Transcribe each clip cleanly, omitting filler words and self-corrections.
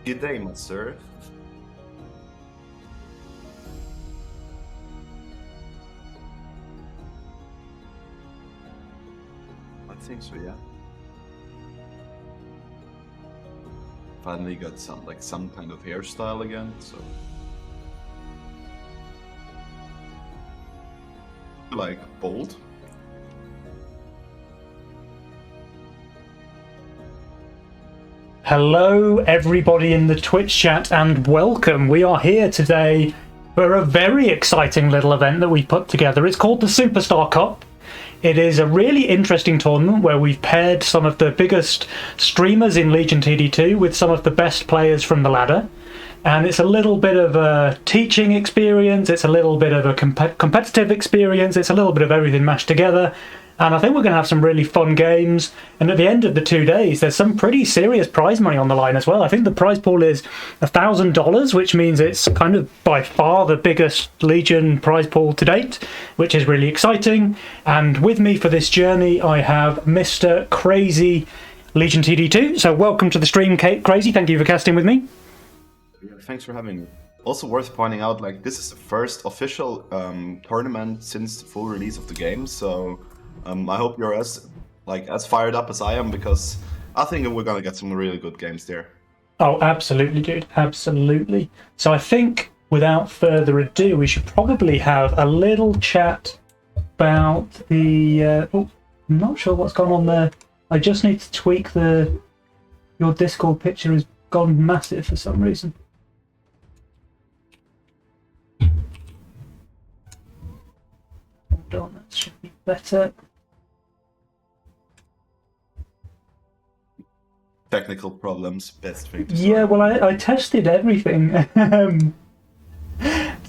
Good day, my sir. I think so, yeah. Finally got some kind of hairstyle again, so like bold. Hello, everybody in the Twitch chat, and welcome. We are here today for a very exciting little event that we put together. It's called the Superstar Cup. It is a really interesting tournament where we've paired some of the biggest streamers in Legion TD2 with some of the best players from the ladder. And it's a little bit of a teaching experience, it's a little bit of a competitive experience, it's a little bit of everything mashed together. And I think we're going to have some really fun games. And at the end of the 2 days, there's some pretty serious prize money on the line as well. I think the prize pool is $1,000, which means it's kind of by far the biggest Legion prize pool to date, which is really exciting. And with me for this journey, I have Mr. Crazy Legion TD2. So welcome to the stream, Crazy. Thank you for casting with me. Yeah, thanks for having me. Also worth pointing out, this is the first official tournament since the full release of the game, so I hope you're as fired up as I am, because I think we're gonna get some really good games there. Oh, absolutely, dude. Absolutely. So I think, without further ado, we should probably have a little chat about the... oh, I'm not sure what's gone on there. I just need to tweak the... Your Discord picture has gone massive for some reason. Hold on, that should be better. Technical problems, best thing to Yeah, well, I tested everything.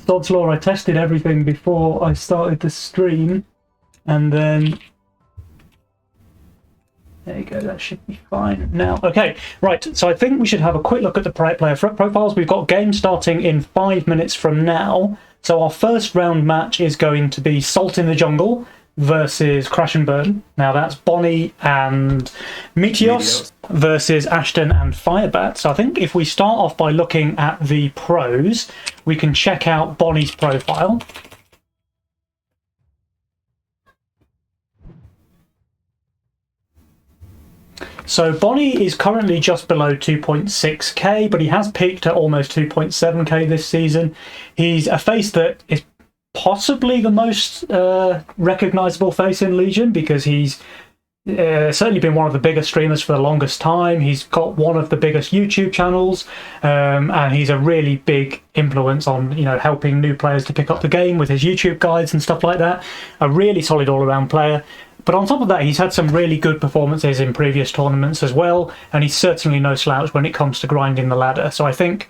Sod's Law, I tested everything before I started the stream, and then there you go, that should be fine now. Okay, right, so I think we should have a quick look at the player profiles. We've got games starting in 5 minutes from now. So our first round match is going to be Salt in the Jungle versus Crash and Burn. Now that's Bonnie and Meteos versus Ashton and Firebat. So I think if we start off by looking at the pros, we can check out Bonnie's profile. So Bonnie is currently just below 2.6k, but he has peaked at almost 2.7k this season. He's a face that is possibly the most recognizable face in Legion, because he's certainly been one of the biggest streamers for the longest time. He's got one of the biggest YouTube channels, and he's a really big influence on helping new players to pick up the game with his YouTube guides and stuff like that. A really solid all-around player. But on top of that, he's had some really good performances in previous tournaments as well, and he's certainly no slouch when it comes to grinding the ladder. So I think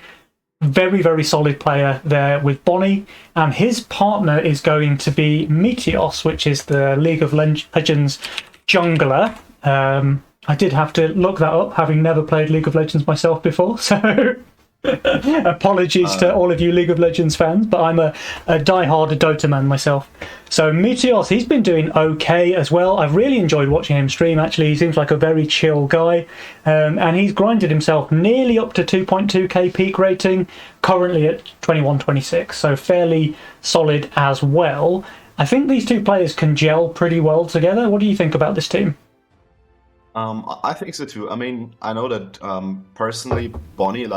very, very solid player there with Bonnie, and his partner is going to be Meteos, which is the League of Legends jungler. I did have to look that up, having never played League of Legends myself before, so apologies to all of you League of Legends fans, but I'm a die-hard Dota man myself. So Meteos, he's been doing okay as well. I've really enjoyed watching him stream, actually. He seems like a very chill guy, and he's grinded himself nearly up to 2.2k peak rating, currently at 21-26, so fairly solid as well. I think these two players can gel pretty well together. What do you think about this team? I think so too. I mean, I know that personally, Bonnie,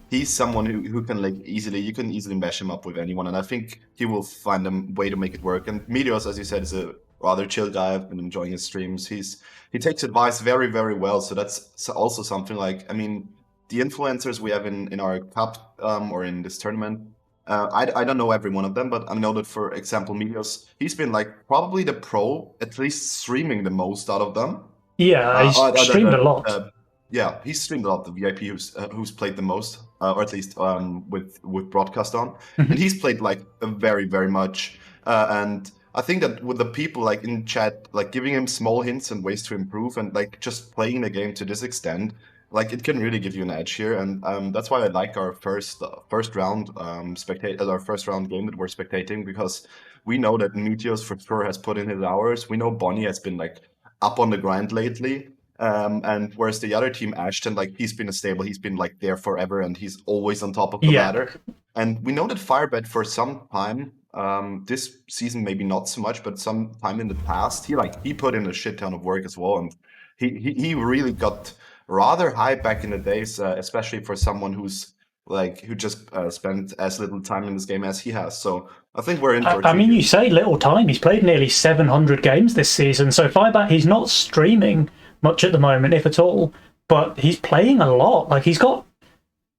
he's someone who can you can easily mesh him up with anyone, and I think he will find a way to make it work. And Meteos, as you said, is a rather chill guy. I've been enjoying his streams. He takes advice very, very well. So that's also something I mean, the influencers we have in our cup or in this tournament, I don't know every one of them, but I know that, for example, Meteos, he's been probably the pro, at least streaming the most out of them. Yeah, he's streamed a lot. Yeah, he's streamed a lot. The VIP who's played the most, or at least with broadcast on, and he's played very, very much. And I think that with the people in chat, giving him small hints and ways to improve, and just playing the game to this extent, it can really give you an edge here. And that's why I like our first round our first round game that we're spectating, because we know that Meteos for sure has put in his hours. We know Bonnie has been up on the grind lately. And whereas the other team, Ashton, like he's been a stable, he's been like there forever, and he's always on top of the Yeah. ladder. And we know that Firebet for some time, this season maybe not so much, but some time in the past, he put in a shit ton of work as well, and he really got rather high back in the days, especially for someone who just spent as little time in this game as he has. So I think we're in for a I treat mean, here. you say little time. He's played nearly 700 games this season. So Firebat, he's not streaming much at the moment, if at all, but he's playing a lot. Like, he's got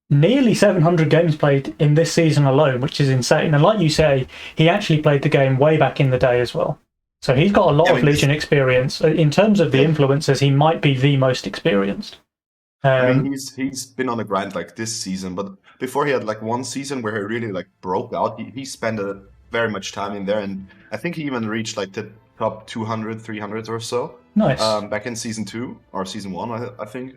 nearly 700 games played in this season alone, which is insane. And like you say, he actually played the game way back in the day as well. So he's got a lot Yeah, I of mean, Legion experience. In terms of the yeah. influencers, he might be the most experienced. I mean, he's been on the grind like this season, but before he had like one season where he really like broke out. He spent very much time in there, and I think he even reached like the top 200, 300 or so Nice. back in season 2 or season 1, I think.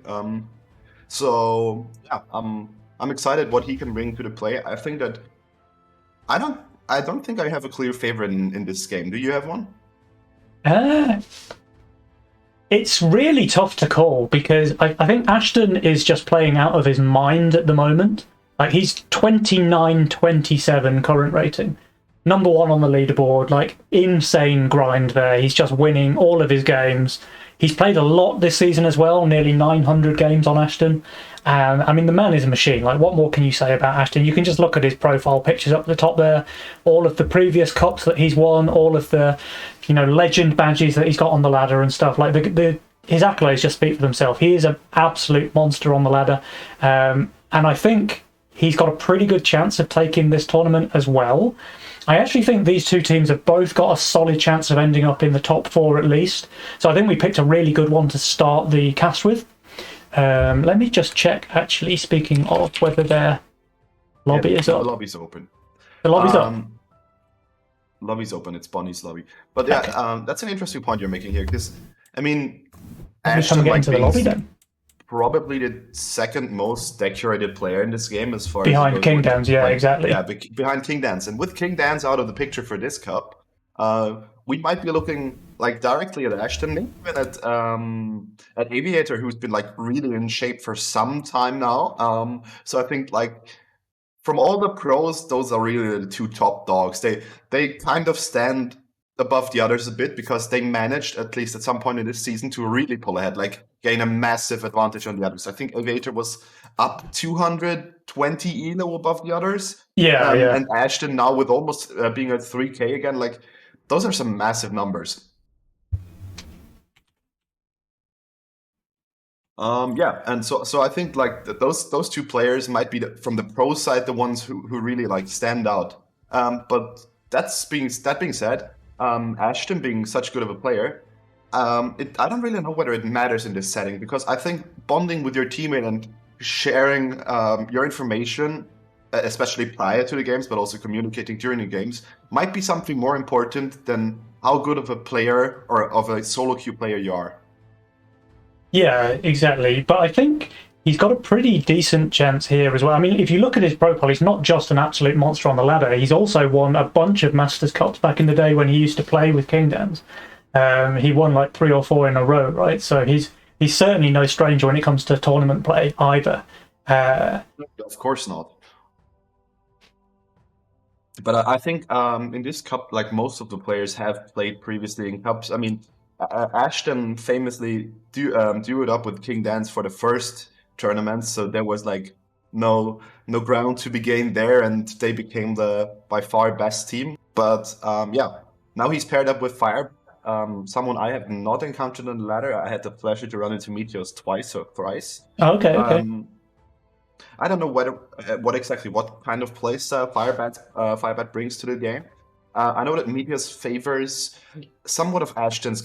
So yeah, I'm excited what he can bring to the play. I think that I don't I don't think I have a clear favorite in this game. Do you have one? Uh, It's really tough to call because I think Ashton is just playing out of his mind at the moment. Like, he's 29-27 current rating. Number one on the leaderboard, like, insane grind there. He's just winning all of his games. He's played a lot this season as well, nearly 900 games on Ashton. I mean, the man is a machine. Like, what more can you say about Ashton? You can just look at his profile pictures up the top there, all of the previous cups that he's won, all of the, legend badges that he's got on the ladder and stuff. Like, his accolades just speak for themselves. He is an absolute monster on the ladder, and I think he's got a pretty good chance of taking this tournament as well. I actually think these two teams have both got a solid chance of ending up in the top 4 at least. So I think we picked a really good one to start the cast with. Let me just check, actually, speaking of whether their lobby is The up. lobby's open. The lobby's up. Lobby's open. It's Bonnie's lobby. But yeah, Okay. that's an interesting point you're making here because I mean, Let me come and get into the lobby then. probably the second most decorated player in this game as far Behind as King Downs, yeah, like, exactly. Yeah, behind King Dance, and with King Dance out of the picture for this cup, we might be looking like directly at Ashton, maybe even at Aviator, who's been like really in shape for some time now. So I think like from all the pros, those are really the two top dogs. They kind of stand above the others a bit because they managed, at least at some point in this season, to really pull ahead, like gain a massive advantage on the others. I think Aviator was up 220 elo above the others. Yeah, yeah. And Ashton now with almost being at 3k again, like those are some massive numbers. Yeah, and so I think like those two players might be from the pro side the ones who really like stand out. But that being said, Ashton being such good of a player, I don't really know whether it matters in this setting because I think bonding with your teammate and sharing your information, especially prior to the games, but also communicating during the games, might be something more important than how good of a player or of a solo queue player you are. Yeah, exactly. But I think he's got a pretty decent chance here as well. I mean, if you look at his profile, he's not just an absolute monster on the ladder. He's also won a bunch of Masters Cups back in the day when he used to play with Kingdoms. He won like 3 or 4 in a row, right? So he's certainly no stranger when it comes to tournament play either. Of course not. But I think in this cup, like most of the players have played previously in cups. I mean, Ashton famously duoed up with King Dance for the first tournament, so there was like no ground to be gained there, and they became the by far best team. But yeah, now he's paired up with Fire, someone I have not encountered on the ladder. I had the pleasure to run into Meteos twice or thrice. Okay. I don't know what kind of playstyle Firebat brings to the game. I know that Meteos favors somewhat of Ashton's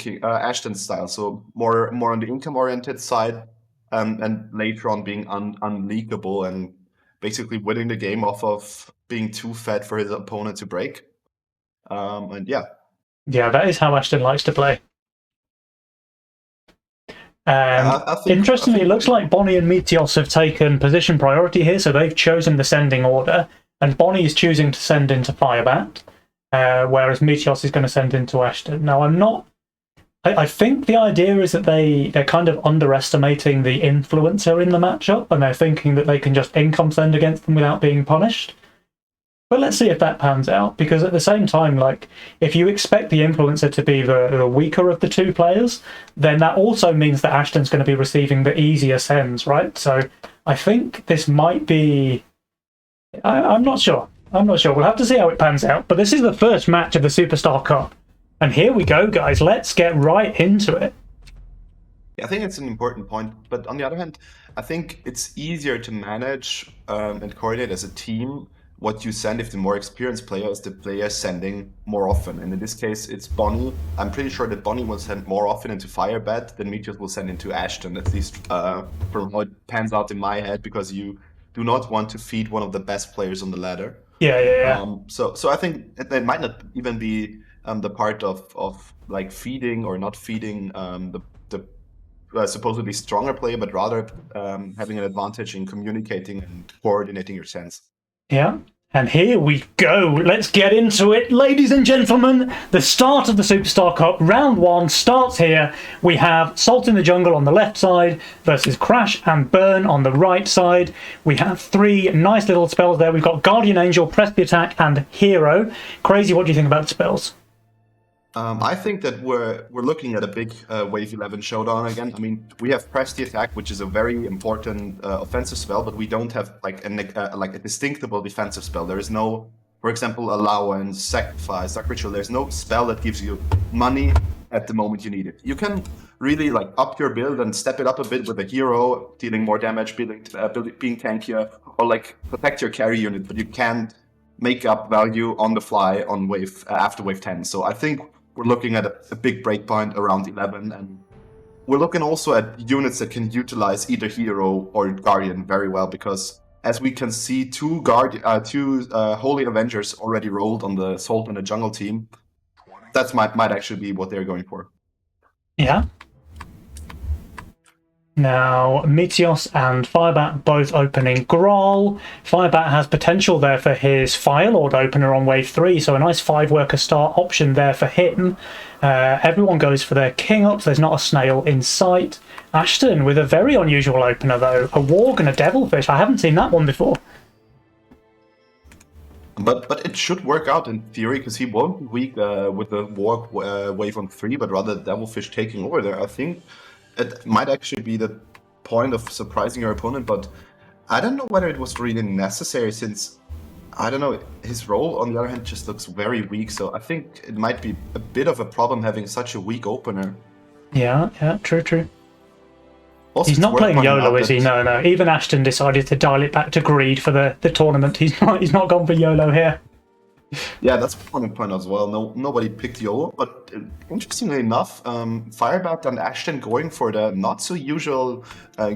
style, so more on the income oriented side, and later on being unleakable and basically winning the game off of being too fat for his opponent to break. And yeah, Yeah, that is how Ashton likes to play. Interestingly, it looks like Bonnie and Meteos have taken position priority here, so they've chosen the sending order, and Bonnie is choosing to send into Firebat, whereas Meteos is going to send into Ashton. Now, I think the idea is that they're kind of underestimating the influencer in the matchup, and they're thinking that they can just income send against them without being punished. But let's see if that pans out, because at the same time, like, if you expect the influencer to be the weaker of the two players, then that also means that Ashton's going to be receiving the easier sends, right? So I think this might be... I'm not sure. I'm not sure. We'll have to see how it pans out. But this is the first match of the Superstar Cup. And here we go, guys. Let's get right into it. I think it's an important point, but on the other hand, I think it's easier to manage and coordinate as a team what you send if the more experienced player is the player sending more often. And in this case, it's Bonnie. I'm pretty sure that Bonnie will send more often into Firebat than Meteos will send into Ashton, at least from how it pans out in my head, because you do not want to feed one of the best players on the ladder. Yeah. So I think it might not even be the part of like feeding or not feeding the supposedly stronger player, but rather having an advantage in communicating and coordinating your sends. Yeah. And here we go. Let's get into it. Ladies and gentlemen, the start of the Superstar Cup, round one, starts here. We have Salt in the Jungle on the left side versus Crash and Burn on the right side. We have three nice little spells there. We've got Guardian Angel, Press the Attack, and Hero. Crazy, what do you think about the spells? I think that we're looking at a big Wave 11 showdown again. I mean, we have Press the Attack, which is a very important offensive spell, but we don't have like a distinctible defensive spell. There is no, for example, Allowance, Sacrifice, Dark Ritual. There's no spell that gives you money at the moment you need it. You can really like up your build and step it up a bit with a hero, dealing more damage, being tankier, or like protect your carry unit, but you can't make up value on the fly on wave after wave 10. So I think we're looking at a big breakpoint around 11, and we're looking also at units that can utilize either Hero or Guardian very well, because as we can see, two Holy Avengers already rolled on the Salt and the Jungle team. That might actually be what they're going for. Yeah. Now, Meteos and Firebat both opening Grawl. Firebat has potential there for his Firelord opener on wave 3, so a nice 5-worker start option there for him. Everyone goes for their King Ups, there's not a snail in sight. Ashton with a very unusual opener though, a Warg and a Devilfish. I haven't seen that one before. But it should work out in theory, because he won't be weak with the Warg wave on 3, but rather Devilfish taking over there. I think it might actually be the point of surprising your opponent, but I don't know whether it was really necessary, since, I don't know, his role, on the other hand, just looks very weak, so I think it might be a bit of a problem having such a weak opener. Yeah, true. Also, he's not playing YOLO, is he? No. Even Ashton decided to dial it back to greed for the tournament. He's not gone for YOLO here. Yeah, that's one point as well. Nobody picked YOLO, but interestingly enough, Firebat and Ashton going for the not so usual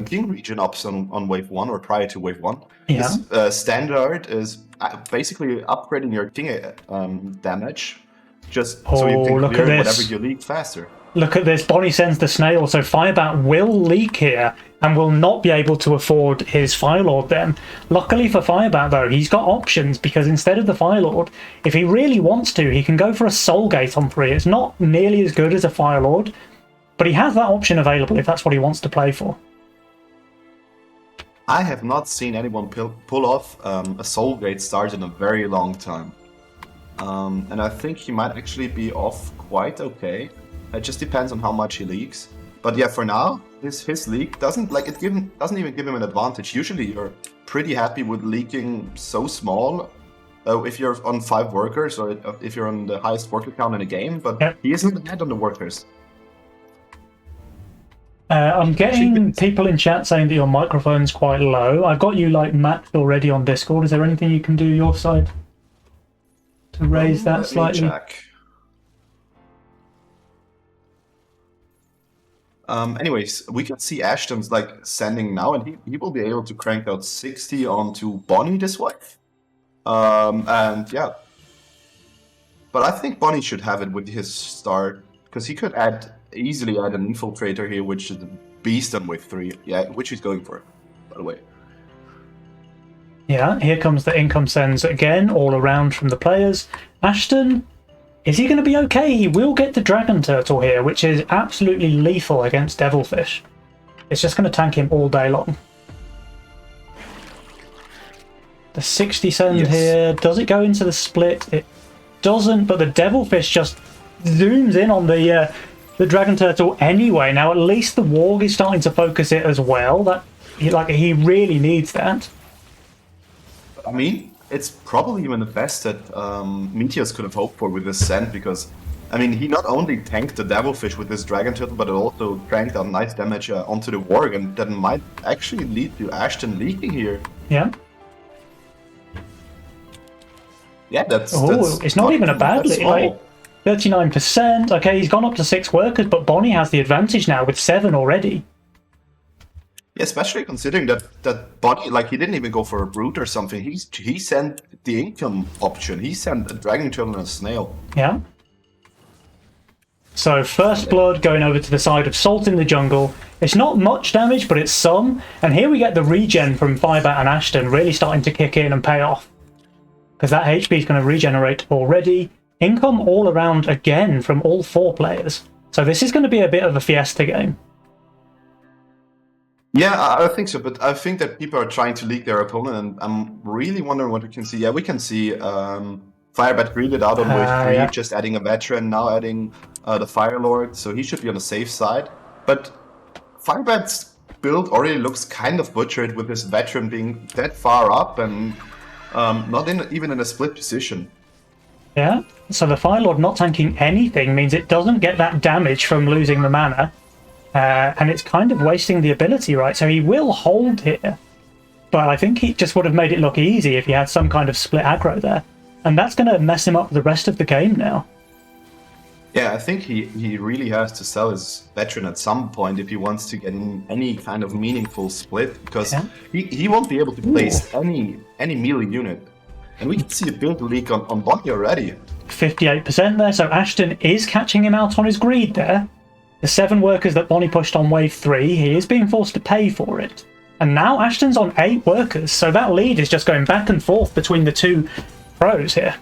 King region ups on wave 1 or prior to wave 1. Yeah. This standard is basically upgrading your King damage, just so you can clear whatever you leak faster. Look at this. Bonnie sends the snail, so Firebat will leak here and will not be able to afford his Firelord then. Luckily for Firebat, though, he's got options, because instead of the Firelord, if he really wants to, he can go for a Soulgate on 3. It's not nearly as good as a Firelord, but he has that option available if that's what he wants to play for. I have not seen anyone pull off a Soulgate start in a very long time. And I think he might actually be off quite okay. It just depends on how much he leaks. But yeah, for now, his leak doesn't even give him an advantage. Usually you're pretty happy with leaking so small if you're on 5 workers, or if you're on the highest worker count in a game, but yeah. He isn't ahead on the workers. I'm getting people in chat saying that your microphone's quite low. I've got you like maxed already on Discord. Is there anything you can do your side to raise that slightly? Let me check. Anyways, we can see Ashton's like sending now, and he will be able to crank out 60 onto Bonnie this way. And yeah. But I think Bonnie should have it with his start, because he could easily add an Infiltrator here, which is a beast on wave 3. Yeah, which he's going for, by the way. Yeah, here comes the income sends again, all around from the players. Ashton Is he going to be okay? He will get the Dragon Turtle here, which is absolutely lethal against Devilfish. It's just going to tank him all day long. The 60 send here. Does it go into the split? It doesn't, but the Devilfish just zooms in on the Dragon Turtle anyway. Now, at least the Warg is starting to focus it as well. That he really needs that. I mean, it's probably even the best that Meteors could have hoped for with this send, because, I mean, he not only tanked the Devilfish with this Dragon Turtle, but it also cranked out nice damage onto the Warg, and that might actually lead to Ashton leaking here. Yeah. Yeah, that's it's not even a bad lead. Like 39%. Okay, he's gone up to 6 workers, but Bonnie has the advantage now with 7 already. Yeah, especially considering that Bonnie, like, he didn't even go for a brute or something. He sent the income option. He sent a Dragon Turtle and a Snail. Yeah. So first blood going over to the side of Salt in the jungle. It's not much damage, but it's some. And here we get the regen from Firebat and Ashton really starting to kick in and pay off. Because that HP is going to regenerate already. Income all around again from all 4 players. So this is going to be a bit of a fiesta game. Yeah, I think so, but I think that people are trying to leak their opponent, and I'm really wondering what we can see. Yeah, we can see Firebat greeted out on wave 3, just adding a veteran, now adding the Fire Lord, so he should be on the safe side. But Firebat's build already looks kind of butchered with his veteran being that far up and not even in a split position. Yeah, so the Fire Lord not tanking anything means it doesn't get that damage from losing the mana. And it's kind of wasting the ability, right? So he will hold here. But I think he just would have made it look easy if he had some kind of split aggro there. And that's going to mess him up the rest of the game now. Yeah, I think he really has to sell his veteran at some point if he wants to get in any kind of meaningful split, because he won't be able to place any melee unit. And we can see a build leak on Bonnie already. 58% there, so Ashton is catching him out on his greed there. The 7 workers that Bonnie pushed on wave 3, he is being forced to pay for it. And now Ashton's on 8 workers, so that lead is just going back and forth between the 2 pros here.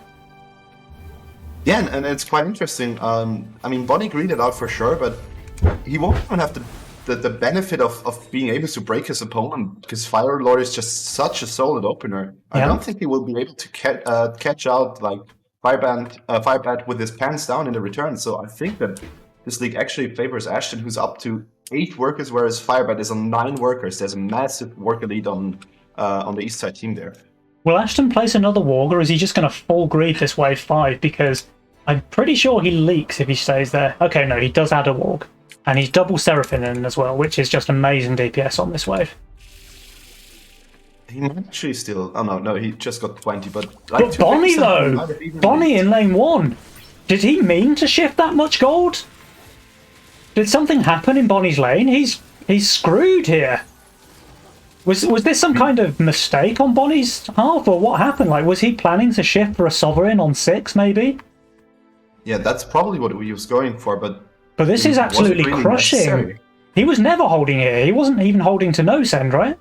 Yeah, and it's quite interesting. I mean, Bonnie greeted out for sure, but he won't even have the benefit of being able to break his opponent, because Fire Lord is just such a solid opener. I don't think he will be able to catch out like Firebat with his pants down in the return. So I think that this league actually favors Ashton, who's up to 8 workers, whereas Firebat is on 9 workers. There's a massive worker lead on the east side team there. Will Ashton place another Warg, or is he just going to full greed this wave 5? Because I'm pretty sure he leaks if he stays there. Okay, no, he does add a Warg. And he's double Seraphim in as well, which is just amazing DPS on this wave. He might actually still... Oh, no, he just got 20, but... Like, but Bonnie, though! Bonnie in lane 1! Did he mean to shift that much gold? Did something happen in Bonnie's lane? He's screwed here. Was this some kind of mistake on Bonnie's half, or what happened? Like, was he planning to shift for a Sovereign on 6, maybe? Yeah, that's probably what he was going for, but this is absolutely really crushing. Necessary. He was never holding here. He wasn't even holding to no send, right?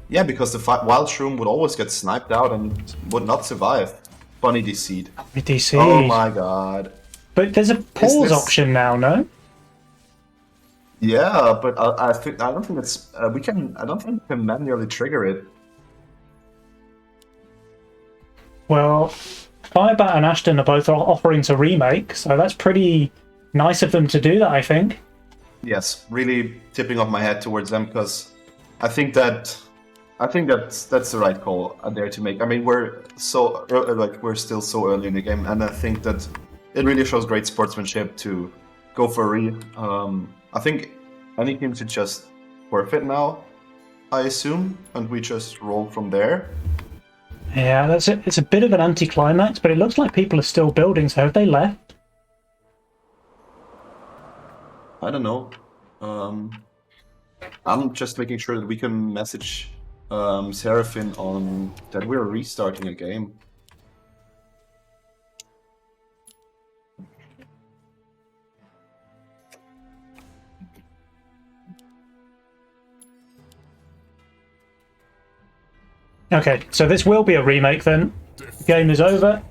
Yeah, because the Wild Shroom would always get sniped out and would not survive. Bonnie DC'd. DC'd. Oh my god. But there's a pause option now, no? Yeah, but I don't think it's I don't think we can manually trigger it. Well, Firebat and Ashton are both offering to remake, so that's pretty nice of them to do that, I think. Yes, really tipping off my head towards them, because I think that's the right call there to make. I mean, we're still so early in the game, and I think that it really shows great sportsmanship to go for a re. I think any team should just forfeit now, I assume, and we just roll from there. Yeah, that's it. It's a bit of an anticlimax, but it looks like people are still building, so have they left? I don't know. I'm just making sure that we can message Seraphim on that we're restarting a game. Okay, so this will be a remake then. The game is over.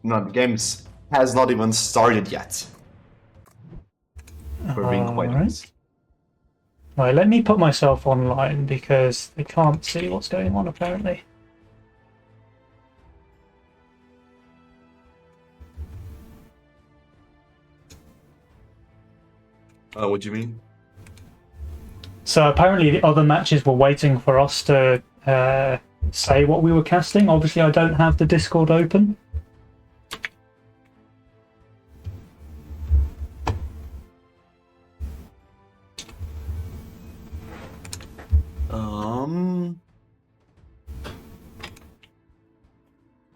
No, the games has not even started yet. For being quite Alright. honest. Right, let me put myself online because they can't see what's going on apparently. What do you mean? So apparently the other matches were waiting for us to say what we were casting. Obviously, I don't have the Discord open.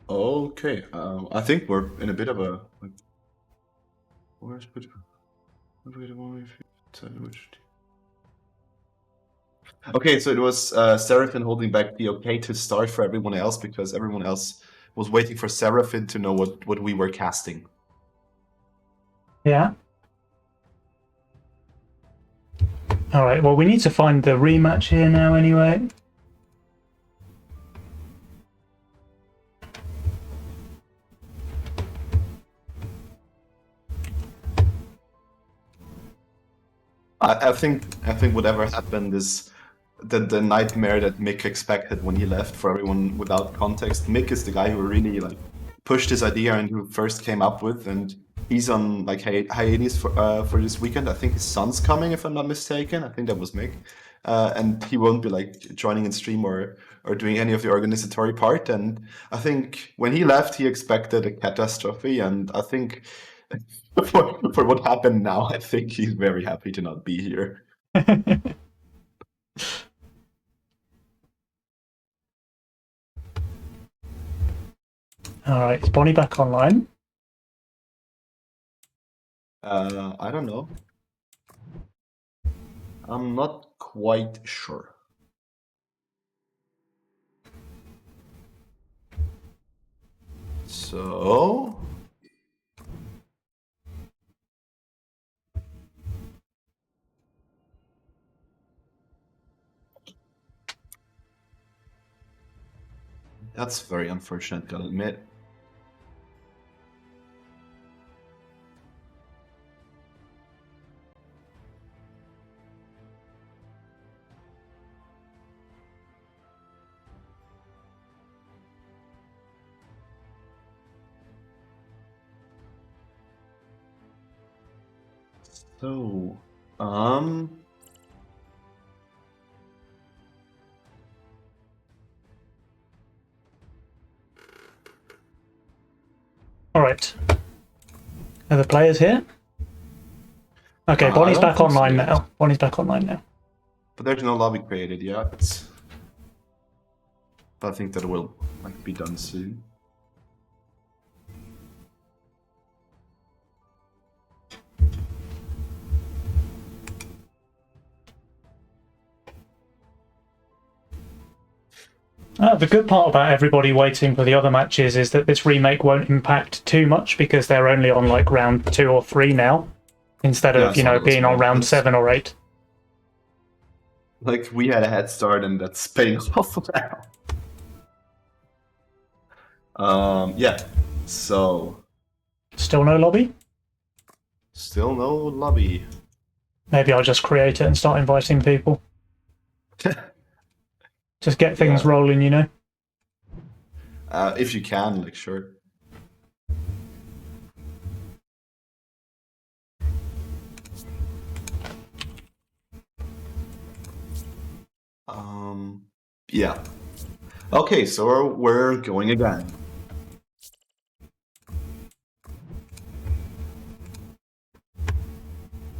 Okay. I think we're in a bit of a. Where's Okay, so it was Seraphim holding back the okay to start for everyone else because everyone else was waiting for Seraphim to know what we were casting. Yeah. All right. Well, we need to find the rematch here now, anyway. I think whatever happened is the nightmare that Mick expected when he left. For everyone without context, Mick is the guy who really like pushed this idea and who first came up with, and he's on like hiatus for this weekend. I think his son's coming, if I'm not mistaken. I think that was Mick, and he won't be like joining in stream or doing any of the organizatory part. And I think when he left, he expected a catastrophe, and I think for what happened now, I think he's very happy to not be here. All right. Is Bonnie back online? I don't know. I'm not quite sure. So that's very unfortunate, gotta admit. So, All right. Are the players here? Okay, I Bonnie's don't back think so online yet. now. Bonnie's back online now. But there's no lobby created yet. But I think that will like be done soon. The good part about everybody waiting for the other matches is that this remake won't impact too much because they're only on like round 2 or 3 now, instead Yeah, of, I saw that was being on round mentioned. 7 or 8. Like we had a head start, and that's paying off now. Yeah. So Still no lobby? still no lobby. Maybe I'll just create it and start inviting people. Just get things Yeah. rolling. If you can, like, sure. Yeah. Okay, so we're going again.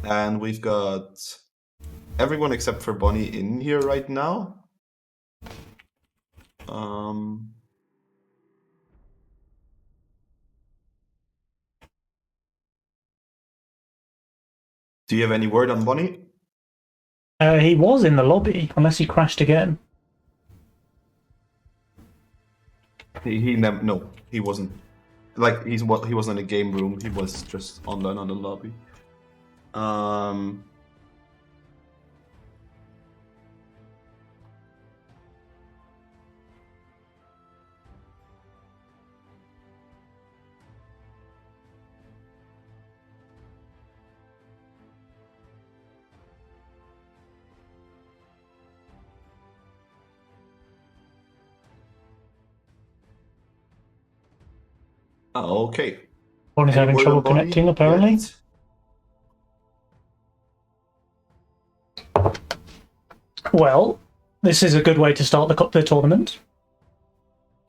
And we've got everyone except for Bonnie in here right now. Do you have any word on Bonnie? He was in the lobby, unless he crashed again. He never. No, he wasn't. Like he wasn't in a game room. He was just online on the lobby. Okay. Bonnie's Any having word trouble on Bonnie connecting, apparently. yet? Well, this is a good way to start the tournament.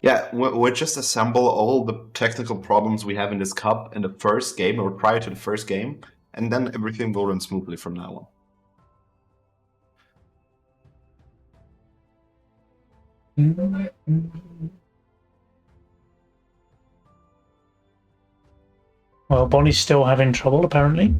Yeah, we'll just assemble all the technical problems we have in this cup in the first game or prior to the first game, and then everything will run smoothly from now on. Well, Bonnie's still having trouble, apparently.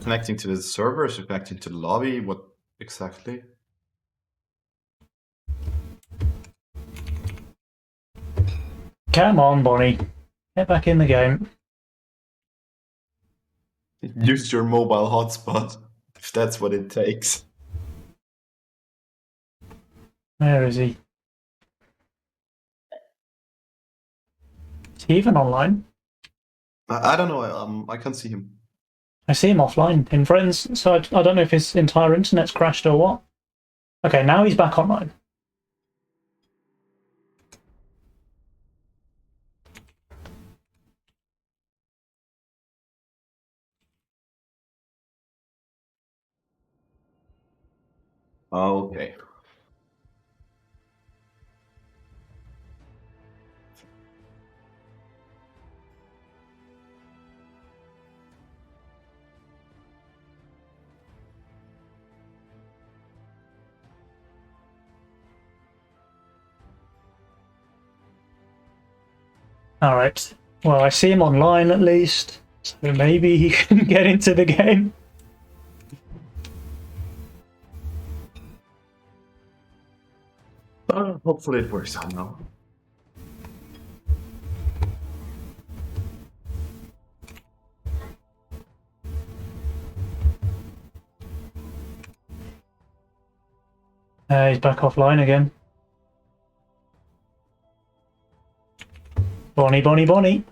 Connecting to the servers, or connecting to the lobby, what exactly? Come on, Bonnie. Get back in the game. Use your mobile hotspot, if that's what it takes. Where is he? Is he even online? I don't know, I can't see him. I see him offline in Friends, so I don't know if his entire internet's crashed or what. Okay, now he's back online. Okay. All right. Well, I see him online at least, so maybe he can get into the game. Hopefully it works out now. He's back offline again. Bonnie, Bonnie, Bonnie.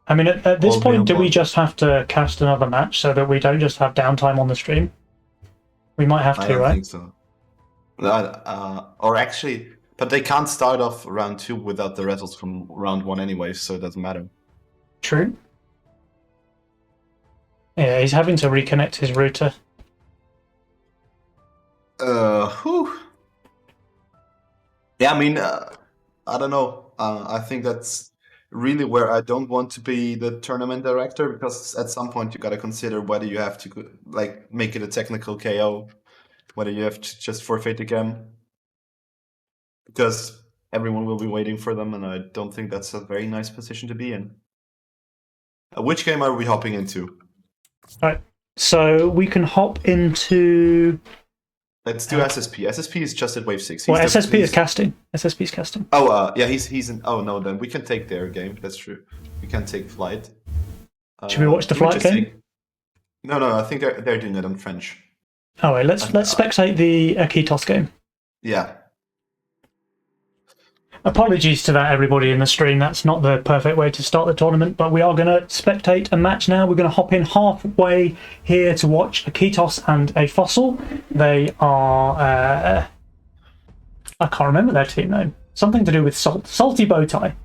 I mean, at this All point, hail do we Bonnie. just have to cast another match so that we don't just have downtime on the stream? We might have I to, don't right? think so. Or actually, but they can't start off round 2 without the results from round 1 anyway, so it doesn't matter. True. Yeah, he's having to reconnect his router. Whew. Yeah, I mean, I don't know. I think that's really where I don't want to be the tournament director, because at some point you got to consider whether you have to like make it a technical KO, whether you have to just forfeit again, because everyone will be waiting for them, and I don't think that's a very nice position to be in. Which game are we hopping into? All right. So we can hop into. Let's do SSP. SSP is just at wave 6. Well, SSP is casting. SSP is casting. Oh, yeah, he's in. Oh no, then we can take their game. That's true. We can take flight. Should we watch the Can we flight just game? take... No, I think they're doing it on French. Oh, wait, let's spectate the Akitos game. Yeah. Apologies to that, everybody in the stream. That's not the perfect way to start the tournament, but we are going to spectate a match now. We're going to hop in halfway here to watch Akitos and a Fossil. They are... I can't remember their team name. Something to do with Salty Bowtie.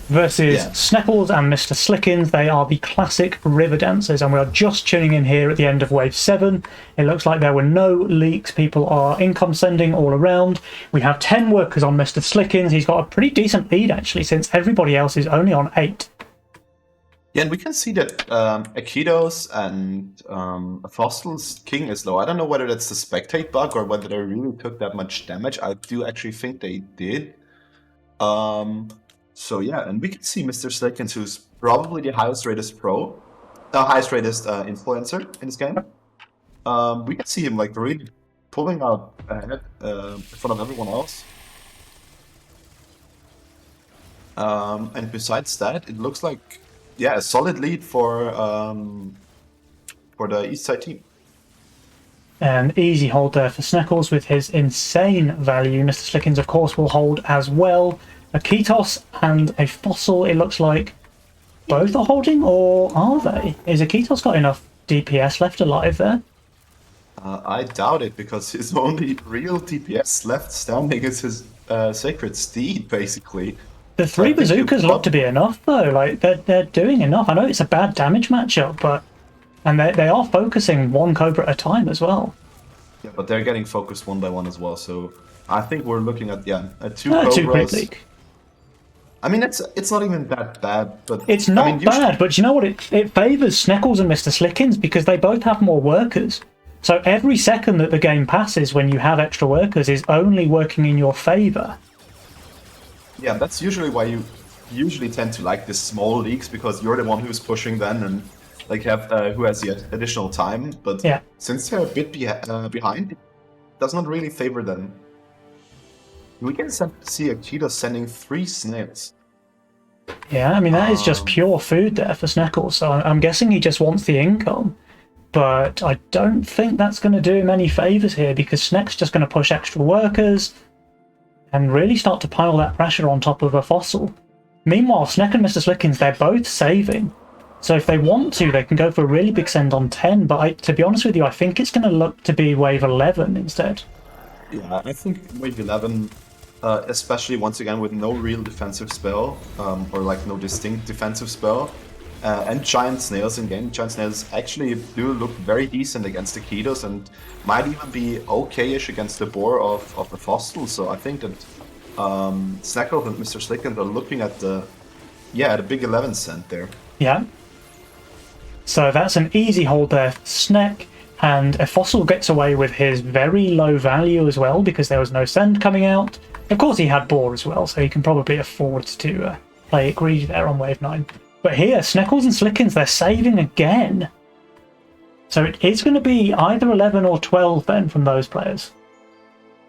Versus Snepples and Mr. Slickins. They are the classic river dancers, and we are just tuning in here at the end of wave 7. It looks like there were no leaks. People are income sending all around. We have 10 workers on Mr. Slickins. He's got a pretty decent lead, actually, since everybody else is only on 8. Yeah, and we can see that Akitos and Fossil's king is low. I don't know whether that's the spectate bug or whether they really took that much damage. I do actually think they did. So yeah, and we can see Mr. Slickins, who's probably the highest rated influencer in this game. We can see him like really pulling out ahead in front of everyone else. And besides that, it looks like a solid lead for the East Side team. An easy hold there for Sneckles with his insane value. Mr. Slickens, of course, will hold as well. A Ketos and a Fossil, it looks like both are holding, or are they? Is a Ketos got enough DPS left alive there? I doubt it, because his only real DPS left standing is his Sacred Steed, basically. The So I three think you bazookas look to be enough, though. Like, they're doing enough. I know it's a bad damage matchup, but... And they are focusing one Cobra at a time as well. Yeah, but they're getting focused one by one as well, so I think we're looking at, two Two Cobras. League. I mean, it's not even that bad, but... It's not I mean, usually... bad, but you know what? It favours Sneckles and Mr. Slickens because they both have more workers. So every second that the game passes when you have extra workers is only working in your favour. Yeah, that's usually why you usually tend to like the small leagues, because you're the one who's pushing then and like have who has the additional time. But Yeah. since they're a bit behind, it does not really favor them. We can see Akita sending 3 snails. Yeah, I mean, that is just pure food there for Sneckles, so I'm guessing he just wants the income. But I don't think that's going to do him any favours here, because Sneck's just going to push extra workers and really start to pile that pressure on top of a Fossil. Meanwhile, Sneck and Mr. Slickens, they're both saving. So if they want to, they can go for a really big send on 10, but to be honest with you, I think it's going to look to be wave 11 instead. Yeah, I think wave 11, especially once again with no real defensive spell, or like no distinct defensive spell, and Giant Snails in game. Giant Snails actually do look very decent against the Ketos and might even be okay-ish against the boar of the Fossil. So I think that Snackle and Mr. Slickens are looking at the big 11 cent there. Yeah. So that's an easy hold there for Sneck, and a Fossil gets away with his very low value as well because there was no send coming out. Of course he had boar as well, so he can probably afford to play it greedy there on wave 9. But here, Sneckles and Slickens, they're saving again. So it is going to be either 11 or 12 then from those players.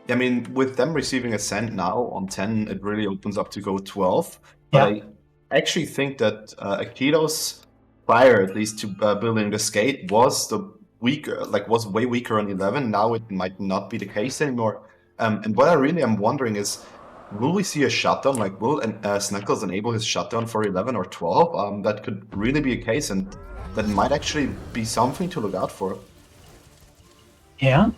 I mean, with them receiving a send now on 10, it really opens up to go 12. But Yeah. I actually think that Akito's prior, at least to building the skate, was was way weaker on 11. Now it might not be the case anymore. And what I really am wondering is, will we see a shutdown? Like, will Sneckles enable his shutdown for 11 or 12? That could really be a case, and that might actually be something to look out for. Yeah.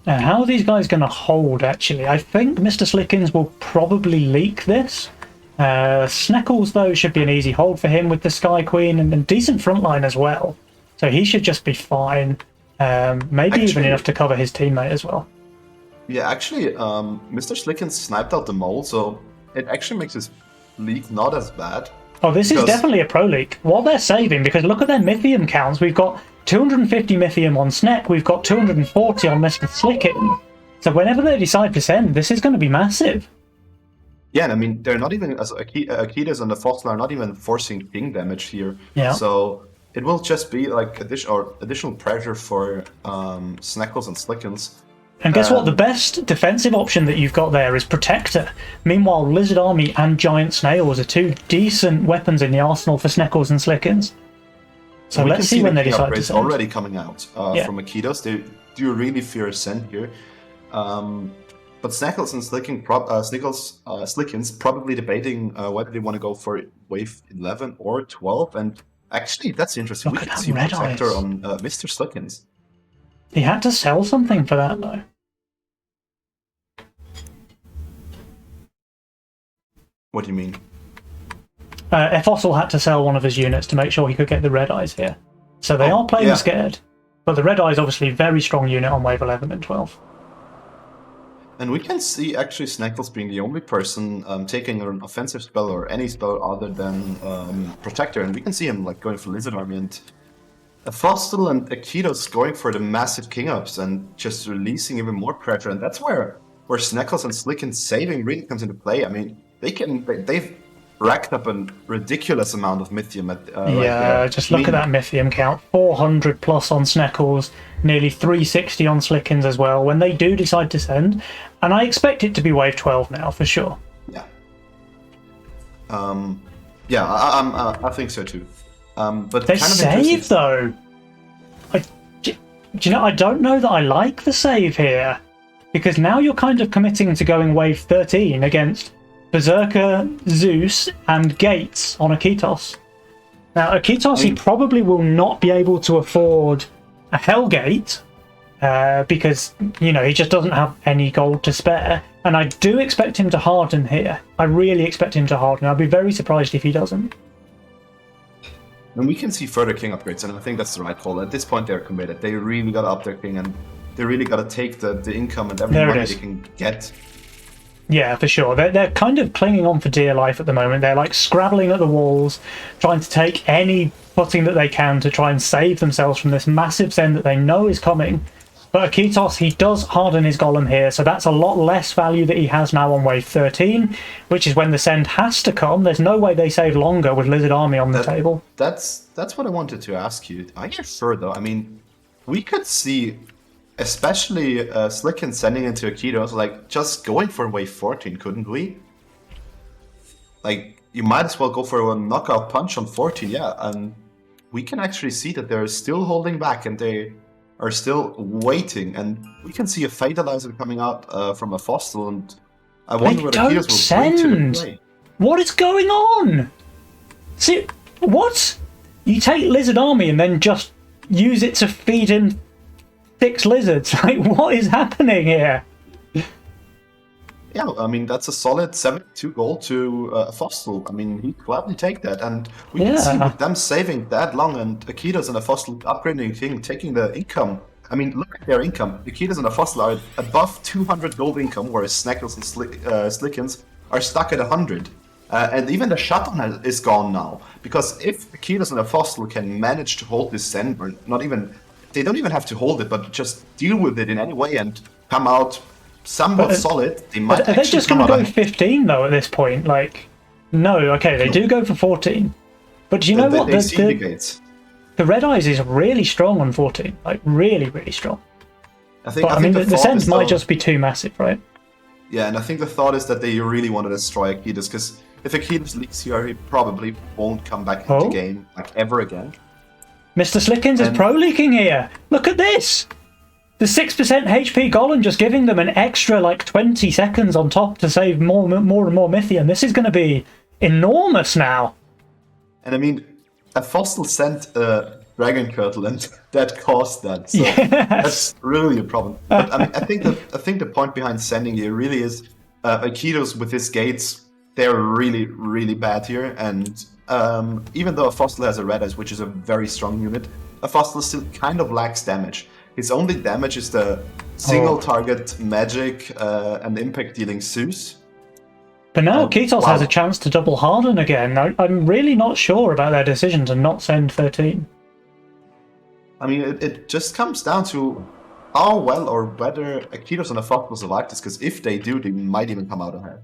Now, how are these guys going to hold, actually? I think Mr. Slickens will probably leak this. Sneckles, though, should be an easy hold for him with the Sky Queen and decent frontline as well. So he should just be fine. Maybe even enough to cover his teammate as well. Yeah, actually, Mr. Slickens sniped out the mole, so it actually makes his leak not as bad. Oh, this is definitely a pro leak. What they're saving, because look at their Mythium counts. We've got 250 Mythium on Sneck, we've got 240 on Mr. Slickens. So whenever they decide to send, this is going to be massive. Yeah, and I mean, they're not even, as Akitas and the Fossil are not even forcing ping damage here. Yeah. So it will just be like additional pressure for Sneckles and Slickens. And guess what? The best defensive option that you've got there is Protector. Meanwhile, Lizard Army and Giant Snails are 2 decent weapons in the arsenal for Sneckles and Slickens. So let's see when they decide to send. Already coming out from Akitos. They do really fear a send here. But Sneckles and Slickens probably debating whether they want to go for wave 11 or 12. And actually, that's interesting. Look we at can see that Protector red eyes. on Mr. Slickens. He had to sell something for that, though. What do you mean? A Fossil had to sell one of his units to make sure he could get the red eyes here. So they are playing scared. But the red eye is obviously a very strong unit on wave 11 and 12. And we can see actually Sneckles being the only person taking an offensive spell or any spell other than Protector. And we can see him like going for Lizard Army, and a Fossil and Akitos going for the massive king ups and just releasing even more pressure. And that's where Sneckles and Slickens saving really comes into play. I mean, they've racked up a ridiculous amount of Mythium just look at that Mythium count. 400 plus on Sneckles, nearly 360 on Slickens as well, when they do decide to send. And I expect it to be wave 12 now, for sure. Yeah. I think so too. But they kind of save, though. Do you know, I don't know that I like the save here, because now you're kind of committing to going wave 13 against Berserker, Zeus, and Gates on Akitos. Now, Akitos, he probably will not be able to afford a Hellgate, because, you know, he just doesn't have any gold to spare. And I do expect him to harden here. I really expect him to harden. I'll be very surprised if he doesn't. And we can see further king upgrades, and I think that's the right call. At this point, they're committed. They really got to up their king, and they really got to take the income and every money they can get. Yeah, for sure. They're kind of clinging on for dear life at the moment. They're like scrabbling at the walls, trying to take any footing that they can to try and save themselves from this massive send that they know is coming. But Akitos, he does harden his golem here, so that's a lot less value that he has now on wave 13, which is when the send has to come. There's no way they save longer with Lizard Army on the table. That's what I wanted to ask you. Are you sure, though? I mean, we could see, especially Slicken sending into Akitos, like, just going for wave 14, couldn't we? Like, you might as well go for a knockout punch on 14, yeah, and we can actually see that they're still holding back, and they are still waiting, and we can see a Fatalizer coming out from a Fossil, and I wonder what Akitos will bring to the play. What is going on? See, what? You take Lizard Army and then just use it to feed him 6 lizards? Like, what is happening here? Yeah, I mean, that's a solid 72 gold to a Fossil. I mean, he'd gladly take that. And we can see with them saving that long and Akitas and a Fossil upgrading king, taking the income. I mean, look at their income. Akitas and a Fossil are above 200 gold income, whereas Snackles and Slickens are stuck at 100. And even the shutdown is gone now. Because if Akitas and a Fossil can manage to hold this send, or not even, they don't even have to hold it, but just deal with it in any way and come out somewhat solid, they might are they just going to go 15 though at this point? Like, no, okay, they do go for 14, but do you know what? The Red Eyes is really strong on 14, like really, really strong. I think the sends might just be too massive, right? Yeah, and I think the thought is that they really want to destroy Akitas, because if Akitas leaks here, he probably won't come back into the game like ever again. Mr. Slickens is pro leaking here. Look at this. The 6% HP Golem just giving them an extra like 20 seconds on top to save more and more Mythium. This is going to be enormous now. And I mean, a Fossil sent a Dragon Turtle, and that caused that. So that's really a problem. But I mean, I think the point behind sending here really is Akitos with his gates. They're really, really bad here. And even though a Fossil has a Red Eyes, which is a very strong unit, a Fossil still kind of lacks damage. His only damage is the single target magic and impact dealing Zeus. But now Akitos has a chance to double harden again. I'm really not sure about their decision to not send 13. I mean, it just comes down to how well or whether Akitos and a Fox will survive this, because if they do, they might even come out ahead.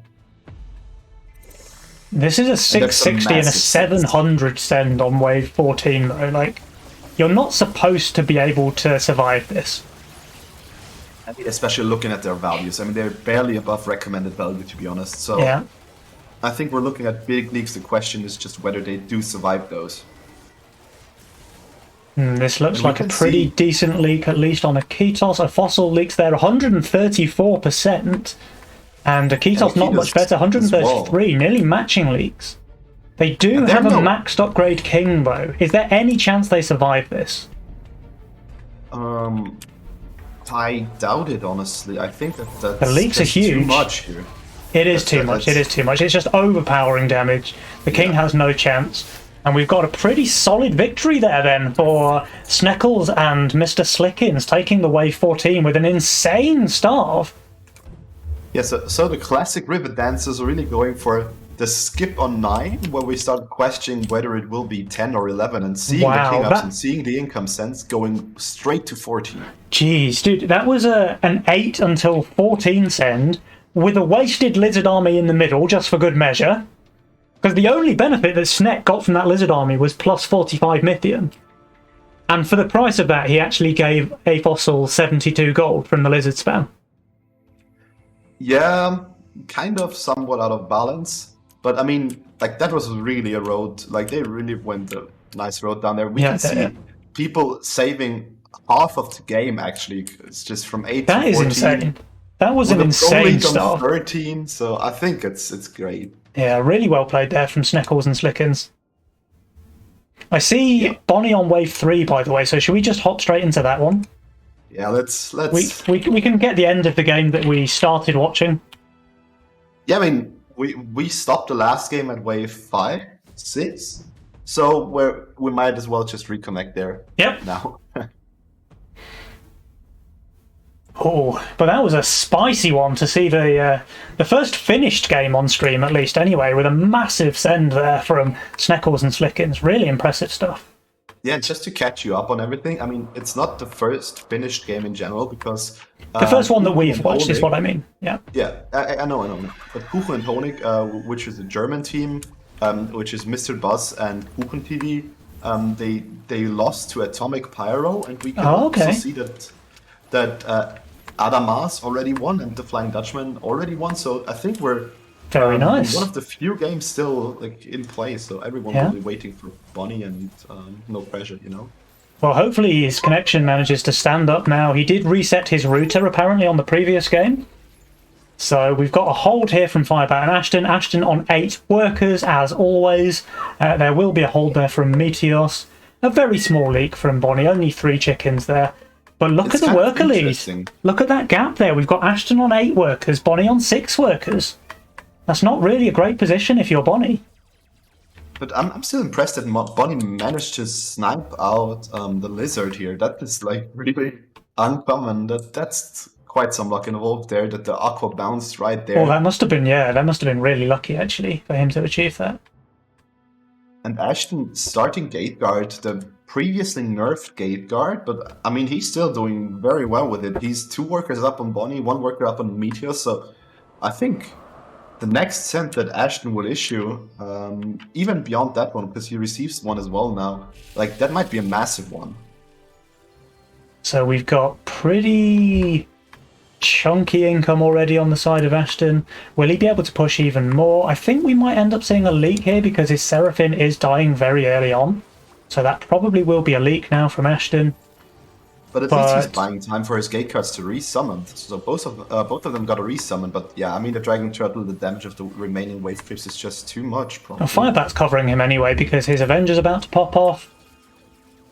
This is a 660 and a 700 send on wave 14 though. Like, you're not supposed to be able to survive this. I mean, especially looking at their values. I mean, they're barely above recommended value, to be honest. So yeah. I think we're looking at big leagues. The question is just whether they do survive those. This looks like a pretty decent leak, at least on Akitos. A Fossil leaks there 134%. And Akitos not much better, 133, nearly matching leaks. They do have a maxed upgrade king, though. Is there any chance they survive this? I doubt it, honestly. I think that's the leaks are huge. Too much here. It is too much. It is too much. It's just overpowering damage. The king has no chance. And we've got a pretty solid victory there, then, for Sneckles and Mr. Slickens taking the wave 14 with an insane starve. Yeah, so the classic river dancers are really going for the skip on 9, where we start questioning whether it will be 10 or 11, and seeing the king ups and seeing the income sends going straight to 14. Jeez, dude, that was an 8 until 14 send, with a wasted lizard army in the middle, just for good measure. Because the only benefit that Sneck got from that lizard army was plus 45 Mythium. And for the price of that, he actually gave a Fossil 72 gold from the lizard spam. Yeah, kind of somewhat out of balance. But I mean, like, that was really a road. Like, they really went a nice road down there. We can see people saving half of the game actually. It's just from 8 to That is 14. insane. That was an With a pro insane league on start. 13, so I think it's great. Yeah, really well played there from Sneckles and Slickens. I see Yeah. Bonnie on wave 3, by the way, so should we just hop straight into that one? Yeah, let's We can get the end of the game that we started watching. Yeah, I mean, we stopped the last game at wave 5, 6, so we might as well just reconnect there. Yep. Now. Oh, but that was a spicy one to see the first finished game on stream, at least anyway, with a massive send there from Sneckles and Slickens. Really impressive stuff. Yeah, just to catch you up on everything. I mean, it's not the first finished game in general because The first one that we've watched is what I mean. Yeah. Yeah, I know. But Kuchen and Honig, which is a German team, which is Mr. Buzz and Kuchen TV, they lost to Atomic Pyro, and we can also see that Adamas already won and the Flying Dutchman already won. So I think we're very nice. One of the few games still like in play. So everyone will be waiting for Bonnie and no pressure, you know. Well, hopefully his connection manages to stand up now. He did reset his router, apparently, on the previous game. So we've got a hold here from Firebat and Ashton. Ashton on 8 workers, as always. There will be a hold there from Meteos. A very small leak from Bonnie, only 3 chickens there. But look at the worker lead. Look at that gap there. We've got Ashton on 8 workers, Bonnie on 6 workers. That's not really a great position if you're Bonnie. But I'm still impressed that Bonnie managed to snipe out the lizard here. That is like really uncommon. That's quite some luck involved there. That the aqua bounced right there. Well, that must have been really lucky actually for him to achieve that. And Ashton starting gate guard, the previously nerfed gate guard, but I mean he's still doing very well with it. He's 2 workers up on Bonnie, 1 worker up on Meteor. So I think the next send that Ashton will issue, even beyond that one, because he receives one as well now, like that might be a massive one. So we've got pretty chunky income already on the side of Ashton. Will he be able to push even more? I think we might end up seeing a leak here because his Seraphine is dying very early on. So that probably will be a leak now from Ashton. But at least he's buying time for his gate cards to resummon. So both of them got a resummon. But yeah, I mean the Dragon Turtle, the damage of the remaining wave clips is just too much. Probably. Firebat's covering him anyway because his Avenger's about to pop off.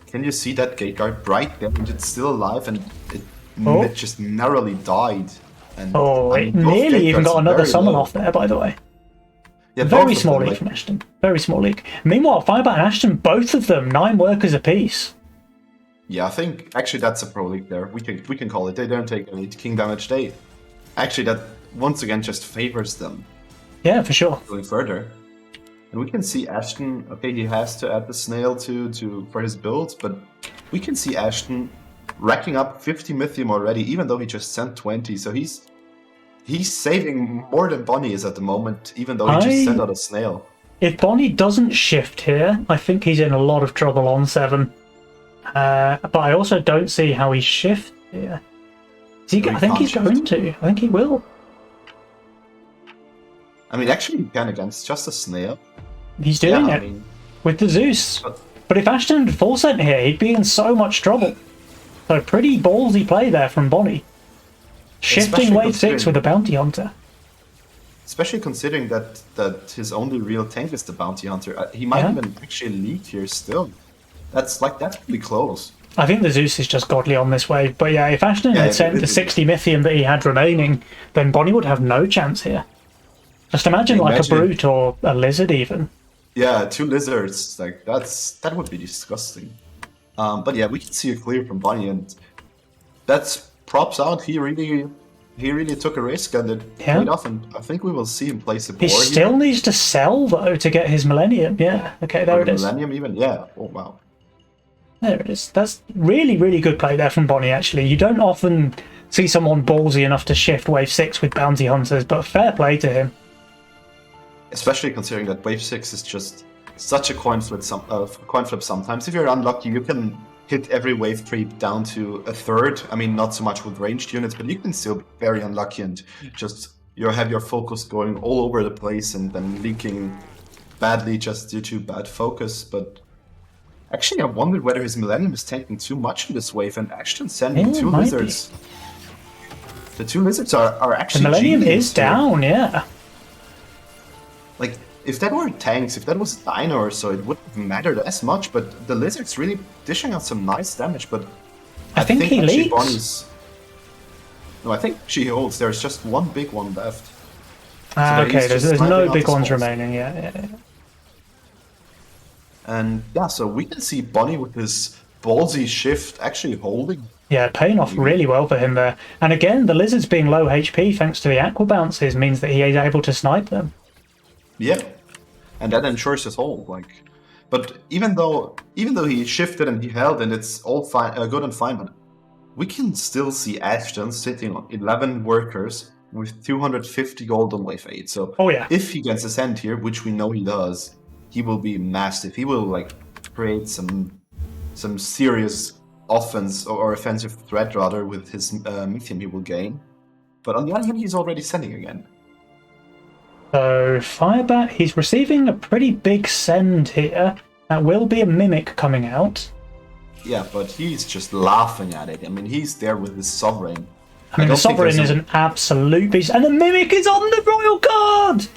Can you see that gate guard right there? And it's still alive and it just narrowly died. And, it nearly even got another summon off there, by the way. Yeah, very small leak from Ashton. Very small leak. Meanwhile, Firebat and Ashton, both of them, 9 workers apiece. Yeah, I think actually that's a pro league there. We can call it. They don't take any king damage. Actually that once again just favors them. Yeah, for sure. Going further. And we can see Ashton, okay, he has to add the snail for his builds, but we can see Ashton racking up 50 Mythium already, even though he just sent 20. So he's saving more than Bonnie is at the moment, even though he just sent out a snail. If Bonnie doesn't shift here, I think he's in a lot of trouble on 7. But I also don't see how he shifts here. I think he's going to. I think he will. I mean, actually, he can against just a snail. He's doing it with the Zeus. But if Ashton had full sent here, he'd be in so much trouble. So pretty ballsy play there from Bonnie. Shifting wave 6 with a bounty hunter. Especially considering that his only real tank is the bounty hunter. He might even actually leak here still. That's pretty close. I think the Zeus is just godly on this wave. But yeah, if Ashton had sent the 60 Mythium that he had remaining, then Bonnie would have no chance here. Just imagine like a brute or a lizard even. Yeah, 2 lizards. Like that would be disgusting. But yeah, we can see it clear from Bonnie, and that's props out. He really took a risk and it paid off, and I think we will see him place a board. He still needs to sell though to get his Millennium. Yeah, okay, there it is. Millennium even, yeah. Oh wow. There it is. That's really, really good play there from Bonnie. Actually, you don't often see someone ballsy enough to shift wave 6 with bounty hunters, but fair play to him. Especially considering that wave 6 is just such a coin flip. Sometimes, if you're unlucky, you can hit every wave creep down to a third. I mean, not so much with ranged units, but you can still be very unlucky and just have your focus going all over the place and then leaking badly just due to bad focus. But Actually, I wondered whether his Millennium is tanking too much in this wave, and Ashton sending It two might be. lizards. The two lizards are The actually Millennium genius is here. down, yeah. Like, if that were tanks, if that was Dino or so, it wouldn't have mattered as much, but the lizard's really dishing out some nice damage, but I think he actually leaks. Bonnie's... No, I think she holds. There's just one big one left. Okay, he's there's just no sniping out big the ones spawns. remaining, yeah. And yeah, so we can see Bonnie with his ballsy shift actually holding. Yeah, paying off really well for him there. And again, the lizards being low HP thanks to the aqua bounces means that he is able to snipe them. Yeah, and that ensures his hold. Like, but even though he shifted and he held, and it's all fine, good and fine, but we can still see Ashton sitting on 11 workers with 250 gold on wave 8. So Oh yeah. if he gets his hand here, which we know he does, he will be massive. He will like create some serious offense or offensive threat rather with his medium he will gain. But on the other hand, he's already sending again. So Firebat, he's receiving a pretty big send here. That will be a Mimic coming out. Yeah, but he's just laughing at it. I mean, he's there with his Sovereign. I mean, the Sovereign is an absolute beast. And the Mimic is on the Royal Guard!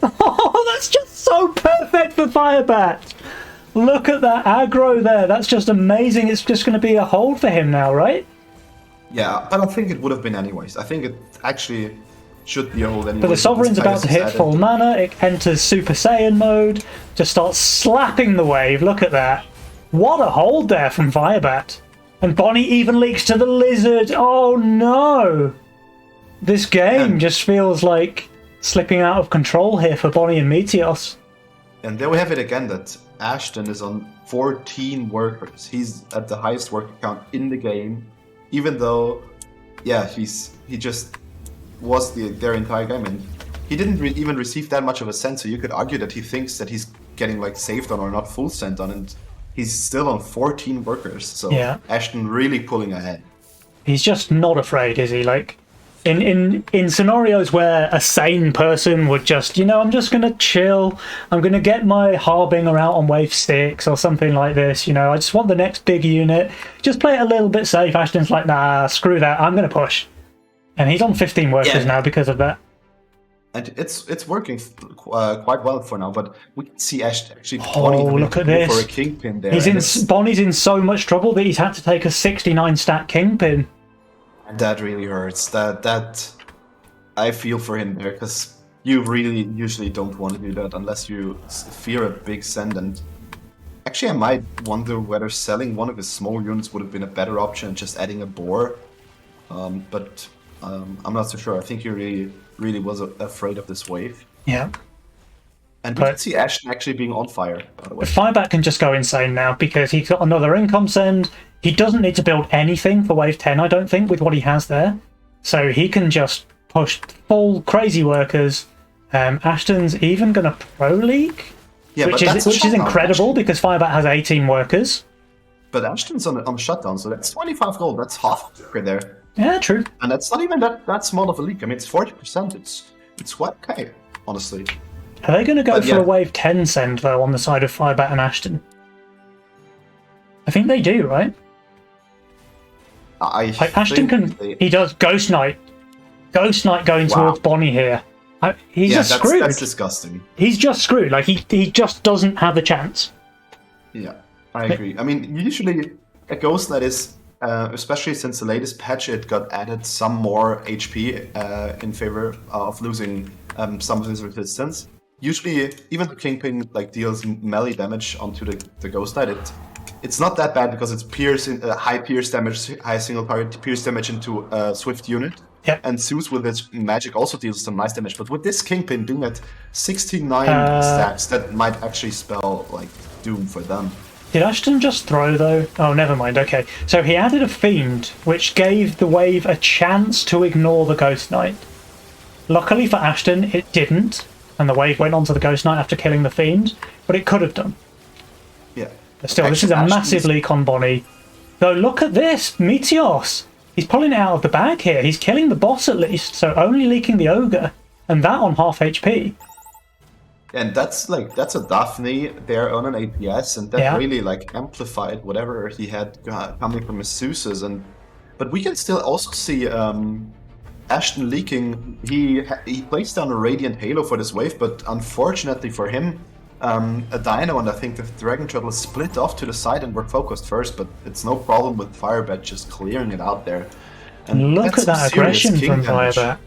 Oh, that's just so perfect for Firebat! Look at that aggro there. That's just amazing. It's just going to be a hold for him now, right? Yeah, but I think it would have been anyways. I think it actually should be a hold anyway. But the Sovereign's about to hit full mana. It enters Super Saiyan mode. Just starts slapping the wave. Look at that. What a hold there from Firebat. And Bonnie even leaks to the lizard. Oh no! This game just feels like slipping out of control here for Bonnie and Meteos. And there we have it again, that Ashton is on 14 workers. He's at the highest worker count in the game, even though, yeah, he just was their entire game, and he didn't even receive that much of a send, so you could argue that he thinks that he's getting like saved on or not full sent on, and he's still on 14 workers, so Yeah. Ashton really pulling ahead. He's just not afraid, is he? Like, in scenarios where a sane person would just, I'm just going to chill, I'm going to get my Harbinger out on wave 6 or something like this, I just want the next big unit, just play it a little bit safe. Ashton's like, nah, screw that, I'm going to push. And he's on 15 workers now because of that. And it's working quite well for now, but we can see Ashton actually look at this. for a Kingpin there. Bonnie's in so much trouble that he's had to take a 69 stat Kingpin. And that really hurts. That I feel for him there, because you really usually don't want to do that unless you fear a big send. And actually, I might wonder whether selling one of his small units would have been a better option and just adding a boar. But I'm not so sure. I think he really was afraid of this wave. Yeah. And we can see Ashton actually being on fire, by the way. Firebat can just go insane now because he's got another income send. He doesn't need to build anything for wave 10, I don't think, with what he has there. So he can just push full crazy workers. Ashton's even going to pro league, Yeah, which is incredible because Firebat has 18 workers. But Ashton's on shutdown, so that's 25 gold. That's half right there. Yeah, true. And that's not even that small of a leak. I mean, it's 40%. It's quite okay, honestly. Are they going to go for a wave 10 send, though, on the side of Firebat and Ashton? I think they do, right? Ashton he does Ghost Knight. Ghost Knight going towards Bonnie here. He's just screwed. That's disgusting. He's just screwed. Like, he just doesn't have a chance. Yeah, I agree. I mean, usually a Ghost Knight is, especially since the latest patch, it got added some more HP in favor of losing some of his resistance. Usually, even the Kingpin deals melee damage onto the Ghost Knight. It's not that bad because it's high pierce damage, high single target pierce damage into a swift unit. Yep. And Zeus with its magic also deals some nice damage. But with this Kingpin doing at 69 stacks, that might actually spell doom for them. Did Ashton just throw though? Oh, never mind. Okay, so he added a Fiend, which gave the wave a chance to ignore the Ghost Knight. Luckily for Ashton, it didn't, and the wave went onto the Ghost Knight after killing the Fiend, but it could have done. Yeah. But still, this is a massive leak on Bonnie. Though, look at this! Meteos! He's pulling it out of the bag here. He's killing the boss at least, so only leaking the Ogre, and that on half HP. And that's a Daphne there on an APS, and that Yeah. really like amplified whatever he had coming from his Zeus's. And but we can still also see Ashton leaking. He placed down a Radiant Halo for this wave, but unfortunately for him, a Dino and I think the Dragon Turtle split off to the side and were focused first. But it's no problem with Firebat just clearing it out there, and Look that's at some that serious aggression king from damage. Firebat.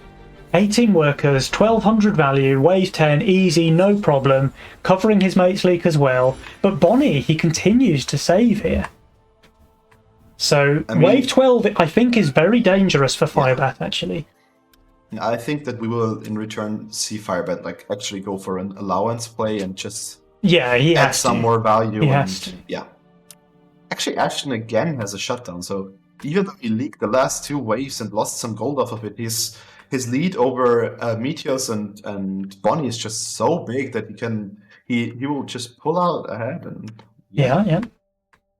18 workers, 1200 value, wave 10, easy, no problem, covering his mate's leak as well. But Bonnie, he continues to save here. So I wave mean, 12, I think, is very dangerous for yeah. Firebat, actually. I think that we will, in return, see Firebet like actually go for an allowance play and just Yeah, he add has some to. more He value. has to. And yeah, actually, Ashton again has a shutdown. So even though he leaked the last two waves and lost some gold off of it, his lead over Meteos and Bonnie is just so big that he will just pull out ahead. And yeah, Yeah, yeah.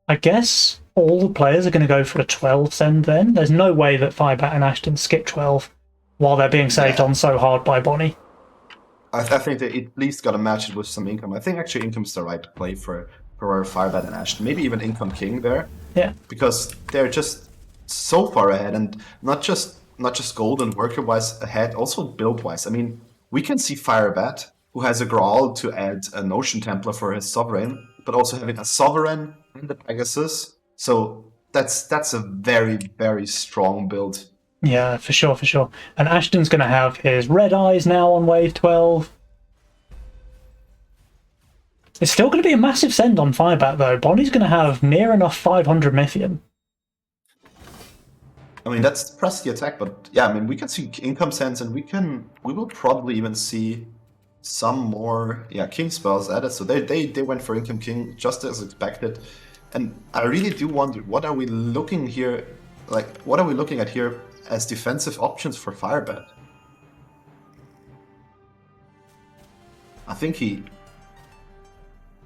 I guess all the players are going to go for a 12 send then. There's no way that Firebat and Ashton skip 12 while they're being saved yeah. on so hard by Bonnie. I think they at least got to match it with some income. I think actually income's the right play for Firebet and Ashton. Maybe even Income King there. Yeah. Because they're just so far ahead, and not just gold and worker wise ahead, also build wise. I mean, we can see Firebat, who has a Grawl to add an Ocean Templar for his Sovereign, but also having a Sovereign and the Pegasus. So that's a very, very strong build. Yeah, for sure, for sure. And Ashton's going to have his red eyes now on wave 12. It's still going to be a massive send on Firebat, though. Bonnie's going to have near enough 500 Mythium. I mean, that's press the attack, but yeah, I mean, we can see income sends, and we will probably even see some more king spells added. So they went for income king just as expected, and I really do wonder what are we looking here, like what are we looking at here as defensive options for Firebat? I think he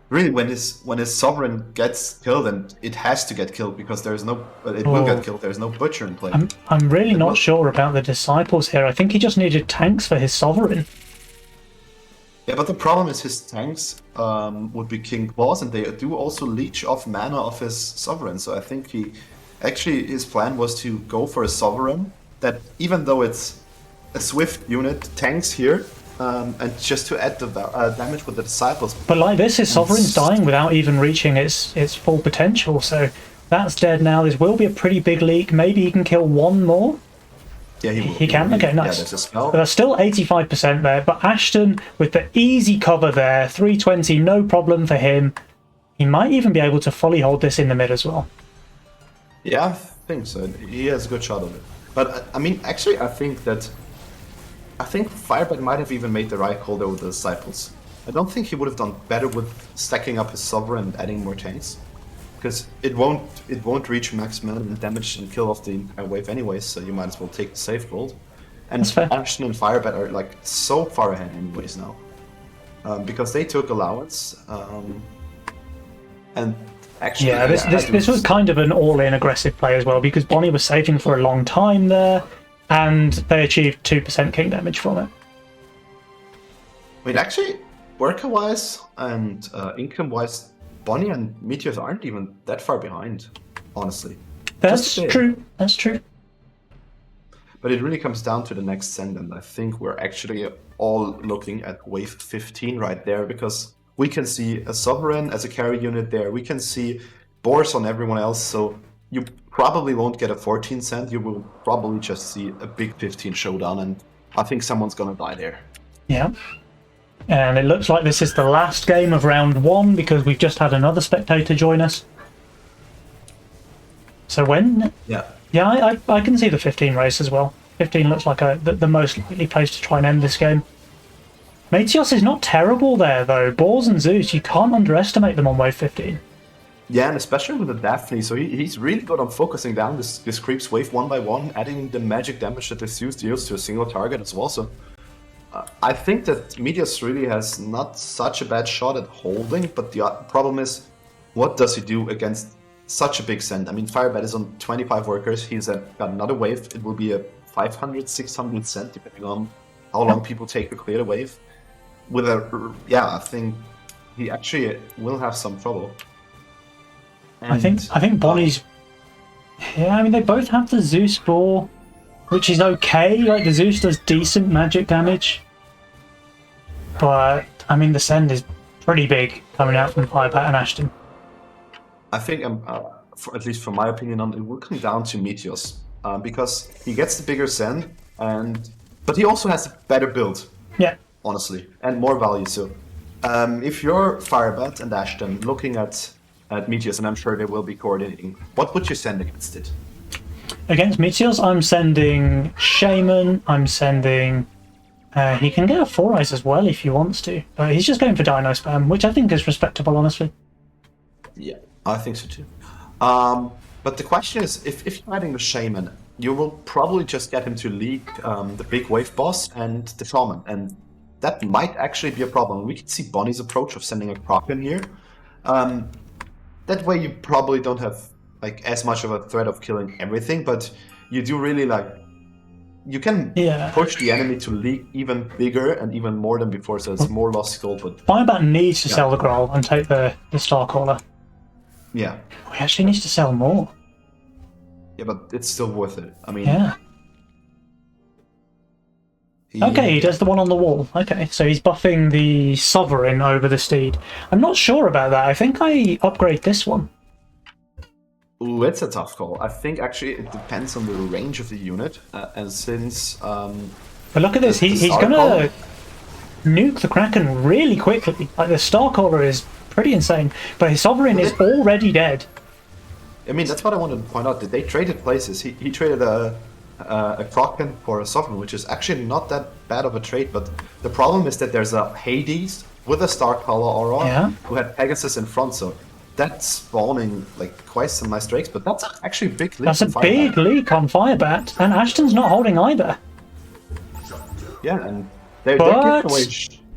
really when his sovereign gets killed, and it has to get killed because there's no it will get killed. There's no butcher in play. I'm really It not will- sure about the disciples here. I think he just needed tanks for his sovereign. Yeah, but the problem is his tanks would be King Claws, and they do also leech off mana of his Sovereign. So I think his plan was to go for a Sovereign that, even though it's a Swift unit, tanks here, and just to add the damage with the Disciples. But like this, his sovereign's dying without even reaching its full potential. So that's dead now. This will be a pretty big leak. Maybe he can kill one more. Yeah, He can? Okay, nice. Yeah, there's a spell. But there's still 85% there. But Ashton, with the easy cover there, 320, no problem for him. He might even be able to fully hold this in the mid as well. Yeah, I think so. He has a good shot of it. But I mean, actually, I think Firebat might have even made the right call there with the Disciples. I don't think he would have done better with stacking up his Sovereign and adding more tanks. Because it won't reach max mana and damage and kill off the entire wave anyways, so you might as well take the safe gold. And That's fair. Ashton and Firebat are like so far ahead anyways now. Because they took allowance. And actually, Yeah, this was kind of an all-in aggressive play as well, because Bonnie was saving for a long time there, and they achieved 2% king damage from it. I mean, actually, worker-wise and income-wise, Bonnie and Meteors aren't even that far behind, honestly. That's true. That's true. But it really comes down to the next send, and I think we're actually all looking at wave 15 right there, because we can see a Sovereign as a carry unit there. We can see Boars on everyone else, so you probably won't get a 14 send. You will probably just see a big 15 showdown, and I think someone's gonna die there. Yeah. And it looks like this is the last game of round one, because we've just had another spectator join us. So when... Yeah. Yeah, I can see the 15 race as well. 15 looks like the most likely place to try and end this game. Meteos is not terrible there, though. Boars and Zeus, you can't underestimate them on wave 15. Yeah, and especially with the Daphne, so he's really good on focusing down this creeps wave one by one, adding the magic damage that the Zeus deals to a single target as well. So I think that Meteos really has not such a bad shot at holding, but the problem is, what does he do against such a big send? I mean, Firebat is on 25 workers, he's got another wave, it will be a 500, 600 send, depending on how long people take to clear the wave. with a yeah, I think he actually will have some trouble. And I think Bonnie's. Yeah, I mean they both have the Zeus Ball, which is okay. Like the Zeus does decent magic damage, but I mean the send is pretty big coming out from Firebat and Ashton. I think, at least from my opinion, on it will come down to Meteos because he gets the bigger send, but he also has a better build, Yeah. honestly, and more value. So, if you're Firebat and Ashton looking at Meteos, and I'm sure they will be coordinating, what would you send against it? Against Meteors, I'm sending Shaman. I'm sending. He can get a 4-Eyes as well if he wants to, but he's just going for Dino Spam, which I think is respectable, honestly. Yeah, I think so too. But the question is, if you're adding the Shaman, you will probably just get him to lead the big wave boss and the Shaman, and that might actually be a problem. We could see Bonnie's approach of sending a Kraken here. That way you probably don't have like as much of a threat of killing everything, but you do really you can push the enemy to leak even bigger and even more than before, so it's more lost scope. But Firebat needs to sell the Growl and take the Starcaller. Yeah. He actually needs to sell more. Yeah, but it's still worth it. I mean... Yeah. Okay, he does the one on the wall. Okay, so he's buffing the Sovereign over the Steed. I'm not sure about that. I think I upgrade this one. Ooh, it's a tough call. I think actually it depends on the range of the unit, and since... But look at this, he's gonna nuke the Kraken really quickly. Like, the Starcaller is pretty insane, but his Sovereign is already dead. I mean, that's what I wanted to point out. That they traded places. He traded a Kraken for a Sovereign, which is actually not that bad of a trade, but the problem is that there's a Hades with a Starcaller aura who had Pegasus in front, so that's spawning like quite some nice drakes, but that's actually a big leak. That's a big leak on Firebat, and Ashton's not holding either. Yeah, and they're giving away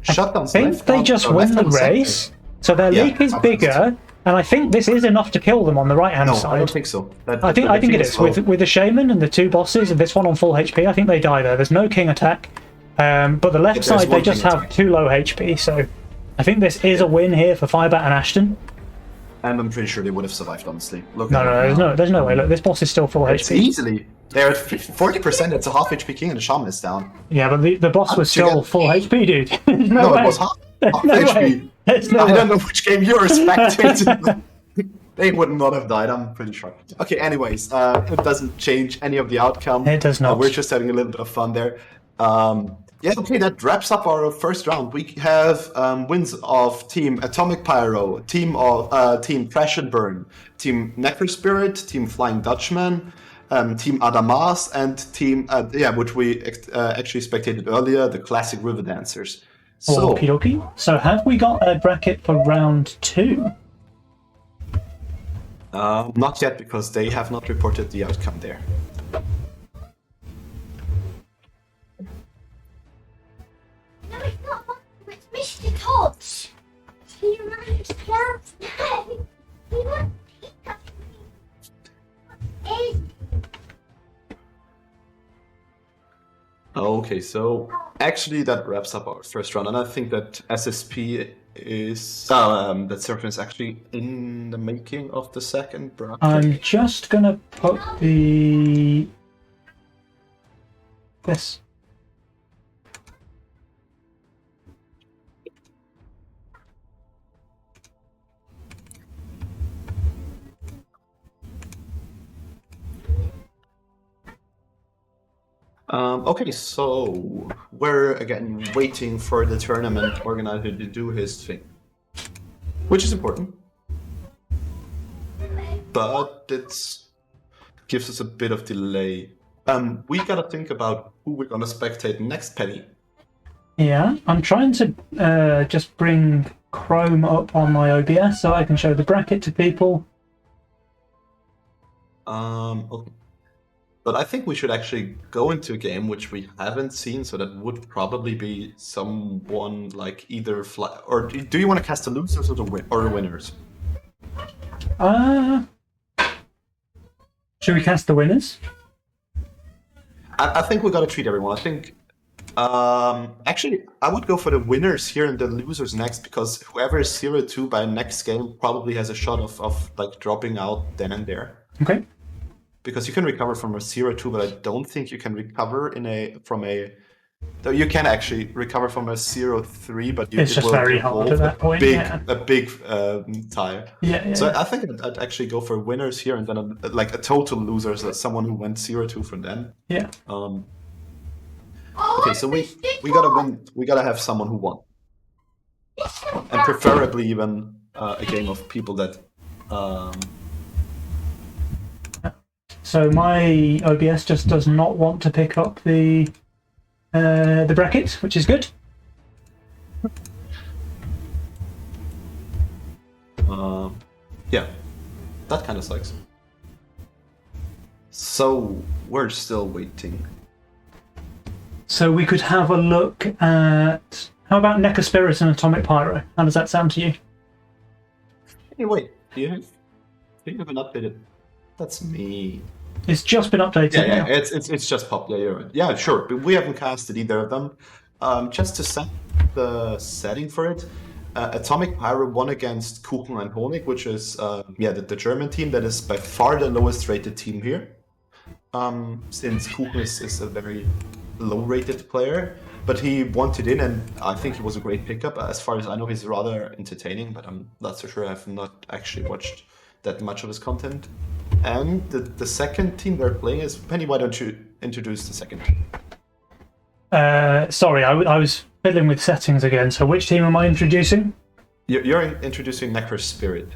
shutdowns. I think they just win the race, so their leak is bigger, and I think this is enough to kill them on the right-hand side. I don't think so. I think it is. With the Shaman and the two bosses, and this one on full HP, I think they die there. There's no King attack, but the left side, they just have too low HP, so I think this is a win here for Firebat and Ashton. And I'm pretty sure they would have survived, honestly. Look, there's no way. Look, this boss is still full HP. Easily. They're at 40%, it's a half HP king and the Shaman is down. Yeah, but the boss was still full HP, dude. No, it was half HP. I don't know which game you're spectating. They would not have died, I'm pretty sure. Okay, anyways, it doesn't change any of the outcome. It does not. We're just having a little bit of fun there. Yeah, okay, that wraps up our first round. We have wins of Team Atomic Pyro, Team Crash and Burn, Team Necro Spirit, Team Flying Dutchman, Team Adamas, and Team, which we actually spectated earlier, the Classic River Dancers. So, okie dokie. So have we got a bracket for round 2? not yet, because they have not reported the outcome there. No, it's not Monster, it's Mr. Tots. He runs clouds now. He won't pick up me. Okay, so actually that wraps up our first round, and I think that SSP is that Seraphim is actually in the making of the second bracket. I'm just gonna put this. Okay, so we're again waiting for the tournament organizer to do his thing, which is important, but it gives us a bit of delay. We gotta think about who we're gonna spectate next, Penny. Yeah, I'm trying to just bring Chrome up on my OBS so I can show the bracket to people. Okay. But I think we should actually go into a game which we haven't seen, so that would probably be someone like either or do you want to cast the losers or the winners? Should we cast the winners? I think we got to treat everyone. I think Actually, I would go for the winners here and the losers next, because whoever is 0-2 by next game probably has a shot of like dropping out then and there. Okay. Because you can recover from a 0-2, but I don't think you can recover from a. Though you can actually recover from a 0-3, but It's it just will very hard involve at that point. a big tie. Yeah. So I think I'd actually go for winners here, and then like a total loser, so someone who went 0-2 from them. Yeah. Okay, so we gotta win. We gotta have someone who won, and preferably even a game of people that. So my OBS just does not want to pick up the bracket, which is good. Yeah, that kind of sucks. So we're still waiting. So we could have a look at, how about Neca Spirit and Atomic Pyro? How does that sound to you? Hey, wait, do you have an updated? That's me. It's just been updated. Yeah, now. it's just popped. Yeah, you're right. Yeah, sure. But we haven't casted either of them. Just to set the setting for it, Atomic Pyro won against Kuchen and Honig, which is the German team that is by far the lowest rated team here. Since Kuchen is a very low rated player, but he wanted in, and I think he was a great pickup. As far as I know, he's rather entertaining, but I'm not so sure. I've not actually watched that much of his content. And the second team they're playing is Penny. Why don't you introduce the second team? Sorry, I was fiddling with settings again. So which team am I introducing? You're introducing Necker Spirit.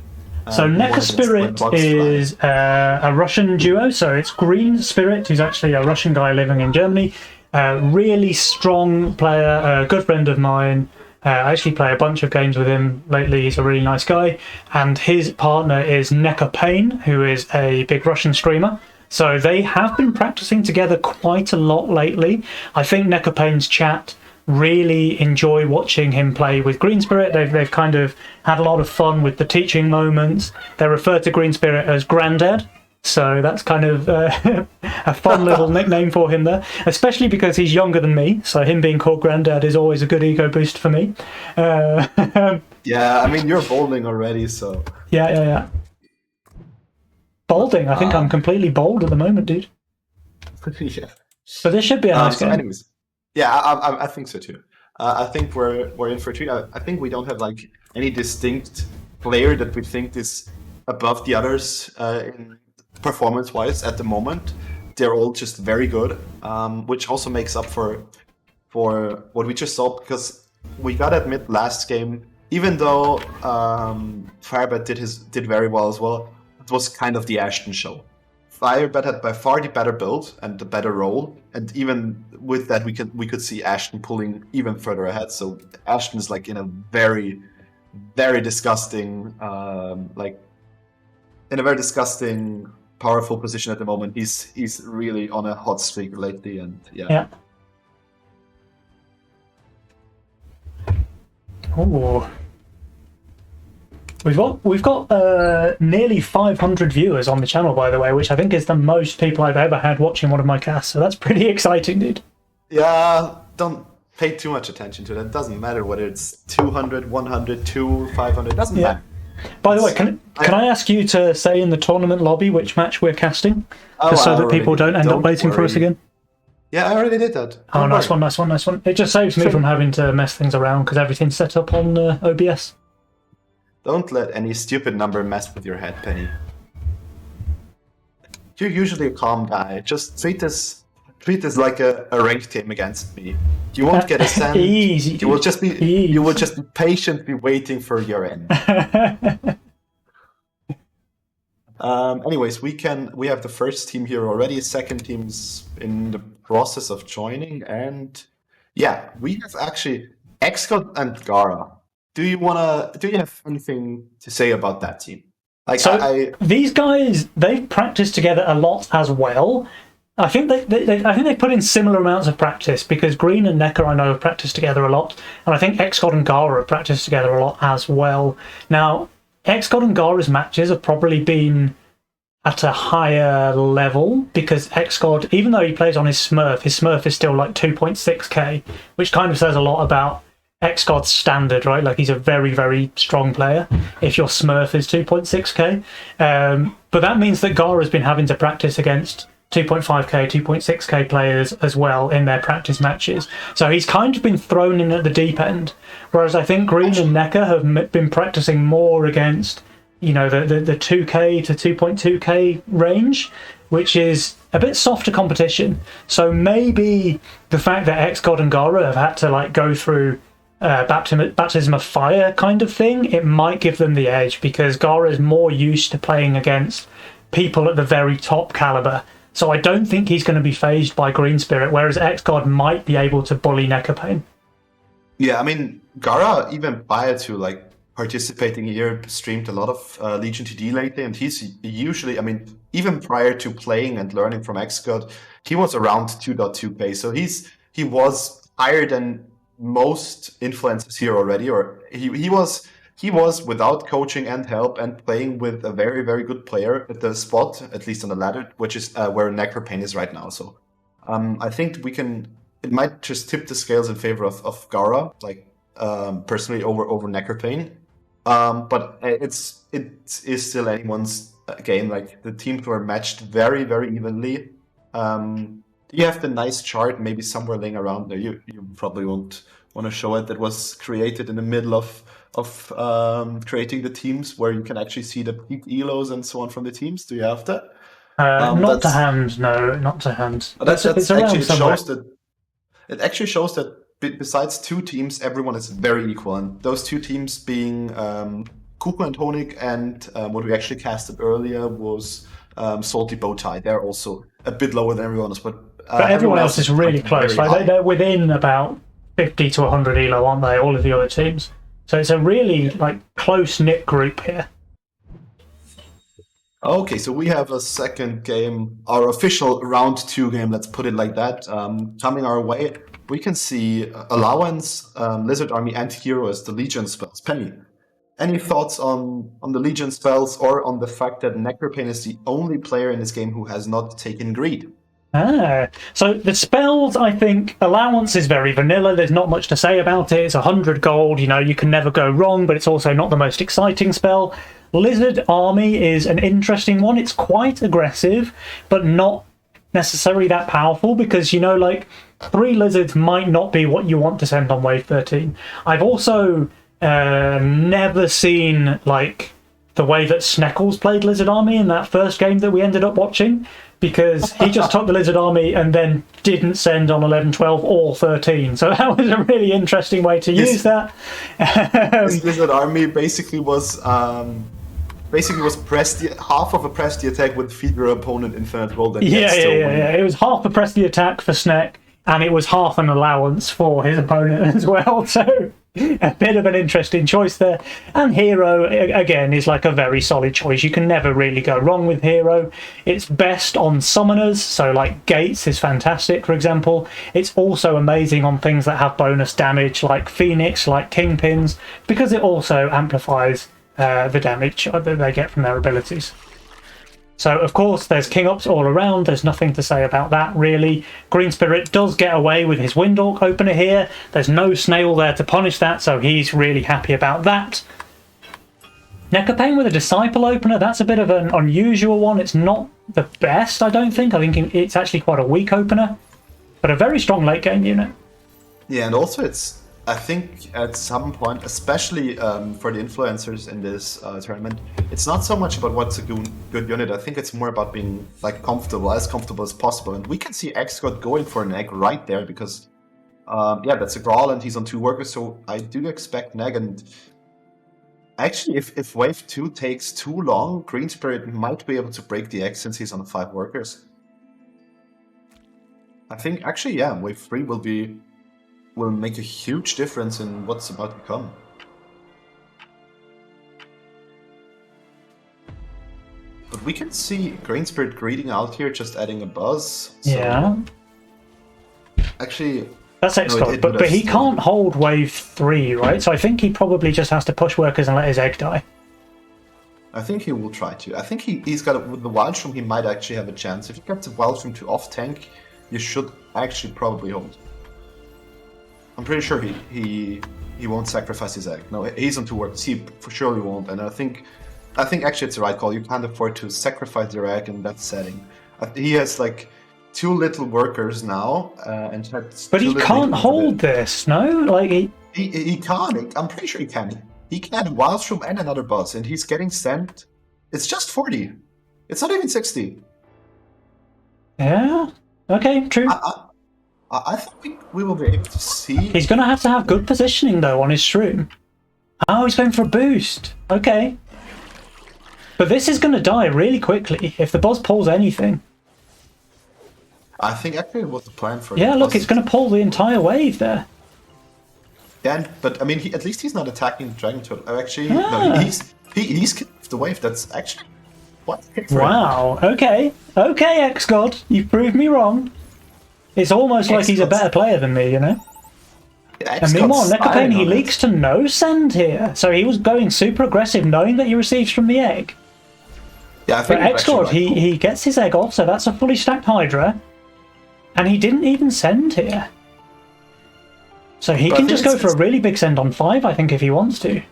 So Neca Spirit is a Russian duo. So it's Green Spirit, who's actually a Russian guy living in Germany. Really strong player, a good friend of mine. I actually play a bunch of games with him lately. He's a really nice guy. And his partner is Neca Payne, who is a big Russian streamer. So they have been practicing together quite a lot lately. I think Neca Payne's chat really enjoy watching him play with Green Spirit. They've kind of had a lot of fun with the teaching moments. They refer to Green Spirit as Granddad. So that's kind of a fun little nickname for him there, especially because he's younger than me. So him being called Granddad is always a good ego boost for me. Yeah, I mean, you're balding already, so... Yeah. Balding? I think I'm completely bald at the moment, dude. Yeah. So this should be a nice game. Anyways, yeah, I think so too. I think we're in for a treat. I think we don't have like any distinct player that we think is above the others in performance-wise at the moment. They're all just very good, which also makes up for what we just saw, because we gotta admit last game, even though Firebat did very well as well, it was kind of the Ashton show. Firebat had by far the better build and the better role, and even with that we could see Ashton pulling even further ahead. So Ashton is like in a very, very disgusting powerful position at the moment. He's really on a hot streak lately, and yeah. Oh, we've got nearly 500 viewers on the channel, by the way, which I think is the most people I've ever had watching one of my casts. So that's pretty exciting, dude. Yeah, don't pay too much attention to that. It doesn't matter whether it's 200, 100, 200, 500. It doesn't matter. By the way, can I ask you to say in the tournament lobby which match we're casting, so that people don't end up waiting for us again? Yeah, I already did that. Oh, nice one. It just saves me from having to mess things around because everything's set up on OBS. Don't let any stupid number mess with your head, Penny. You're usually a calm guy. Just treat this like a ranked game against me. You won't get a send. Easy. You will just be patiently waiting for your end. Anyways, we have the first team here already. Second team's in the process of joining, and yeah, we have actually Xcode and Gara. Do you have anything to say about that team? Like, so these guys, they've practiced together a lot as well. I think they put in similar amounts of practice, because Green and Necker, I know, have practiced together a lot, and I think Xcod and Gara have practiced together a lot as well. Now, Xcod and Gara's matches have probably been at a higher level, because XGod, even though he plays on his Smurf is still like 2.6k, which kind of says a lot about XGod's standard, right? Like, he's a very, very strong player if your Smurf is 2.6k. But that means that Gara's been having to practice against 2.5k, 2.6k players as well in their practice matches. So he's kind of been thrown in at the deep end. Whereas I think Green and Necker have been practicing more against, you know, the 2k to 2.2k range, which is a bit softer competition. So maybe the fact that XGod and Gara have had to like go through baptism of fire kind of thing, it might give them the edge, because Gara is more used to playing against people at the very top caliber. So I don't think he's going to be phased by Green Spirit, whereas XGod might be able to bully Neckerpain. Yeah, I mean, Gara, even prior to like participating here, streamed a lot of Legion TD lately, and he's usually, I mean, even prior to playing and learning from XGod, he was around 2.2k, so he was higher than most influencers here already, or he was without coaching and help and playing with a very, very good player at the spot, at least on the ladder, which is where Necropain is right now. So I think it might just tip the scales in favor of Gara, like personally over Necropain. But it is still anyone's game. Like, the teams were matched very, very evenly. You have the nice chart maybe somewhere laying around there. You probably won't want to show it. That was created in the middle of creating the teams, where you can actually see the peak elos and so on from the teams. Do you have that? Not to hand, no, not to hand. That's It's actually somewhere. it actually shows that besides two teams, everyone is very equal, and those two teams being Kuko and Honig, and what we actually casted earlier was Salty Bowtie. They're also a bit lower than everyone else, but everyone else is really close. Like, they're within about 50 to 100 elo, aren't they? All of the other teams. So it's a really like close knit group here. Okay, so we have a second game, our official round 2 game, let's put it like that, coming our way. We can see Allowance, Lizard Army, and Hero as the Legion spells. Penny, any thoughts on the Legion spells, or on the fact that Necropain is the only player in this game who has not taken Greed? So the spells, I think, Allowance is very vanilla. There's not much to say about it. It's 100 gold, you know, you can never go wrong, but it's also not the most exciting spell. Lizard Army is an interesting one. It's quite aggressive, but not necessarily that powerful, because, you know, like, 3 lizards might not be what you want to send on wave 13. I've also never seen, like, the way that Sneckles played Lizard Army in that first game that we ended up watching, because he just took the Lizard Army and then didn't send on 11, 12, or 13. So that was a really interesting way to use that. This Lizard Army basically was press half of a press the attack with feed your opponent infinite gold. And Yeah. It was half a press the attack for Sneck, and it was half an allowance for his opponent as well. So a bit of an interesting choice there. And Hero, again, is like a very solid choice. You can never really go wrong with Hero. It's best on summoners, so like Gates is fantastic, for example. It's also amazing on things that have bonus damage, like Phoenix, like Kingpins, because it also amplifies the damage that they get from their abilities. So, of course, there's King Ups all around. There's nothing to say about that, really. Green Spirit does get away with his Windork opener here. There's no Snail there to punish that, so he's really happy about that. Neckerpain with a Disciple opener, that's a bit of an unusual one. It's not the best, I don't think. I think it's actually quite a weak opener, but a very strong late game unit. Yeah, and also I think at some point, especially for the influencers in this tournament, it's not so much about what's a good unit. I think it's more about being like as comfortable as possible. And we can see XGod going for an egg right there, because that's a Grawl and he's on 2 workers. So I do expect Neg. And actually, if wave 2 takes too long, Green Spirit might be able to break the egg since he's on 5 workers. I think actually, wave 3 will make a huge difference in what's about to come. But we can see Green Spirit greeting out here, just adding a buzz. So Yeah. actually, that's XGod, but he can't hold wave 3, right? So I think he probably just has to push workers and let his egg die. I think he will try to. I think he's got with the Wild Shroom, he might actually have a chance. If you get the Wild Shroom to off tank, you should actually probably hold. I'm pretty sure he won't sacrifice his egg. No, he's on 2 words. He for sure won't. And I think actually it's the right call. You can't afford to sacrifice your egg in that setting. He has like 2 little workers now, and but he can't hold this. No, like he can't. I'm pretty sure he can. He can add Wild Shroom and another boss, and he's getting sent. It's just 40. It's not even 60. Yeah. Okay. True. I think we will be able to see. He's going to have good positioning though on his Shroom. Oh, he's going for a boost. Okay. But this is going to die really quickly if the boss pulls anything. I think actually it was the plan for. Yeah, look, it's going to pull the entire wave there. Yeah, but I mean, at least he's not attacking the Dragon Turtle. Actually, no, he's killed the wave. That's actually what. Wow. Okay. Okay, X-God, you've proved me wrong. It's almost like he's a better player than me, you know? And meanwhile, Necopane, he leaks to no send here. So he was going super aggressive, knowing that he receives from the egg. Yeah, I think but X-God, he gets his egg off, so that's a fully stacked Hydra. And he didn't even send here. So he can just go for a really big send on 5, I think, if he wants to.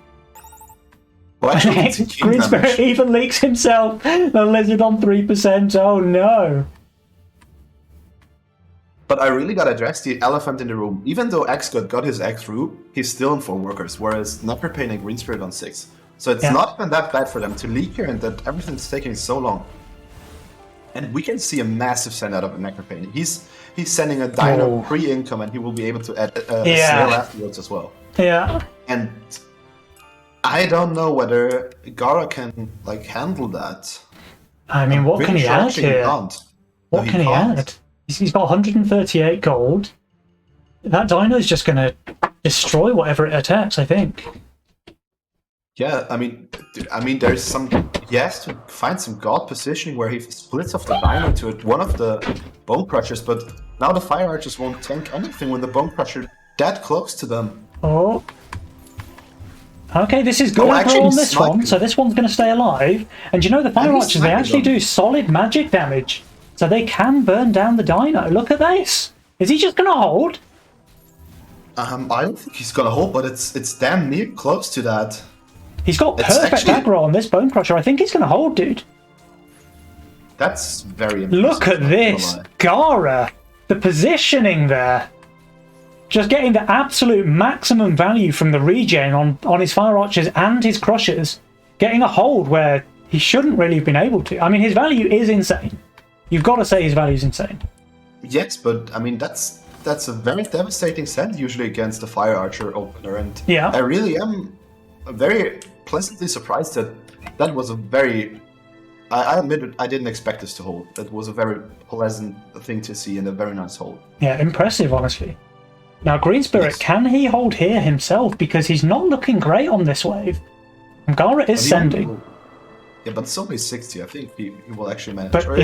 Well, actually, Green Spirit even leaks himself. The lizard on 3%. Oh no. But I really gotta address the elephant in the room. Even though X-God got his egg through, he's still on 4 workers, whereas Necopane and Green Spirit on 6. So it's not even that bad for them to leak here and that everything's taking so long. And we can see a massive send out of Necopane. He's sending a Dino pre-income and he will be able to add a snail afterwards as well. Yeah. And I don't know whether Gara can like handle that. I mean, what can he add here? What can he add? He's got 138 gold. That Dino is just going to destroy whatever it attacks, I think. Yeah, I mean, there's some. He has to find some god positioning where he splits off the Dino to one of the Bone Crushers, but now the Fire Archers won't tank anything when the Bone Crusher that close to them. Oh. Okay, this is good aggro on this one, so this one's going to stay alive. And you know, the Fire Archers, they actually do solid magic damage. So they can burn down the Dino. Look at this. Is he just going to hold? I don't think he's going to hold, but it's damn near close to that. He's got perfect aggro on this Bone Crusher. I think he's going to hold, dude. That's very impressive. Look at this. Gara. The positioning there. Just getting the absolute maximum value from the regen on his Fire Archers and his Crushers. Getting a hold where he shouldn't really have been able to. I mean, his value is insane. You've got to say his value is insane. Yes, but I mean that's a very devastating send usually against the Fire Archer opener, and I really am very pleasantly surprised that was a very. I admit it, I didn't expect this to hold. That was a very pleasant thing to see and a very nice hold. Yeah, impressive, honestly. Now, Green Spirit, can he hold here himself? Because he's not looking great on this wave. And Gara is sending. Yeah, but it's only 60. I think he will actually manage. But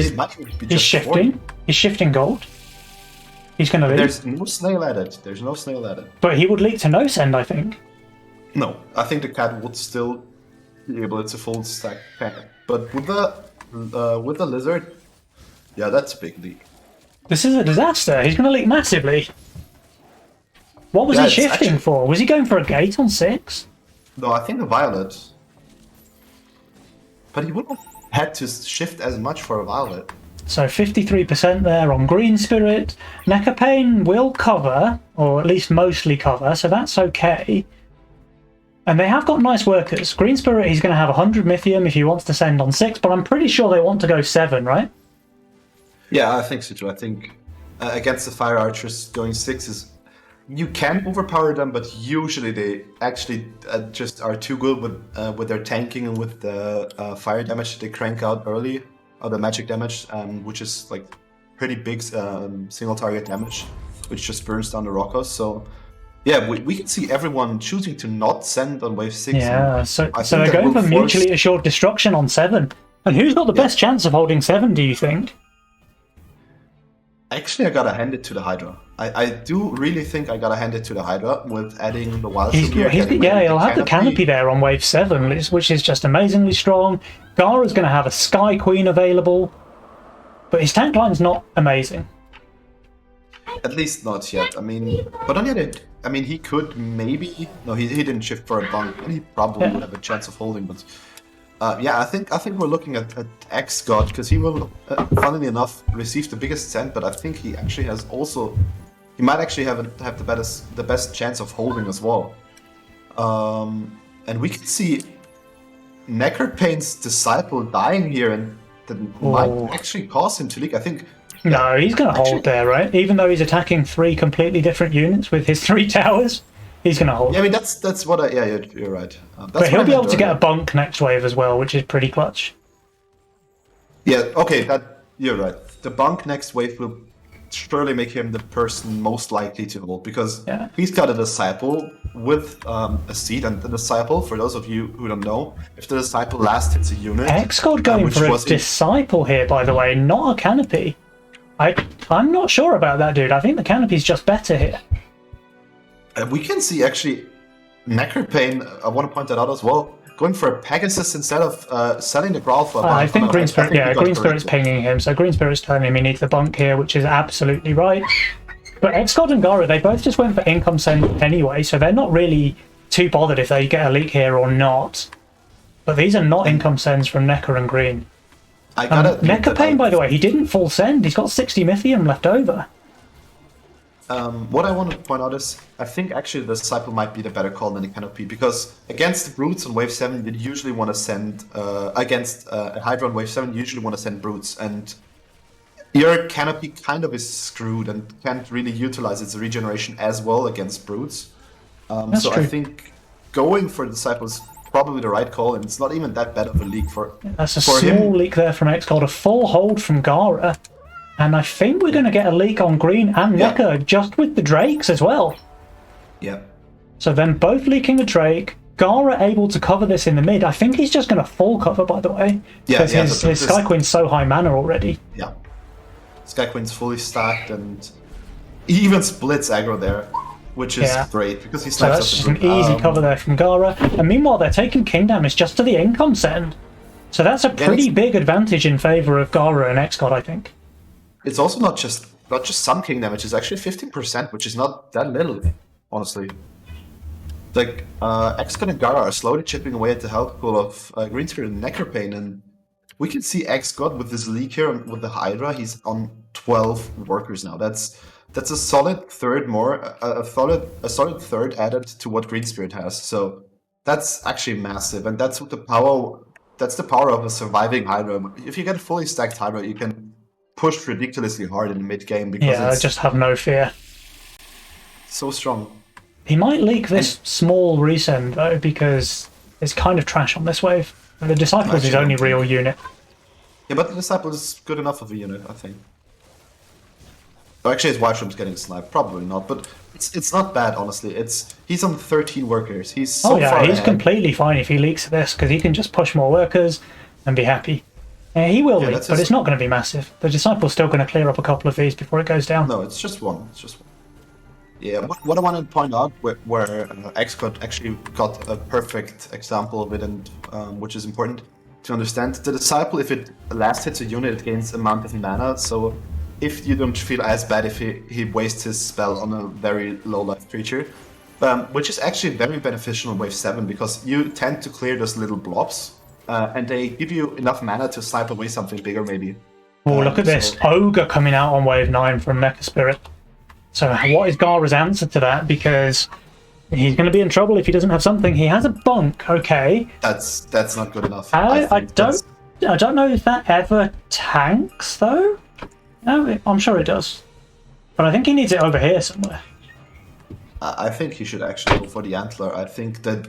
he's shifting. 40. He's shifting gold. He's going to leak. There's no snail added. There's no snail added. But he would leak to no send, I think. No, I think the cat would still be able to full stack panic. But with the lizard, yeah, that's a big leak. This is a disaster. He's going to leak massively. What was he shifting for? Was he going for a gate on 6? No, I think a violet. But he wouldn't have had to shift as much for a violet. So 53% there on Green Spirit. Necopane will cover, or at least mostly cover, so that's okay. And they have got nice workers. Green Spirit, he's going to have 100 Mythium if he wants to send on 6, but I'm pretty sure they want to go 7, right? Yeah, I think so too. I think against the Fire Archers, going 6 is... You can overpower them, but usually they actually just are too good with their tanking and with the fire damage they crank out early, or the magic damage, which is like pretty big single target damage, which just burns down the Rockos. So yeah, we can see everyone choosing to not send on wave 6. Yeah, so they're going for mutually assured destruction on 7. And who's got the best chance of holding 7, do you think? Actually, I gotta hand it to the Hydra. I do really think I gotta hand it to the Hydra with adding the Wild He's, Here. he'll have the canopy there on wave 7, which is just amazingly strong. Gara's going to have a Sky Queen available, but his tank line's not amazing. At least not yet. I mean, but on the other hand, I mean, he could maybe. No, he didn't shift for a bunk, and he probably would have a chance of holding. But yeah, I think we're looking at X God because he will, funnily enough, receive the biggest send. But I think he actually has also. He might actually have the best chance of holding as well. And we can see Necropain's disciple dying here, and that might actually cause him to leak. I think. No, he's going to hold there, right? Even though he's attacking 3 completely different units with his 3 towers, he's going to hold. Yeah, I mean that's what I. Yeah, you're right. But he'll be able to get a bunk next wave as well, which is pretty clutch. Yeah. Okay. You're right. The bunk next wave will surely make him the person most likely to hold because he's got a disciple with a seed, and the disciple, for those of you who don't know, if the disciple last hits a unit, Xcode going for a disciple here, by the way, not a canopy. I'm not sure about that, dude. I think the canopy's just better here. We can see actually Necropain, I want to point that out as well, going for a Pegasus instead of selling the Growl for a bunk. I think Green Spirit, Green Spirit's pinging him, so Green Spirit's telling him he needs the bunk here, which is absolutely right. But Xcod and Gara, they both just went for income send anyway, so they're not really too bothered if they get a leak here or not. But these are not income sends from Necker and Green. Necropain, by the way, he didn't full send. He's got 60 Mythium left over. What I want to point out is, I think actually the Disciple might be the better call than the Canopy, because against the Brutes on Wave 7, you usually want to send, against a Hydra on Wave 7, you usually want to send Brutes, and your Canopy kind of is screwed and can't really utilize its regeneration as well against Brutes. So true. I think going for Disciple is probably the right call, and it's not even that bad of a leak for That's a small leak there from Xcode, a full hold from Gara. And I think we're going to get a leak on Green and Necker just with the Drakes as well. Yeah. So then both leaking a Drake, Gara able to cover this in the mid. I think he's just going to full cover, by the way. Because his Sky Queen's so high mana already. Yeah. Sky Queen's fully stacked, and he even splits aggro there, which is great, because he snipes that's just an easy cover there from Gara. And meanwhile, they're taking King damage just to the income send. So that's a pretty big advantage in favour of Gara and Xcod, I think. It's also not just some king damage, it's actually 15%, which is not that little, honestly. Like, Xcod and Gara are slowly chipping away at the health pool of Green Spirit and Necropain, and we can see Xcod with this leak here with the Hydra. He's on 12 workers now. That's a solid third more, a solid third added to what Green Spirit has. So that's actually massive, and that's what the power of a surviving Hydra. If you get a fully stacked Hydra, you can push ridiculously hard in the mid game because I just have no fear. So strong. He might leak this small resend though, because it's kind of trash on this wave. The Disciple is his only real unit. Yeah, but the Disciple is good enough of a unit, I think. Oh, actually, his White Room's getting sniped. Probably not, but it's not bad, honestly. He's on 13 workers. He's so far he's ahead. Completely fine if he leaks this, because he can just push more workers and be happy. He will leak, but it's not going to be massive. The Disciple's still going to clear up a couple of these before it goes down. No, it's just one. It's just one. Yeah, what I wanted to point out, where Xcode actually got a perfect example of it, and which is important to understand. The Disciple, if it last hits a unit, it gains amount of mana, so if you don't feel as bad if he wastes his spell on a very low life creature, which is actually very beneficial in Wave 7, because you tend to clear those little blobs, and they give you enough mana to snipe away something bigger, maybe. Oh, look at this. Ogre coming out on Wave 9 from Mecha Spirit. So what is Gara's answer to that? Because he's going to be in trouble if he doesn't have something. He has a bunk, okay. That's not good enough. I don't know if that ever tanks, though. No, I'm sure it does. But I think he needs it over here somewhere. I think he should actually go for the Antler. I think that...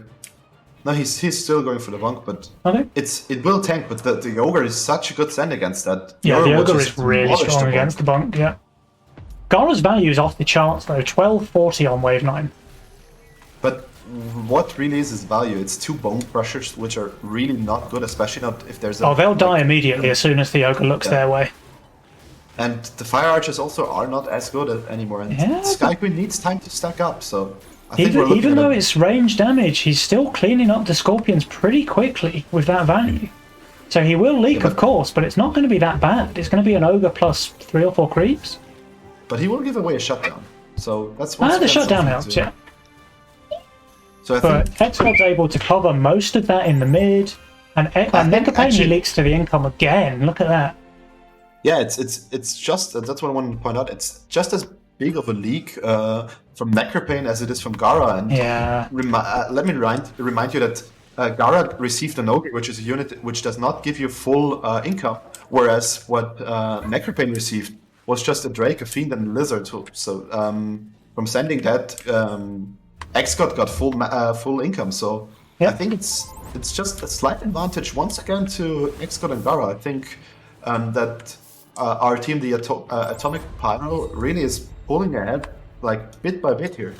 No, he's still going for the bunk, but it will tank, but the Ogre is such a good send against that. Yeah, the Ogre is really strong against the bunk, yeah. Gara's value is off the charts, though. 1240 on Wave 9. But what really is his value? It's 2 Bone Crushers, which are really not good, especially not if there's a... Oh, they'll die immediately as soon as the Ogre looks their way. And the Fire Archers also are not as good anymore. And Yeah, Sky Queen needs time to stack up, so I think we're looking even at though it's range damage, he's still cleaning up the Scorpions pretty quickly with that value. So he will leak, of course, but it's not going to be that bad. It's going to be an Ogre plus 3 or 4 creeps. But he will give away a shutdown. So that's The shutdown helps, yeah. So I But think Xgod's able to cover most of that in the mid, and Necropane he leaks to the income again. Look at that. yeah, it's just that's what I wanted to point out. It's just as big of a leak from Necropane as it is from Gara. And Yeah. let me remind you that Gara received an Ogre, which is a unit which does not give you full income, whereas what Necropane received was just a Drake, a Fiend, and a Lizard. So from sending that, Xgod got full income. So Yep. I think it's just a slight advantage once again to Xgod and Gara. I think that our team, the Atomic Pyro, really is pulling ahead like bit by bit here.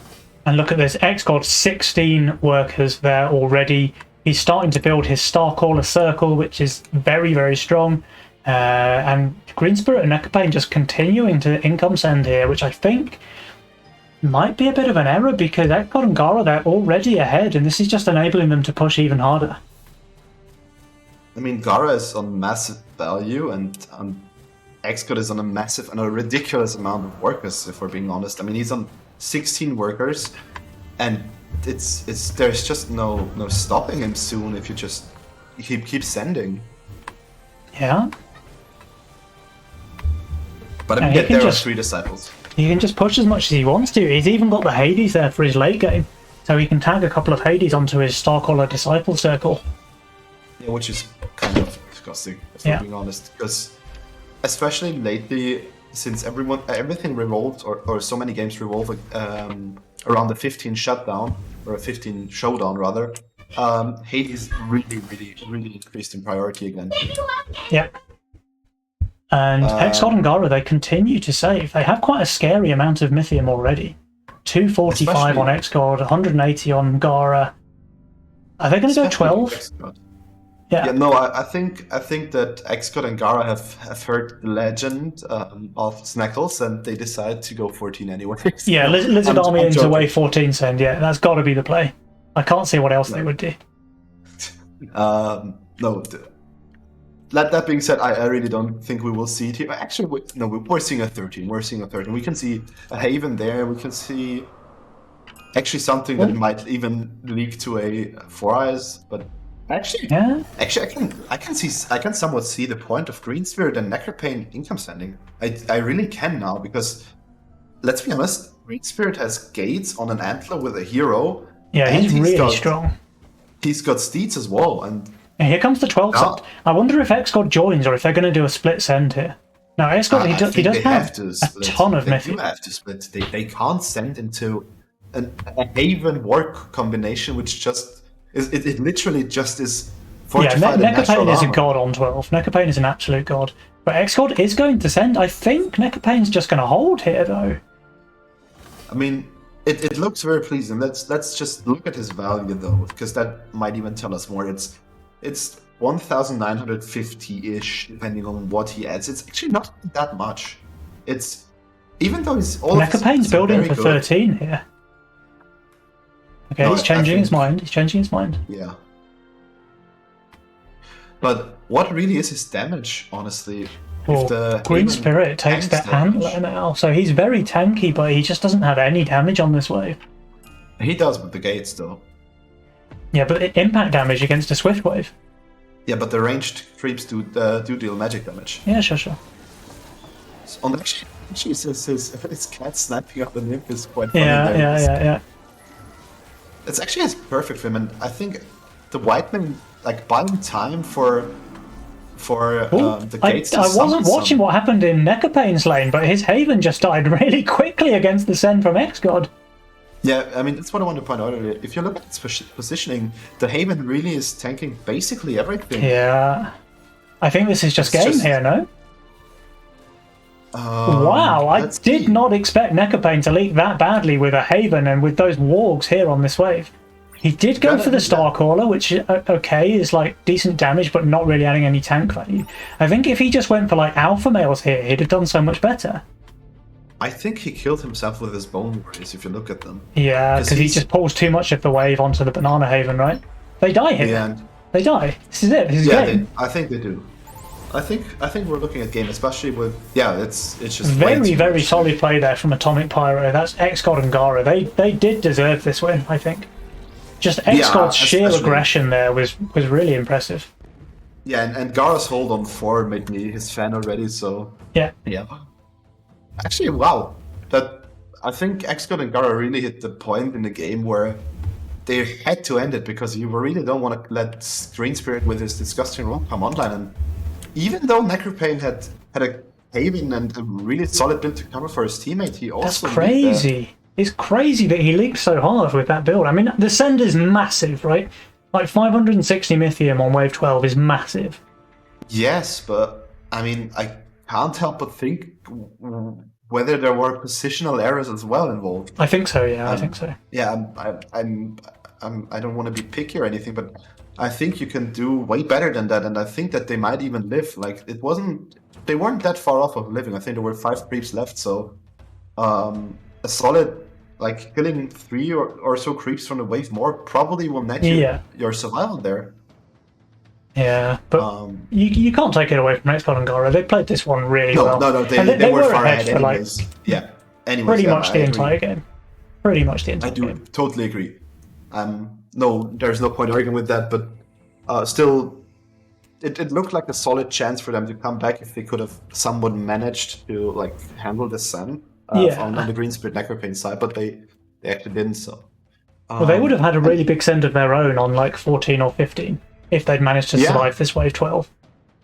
And look at this, Xgod 16 workers there already. He's starting to build his Starcaller circle, which is very, very strong. And Green Spirit and Necropane just continuing to income send here, which I think might be a bit of an error because Xgod and Gara, they're already ahead, and this is just enabling them to push even harder. I mean, Gara is on massive value, and Xgod is on a massive and a ridiculous amount of workers, if we're being honest. I mean, he's on 16 workers, and there's just no stopping him soon if you just keep sending. Yeah. But I mean, there are 3 disciples. He can just push as much as he wants to. He's even got the Hades there for his late game, so he can tag a couple of Hades onto his Starcaller Disciple circle. Yeah, which is kind of disgusting, if we're being honest, because especially lately, since everything revolves, or so many games revolve around the 15 shutdown, or a 15 showdown rather, Hades really increased in priority again. Yeah. And Xgod and Gara, they continue to save. They have quite a scary amount of Mythium already. 245 on Xgod, 180 on Gara. Are they going to go 12? Yeah, no, I think that Xgod and Gara have heard the legend of Snackles, and they decide to go 14 anyway. Yeah, Lizard Army into away 14 send. Yeah, that's got to be the play. I can't see what else they would do. No. That being said, I really don't think we will see it here. Actually, we're seeing a 13. We're seeing a 13. We can see a Haven there. We can see actually something that might even leak to a 4 Eyes, but. Actually, I can somewhat see the point of Green Spirit and Necropane income sending. I really can now, because let's be honest, Green Spirit has gates on an Antler with a hero. Yeah, he's really strong. He's got Steeds as well, and here comes the 12th send. I wonder if Xgod joins or if they're going to do a split send here. Now, Xgod, he does have a ton of Mythic. They do have to split. They can't send into a Haven Work combination, which just... It literally just is fortified. Yeah, Necropane is a god on 12. Necropane is an absolute god. But Xgod is going to send. I think Necopane's just going to hold here, though. I mean, it looks very pleasing. Let's just look at his value, though, because that might even tell us more. It's 1,950-ish, depending on what he adds. It's actually not that much. It's... Even though he's... Necopane's building for 13 here. Okay, he's changing his mind. He's changing his mind. Yeah. But what really is his damage, honestly? Well, Green Spirit takes the Antler now, so he's very tanky, but he just doesn't have any damage on this wave. He does with the gates, though. Yeah, but impact damage against a Swift Wave. Yeah, but the ranged creeps do deal magic damage. Yeah, sure. So on actually, his cat snapping up the nymph is quite funny. Yeah. It's actually perfect for him, and I think the Whiteman, like, buying time for the gates. I wasn't watching what happened in Necopane's lane, but his Haven just died really quickly against the send from Xgod. Yeah, I mean, that's what I wanted to point out earlier. If you look at its positioning, the Haven really is tanking basically everything. Yeah. I think this is just game here, no? Wow, I did not expect Necopane to leak that badly with a Haven and with those wargs here on this wave. He did go for the Starcaller, which okay is like decent damage, but not really adding any tank value. I think if he just went for like alpha males here, he'd have done so much better. I think he killed himself with his bone warriors, if you look at them. Yeah, because he just pulls too much of the wave onto the Banana Haven, right? They die here. Yeah, they die. This is it. This is game. I think they do. I think we're looking at game, especially with it's just very solid play there from Atomic Pyro. That's X-God and Gara. They did deserve this win, I think. Just X-God's sheer aggression there was really impressive. Yeah, and Gara's hold on 4 made me his fan already. So yeah. Actually, wow, I think X-God and Gara really hit the point in the game where they had to end it, because you really don't want to let Green Spirit with his disgusting roll come online. And even though Necropain had a Haven and a really solid build to cover for his teammate, he also... That's crazy. It's crazy that he leaked so hard with that build. I mean, the send is massive, right? Like 560 Mythium on wave 12 is massive. Yes, but I mean, I can't help but think whether there were positional errors as well involved. I think so, yeah, I think so. Yeah, I don't want to be picky or anything, but I think you can do way better than that, and I think that they might even live. Like, they weren't that far off of living. I think there were 5 creeps left, so a solid, like, killing 3 or so creeps from the wave more probably will net you your survival there. Yeah, but you can't take it away from X-God and Gara. They played this one really well. No, they were far ahead anyways. Pretty much the entire game. Pretty much the entire game. I do totally agree. No, there's no point arguing with that, but still, it looked like a solid chance for them to come back if they could have somewhat managed to like handle the Sun on the Green Spirit Necropain side, but they actually didn't. So, well, they would have had a really big send of their own on like 14 or 15 if they'd managed to survive this wave 12.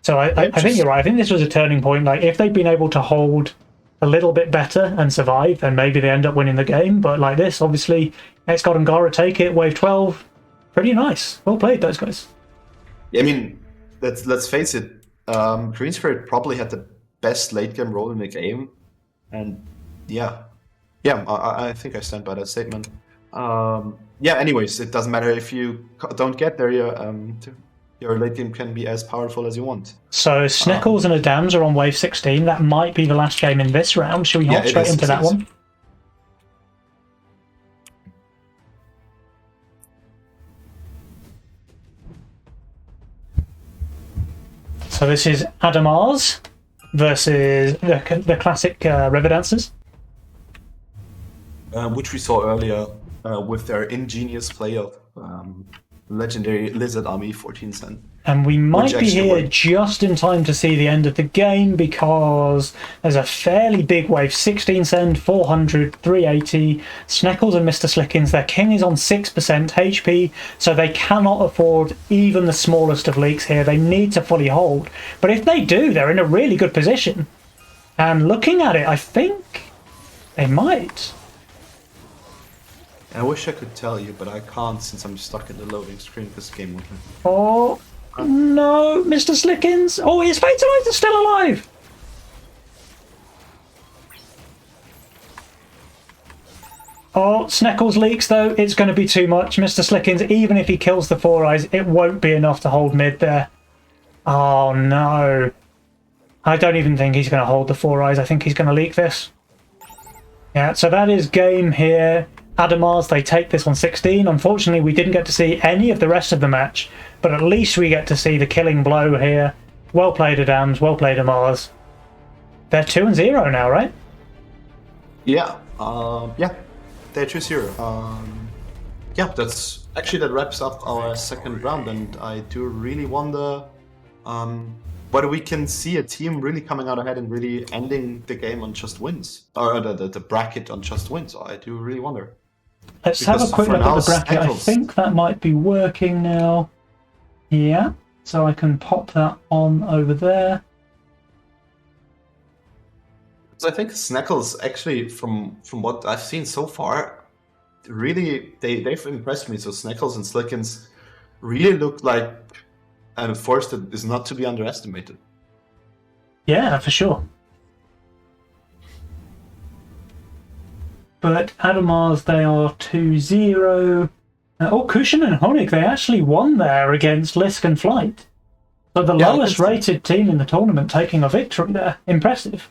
So I think you're right. I think this was a turning point. Like, if they'd been able to hold a little bit better and survive, then maybe they end up winning the game. But like this, obviously, X-God and Gara take it, wave 12. Pretty nice. Well played, those guys. Yeah, I mean, let's face it, Green Spirit probably had the best late game role in the game. And I think I stand by that statement. Anyways, it doesn't matter if you don't get there, your late game can be as powerful as you want. So Sneckles and Adams are on wave 16. That might be the last game in this round. Should we hop straight into that one? So this is Adamars versus the classic River Dancers. Which we saw earlier with their ingenious play of legendary Lizard Army 14 cent. And we might be here just in time to see the end of the game, because there's a fairly big wave. 16 send, 400, 380. Sneckles and Mr. Slickins, their king is on 6% HP, so they cannot afford even the smallest of leaks here. They need to fully hold. But if they do, they're in a really good position. And looking at it, I think they might. I wish I could tell you, but I can't since I'm stuck in the loading screen because game won't. Oh, no, Mr. Slickins. Oh, his Fatalizer is still alive. Oh, Sneckles leaks, though. It's going to be too much. Mr. Slickins, even if he kills the 4 eyes, it won't be enough to hold mid there. Oh, no. I don't even think he's going to hold the 4 eyes. I think he's going to leak this. Yeah, so that is game here. Adamars, they take this on 16. Unfortunately, we didn't get to see any of the rest of the match, but at least we get to see the killing blow here. Well played, Adams. Well played, Adamars. They're 2-0 now, right? Yeah. They're 2-0. That's actually that wraps up our second round, and I do really wonder whether we can see a team really coming out ahead and really ending the game on just wins, or the bracket on just wins. I do really wonder. Let's have a quick look at the bracket. I think that might be working now. Yeah, so I can pop that on over there. So I think Sneckles, actually, from what I've seen so far, really they've impressed me. So Sneckles and Slickins really look like a force that is not to be underestimated. Yeah, for sure. But Adamars, they are 2-0. Cushion and Honig, they actually won there against Lisk and Flight. So the Yeah, lowest rated team in the tournament taking a victory there. Impressive.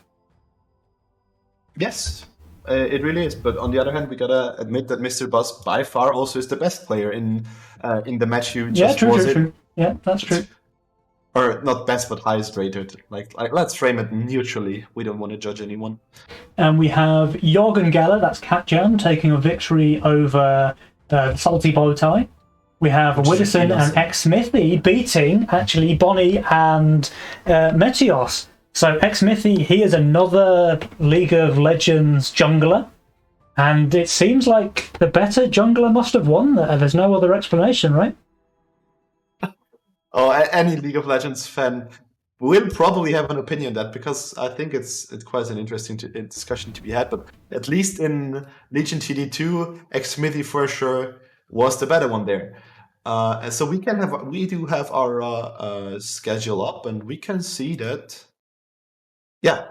Yes, it really is. But on the other hand, we gotta admit that Mr. Buzz by far also is the best player in the match you just True. Yeah, that's true. Or not best, but highest rated. Like let's frame it neutrally. We don't want to judge anyone. And we have Jorgen Geller, that's Katjan, taking a victory over Salty Bowtie. We have Widdowson and X Smithy beating actually Bonnie and Meteos. So X Smithy, he is another League of Legends jungler. And it seems like the better jungler must have won there. There's no other explanation, right? Oh, any League of Legends fan will probably have an opinion that, because I think it's quite an interesting discussion to be had. But at least in Legion TD2, X Smithy for sure was the better one there. And so we do have our schedule up, and we can see that. Yeah,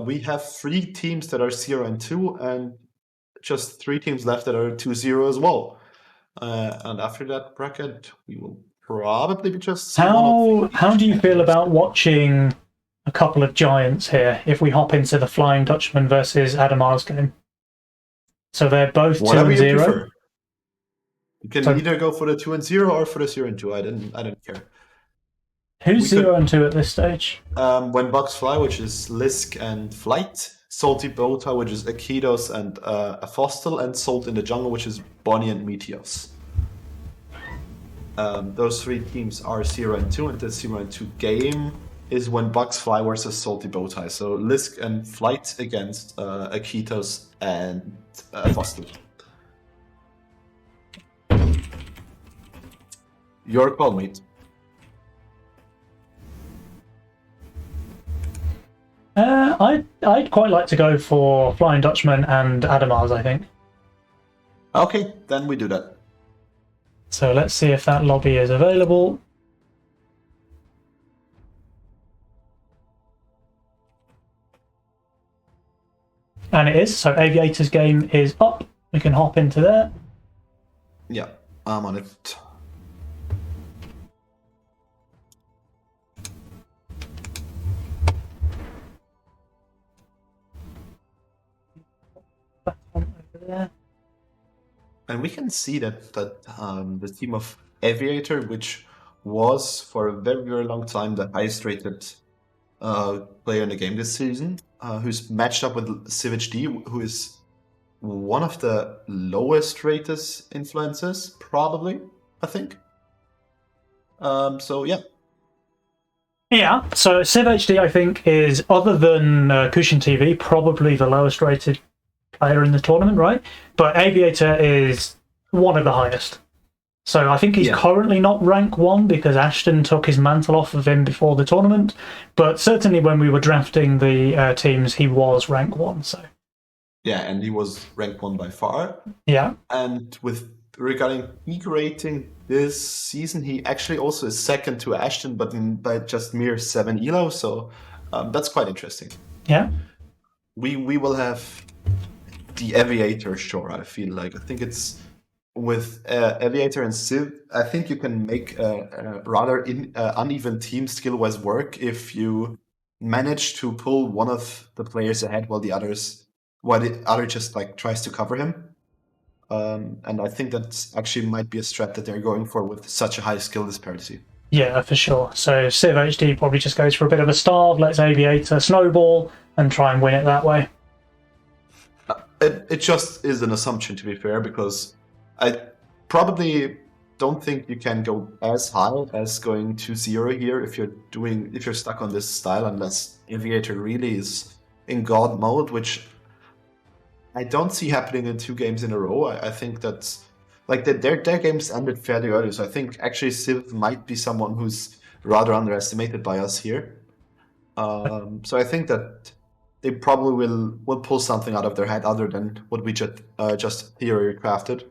we have 3 teams that are 0-2, and just 3 teams left that are 2-0 as well. And after that bracket, we will probably just see How do you feel about watching a couple of giants here if we hop into the Flying Dutchman versus Adamar's game? So they're both 2-0. You can either go for the 2-0 or for the 0-2. I didn't care. Who's 0-2 at this stage? When Bugs Fly, which is Lisk and Flight, Salty Bota, which is Akitos and a Fostel, and Salt in the Jungle, which is Bonnie and Meteos. Those 3 teams are 0-2, and the 0-2 game is when Bugs Fly versus Salty Bowtie. So Lisk and Flight against Akitos and Fostel. Your call, mate. I'd quite like to go for Flying Dutchman and Adamar's, I think. Okay, then we do that. So let's see if that lobby is available. And it is, so Aviator's game is up. We can hop into there. Yeah, I'm on it. And we can see that the team of Aviator, which was for a very, very long time the highest rated player in the game this season, who's matched up with CivHD, who is one of the lowest rated influencers, probably, I think. So, yeah. Yeah, so CivHD, I think, is, other than Cushion TV, probably the lowest rated player in the tournament, right? But Aviator is one of the highest. So I think he's currently not rank 1 because Ashton took his mantle off of him before the tournament. But certainly when we were drafting the teams, he was rank 1. So yeah, and he was rank 1 by far. Yeah. And regarding peak rating this season, he actually also is second to Ashton, but by just mere 7 elo. So that's quite interesting. Yeah. We will have the Aviator, sure, I feel like. I think it's with Aviator and Civ, I think you can make a rather uneven team skill-wise work if you manage to pull one of the players ahead while the other just like tries to cover him. And I think that actually might be a strat that they're going for with such a high skill disparity. Yeah, for sure. So CivHD probably just goes for a bit of a starve, lets Aviator snowball, and try and win it that way. It just is an assumption, to be fair, because I probably don't think you can go as high as going 2-0 here if you're stuck on this style, unless Aviator really is in God mode, which I don't see happening in 2 games in a row. I think that's like their games ended fairly early, so I think actually Civ might be someone who's rather underestimated by us here. So I think that they probably will pull something out of their head other than what we just theory crafted.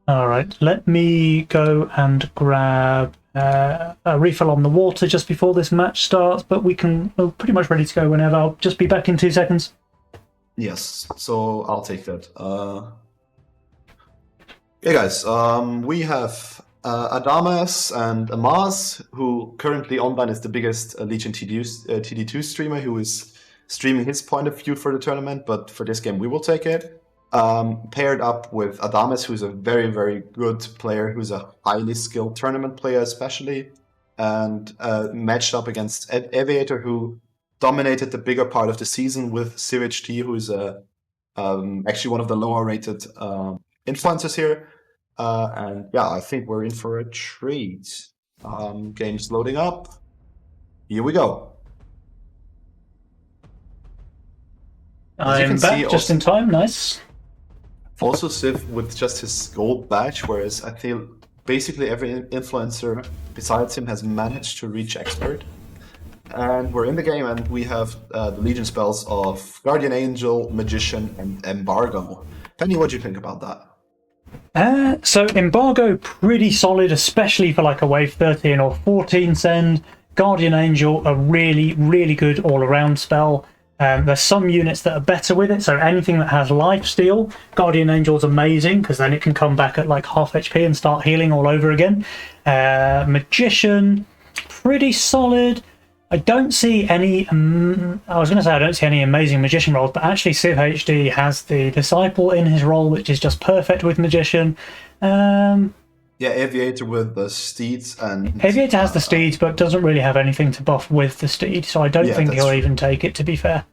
All right, let me go and grab a refill on the water just before this match starts, but we're pretty much ready to go whenever. I'll just be back in 2 seconds. Yes, so I'll take that. Yeah, guys, we have Adamas and Amaz, who currently online is the biggest Legion TD2 streamer, who is streaming his point of view for the tournament, but for this game we will take it. Paired up with Adamas, who's a very, very good player, who's a highly skilled tournament player especially, and matched up against Aviator, who dominated the bigger part of the season with CVHT, who is actually one of the lower rated influencers here. And yeah, I think we're in for a treat. Game's loading up. Here we go. I'm back just in time. Nice. Also, Civ with just his gold badge, whereas I feel basically every influencer besides him has managed to reach expert. And we're in the game, and we have the Legion spells of Guardian Angel, Magician, and Embargo. Penny, what do you think about that? So Embargo, pretty solid, especially for like a wave 13 or 14 send. Guardian Angel, a really, really good all-around spell. There's some units that are better with it, so anything that has lifesteal, Guardian Angel's amazing, because then it can come back at like half HP and start healing all over again. Magician, pretty solid. I don't see any, I was going to say I don't see any amazing Magician rolls, but actually Civ HD has the Disciple in his role, which is just perfect with Magician. Yeah, Aviator with the steeds and... Aviator has the steeds, but doesn't really have anything to buff with the steed, so I don't think he'll even take it, to be fair.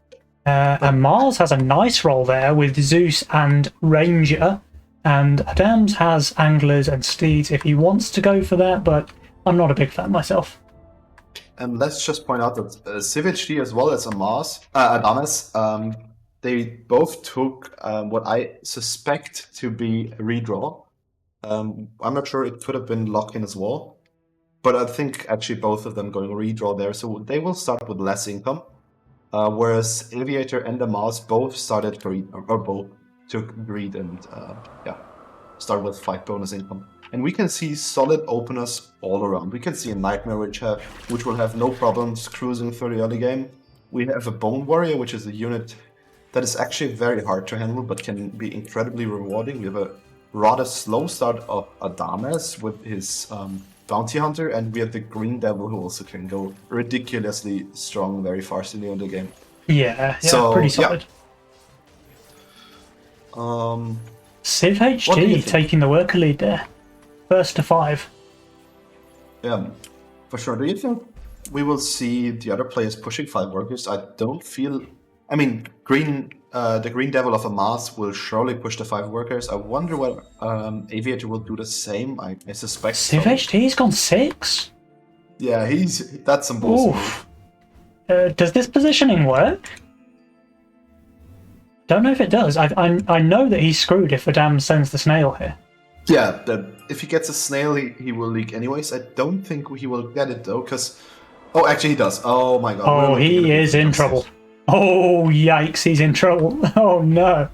And Mars has a nice role there with Zeus and Ranger, and Adams has Anglers and Steeds if he wants to go for that, but I'm not a big fan myself. And let's just point out that Civ HD as well as Adamas, they both took what I suspect to be a redraw. I'm not sure, it could have been lock-in as well. But I think actually both of them going redraw there, so they will start with less income. Whereas Aviator and Amaz both started greed, or both took greed and start with 5 bonus income. And we can see solid openers all around. We can see a Nightmare which will have no problems cruising through the early game. We have a Bone Warrior, which is a unit that is actually very hard to handle, but can be incredibly rewarding. We have a rather slow start of Adames with his Bounty Hunter, and we have the Green Devil, who also can go ridiculously strong very fast in the early game. Yeah, so, pretty solid. Yeah. Civ HD taking the worker lead there. First to 5. Yeah, for sure. Do you think we will see the other players pushing 5 workers? I don't feel... I mean, the Green Devil of Amaz will surely push the 5 workers. I wonder whether Aviator will do the same. I suspect Civ HD's gone 6? Yeah, that's some bullshit. Does this positioning work? Don't know if it does. I know that he's screwed if Adam sends the snail here. Yeah, if he gets a snail, he will leak anyways. I don't think he will get it though, because... Oh, actually he does. Oh my god. Oh, he is in trouble. Oh, yikes, he's in trouble. Oh no.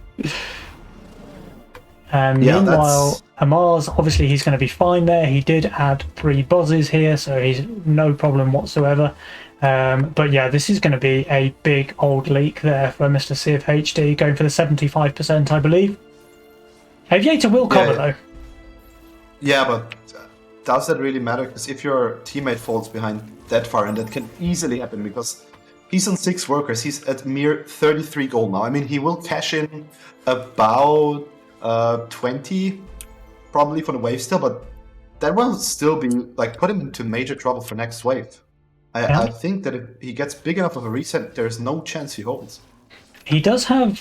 And meanwhile, Amaz, obviously he's going to be fine there. He did add 3 buzzes here, so he's no problem whatsoever. But yeah, this is going to be a big old leak there for Mr. Civ HD, going for the 75%, I believe. Aviator will cover though. Yeah, but does that really matter? Because if your teammate falls behind that far, and that can easily happen because he's on 6 workers, he's at mere 33 gold now. I mean, he will cash in about 20 probably for the wave still, but that will still be like put him into major trouble for next wave. I think that if he gets big enough of a reset, there's no chance he holds. He does have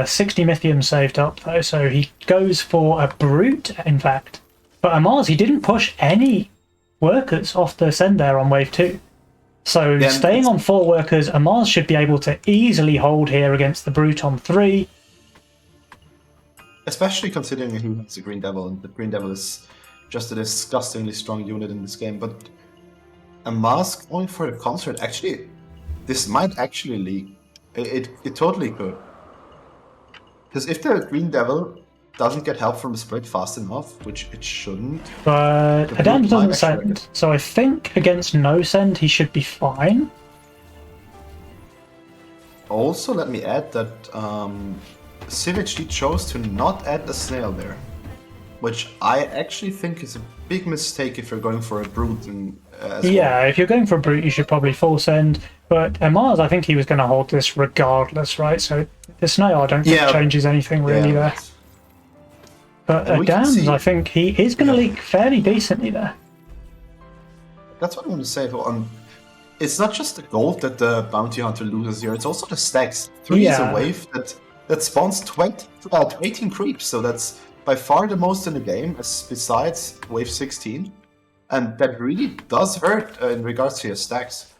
60 Mythium saved up though, so he goes for a Brute, in fact. But Amaz, he didn't push any workers off the send there on wave 2. So staying on 4 workers, Amaz should be able to easily hold here against the Brute on 3. Especially considering he has the Green Devil, and the Green Devil is just a disgustingly strong unit in this game. But Amaz going for the concert, actually, this might actually leak. It totally could. Because if the Green Devil doesn't get help from the split fast enough, which it shouldn't. But Adams doesn't send, so I think against no send he should be fine. Also, let me add that Civ HD chose to not add the snail there. which I actually think is a big mistake if you're going for a brute as Yeah, well. if you're going for a brute, you should probably full send. But Mars, I think he was going to hold this regardless, right? So the snail, I don't think changes anything really there. But and we can Dams, see- I think he is going to leak fairly decently there. That's what I want to say. It's not just the gold that the bounty hunter loses here; it's also the stacks. 3 is a wave that spawns 18 creeps, so that's by far the most in the game, besides wave 16, and that really does hurt in regards to your stacks.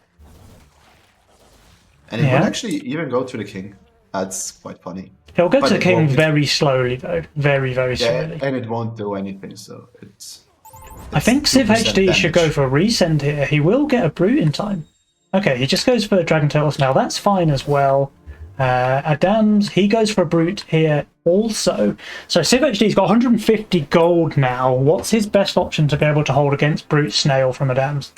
And it would actually even go to the king. That's quite funny. He'll go to the king very slowly, though. Very, very slowly. And it won't do anything, so it's I think Civ HD damage. should go for a resend here. He will get a brute in time. Okay, he just goes for Dragon Turtles now. That's fine as well. Adams, he goes for a brute here also. So Civ HD's got 150 gold now. What's his best option to be able to hold against brute snail from Adams?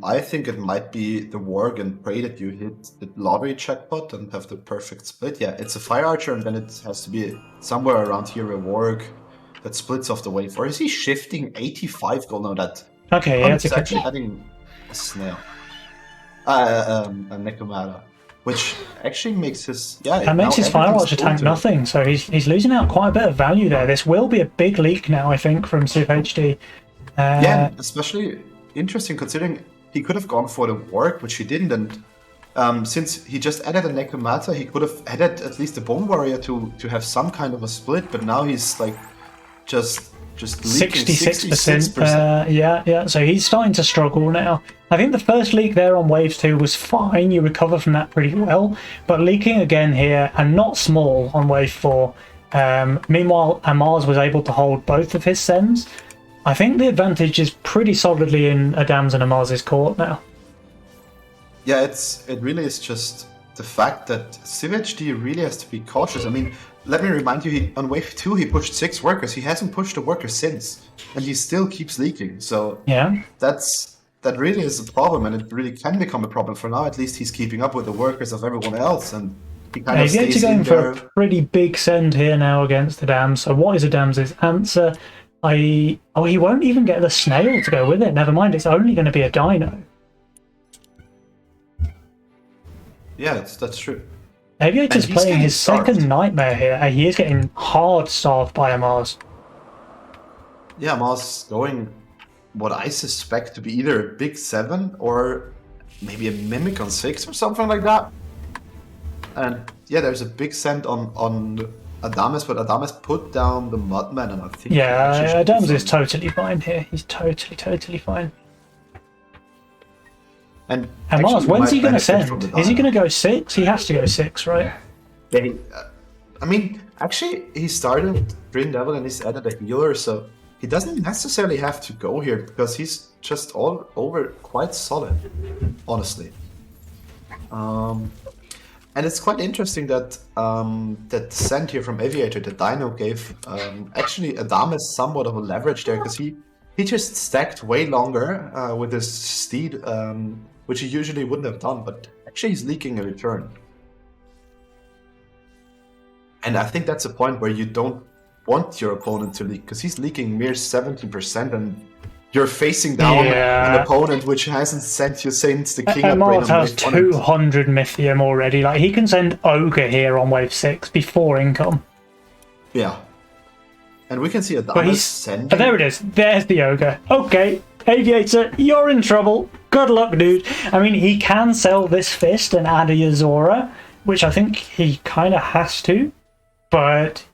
I think it might be the Warg and pray that you hit the lottery checkpot and have the perfect split. Yeah, it's a Fire Archer, and then it has to be somewhere around here a Warg that splits off the wave. Or is he shifting 85 gold? No, that. Okay, yeah, it's actually adding a snail. A Necromata. Which actually makes his. Yeah, that makes his Fire Archer tank nothing, so he's losing out quite a bit of value there. This will be a big leak now, I think, from Civ HD. Yeah, especially interesting considering he could have gone for the Warg, which he didn't, and since he just added a Necromata, he could have added at least a Bone Warrior to have some kind of a split, but now he's like just leaking 66%. Yeah, so he's starting to struggle now. I think the first leak there on Wave 2 was fine, you recover from that pretty well, but leaking again here, and not small on Wave 4. Meanwhile, Amars was able to hold both of his sends. I think the advantage is pretty solidly in Adams and Amars' court now. Yeah, it really is just the fact that Civ HD really has to be cautious. I mean, let me remind you, on Wave 2 he pushed 6 workers. He hasn't pushed a worker since, and he still keeps leaking. So yeah, that really is a problem, and it really can become a problem. For now, at least he's keeping up with the workers of everyone else, and he kind of stays in there. He's going for a pretty big send here now against Adams. So what is Adams' answer? He won't even get the snail to go with it. Never mind, it's only going to be a dino. Yeah, that's true. Aviator's playing his second nightmare here. He is getting hard starved by Amars. Yeah, Amars going what I suspect to be either a big 7 or maybe a Mimic on 6 or something like that. And yeah, there's a big send on Adamas, but Adamas put down the Mudman, and I think... Yeah, Adamas is totally fine here. He's totally fine. And Mars, when's he going to send? Is he going to go 6? He has to go 6, right? Yeah, I mean, actually, he started Green Devil and he's added a healer, so he doesn't necessarily have to go here, because he's just all over quite solid, honestly. And it's quite interesting that that send here from Aviator, the Dino, gave actually Adamas somewhat of a leverage there, because he just stacked way longer with his steed, which he usually wouldn't have done, but actually he's leaking a return. And I think that's a point where you don't want your opponent to leak, because he's leaking mere 70%, and you're facing down an opponent which hasn't sent you since the king upgrade. Mars has 200 Mythium already. Like, he can send Ogre here on Wave 6 before income. Yeah. And we can see Adamas sending... Oh, there it is. There's the Ogre. Okay, Aviator, you're in trouble. Good luck, dude. I mean, he can sell this fist and add a Yazora, which I think he kind of has to. But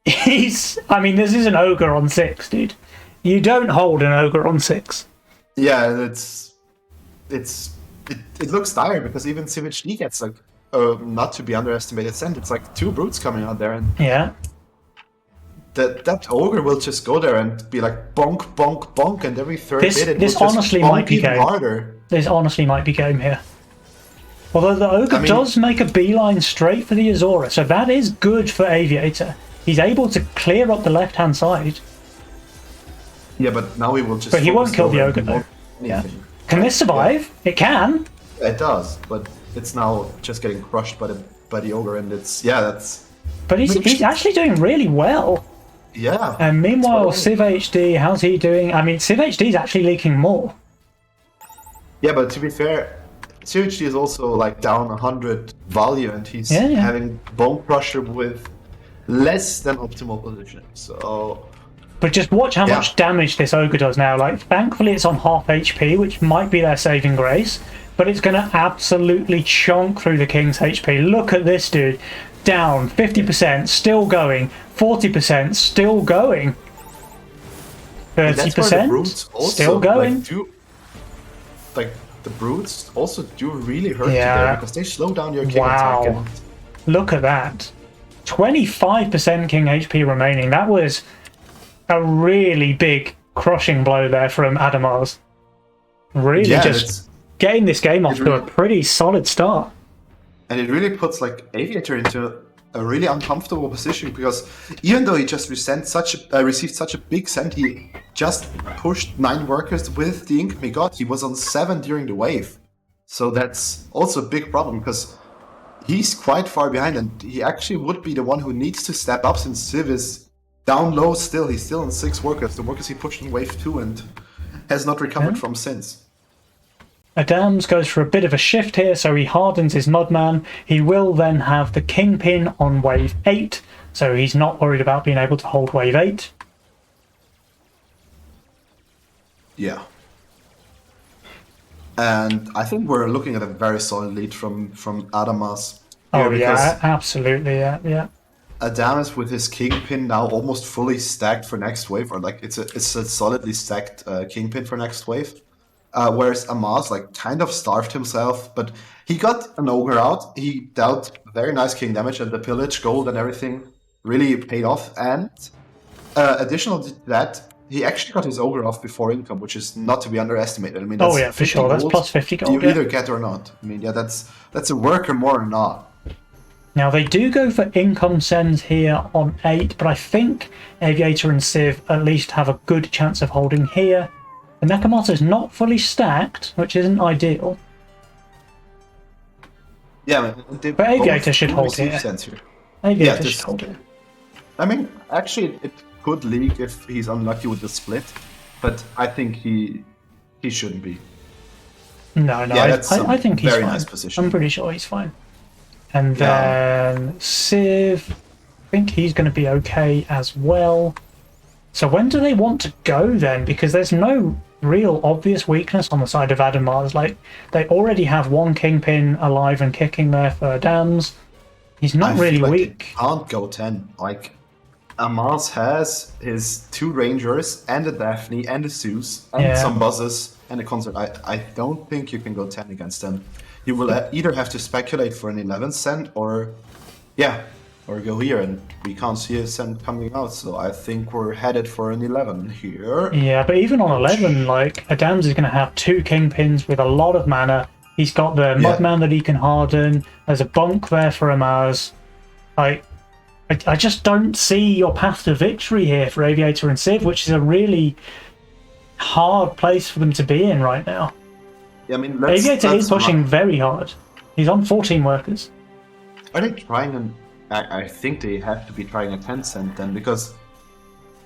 I mean, this is an Ogre on 6, dude. You don't hold an Ogre on 6. Yeah, it looks dire, because even Civ HD gets like not to be underestimated send. It's like 2 brutes coming out there, and yeah, that Ogre will just go there and be like bonk, bonk, bonk, and every third bit it this will honestly just might be game. Harder. This honestly might be game here. Although the Ogre does make a beeline straight for the Azora, so that is good for Aviator. He's able to clear up the left-hand side. Yeah, but now he will just... But he won't kill the Ogre, though. Yeah. Can this survive? Yeah. It can. It does, but it's now just getting crushed by the Ogre, and it's... Yeah, that's... But he's actually doing really well. Yeah. And meanwhile, totally. Civ HD, how's he doing? I mean, Civ HD is actually leaking more. Yeah, but to be fair, CHD is also like down 100 value, and he's Yeah. having Bone Crusher with less than optimal positioning. So But just watch how much damage this ogre does now. Like, thankfully it's on half HP, which might be their saving grace, but it's going to absolutely chonk through the king's HP. Look at this dude. Down 50%, still going. 40%, still going. 30%, still going. Like the brutes also do really hurt you Yeah. there, because they slow down your king Wow. attack. And Look at that. 25% king HP remaining. That was a really big crushing blow there from Adamars. Really just getting this game off to a pretty solid start. And it really puts like Aviator into a really uncomfortable position, because even though he just received such a big send, he just pushed 9 workers with the income he got. He was on 7 during the wave. So that's also a big problem, because he's quite far behind, and he actually would be the one who needs to step up, since Civ is down low still. He's still on 6 workers, the workers he pushed in wave 2 and has not recovered from since. Adams goes for a bit of a shift here, so he hardens his Mudman. He will then have the Kingpin on wave 8, so he's not worried about being able to hold wave 8. Yeah. And I think we're looking at a very solid lead from Adamas. Oh yeah, absolutely, yeah. Adamas with his Kingpin now almost fully stacked for next wave, or like it's a solidly stacked Kingpin for next wave. Whereas Amaz like kind of starved himself, but he got an ogre out. He dealt very nice king damage, and the pillage, gold, and everything really paid off. And additional to that, he actually got his ogre off before income, which is not to be underestimated. I mean, that's for sure. That's plus 50 gold. You either get or not. I mean, yeah, that's a worker more or not. Now they do go for income sends here on 8, but I think Aviator and Civ at least have a good chance of holding here. The Nekomata is not fully stacked, which isn't ideal. Yeah, but Aviator should hold here. Aviator should hold here. I mean, actually, it could leak if he's unlucky with the split, but I think he shouldn't be. No, I think he's fine. Nice position. I'm pretty sure he's fine. And then Civ, I think he's going to be okay as well. So when do they want to go then? Because there's no real obvious weakness on the side of Adamars. Like, they already have one Kingpin alive and kicking there for Dams. He's not really weak. They can't go 10. Like, Amaz has his 2 Rangers and a Daphne and a Zeus and some buzzes and a concert. I don't think you can go 10 against them. You will either have to speculate for an 11 cent or go here, and we can't see a cent coming out, so I think we're headed for an 11 here. Yeah, but even on 11, like, Adams is going to have 2 Kingpins with a lot of mana. He's got the Mudman that he can harden. There's a bunk there for Amaz. I just don't see your path to victory here for Aviator and Civ, which is a really hard place for them to be in right now. Yeah, I mean, Aviator is pushing very hard. He's on 14 workers. Are they trying I think they have to be trying a 10 cent then, because...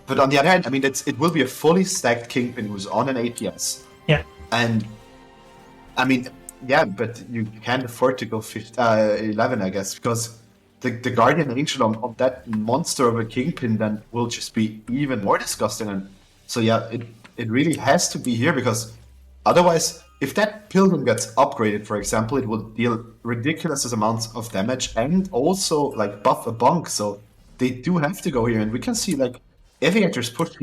But on the other hand, I mean, it will be a fully stacked Kingpin who's on an APS. Yeah. And, I mean, yeah, but you can't afford to go 11, I guess, because the Guardian Angel on that monster of a Kingpin then will just be even more disgusting. And so, yeah, it really has to be here, because otherwise... If that Pilgrim gets upgraded, for example, it will deal ridiculous amounts of damage and also like buff a bunk. So they do have to go here, and we can see like Aviator's push.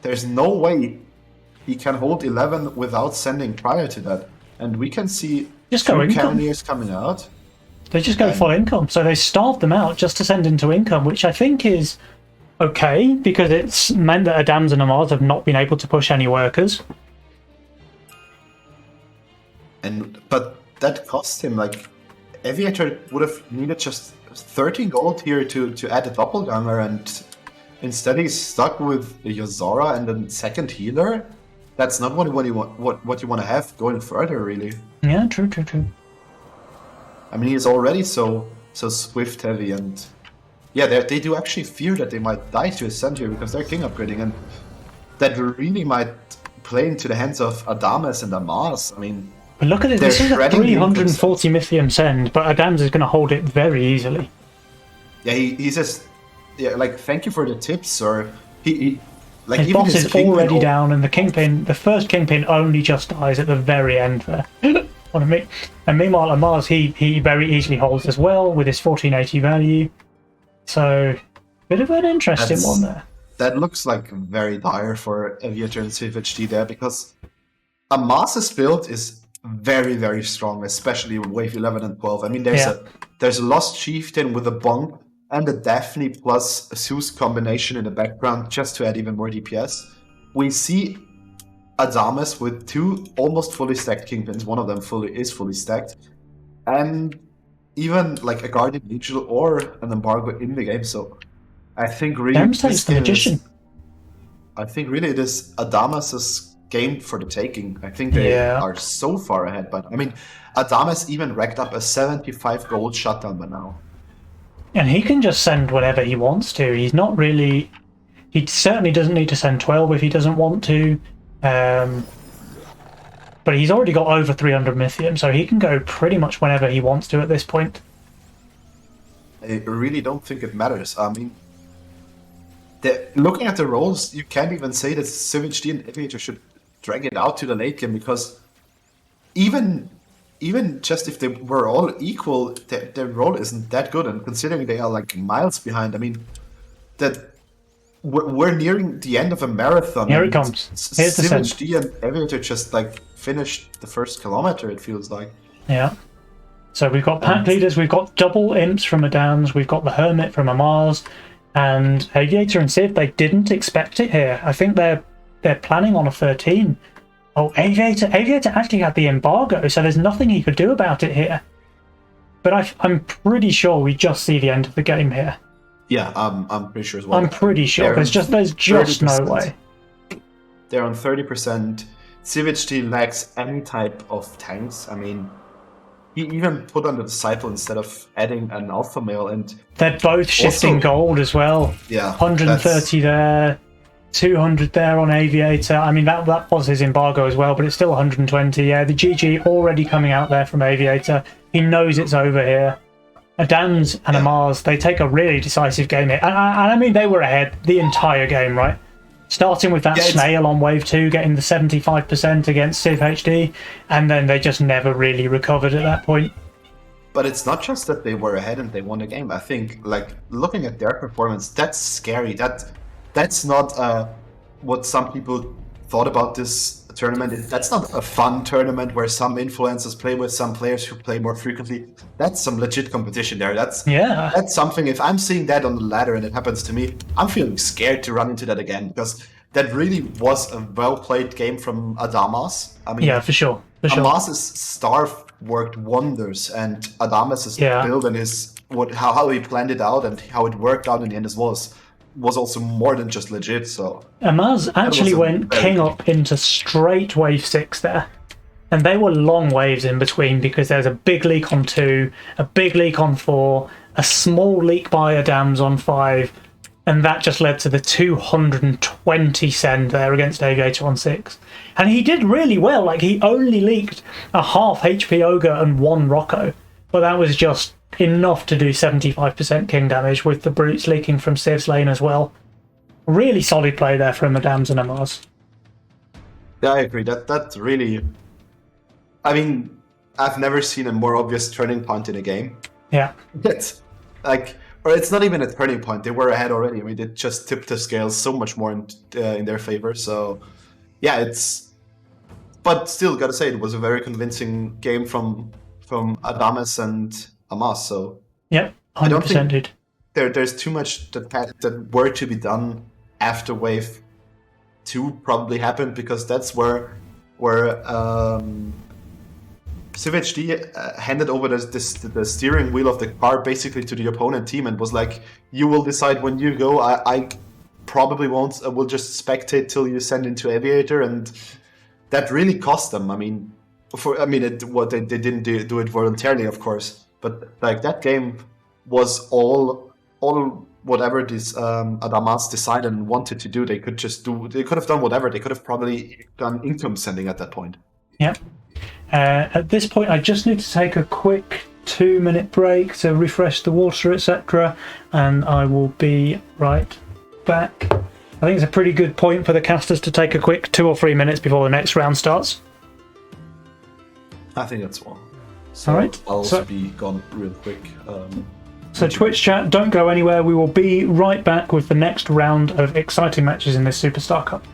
There's no way he can hold 11 without sending prior to that, and we can see just 2 Cannoneers coming out. They just go full income, so they starved them out just to send into income, which I think is okay because it's meant that Adams and Amaz have not been able to push any workers. But that cost him, like, Aviator would have needed just 13 gold here to add a doppelganger, and instead he's stuck with Yozora and the second healer. That's not what you want to have going further, really. Yeah, true. I mean, he's already so swift heavy, and Yeah, they do actually fear that they might die to Ascend here because they're king upgrading, and that really might play into the hands of Adames and Amas. I mean, But look at it, they're this is a shredding the income 340 Mythium send, but Adams is going to hold it very easily. Yeah, he says, yeah, like, thank you for the tips, sir. He like, His even boss his is Kingpin already down, and the first Kingpin only just dies at the very end there. What I mean. And meanwhile, Amaz, he very easily holds as well with his 1480 value. So, bit of an interesting one there. That looks like very dire for Aviator and CFHD there, because Amas's build is very, very strong, especially with wave 11 and 12. I mean, there's a Lost Chieftain with a Bonk and a Daphne plus a Zeus combination in the background just to add even more DPS. We see Adames with two almost fully stacked Kingpins. One of them is fully stacked. And even like a Guardian Angel or an Embargo in the game. So I think really Dams takes the Magician. I think really it is Adames's game for the taking. I think they are so far ahead. But I mean, Adames even racked up a 75 gold shutdown by now. And he can just send whatever he wants to. He's not really... He certainly doesn't need to send 12 if he doesn't want to. But he's already got over 300 Mythium, so he can go pretty much whenever he wants to at this point. I really don't think it matters. I mean, looking at the roles, you can't even say that CivHD and Aviator should drag it out to the late game, because even just if they were all equal, their role isn't that good. And considering they are like miles behind, I mean, that we're nearing the end of a marathon. Here it comes. Here's the send. CivHD and Aviator just like finished the first kilometer, it feels like. Yeah. So we've got pack leaders, we've got double imps from Adams, we've got the Hermit from Amaz, and Aviator and Civ, they didn't expect it here. I think they're planning on a 13. Oh, Aviator actually had the embargo, so there's nothing he could do about it here. But I'm pretty sure we just see the end of the game here. Yeah, I'm pretty sure as well. I'm pretty sure. There's just no way. They're on 30%. CivHD lacks any type of tanks. I mean, he even put on the Disciple instead of adding an Alpha Male, and they're both shifting gold as well. Yeah, 130 there, 200 there on Aviator. I mean, that was his embargo as well, but it's still 120. Yeah, the GG already coming out there from Aviator. He knows it's over here. Adams and Amaz, they take a really decisive game here. And I mean, they were ahead the entire game, right? Starting with that snail on wave 2, getting the 75% against Civ HD, and then they just never really recovered at that point. But it's not just that they were ahead and they won the game. I think, like, looking at their performance, that's scary. That's not what some people thought about this tournament. That's not a fun tournament where some influencers play with some players who play more frequently. That's some legit competition there. That's something. If I'm seeing that on the ladder and it happens to me, I'm feeling scared to run into that again, because that really was a well-played game from Adamas. I mean, yeah, for sure. Amas's Starve worked wonders, and Adames's build and how he planned it out and how it worked out in the end as well was also more than just legit. So Amaz actually went king up into straight wave 6 there, and they were long waves in between, because there's a big leak on 2, a big leak on 4, a small leak by Adams on 5, and that just led to the 220 send there against Aviator on 6. And he did really well. Like, he only leaked a half HP Ogre and 1 Rocco, but that was just enough to do 75% king damage, with the brutes leaking from Civ's lane as well. Really solid play there from Adams and Amaz. Yeah, I agree. That's really... I mean, I've never seen a more obvious turning point in a game. Yeah. It's like... Or it's not even a turning point. They were ahead already. I mean, they just tipped the scales so much more in their favor. So, yeah, it's... But still, gotta say, it was a very convincing game from Adames and Amaz. So, yep, 100% I don't think did. There's too much that were to be done after wave 2 probably happened, because that's where CivHD handed over the steering wheel of the car basically to the opponent team and was like, you will decide when you go. I probably won't. I will just spectate till you send into Aviator, and that really cost them. I mean, they didn't do it voluntarily, of course, but like that game was all all whatever this Adamas decided and wanted to do, they could have done whatever. They could have probably done income sending at that point. Yep. At this point, I just need to take a quick 2-minute break to refresh the water, etc., and I will be right back. I think it's a pretty good point for the casters to take a quick 2 or 3 minutes before the next round starts. I think that's one. So All right. I'll also be gone real quick. So Twitch chat, don't go anywhere. We will be right back with the next round of exciting matches in this Superstar Cup.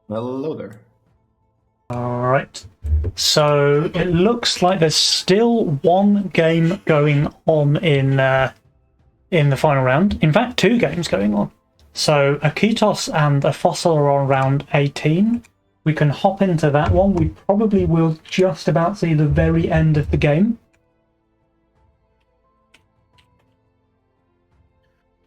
Hello there. Alright. So it looks like there's still one game going on in the final round. In fact, two games going on. So a Ketos and a Fossil are on round 18. We can hop into that one. We probably will just about see the very end of the game.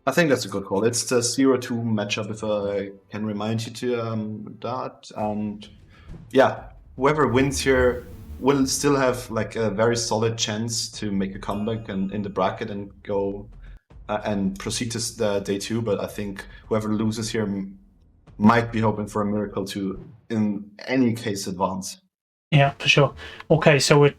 I think that's a good call. It's the 0-2 matchup, if I can remind you to that. And yeah, whoever wins here will still have like a very solid chance to make a comeback and in the bracket and go and proceed to the day 2. But I think whoever loses here might be hoping for a miracle to, in any case, advance. Yeah, for sure. Okay, so we're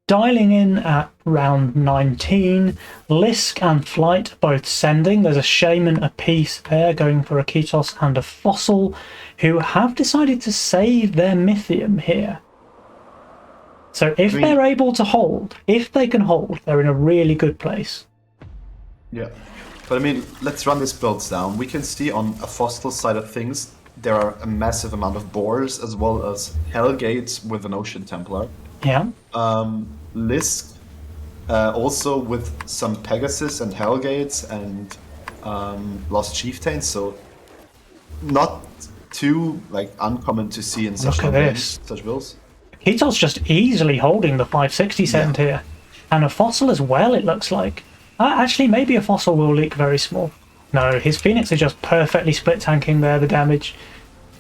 dialing in at round 19. Lisk and Flight both sending. There's a Shaman apiece there going for a Ketos and a Fossil, who have decided to save their Mythium here. So if they're able to hold, if they can hold, they're in a really good place. Yeah. But I mean, let's run these builds down. We can see on a Fossil side of things, there are a massive amount of boars as well as Hellgates with an Ocean Templar. Yeah. Lisk also with some Pegasus and Hellgates and Lost Chieftains, so not too like uncommon to see in such such builds. Ketos just easily holding the 560 send here. And a Fossil as well, it looks like. Actually, maybe a Fossil will leak very small. No, his Phoenix is just perfectly split tanking there, the damage.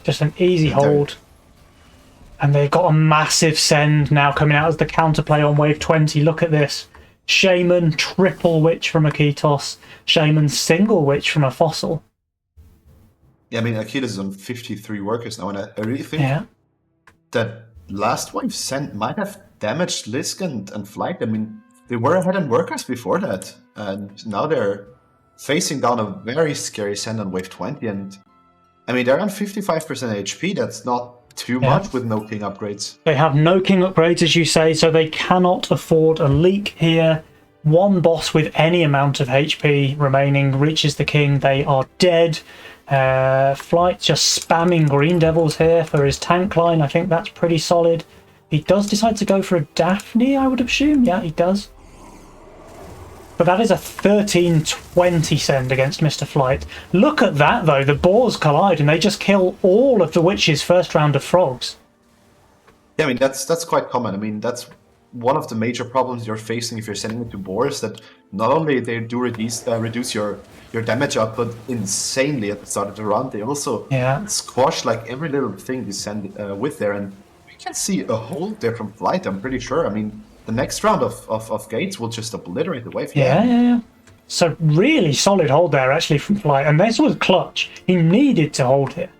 Just an easy hold. And they've got a massive send now coming out as the counterplay on wave 20. Look at this. Shaman, triple Witch from a Ketos. Shaman, single Witch from a Fossil. Yeah, I mean, Akitas is on 53 workers now, and I really think that last wave send might have damaged Lisk and Flight. I mean, they were ahead in workers before that, and now they're facing down a very scary send on wave 20, and I mean, they're on 55% HP. That's not too much with no king upgrades. They have no king upgrades, as you say, so they cannot afford a leak here. One boss with any amount of HP remaining reaches the king. They are dead. Flight just spamming Green Devils here for his tank line. I think that's pretty solid. He does decide to go for a Daphne, I would assume. Yeah, he does. But that is a 13-20 send against Mr. Flight. Look at that, though. The boars collide, and they just kill all of the Witch's first round of frogs. Yeah, I mean, that's quite common. I mean, that's one of the major problems you're facing if you're sending it to boars, that not only they do reduce your damage output insanely at the start of the round, they also squash like every little thing you send with there. And we can see a hold there from Flight, I'm pretty sure. I mean, the next round of Gates will just obliterate the wave. Yeah. So really solid hold there, actually, from Flight. And this was clutch. He needed to hold here.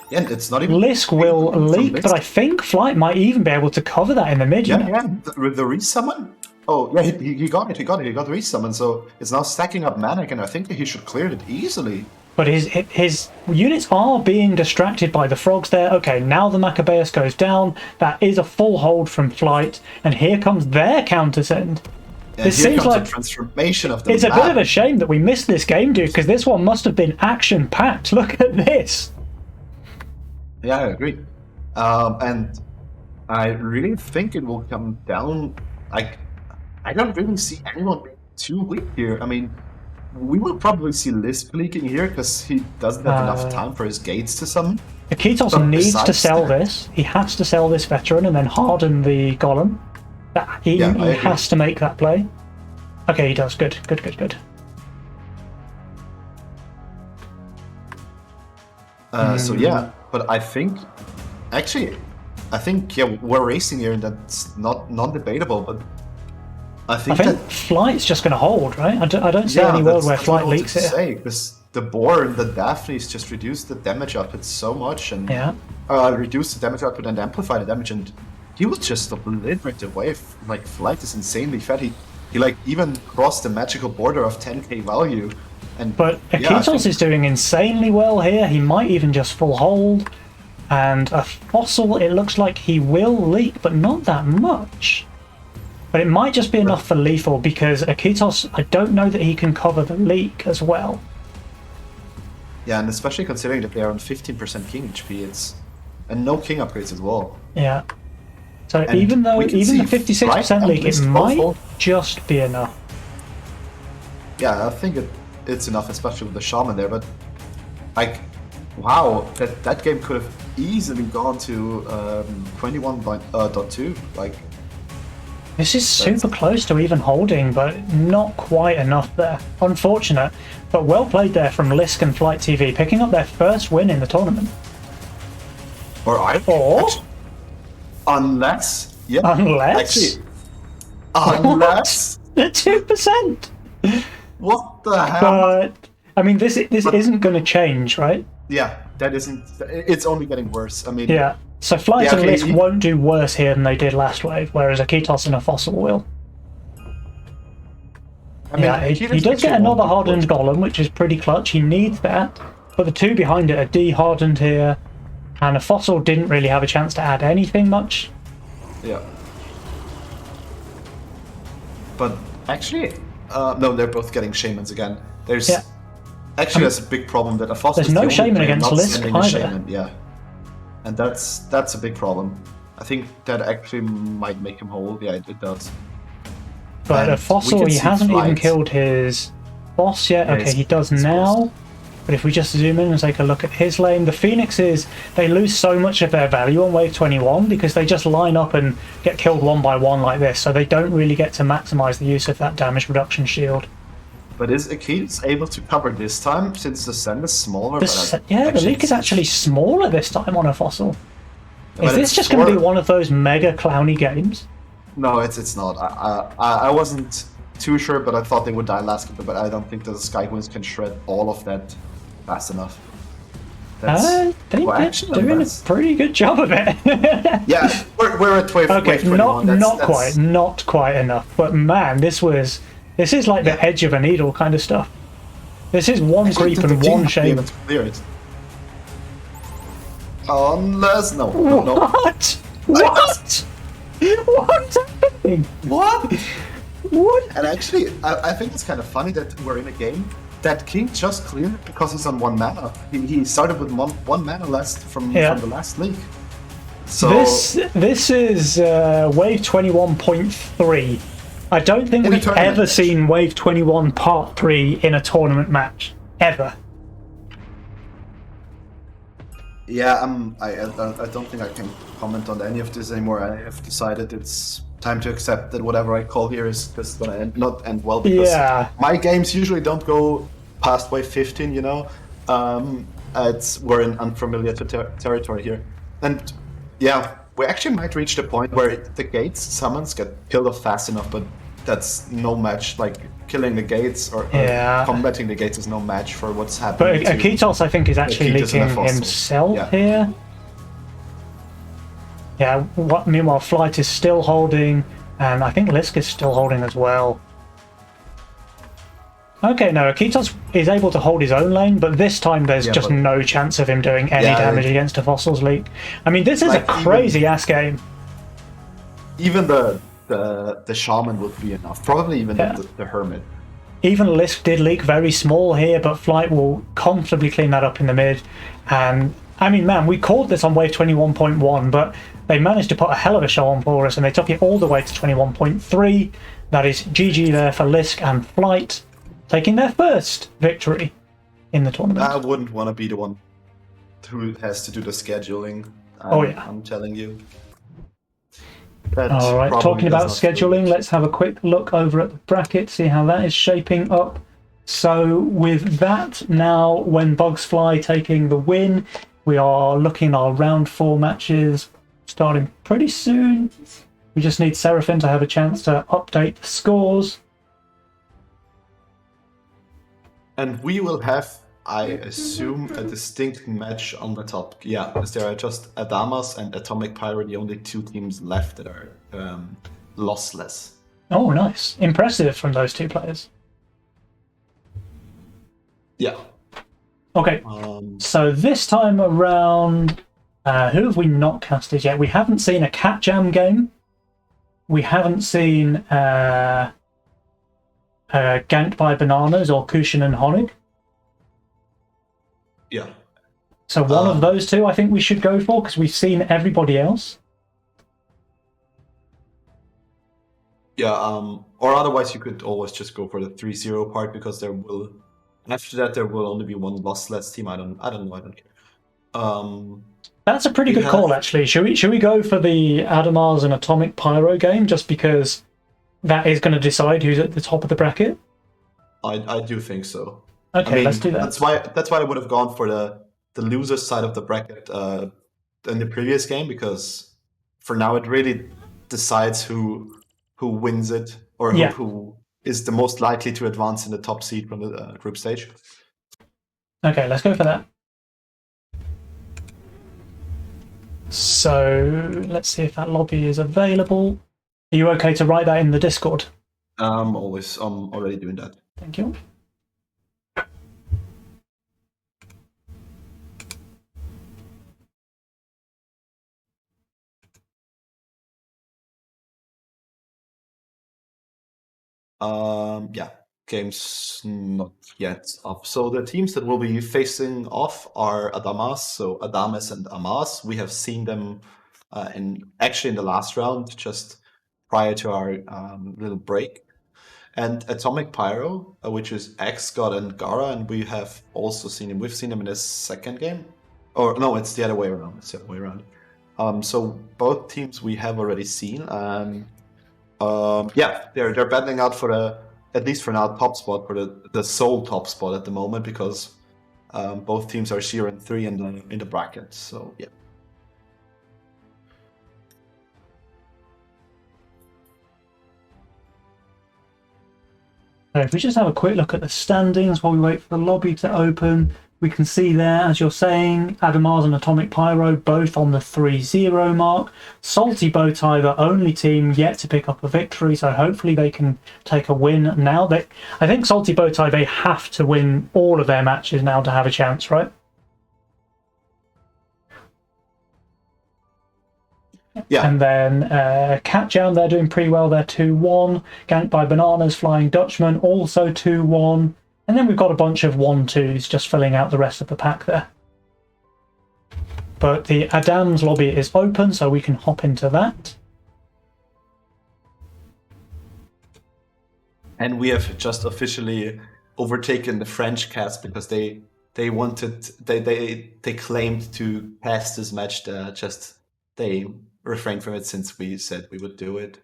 Yeah, and it's not even... Lisk will leak, but I think Flight might even be able to cover that in the mid. Yeah. With the resummon? Oh, yeah, he got it. He got the resummon, so it's now stacking up mana, and I think he should clear it easily. But his units are being distracted by the frogs there. Okay, now the Maccabeus goes down. That is a full hold from Flight, and here comes their counter send. Yeah, this seems like a transformation of the It's a bit of a shame that we missed this game, dude, because this one must have been action-packed. Look at this. Yeah, I agree. And I really think it will come down... Like, I don't really see anyone being too weak here. I mean, we will probably see Lisk leaking here because he doesn't have enough time for his gates to summon. Akitos needs to sell this. He has to sell this veteran and then harden the golem. He has to make that play. Okay, he does. Good. So yeah, but I think we're racing here, and that's not non-debatable. But I think that Flight's just going to hold, right? I don't see any world where Flight leaks it. Because the boar and the Daphnes just reduce the damage output so much, and reduce the damage output and amplify the damage, and he will just obliterate the wave. Like, Flight is insanely fat. He like even crossed the magical border of 10k value. But Akitos is doing insanely well here. He might even just full hold. And a Fossil, it looks like he will leak, but not that much. But it might just be enough for lethal, because Akitos, I don't know that he can cover the leak as well. Yeah, and especially considering that they are on 15% king HP, and no king upgrades as well. Yeah. So And even we can the see 56% Flight and leak, it List both might hold. just be enough. Yeah, I think it's enough, especially with the shaman there. But like, wow, that game could have easily gone to 21.2. Like, This is super close to even holding, but not quite enough there. Unfortunate, but well played there from Lisk and Flight TV, picking up their first win in the tournament. or Or unless, yeah, unless actually, unless the 2%. what the hell? But I mean, this isn't going to change, right? Yeah, that isn't. It's only getting worse. I mean, Yeah. So Flight Yeah, and okay, Lisk won't do worse here than they did last wave, whereas a Ketos and a Fossil will. I mean, Yeah, he does get another hardened golem, which is pretty clutch. He needs that, but the two behind it are de-hardened here, and a Fossil didn't really have a chance to add anything much. Yeah. But actually, no, they're both getting shamans again. There's Yeah. actually that's a big problem that a Fossil There's is no the only shaman player against not Lisk sending a either. shaman. Yeah, and that's a big problem. I think that actually might make him hold. Yeah, it does. But And a we Fossil, can he see hasn't even Flight. killed his boss yet. Yeah, Okay, he does he's now. But if we just zoom in and take a look at his lane, the Phoenixes, they lose so much of their value on wave 21 because they just line up and get killed one by one like this, so they don't really get to maximize the use of that damage reduction shield. But is Achilles able to cover this time since the send is smaller? The leak is actually smaller this time on a Fossil. Is But this it's just going to be for- one of those mega clowny games? No, it's not. I wasn't too sure, but I thought they would die last game. But I don't think the Skywinds can shred all of that fast enough. I think well, they're actually, doing a that's- pretty good job of it. Yeah, we're at wave, Okay, wave 21. not quite enough. But man, this is like the edge of a needle kind of stuff. This is one creep and one shame. Clear it. Unless no. What? What? What's happening? What? What? And actually, I think it's kind of funny that we're in a game that King just cleared because he's on 1 mana. He started with one mana less from the last league. So This is wave 21.3. I don't think In a we've tournament ever match. seen wave 21 part 3 in a tournament match. Ever. yeah, I don't think I can comment on any of this anymore. I have decided it's time to accept that whatever I call here is just gonna not end well because Yeah. my games usually don't go past wave 15. You know, we're in unfamiliar territory here, and yeah, we actually might reach the point where the gates summons get killed off fast enough, but that's no match. Like killing the gates or combating the gates is no match for what's happening. But Akitos, I think, is actually Akitos and a leaking Fossil. himself Yeah. here. Yeah, meanwhile, Flight is still holding, and I think Lisk is still holding as well. Okay, no, Akitos is able to hold his own lane, but this time there's just but- no chance of him doing any damage against a Fossil's leak. I mean, this is Like, a crazy-ass game. Even the shaman would be enough. Probably even the hermit. Even Lisk did leak very small here, but Flight will comfortably clean that up in the mid. And, I mean, man, we called this on wave 21.1, but they managed to put a hell of a show on for us, and they took it all the way to 21.3. That is GG there for Lisk and Flight, taking their first victory in the tournament. I wouldn't want to be the one who has to do the scheduling. I'm telling you. All right, talking about scheduling, let's have a quick look over at the bracket, see how that is shaping up. So with that, now when Bugs Fly taking the win, we are looking at our round 4 matches starting pretty soon. We just need Seraphim to have a chance to update the scores. And we will have, I assume, a distinct match on the top. Yeah, because there are just Adamas and Atomic Pirate, the only 2 teams left that are lossless. Oh, nice. Impressive from those 2 players. Yeah. Okay, so this time around, who have we not casted yet? We haven't seen a Cat Jam game. We haven't seen Ganked by Bananas or Kushin and Honig. Yeah. So one of those two I think we should go for, because we've seen everybody else. Yeah, or otherwise you could always just go for the 3-0 part, because there will, after that there will only be one lossless team. I don't know, I don't care. That's a pretty we good have- call, actually. Should we go for the Adamars and Atomic Pyro game, just because that is going to decide who's at the top of the bracket? I do think so. Okay, I mean, let's do that. That's why I would have gone for the loser side of the bracket in the previous game, because for now it really decides who wins it, or Yeah. who is the most likely to advance in the top seed from the group stage. Okay, let's go for that. So let's see if that lobby is available. Are you okay to write that in the Discord? I'm already doing that. Thank you. Yeah, game's not yet up. So the teams that will be facing off are Adamas. So Adames and Amas. We have seen them in the last round, just prior to our little break. And Atomic Pyro, which is X God and Gara, and we have also seen him. We've seen him in the second game, or no, it's the other way around. It's the other way around. So both teams we have already seen, and yeah, they're battling out for at least for now, top spot, for the sole top spot at the moment, because both teams are 0-3 in the bracket. So yeah. So if we just have a quick look at the standings while we wait for the lobby to open, we can see there, as you're saying, Adamars and Atomic Pyro both on the 3-0 mark. Salty Bowtie, the only team yet to pick up a victory, so hopefully they can take a win now. I think Salty Bowtie, they have to win all of their matches now to have a chance, right? Yeah. And then Catjam, they're doing pretty well. They're 2-1. Ganked by Bananas, Flying Dutchman, also 2-1. And then we've got a bunch of 1-2s just filling out the rest of the pack there. But the Adam's lobby is open, so we can hop into that. And we have just officially overtaken the French cast, because they claimed to pass this match. They refrained from it since we said we would do it.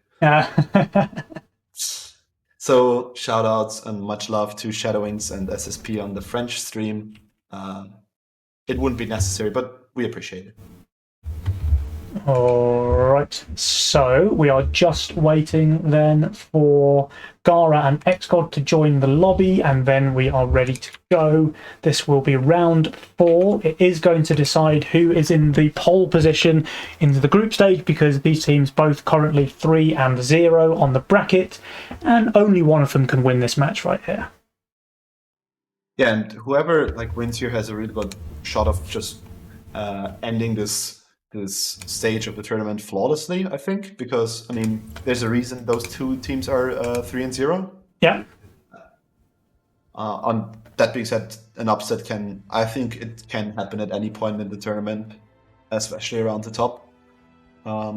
So shout outs and much love to Shadowings and SSP on the French stream. It wouldn't be necessary, but we appreciate it. Alright, so we are just waiting then for Gara and XCOD to join the lobby, and then we are ready to go. This will be round 4. It is going to decide who is in the pole position into the group stage, because these teams both currently 3-0 on the bracket, and only one of them can win this match right here. Yeah, and whoever wins here has a really good shot of just ending this stage of the tournament flawlessly, I think, because I mean, there's a reason those two teams are 3-0. Yeah. On that being said, an upset I think it can happen at any point in the tournament, especially around the top.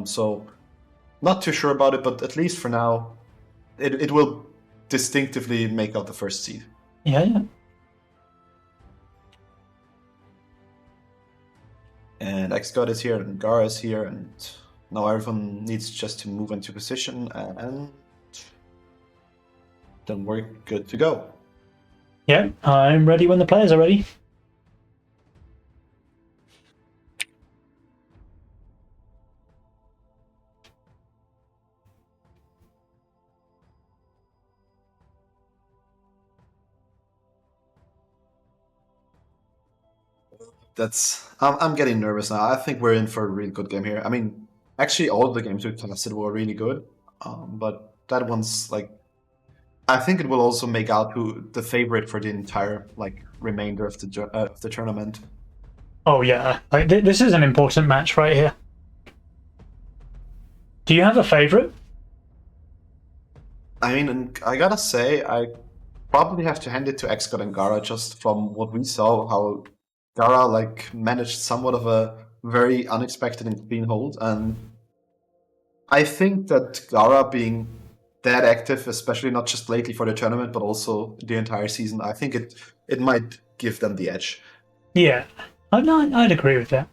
So not too sure about it, but at least for now, it will distinctively make out the first seed. Yeah. And XGod is here, and Gar is here, and now everyone needs just to move into position, and then we're good to go. Yeah, I'm ready when the players are ready. I'm getting nervous now. I think we're in for a really good game here. I mean, actually, all of the games we tested were really good, but that one's I think it will also make out who the favorite for the entire remainder of the tournament. Oh yeah, this is an important match right here. Do you have a favorite? I mean, I gotta say, I probably have to hand it to XGod and Gara, just from what we saw, how Gara like managed somewhat of a very unexpected and clean hold, and I think that Gara being that active, especially not just lately for the tournament, but also the entire season, I think it might give them the edge. Yeah, I'd agree with that.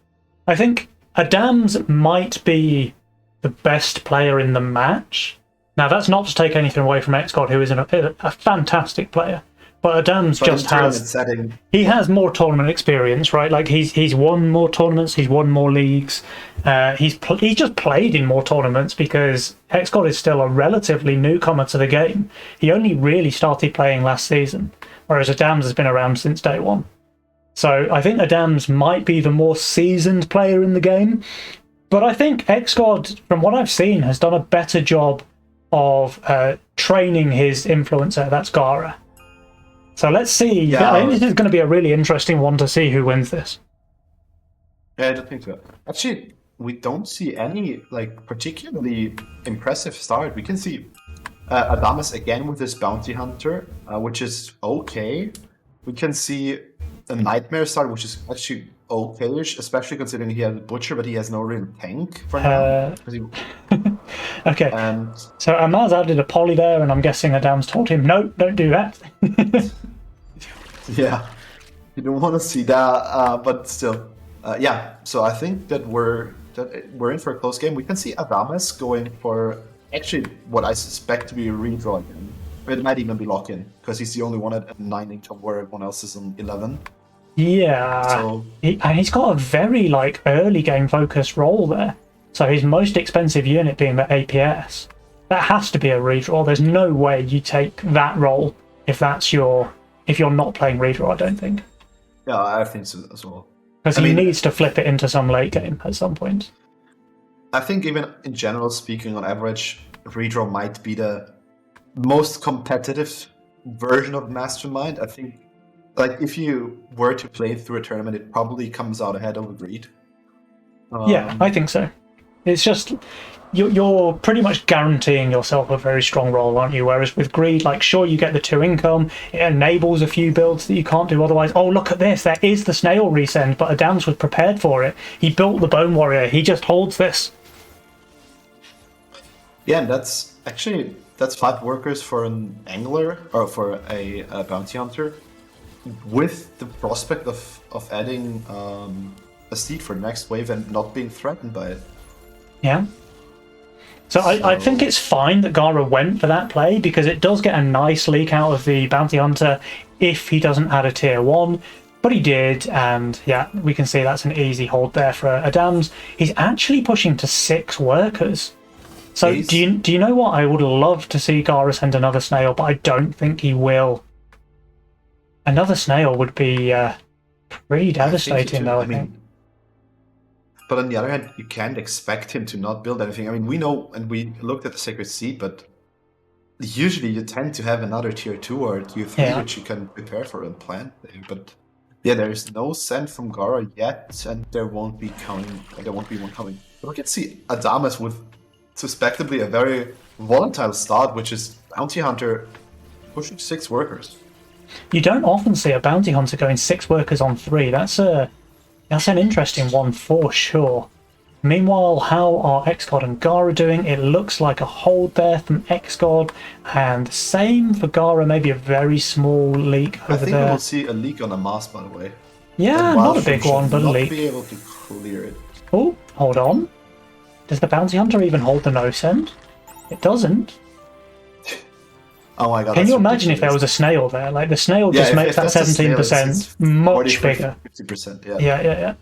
I think Adams might be the best player in the match. Now, that's not to take anything away from XGod, who is a fantastic player. But Adams But just in tournament has setting, he has more tournament experience, right? Like he's won more tournaments, he's won more leagues. He's just played in more tournaments because XGod is still a relatively newcomer to the game. He only really started playing last season, whereas Adams has been around since day one. So I think Adams might be the more seasoned player in the game, but I think XGod, from what I've seen, has done a better job of training his influencer. That's Gara. So let's see. Yeah. I think this is going to be a really interesting one to see who wins this. yeah, I don't think so. Actually, we don't see any like particularly impressive start. We can see Adamas again with his bounty hunter, which is okay. We can see a nightmare start, which is actually okay-ish, especially considering he has a butcher, but he has no real tank for now. 'Cause Okay. And So Amaz added a poly there, and I'm guessing Adams told him, no, don't do that. yeah, you don't want to see that, but still, yeah. So I think that we're in for a close game. We can see Adamas going for actually what I suspect to be a redraw again. It might even be lock-in because he's the only one at 9 income where everyone else is on 11. Yeah. So And he's got a very early game focused role there. So his most expensive unit being the APS. That has to be a redraw. There's no way you take that role if you're not playing redraw, I don't think. yeah, I think so as well. Because he needs to flip it into some late game at some point. I think even in general speaking, on average, redraw might be the most competitive version of Mastermind. I think, like, if you were to play it through a tournament, it probably comes out ahead of Agreed. Yeah, I think so. It's just you're pretty much guaranteeing yourself a very strong role, aren't you? Whereas with Greed, sure, you get the 2 income, it enables a few builds that you can't do otherwise. Oh, look at this, there is the snail resend, but Adams was prepared for it. He built the Bone Warrior, he just holds this. Yeah, and that's 5 workers for an angler or for a bounty hunter, with the prospect of adding a seed for next wave and not being threatened by it. Yeah. So I think it's fine that Gara went for that play because it does get a nice leak out of the bounty hunter if he doesn't add a tier 1. But he did, and yeah, we can see that's an easy hold there for Adams. He's actually pushing to 6 workers. So do you know what? I would love to see Gara send another snail, but I don't think he will. Another snail would be pretty devastating, though, I think. But on the other hand, you can't expect him to not build anything. I mean, we know, and we looked at the Sacred Seed, but usually you tend to have another tier 2 or tier 3 which you can prepare for and plan. But yeah, there is no send from Gara yet, and there won't be one coming. But we can see Adamas with suspectably a very volatile start, which is Bounty Hunter pushing 6 workers. You don't often see a Bounty Hunter going 6 workers on 3. That's an interesting one for sure. Meanwhile, how are XGod and Gara doing? It looks like a hold there from XGod, and same for Gara, maybe a very small leak over there. I think we will see a leak on a mask, by the way. Yeah, not a big one, but a leak. Be able to clear it. Oh, hold on. Does the Bounty Hunter even hold the no send? It doesn't. Oh my god. Can you imagine if there was a snail there? The snail just makes that 17% much bigger. 50%, yeah. Yeah.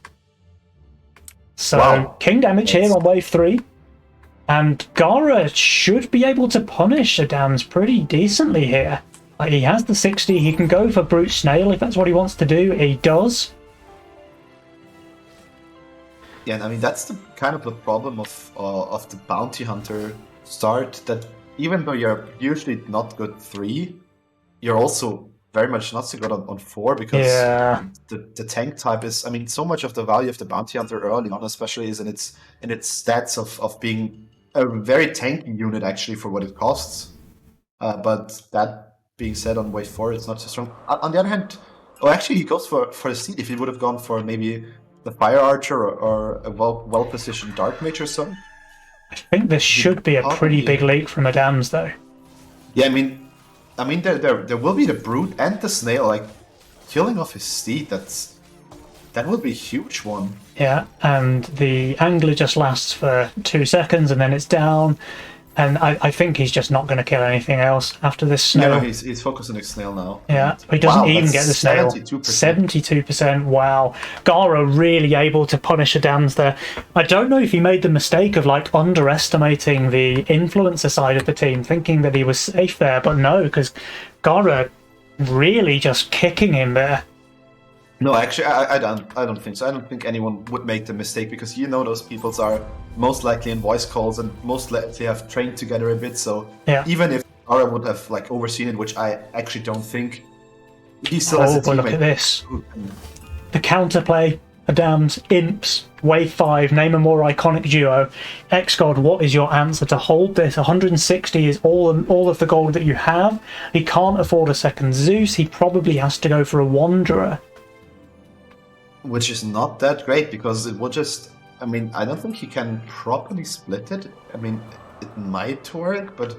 So, King damage here on wave 3. And Gara should be able to punish Adams pretty decently here. He has the 60, he can go for Brute Snail if that's what he wants to do. He does. Yeah, and I mean, that's the kind of the problem of the Bounty Hunter start, that even though you're usually not good 3, you're also very much not so good on 4, because the tank type is, I mean, so much of the value of the Bounty Hunter early on especially is in its stats of being a very tanky unit actually for what it costs. But that being said, on wave 4 it's not so strong. On the other hand, Oh, actually, he goes for the seed. If he would have gone for maybe the Fire Archer or a well positioned Dark Mage or so. I think this should be a pretty big leak from Adams, though. Yeah, I mean, there will be the Brute and the Snail, like killing off his steed. That would be a huge one. Yeah, and the Angler just lasts for 2 seconds and then it's down. And I think he's just not going to kill anything else after this snail. No, he's focused on the snail now. Yeah, he doesn't even get the snail. 72%. 72%. Wow. Gara really able to punish Adams there. I don't know if he made the mistake of like underestimating the influencer side of the team, thinking that he was safe there, but no, because Gara really just kicking him there. No, actually, I don't think so. I don't think anyone would make the mistake because those peoples are most likely in voice calls and most likely have trained together a bit. So yeah. Even if Ara would have like overseen it, which I actually don't think, he still has a teammate. But look at this. The counterplay, Adams, Imps, Wave 5, name a more iconic duo. X-God, what is your answer to hold this? 160 is all of the gold that you have. He can't afford a second Zeus. He probably has to go for a Wanderer. Which is not that great because it will just... I mean, I don't think he can properly split it. I mean, it might work, but...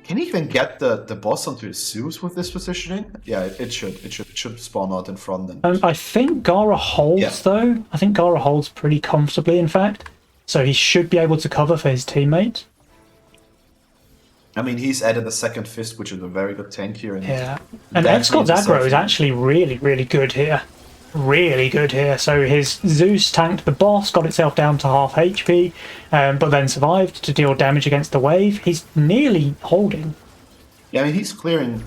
Can he even get the boss onto his Zeus with this positioning? Yeah, it should spawn out in front then. I think Gara holds, though. I think Gara holds pretty comfortably, in fact. So he should be able to cover for his teammate. I mean, he's added a second fist, which is a very good tank here. Yeah, and X-God's aggro is actually really, really good here. Really good here. So his Zeus tanked the boss, got itself down to half HP, but then survived to deal damage against the wave. He's nearly holding. Yeah, I mean, he's clearing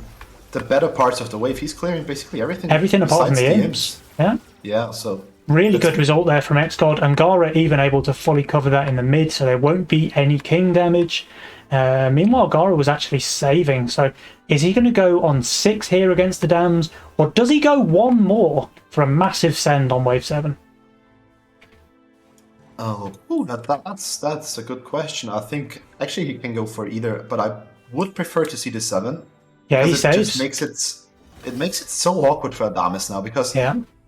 the better parts of the wave. He's clearing basically everything. Everything apart from the imps. Yeah. Yeah, so... Really good result there from X-God, and Gara even able to fully cover that in the mid, so there won't be any king damage. Meanwhile, Gara was actually saving, so is he going to go on 6 here against the Dams, or does he go one more for a massive send on wave 7? Oh, that's a good question. I think actually he can go for either, but I would prefer to see the 7. Yeah, he saves. Just makes it so awkward for Adamas now because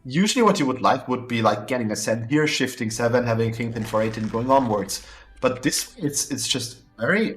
usually what you would like would be like getting a send here, shifting 7, having a kingpin for 8, and going onwards. But this it's just very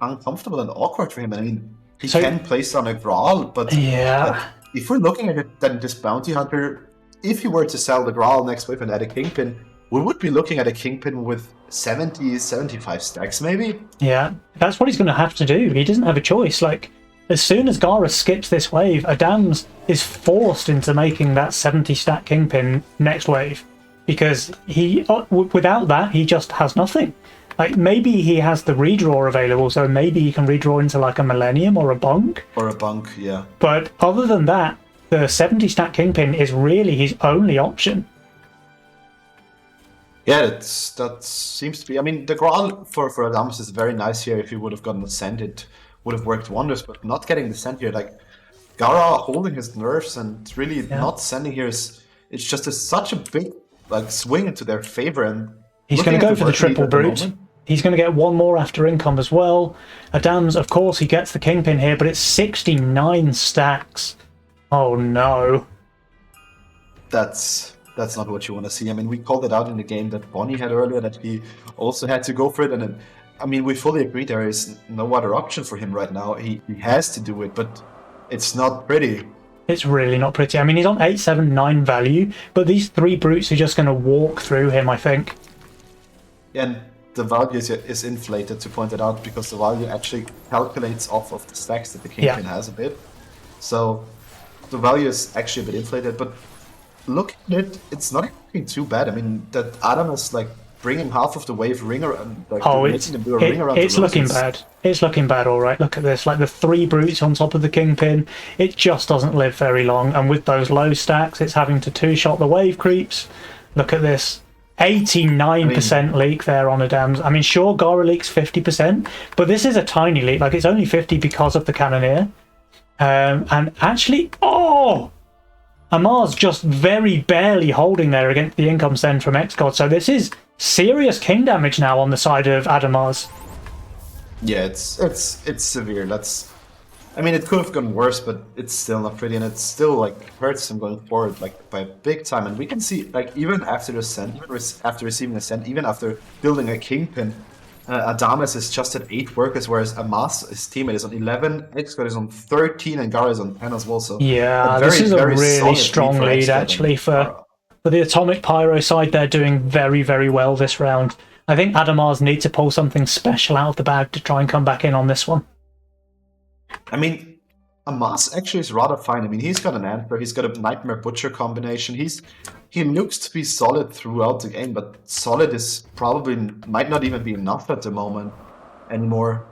uncomfortable and awkward for him. I mean, he can place on a Graal, but if we're looking at it, then this Bounty Hunter, if he were to sell the Graal next wave and add a Kingpin, we would be looking at a Kingpin with 70, 75 stacks, maybe? Yeah, that's what he's going to have to do. He doesn't have a choice. Like, as soon as Gara skips this wave, Adams is forced into making that 70 stack Kingpin next wave. Because he, without that, he just has nothing. Like, maybe he has the redraw available, so maybe he can redraw into like a Millennium or a Bunk. Or a Bunk, yeah. But other than that, the 70 stack Kingpin is really his only option. Yeah, that seems to be... I mean, the Graal for Adamas is very nice here. If he would have gotten the Send, it would have worked wonders, but not getting the Send here, like, Gara holding his nerves and really not sending here is... It's just such a big like swing into their favor, and he's going to go for the triple brute. He's going to get one more after income as well. Adams, of course, he gets the Kingpin here, but it's 69 stacks. Oh no. That's not what you want to see. I mean, we called it out in the game that Bonnie had earlier, that he also had to go for it, and then, I mean, we fully agree there is no other option for him right now. He has to do it, but it's not pretty. It's really not pretty. I mean, he's on 879 value, but these 3 brutes are just going to walk through him, I think. And the value is inflated, to point it out, because the value actually calculates off of the stacks that the Kingpin has a bit. So the value is actually a bit inflated, but look at it, it's not looking too bad. I mean, that Adam is like bringing half of the wave ring around. Like, it's looking bad. It's looking bad, all right. Look at this, like the 3 brutes on top of the Kingpin. It just doesn't live very long, and with those low stacks, it's having to 2-shot the wave creeps. Look at this. 89% leak there on Adams. I mean, sure, Gara leaks 50%, but this is a tiny leak. Like, it's only 50 because of the Cannoneer. And actually, Amar's just very barely holding there against the income send from X-God. So this is serious king damage now on the side of Adamars. Yeah, it's severe. I mean, it could have gone worse, but it's still not pretty, and it still like hurts him going forward like by a big time. And we can see like even after the ascent, even after receiving ascent, even after building a kingpin, Adamas is just at 8 workers, whereas Amas, his teammate, is on 11, Xcode is on 13, and Gara is on 10 as well. So a Yeah, this very is a very really solid strong for lead Xcode actually and Gara. for the Atomic Pyro side. They're doing very, very well this round. I think Adamars need to pull something special out of the bag to try and come back in on this one. I mean, Amas actually is rather fine. I mean, he's got an Antler, he's got a Nightmare Butcher combination. He looks to be solid throughout the game, but solid is probably might not even be enough at the moment anymore.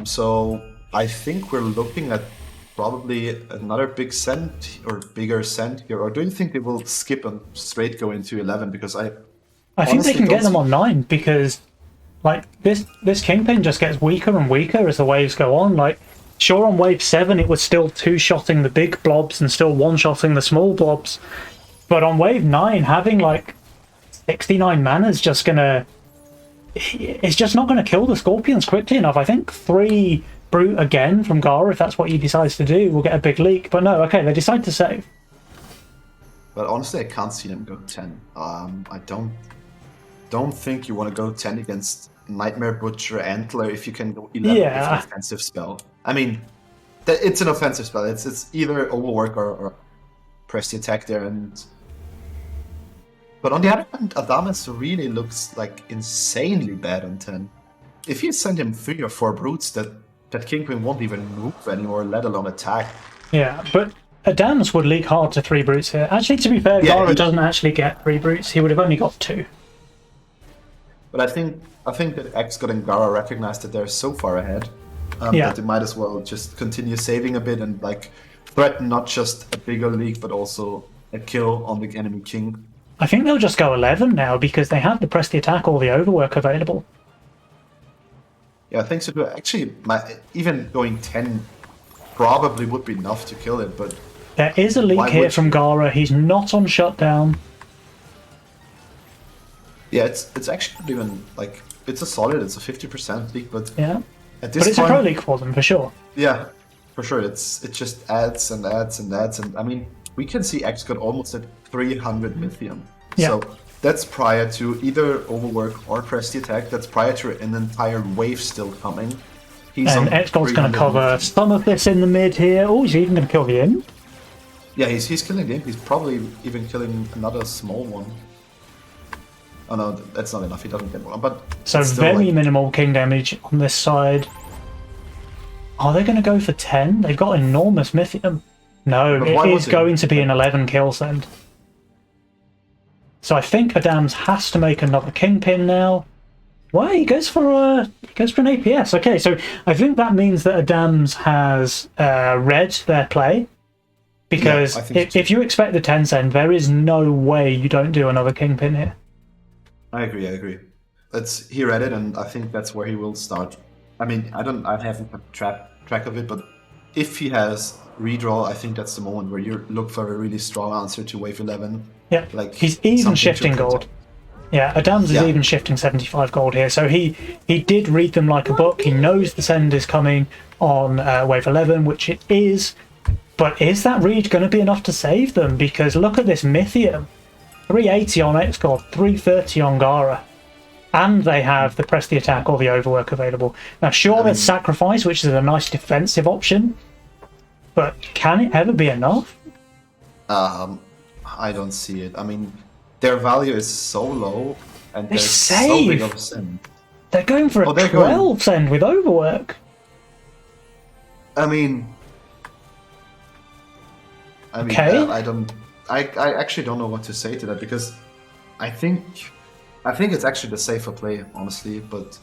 So I think we're looking at probably another big send or bigger send here. Or do you think they will skip and straight go into 11? Because I think they honestly can don't get them see- on 9 because like this Kingpin just gets weaker and weaker as the waves go on. Like sure, on wave 7 it was still two-shotting the big blobs and still one-shotting the small blobs, but on wave 9 having like 69 mana is just gonna, it's just not going to kill the Scorpions quickly enough. I think 3 Brute again from Gara, if that's what he decides to do, will get a big leak. But no, okay, they decide to save. But honestly, I can't see them go 10. I don't think you want to go 10 against Nightmare Butcher Antler if you can go 11 with an offensive spell. I mean, it's an offensive spell. It's either Overwork or press the attack there. But on the other hand, Adamas really looks like insanely bad on 10. If you send him 3 or 4 brutes, that Kingpin won't even move anymore, let alone attack. Yeah, but Adams would leak hard to 3 brutes here. Actually, to be fair, Yeah, Gara doesn't actually get 3 brutes. He would have only got 2. But I think that Xcode and Gara recognize that they're so far ahead that they might as well just continue saving a bit and like threaten not just a bigger league but also a kill on the enemy king. I think they'll just go 11 now because they have the press the attack or the overwork available. Yeah, I think so too. Actually, even going 10 probably would be enough to kill it, but there is a leak here from Gara. He's not on shutdown. Yeah, it's actually not even like it's a 50% leak, but yeah, at this it's a pro leak for them for sure. Yeah, for sure. It just adds and adds and adds, and I mean we can see Xcode almost at 300 Mythium. Yeah. So that's prior to either overwork or press the attack. That's prior to an entire wave still coming. And Xcode's going to cover some of this in the mid here. Oh, he's even going to kill the imp. Yeah, he's killing the imp. He's probably even killing another small one. Oh no, that's not enough. He doesn't get one. But so very minimal king damage on this side. Are they going to go for 10? They've got enormous Mythium. No, it is going to be an 11 kill send. So I think Adams has to make another Kingpin now. Well, he goes for an APS. Okay, so I think that means that Adams has read their play. Because if you expect the 10 send, there is no way you don't do another Kingpin here. I agree. He read it, and I think that's where he will start. I mean, I haven't kept track of it, but if he has redraw, I think that's the moment where you look for a really strong answer to wave 11. Yeah, like he's even shifting gold. Yeah, Adams is even shifting 75 gold here, so he did read them like a book. He knows the send is coming on wave 11, which it is. But is that read going to be enough to save them? Because look at this Mythium. 380 on Xcode, 330 on Gara. And they have the press the attack or the overwork available. Now sure, there's sacrifice, which is a nice defensive option. But can it ever be enough? I don't see it. I mean, their value is so low, and they save. So big of a send. They're going for a 12 send with overwork. I mean, okay. I actually don't know what to say to that because I think it's actually the safer play, honestly, but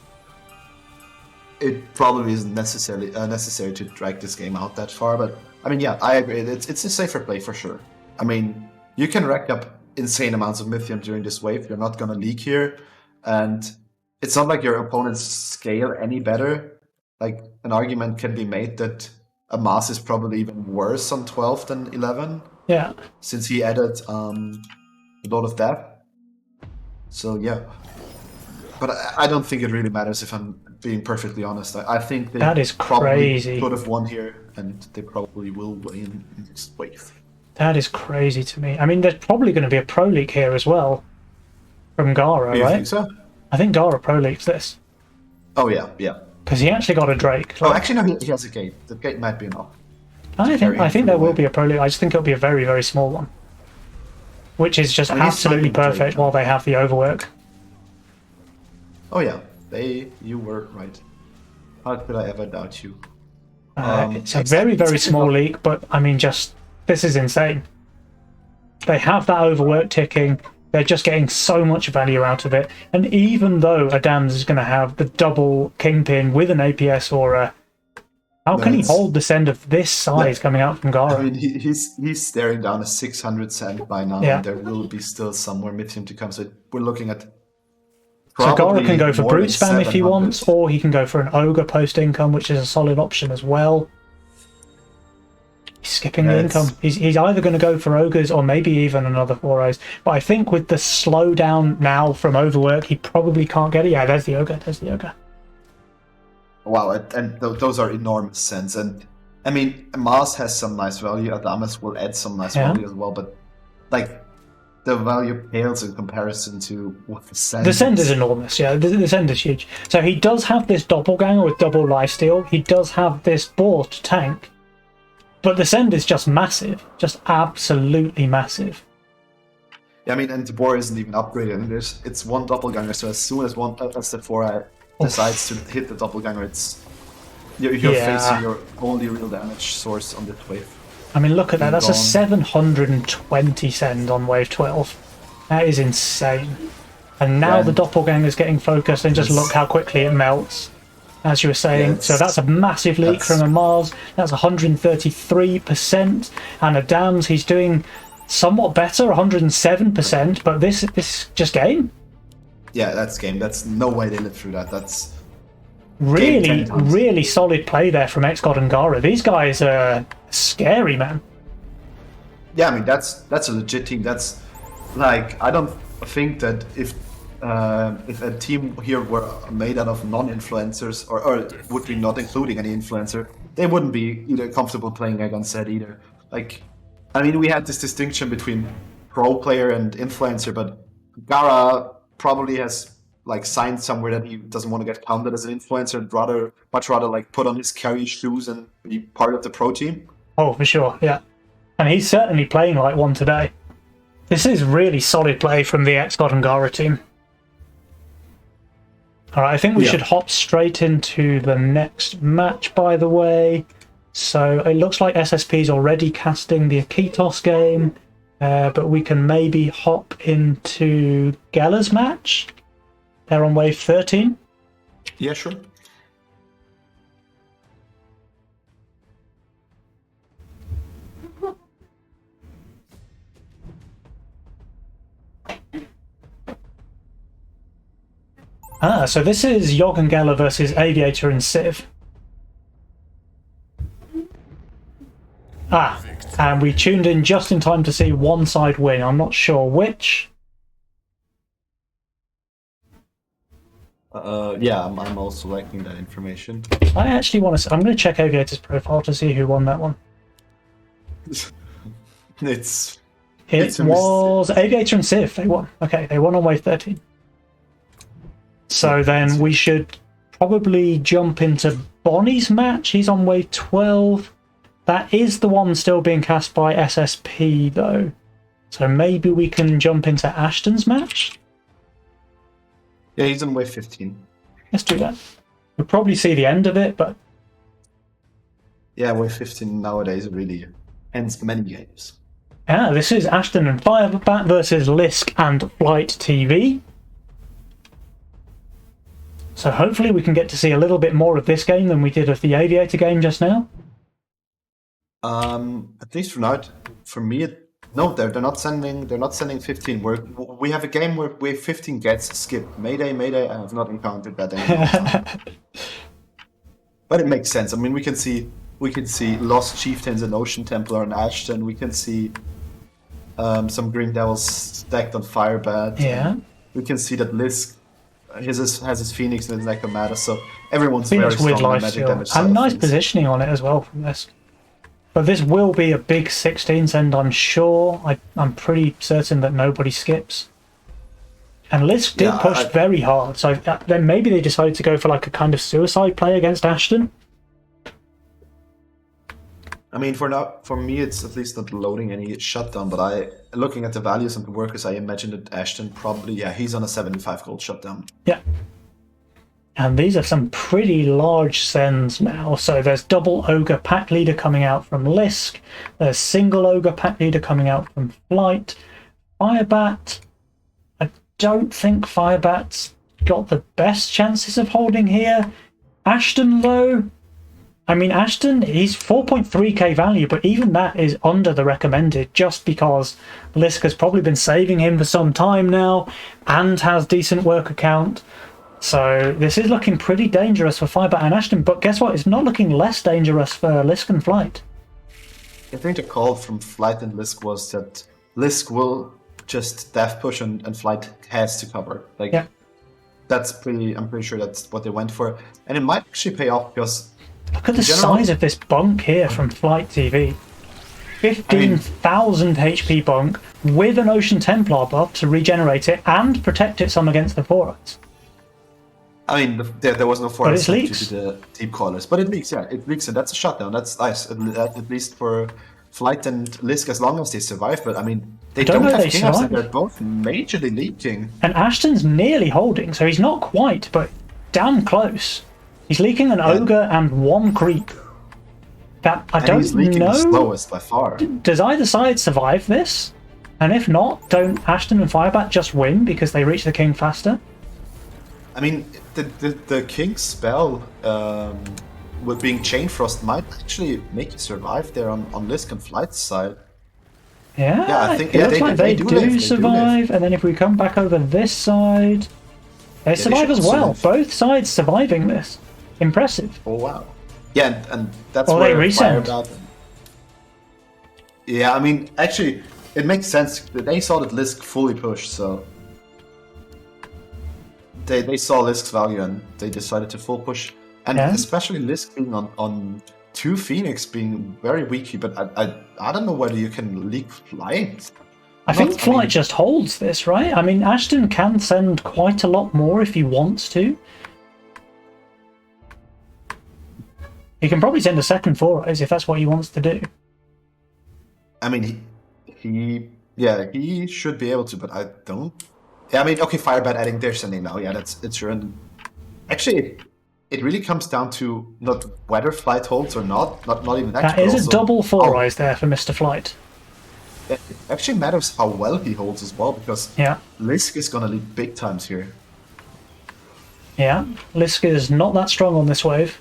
it probably isn't necessary to drag this game out that far. But I mean, yeah, I agree. It's a safer play for sure. I mean, you can rack up insane amounts of Mythium during this wave. You're not gonna leak here, and it's not like your opponent's scale any better. Like an argument can be made that a mass is probably even worse on 12 than 11. Yeah. Since he added a lot of that. So yeah. But I don't think it really matters if I'm being perfectly honest. I think they That is probably crazy. could have won here, and they probably will win in this wave. That is crazy to me. I mean, there's probably going to be a pro leak here as well from Gara, Do you right? think so? I think Gara pro leaks this Oh yeah, yeah. because he actually got a Drake. Oh, Like, actually no, he has a gate. The gate might be enough. I carry him think through there the will wave. be a pro leak. I just think it'll be a very, very small one, which is just I mean, he's absolutely fighting Drake perfect now. while they have the overwork. Oh yeah, you were right. How could I ever doubt you? It's a very, very small leak, but I mean, just this is insane. They have that overwork ticking. They're just getting so much value out of it. And even though Adams is going to have the double Kingpin with an APS aura, how can he That's- hold the send of this size coming out from Gara? I mean, he's staring down a 600 cent by now, Yeah. and there will be still somewhere mid-team to come. So we're looking at. So Gara probably can go for more brute than spam if he 700. wants, or he can go for an ogre post income, which is a solid option as well. He's skipping the Yeah, income. He's either going to go for ogres or maybe even another 4-eyes. But I think with the slowdown now from overwork, he probably can't get it. Yeah, there's the ogre. There's the ogre. Wow, and those are enormous cents. And I mean, Mars has some nice value. Adamas will add some nice Yeah. value as well, but like the value pales in comparison to what the send. The send is enormous, yeah, the send is huge. So he does have this doppelganger with double lifesteal, he does have this boar to tank, but the send is just massive, just absolutely massive. Yeah, I mean, and the boar isn't even upgraded. And it's one doppelganger, so as soon as the 4-eye decides to hit the doppelganger, you're Yeah. facing your only real damage source on this wave. I mean, look at that, that's a Gone. 720 send on wave 12. That is insane. And now Yeah, the doppelganger's getting focused, and just it's- look how quickly it melts, as you were saying. Yeah, So that's a massive leak that's- from a Mars, that's 133%, and a Dams, he's doing somewhat better, 107%, but this just game. Yeah, that's game. That's no way they live through that. That's Really, 10 times. really solid play there from Xgod and Gara. These guys are scary, man. yeah. I mean, that's a legit team. That's like I don't think that if a team here were made out of non-influencers or would be not including any influencer, they wouldn't be either comfortable playing against that either. Like, I mean, we had this distinction between pro player and influencer, but Gara probably has like signed somewhere that he doesn't want to get counted as an influencer and much rather like put on his carry shoes and be part of the pro team. Oh, for sure, yeah. And he's certainly playing like one today. This is really solid play from the Xgod and Gara team. Alright, I think we Yeah. should hop straight into the next match, by the way. So it looks like SSP's already casting the Akitos game, but we can maybe hop into Gella's match. They're on wave 13. Yeah, sure. Ah, so this is Yogg and Gela versus Aviator and Civ. Ah, and we tuned in just in time to see one side win. I'm not sure which. Yeah, I'm also liking that information. I actually want to. I'm going to check Aviator's profile to see who won that one. It's It a was Aviator and Civ. They won. Okay, they won on wave 13. So Yeah, then we should probably jump into Bonnie's match. He's on wave 12. That is the one still being cast by SSP, though. So maybe we can jump into Ashton's match? yeah, he's on wave 15. Let's do that. We'll probably see the end of it, but Yeah, wave 15 nowadays really ends many games. this is Ashton and Firebat versus Lisk and Flight TV. So hopefully we can get to see a little bit more of this game than we did of the Aviator game just now. At least for now, for me, no, they're not sending 15. We have a game where wave 15 gets skipped. Mayday, Mayday. I have not encountered that anymore. But it makes sense. I mean, we can see Lost Chieftains and Ocean Templar and Ashton. We can see some Green Devils stacked on Firebat. Yeah. We can see that Lisk has his Phoenix and his Necromancer, so everyone's Phoenix very with strong on the life magic steal. damage side And of nice things. positioning on it as well from this. But this will be a big 16th end, I'm sure. I'm pretty certain that nobody skips. And Lisk did push very hard, so then maybe they decided to go for like a kind of suicide play against Ashton. I mean, for me, it's at least not loading any shutdown. But looking at the values and the workers, I imagine that Ashton probably, he's on a 75 gold shutdown. Yeah. And these are some pretty large sends now. So there's double Ogre Pack Leader coming out from Lisk. There's single Ogre Pack Leader coming out from Flight. Firebat. I don't think Firebat's got the best chances of holding here. Ashton, though. I mean, Ashton, he's 4.3k value, but even that is under the recommended just because Lisk has probably been saving him for some time now and has decent worker count. So this is looking pretty dangerous for Firebat and Ashton, but guess what? It's not looking less dangerous for Lisk and Flight. I think the call from Flight and Lisk was that Lisk will just death push and Flight has to cover. Like, yeah. I'm pretty sure that's what they went for. And it might actually pay off because... Look at the size of this bunk here from Flight TV. 15,000 HP bunk with an Ocean Templar buff to regenerate it and protect it some against the 4-eyes. I mean, there was no 4-eyes due leaks. to the deep coilers. But it leaks, yeah. It leaks, and that's a shutdown. That's nice, at least for Flight and Lisk, as long as they survive. But, I mean, they don't have King Ups, and they're both majorly leaking. And Ashton's nearly holding, so he's not quite, but damn close. He's leaking an Ogre and one creep. That I don't he's leaking know. The slowest by far. Does either side survive this? And if not, don't Ashton and Firebat just win because they reach the king faster? I mean, the king's spell with being Chain Frost might actually make you survive there on Lisk and Flight's side. Yeah, I think it looks like they do live. survive. And then if we come back over this side, they survive as well. Both sides surviving this. Impressive. Oh wow. Yeah, and that's where they resend. Yeah, I mean, actually, it makes sense. They saw that Lisk fully pushed, so they saw Lisk's value and they decided to full push. And especially Lisk being on 2 Phoenix being very weak, but I don't know whether you can leak flying. I think Flight just holds this, right? I mean, Ashton can send quite a lot more if he wants to. He can probably send a second 4-eyes if that's what he wants to do. I mean, he should be able to, but I don't. Yeah, I mean, okay, Firebat adding their sending now. Yeah, it's true. And actually, it really comes down to not whether Flight holds or not. Not even that. That is a double 4-eyes there for Mr. Flight. It actually matters how well he holds as well, because Lisk is gonna lead big times here. Yeah, Lisk is not that strong on this wave.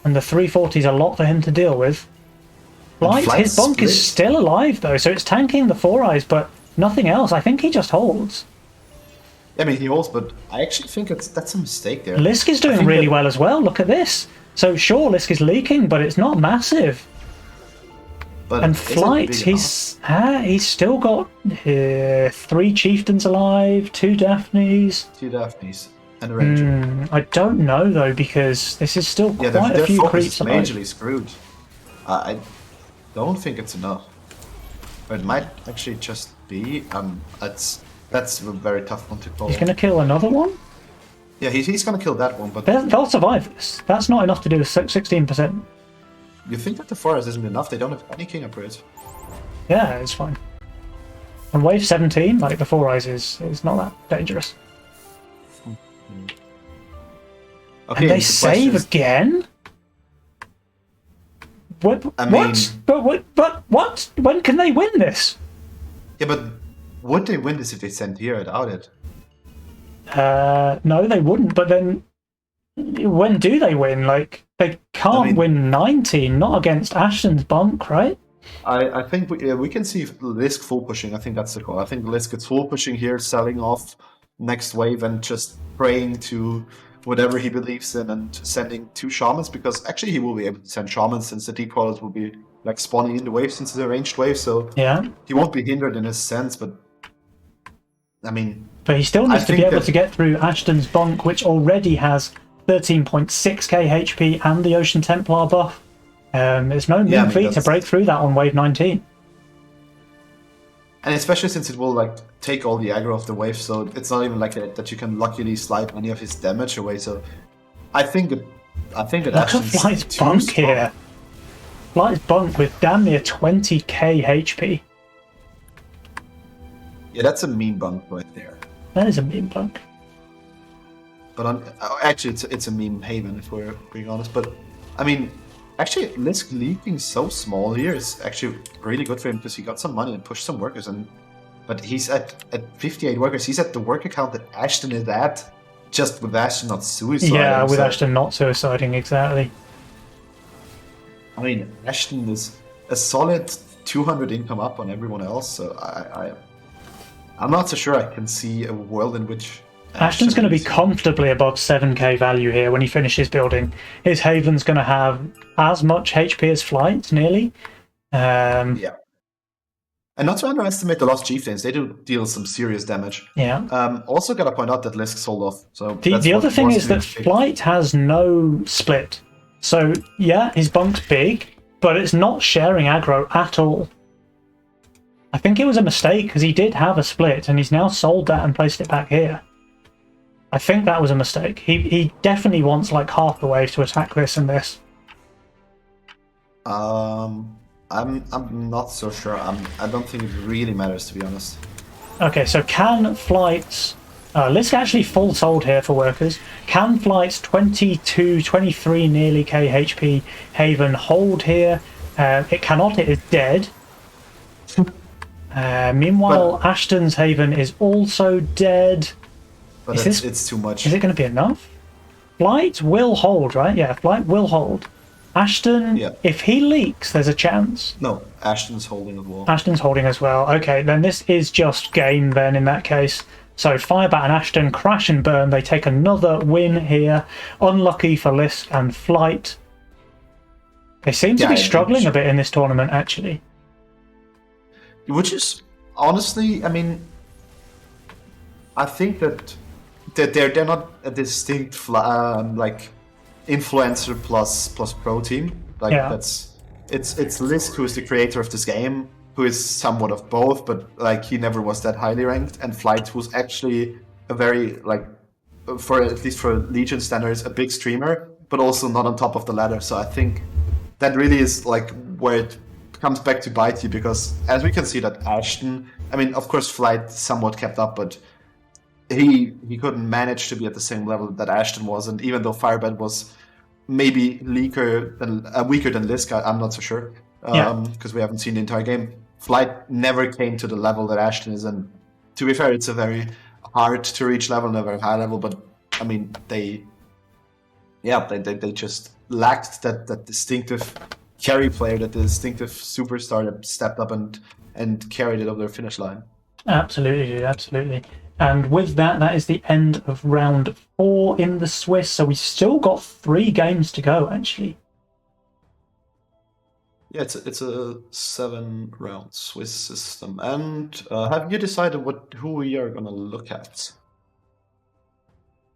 And the 340 is a lot for him to deal with. Flight, his bunk is still alive though, so it's tanking the 4-eyes, but nothing else. I think he just holds. I mean, he holds, but I actually think that's a mistake there. Lisk is doing really well as well. Look at this. So sure, Lisk is leaking, but it's not massive. But and Flight, he's still got 3 chieftains alive, 2 Daphnes. 2 Daphnes. And a Ranger. I don't know though, because this is still quite a few creeps alive. Majorly screwed. I don't think it's enough. But it might actually just be. That's a very tough one to call. He's going to kill another one? Yeah, he's going to kill that one, but they'll survive this. That's not enough to do with 16%. You think that the forest isn't enough? They don't have any king upgrades. Yeah, it's fine. And wave 17, like the 4-eyes, is not that dangerous. Okay, and they save again? What? What? When can they win this? Yeah, but would they win this if they sent here? I doubt it. No, they wouldn't. But then, when do they win? Like, they can't win 19, not against Ashton's bunk, right? I think we can see Lisk full pushing. I think that's the call. I think Lisk is full pushing here, selling off next wave and just praying to whatever he believes in and sending 2 shamans, because actually he will be able to send shamans since the deep crawlers will be like spawning in the wave since it's a ranged wave, so he won't be hindered in his sense. But I mean, But he still needs to be able to get through Ashton's Bonk, which already has 13.6k HP and the Ocean Templar buff. It's no mean feat to break through that on wave 19. And especially since it will like take all the aggro of the wave, so it's not even like that you can luckily slide any of his damage away. So I think that Look at Flight's Bonk here. Flight's Bonk with damn near 20k HP. Yeah, that's a mean bunk right there. That is a mean bunk. But actually, it's a meme haven if we're being honest. But I mean, actually, Lisk leaking so small here is actually really good for him because he got some money and pushed some workers. But he's at 58 workers. He's at the worker count that Ashton is at, just with Ashton not suiciding. Yeah, with Ashton not suiciding, exactly. I mean, Ashton is a solid 200 income up on everyone else. So I'm not so sure I can see a world in which Ashton's going to be comfortably above 7k value here when he finishes building. His Haven's going to have as much HP as Flight, nearly. Yeah. And not to underestimate the Lost Chieftains, they do deal some serious damage. Yeah. Also got to point out that Lisk sold off. So the other thing is that Flight has no split. So, yeah, his bunk's big, but it's not sharing aggro at all. I think it was a mistake because he did have a split and he's now sold that and placed it back here. I think that was a mistake. He definitely wants like half the wave to attack this and this. I'm not so sure. I don't think it really matters, to be honest. Okay, so can Flight's Lisk actually full sold here for workers? Can Flight's 22, 23 nearly k HP Haven hold here? It cannot. It is dead. Meanwhile, Ashton's Haven is also dead. But it's too much. Is it going to be enough? Flight will hold, right? Yeah, Flight will hold. Ashton, if he leaks, there's a chance. No, Ashton's holding as well. Ashton's holding as well. Okay, then this is just game then in that case. So Firebat and Ashton crash and burn. They take another win here. Unlucky for Lisk and Flight. They seem to be struggling a bit in this tournament, actually. Which is, honestly, I mean, I think that they're not a distinct like influencer plus pro team. Like it's Lisk who is the creator of this game, who is somewhat of both, but like he never was that highly ranked, and Flight, who's actually a very like for at least for Legion standards a big streamer, but also not on top of the ladder. So I think that really is like where it comes back to bite you, because as we can see that Ashton, I mean, of course Flight somewhat kept up, but he couldn't manage to be at the same level that Ashton was, and even though Firebat was maybe weaker than Lisk, I'm not so sure, because we haven't seen the entire game. Flight never came to the level that Ashton is, and to be fair, it's a very hard to reach level, and a very high level. But I mean, they just lacked that distinctive carry player, that distinctive superstar that stepped up and carried it over the finish line. Absolutely, absolutely. And with that, that is the end of round 4 in the Swiss. So we've still got 3 games to go, actually. Yeah, it's a 7-round Swiss system. And have you decided who we are going to look at?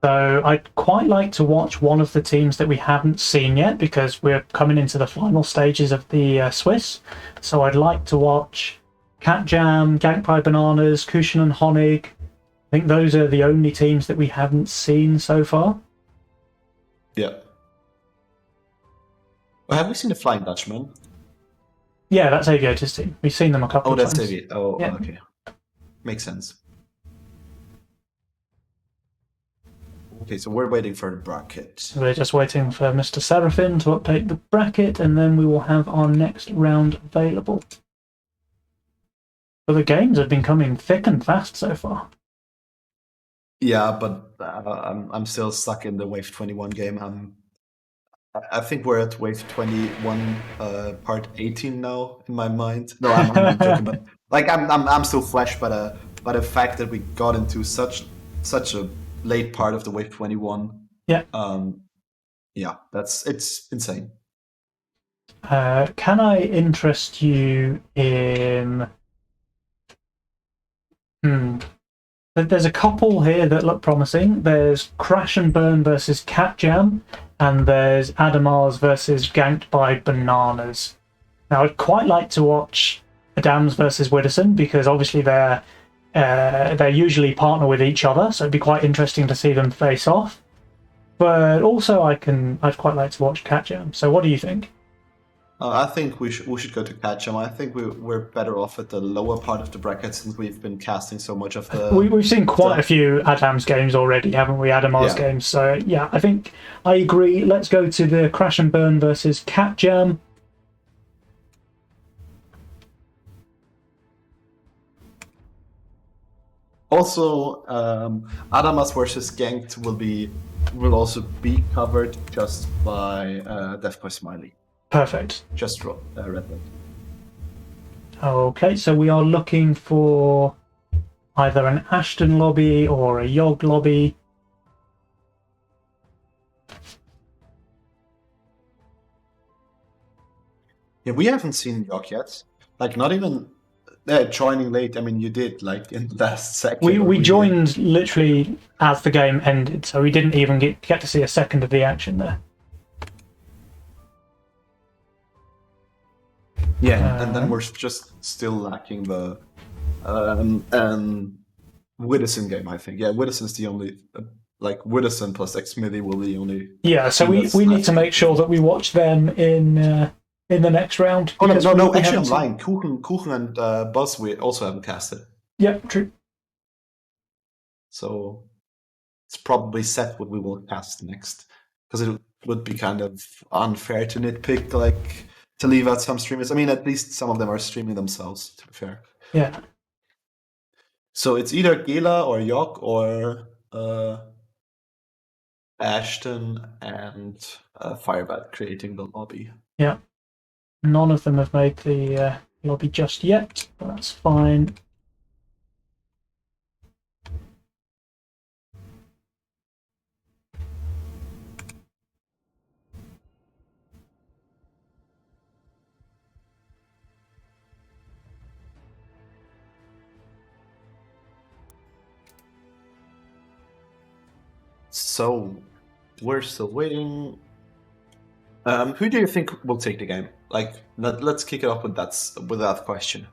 So I'd quite like to watch one of the teams that we haven't seen yet, because we're coming into the final stages of the Swiss. So I'd like to watch Cat Jam, Gankpai Bananas, Kushin and Honig. I think those are the only teams that we haven't seen so far. Yeah. Well, have we seen the Flying Dutchman? Yeah, that's Aviota's team. We've seen them a couple of times. Oh, that's Aviota. Oh, yeah. Okay. Makes sense. Okay, so we're waiting for the bracket. We're just waiting for Mr. Seraphin to update the bracket, and then we will have our next round available. But the games have been coming thick and fast so far. Yeah, but I'm still stuck in the Wave 21 game. I think we're at Wave 21, part 18 now in my mind. No, I'm joking, but like I'm still flashed by the fact that we got into such a late part of the Wave 21. Yeah. Yeah, it's insane. Can I interest you in? There's a couple here that look promising. There's Crash and Burn versus Cat Jam, and there's Adamars versus Ganked by Bananas. Now, I'd quite like to watch Adams versus Widdowson because obviously they're usually partner with each other, so it'd be quite interesting to see them face off. But also, I'd quite like to watch Cat Jam. So, what do you think? I think we should go to catch 'em. I think we're better off at the lower part of the bracket since we've been casting so much of the. We've seen quite a few Adams games already, haven't we? Adamars games. So yeah, I think I agree. Let's go to the Crash and Burn versus Cat Jam. Also, Adamas versus Ganked will also be covered just by Death by Smiley. Perfect. Just Red Dead. Okay, so we are looking for either an Ashton lobby or a Yogg lobby. Yeah, we haven't seen Yogg yet. Like, not even joining late. I mean, you did, like, in the last second. We joined literally as the game ended, so we didn't even get to see a second of the action there. Yeah, and then we're just still lacking the Widdowson game, I think. Yeah, Widdowson's the only, like, Widdowson plus Xmithy will be the only. Yeah, so we need to make sure that we watch them in the next round. Oh, no, actually I'm lying. Kuchen and Buzz we also haven't casted. Yep, true. So it's probably set what we will cast next. Because it would be kind of unfair to nitpick, like, to leave out some streamers. I mean, at least some of them are streaming themselves, to be fair. Yeah. So it's either Gela or Yogg or Ashton and Firebat creating the lobby. Yeah. None of them have made the lobby just yet, but that's fine. So we're still waiting. Who do you think will take the game? Like, let's kick it off with that question.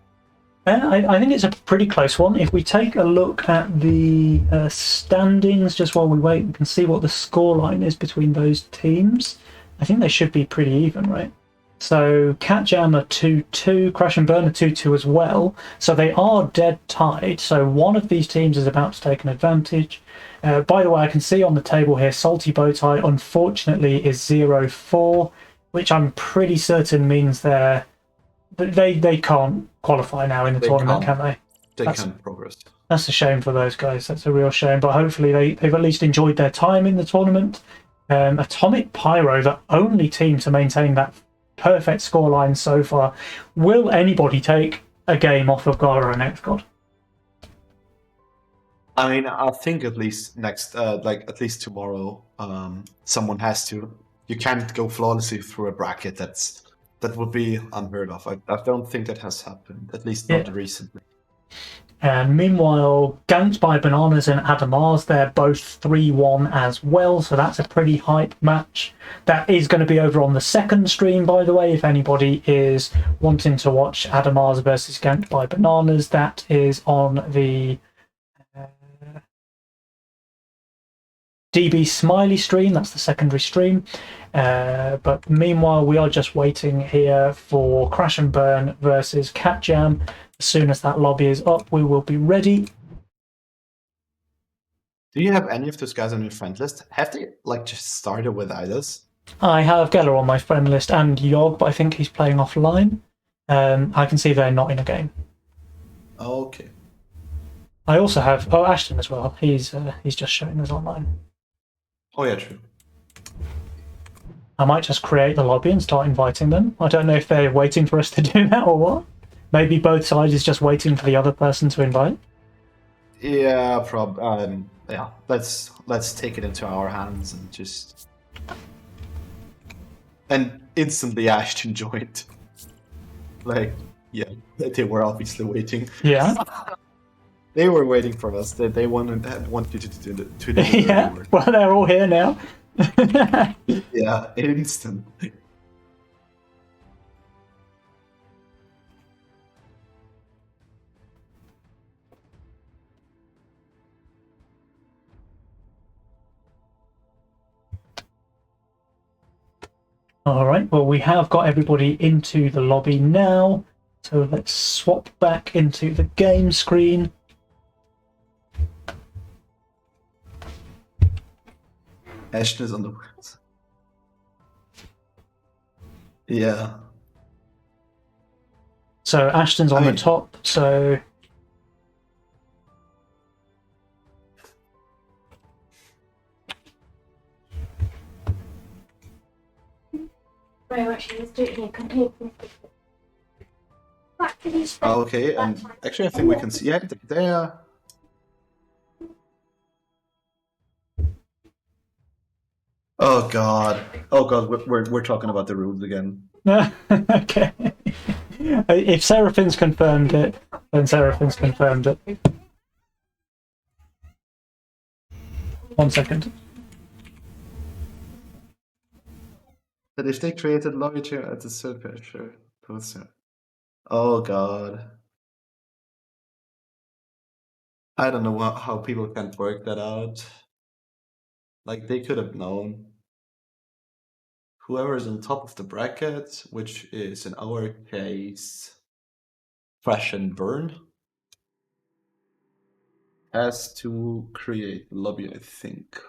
I think it's a pretty close one. If we take a look at the standings just while we wait, we can see what the scoreline is between those teams. I think they should be pretty even, right? So Cat Jam are 2-2, Crash and Burn are 2-2 as well. So they are dead tied. So one of these teams is about to take an advantage. By the way, I can see on the table here, Salty Bowtie unfortunately is 0-4, which I'm pretty certain means they can't qualify now in the tournament, can they? They can't progress. That's a shame for those guys. That's a real shame. But hopefully they've at least enjoyed their time in the tournament. Atomic Pyro, the only team to maintain that perfect scoreline so far. Will anybody take a game off of Gara and XGod? I mean, I think at least at least tomorrow, someone has to. You can't go flawlessly through a bracket. That would be unheard of. I don't think that has happened, at least not recently. And meanwhile, Ganked by Bananas and Adamars, they're both 3-1 as well, so that's a pretty hype match. That is going to be over on the second stream, by the way, if anybody is wanting to watch Adamars versus Ganked by Bananas. That is on the DB Smiley stream, that's the secondary stream. But meanwhile, we are just waiting here for Crash and Burn versus Cat Jam. As soon as that lobby is up, we will be ready. Do you have any of those guys on your friend list? Have they just started with idols? I have Geller on my friend list and Yogg, but I think he's playing offline. I can see they're not in a game. Okay. I also have Ashton as well. He's just showing us online. Oh yeah, true. I might just create the lobby and start inviting them. I don't know if they're waiting for us to do that or what. Maybe both sides is just waiting for the other person to invite. Yeah, yeah. Let's take it into our hands and just. And instantly Ashton joined. Yeah, they were obviously waiting. Yeah. They were waiting for us. They want you to do the Yeah, dirty work. well, they're all here now. Yeah, instant. All right, well, we have got everybody into the lobby now. So let's swap back into the game screen. Ashton is on the website. Yeah. So Ashton's on the top, so... Very much let's do it here. Come here. Back to these. Okay, and actually I think we can see it there. Oh god. Oh god, we're talking about the rules again. Okay. If Seraphin's confirmed it, then Seraphin's confirmed it. 1 second. But if they created lobby at the surface, sure. Oh god. I don't know how people can work that out. Like, they could have known. Whoever is on top of the bracket, which is in our case Fresh and Burn, has to create the lobby, I think.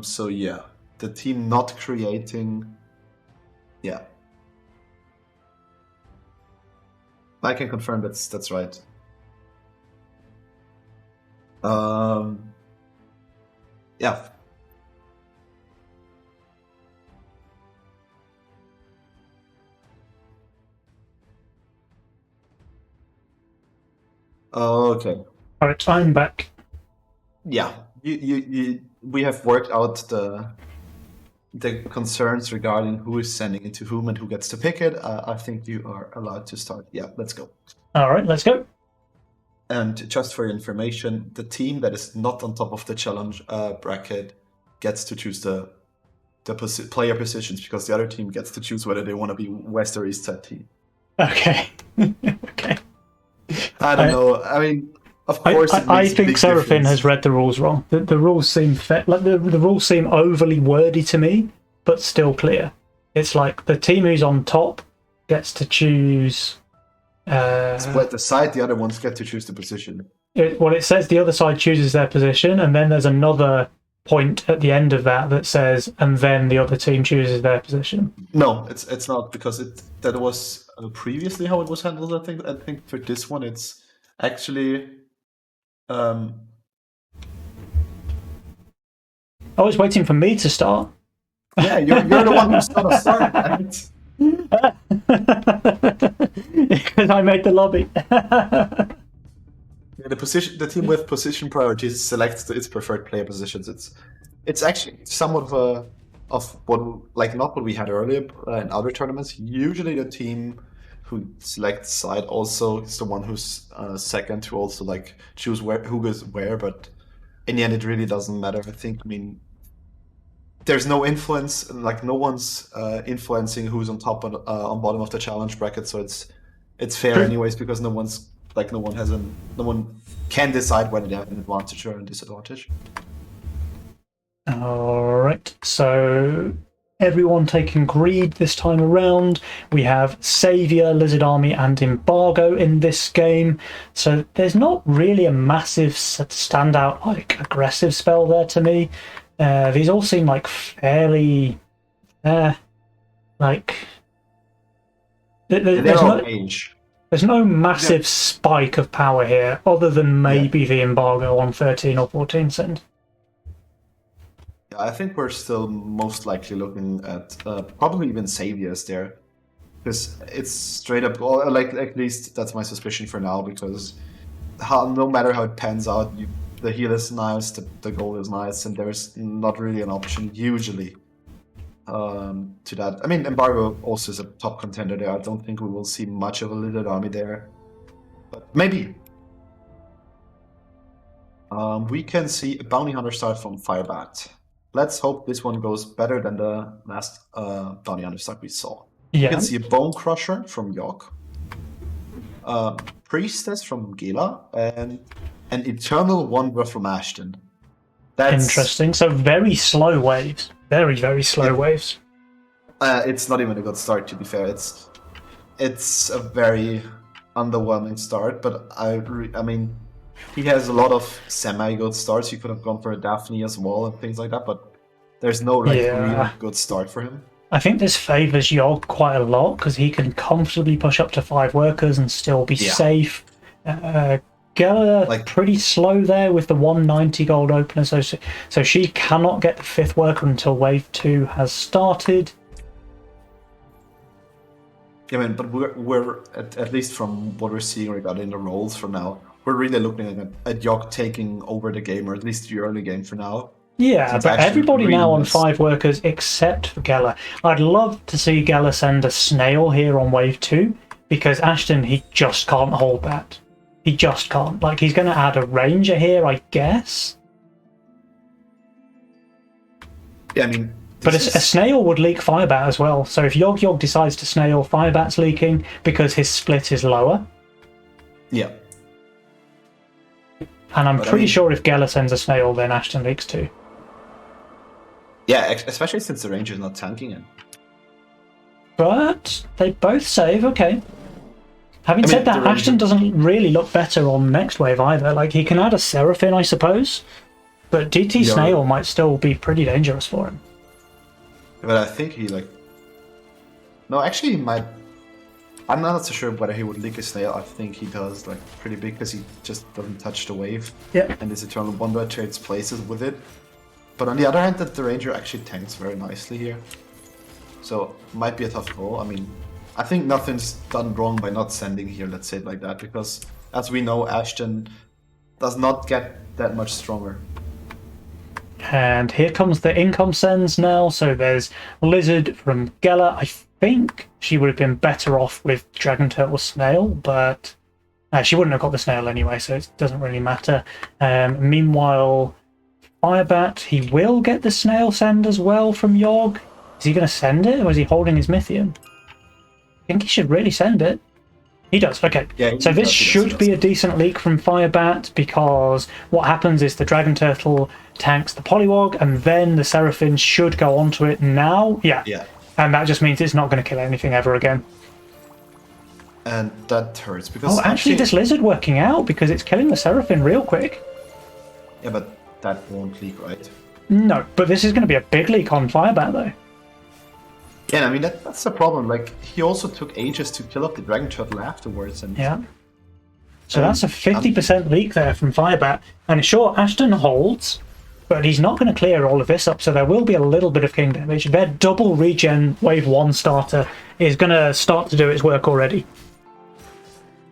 So yeah, the team not creating, yeah. I can confirm that's right. Yeah. Okay. All right, I'm back. Yeah, we have worked out the concerns regarding who is sending it to whom and who gets to pick it. I think you are allowed to start. Yeah, let's go. All right, let's go. And just for your information, the team that is not on top of the challenge bracket gets to choose the player positions, because the other team gets to choose whether they want to be West or East side team. Okay. Okay. I don't know. I mean, of course, I think Seraphin has read the rules wrong. The rules seem the rules seem overly wordy to me, but still clear. It's like the team who's on top gets to choose. Split the side, the other ones get to choose the position. It says the other side chooses their position, and then there's another point at the end of that says, and then the other team chooses their position. No, it's not, because that was previously how it was handled. I think for this one, it's actually. I was waiting for me to start. Yeah, you're the one who's gonna start. Right? Because I made the lobby. The team with position priorities selects its preferred player positions. It's actually somewhat of what, like, not what we had earlier in other tournaments. Usually the team who selects side also is the one who's second to also like choose who goes where, but in the end it really doesn't matter. I think, there's no influence, like no one's influencing who's on top and on bottom of the challenge bracket, so it's fair anyways, because no one can decide whether they have an advantage or a disadvantage. All right, so everyone taking greed this time around. We have Savior, Lizard Army, and Embargo in this game. So there's not really a massive standout, like, aggressive spell there to me. These all seem like fairly, like... There's no massive spike of power here, other than maybe the Embargo on 13 or 14 cent. Yeah, I think we're still most likely looking at probably even Saviors there. Because it's straight up, or like at least that's my suspicion for now. Because no matter how it pans out, the heal is nice, the goal is nice, and there's not really an option usually to that. I mean, Embargo also is a top contender there. I don't think we will see much of a limited army there, but maybe. We can see a bounty hunter start from Firebat. Let's hope this one goes better than the last bounty hunter start we saw. Yeah. You can see a Bone Crusher from York, Priestess from Gela, and an Eternal Wanderer from Ashton. That's interesting. So very slow waves. Very, very slow waves. It's not even a good start, to be fair. It's a very underwhelming start, but I mean, he has a lot of semi-good starts. You could have gone for a Daphne as well and things like that, but there's no real good start for him. I think this favours Yogg quite a lot because he can comfortably push up to 5 workers and still be safe. Gela pretty slow there with the 190 gold opener, so she cannot get the 5th worker until wave 2 has started. Yeah, man, but we're at least from what we're seeing regarding the roles for now, we're really looking at Yogg taking over the game, or at least the early game for now. Yeah, but everybody really now on 5 workers except for Gela. I'd love to see Gela send a snail here on wave 2, because Ashton, he just can't hold that. He just can't. Like, he's going to add a ranger here, I guess. Yeah, I mean... But a snail would leak Firebat as well. So if Yogg decides to snail, Firebat's leaking because his split is lower. Yeah. And I'm pretty sure if Gela sends a snail, then Ashton leaks too. Yeah, especially since the ranger's not tanking it. But they both save, okay. Having said that, Ashton doesn't really look better on next wave either. Like, he can add a Seraphim, I suppose. But DT Snail might still be pretty dangerous for him. But I think he, like... No, actually, he might... I'm not so sure whether he would leak a snail. I think he does, like, pretty big, because he just doesn't touch the wave. Yeah. And this Eternal Wanderer trades places with it. But on the other hand, the Ranger actually tanks very nicely here. So, might be a tough call. I mean, I think nothing's done wrong by not sending here, let's say it like that. Because, as we know, Ashton does not get that much stronger. And here comes the income sends now. So there's Lizard from Gela. I think she would have been better off with Dragon Turtle Snail, but she wouldn't have got the snail anyway, so it doesn't really matter. Meanwhile, Firebat, he will get the snail send as well from Yogg. Is he going to send it, or is he holding his Mythian? I think he should really send it. He does, okay. Yeah, so this should be a decent leak from Firebat, because what happens is the Dragon Turtle tanks the Polywog, and then the Seraphim should go onto it now. Yeah. And that just means it's not going to kill anything ever again. And that hurts, because... Oh, actually this Lizard working out, because it's killing the Seraphim real quick. Yeah, but that won't leak, right? No, but this is going to be a big leak on Firebat, though. Yeah, I mean, that's the problem. Like, he also took ages to kill up the Dragon Turtle afterwards. And yeah. So that's a 50% leak there from Firebat. And sure, Ashton holds, but he's not going to clear all of this up, so there will be a little bit of king damage. Their double regen wave 1 starter is going to start to do its work already.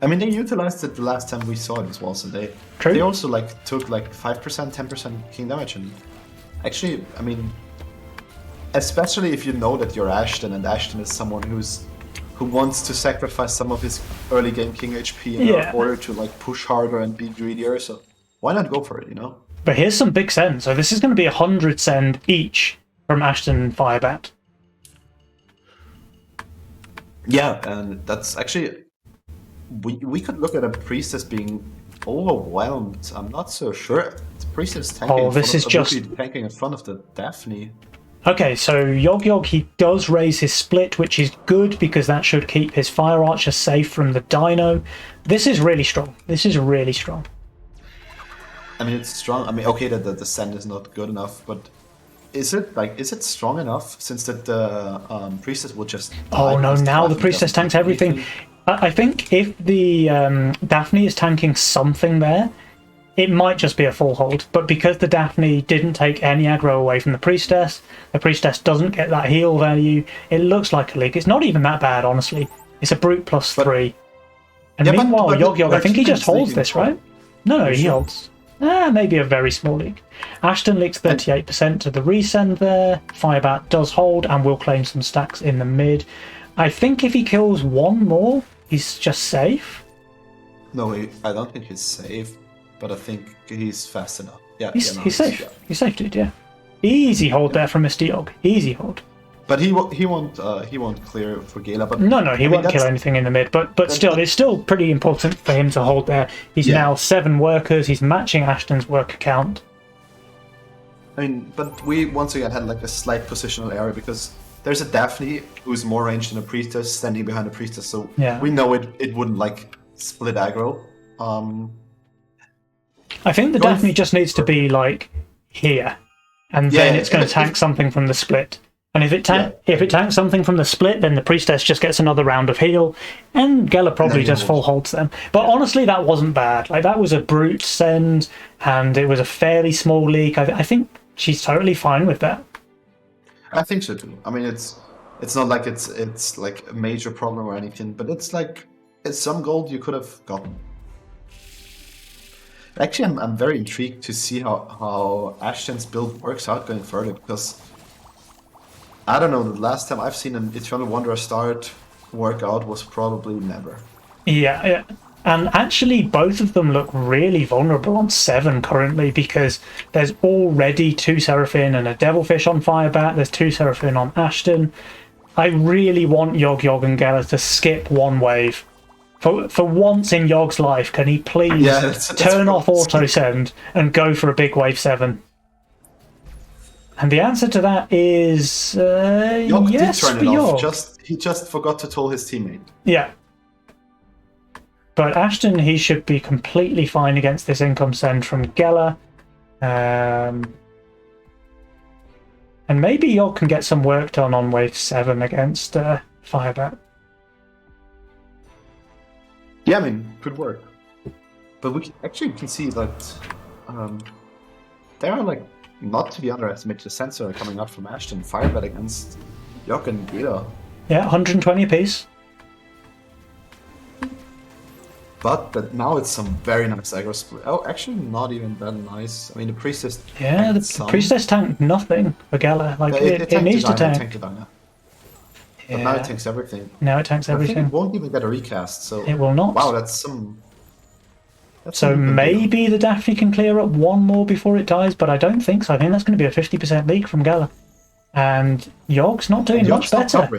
I mean, they utilized it the last time we saw it as well, so they also like took like 5%, 10% king damage. And actually, I mean, especially if you know that you're Ashton, and Ashton is someone who wants to sacrifice some of his early game king HP in order to like push harder and be greedier, so why not go for it, you know? But here's some big send. So this is going to be 100 send each from Ashton and Firebat. Yeah, and that's actually... We could look at a Priestess being overwhelmed. I'm not so sure. The Priestess tanking tanking in front of the Daphne. Okay, so Yogg, he does raise his split, which is good because that should keep his Fire Archer safe from the Dino. This is really strong. This is really strong. I mean, it's strong. I mean, okay, the send is not good enough, but is it strong enough since that the Priestess will just... Oh no, now the Priestess tanks everything. I think if the Daphne is tanking something there, it might just be a full hold. But because the Daphne didn't take any aggro away from the Priestess doesn't get that heal value, it looks like a leak. It's not even that bad, honestly. It's a brute +3. And Yeah, meanwhile, but Yog, I think he just holds this, leaking. right? No, he sure? holds. Maybe a very small leak. Ashton leaks 38% to the resend there. Firebat does hold and will claim some stacks in the mid. I think if he kills one more, he's just safe. No, I don't think he's safe, but I think he's fast enough. Yeah, He's no, safe. yeah. He's safe, dude, yeah. Easy hold there from Mr. Yog. Easy hold. But he won't clear for Gala. But No, he I mean, won't kill anything in the mid, but still, it's still pretty important for him to hold there. He's now 7 workers, he's matching Ashton's worker count. I mean, but we once again had like a slight positional error because there's a Daphne who's more ranged than a Priestess standing behind a Priestess, so we know it wouldn't like split aggro. I think the Daphne just needs to be like here, and then it's going to tank something from the split. And if it tanks something from the split, then the Priestess just gets another round of heal, and Geller probably just full holds them. But honestly, that wasn't bad. Like, that was a brute send, and it was a fairly small leak. I think she's totally fine with that. I think so too. I mean, it's not like it's like a major problem or anything, but it's some gold you could have gotten. Actually, I'm very intrigued to see how Ashton's build works out going further, because I don't know, the last time I've seen an Eternal Wanderer start workout was probably never. Yeah. And actually, both of them look really vulnerable on 7 currently, because there's already 2 Seraphim and a Devilfish on Firebat. There's 2 Seraphim on Ashton. I really want Yog and Geller to skip one wave. For once in Yog's life, can he please turn off auto-send and go for a big wave 7? And the answer to that is Yog yes did turn for it off. Yog. He just forgot to tell his teammate. Yeah. But Ashton, he should be completely fine against this income send from Geller. And maybe Yog can get some work done on wave 7 against Firebat. Yeah, I mean, could work. But we can see that there are like not to be underestimated the sensor coming out from Ashton. Firebat against Yog and Gila. Yeah, 120 apiece. But now it's some very nice aggro split. Oh, actually not even that nice. I mean, the Priestess... Yeah, the Priestess tanked nothing for Geller. Like, it needs to tank. But now it tanks everything. Now it tanks everything. I think it won't even get a recast, so... It will not. Wow, that's some... So maybe the Daphne can clear up one more before it dies, but I don't think so. I think that's going to be a 50% leak from Geller. And Yog's not doing much better.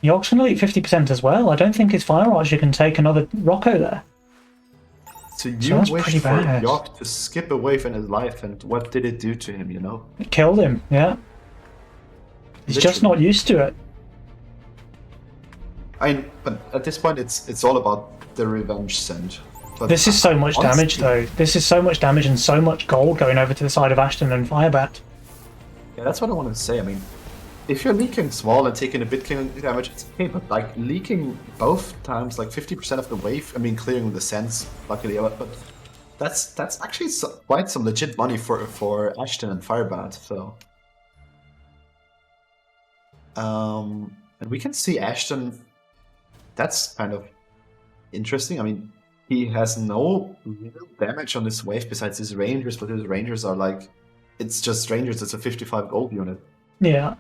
Yog's going to leak 50% as well. I don't think his Fire Archer can take another Rocco there. So you wish for Yog to skip a wave in his life, and what did it do to him, you know? It killed him, yeah. He's just not used to it. I mean, but at this point, it's all about the revenge send. But this is so much damage, though. This is so much damage and so much gold going over to the side of Ashton and Firebat. Yeah, that's what I want to say. I mean, if you're leaking small and taking a bit killing damage, it's okay, but like leaking both times, like 50% of the wave, I mean, clearing the sense, luckily, but that's actually quite some legit money for Ashton and Firebat, so... and we can see Ashton, that's kind of interesting. I mean, he has no real damage on this wave besides his Rangers, but his Rangers are like, it's just Rangers, it's a 55 gold unit. Yeah.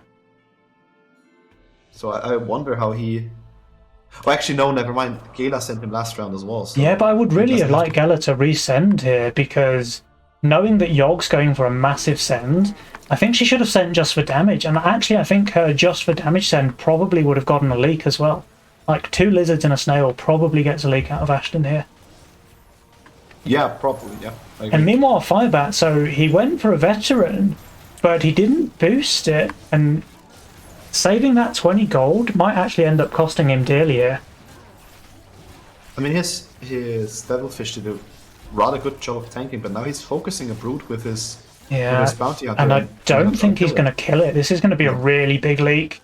So I wonder how he... Oh, actually, no, never mind. Gala sent him last round as well. So yeah, but I would really have liked Geller to resend here, because knowing that Yog's going for a massive send, I think she should have sent just for damage. And actually, I think her just for damage send probably would have gotten a leak as well. Like 2 lizards and a snail probably gets a leak out of Ashton here. Yeah, probably, yeah. And meanwhile, Firebat, so he went for a veteran, but he didn't boost it, and saving that 20 gold might actually end up costing him dearly here. I mean, his Devilfish did a rather good job of tanking, but now he's focusing a Brute with his bounty hunter. And I don't think he's going to kill it. This is going to be a really big leak.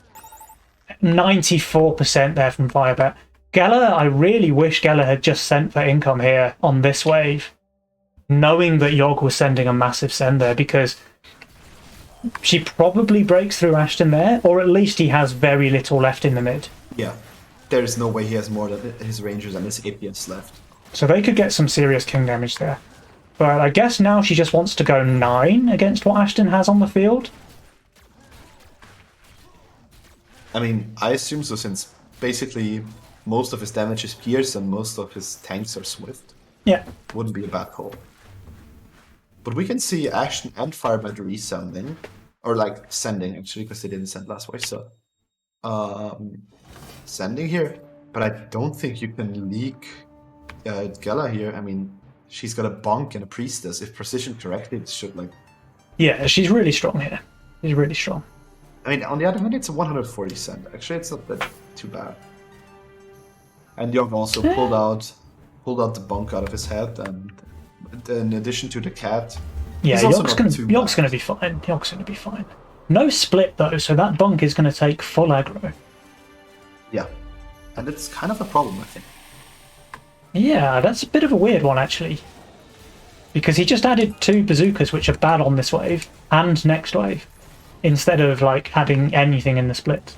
94% there from Firebat. Geller, I really wish Geller had just sent for income here on this wave. knowing that Yogg was sending a massive send there, because she probably breaks through Ashton there, or at least he has very little left in the mid. Yeah. There's no way he has more than his Rangers and his APS left. So they could get some serious king damage there. But I guess now she just wants to go 9 against what Ashton has on the field. I mean, I assume so, since basically most of his damage is pierce and most of his tanks are swift. Yeah. Wouldn't be a bad call. But we can see Ashton and Firebird resending. Or like sending, actually, because they didn't send last way, so... sending here. But I don't think you can leak Gela here. I mean, she's got a Bonk and a Priestess. If precision corrected, it should like... Yeah, she's really strong here. She's really strong. I mean, on the other hand, it's a 140 send. Actually, it's not that too bad. And Yogg also pulled out the Bonk out of his head, and in addition to the cat... Yeah, Yogg's gonna be fine. Yogg's gonna be fine. No split though, so that Bonk is gonna take full aggro. Yeah. And it's kind of a problem, I think. Yeah, that's a bit of a weird one, actually. Because he just added 2 bazookas, which are bad on this wave, and next wave, instead of, like, adding anything in the split.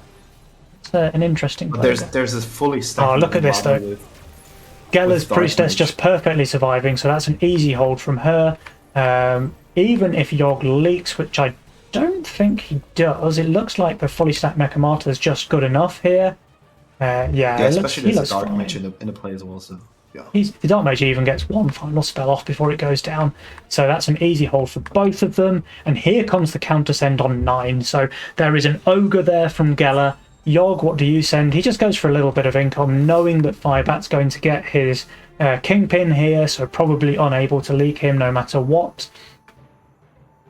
It's an interesting play. There's a fully stacked... Oh, look at this, though. Gela's Priestess just perfectly surviving, so that's an easy hold from her. Even if Yogg leaks, which I don't think he does, it looks like the fully stacked Mechamata is just good enough here. Yeah, especially he there's looks a Dark fine. Mage in the play as well, so... Yeah. The Dark Mage even gets 1 final spell off before it goes down, so that's an easy hold for both of them. And here comes the counter send on 9. So there is an Ogre there from Gela. Yogg, what do you send? He just goes for a little bit of income, knowing that Firebat's going to get his Kingpin here, so probably unable to leak him no matter what.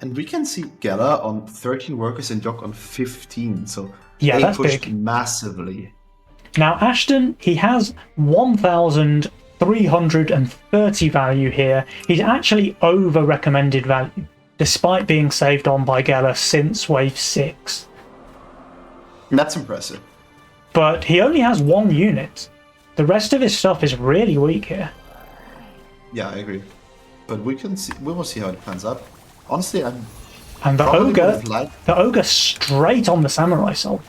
And we can see Gela on 13 workers and Yogg on 15, so yeah, they that's pushed big. Massively. Now Ashton, he has 1,330 value here. He's actually over recommended value, despite being saved on by Gela since wave 6. That's impressive. But he only has 1 unit. The rest of his stuff is really weak here. Yeah, I agree. But we will see how it pans out. Honestly, And the ogre straight on the Samurai Soul.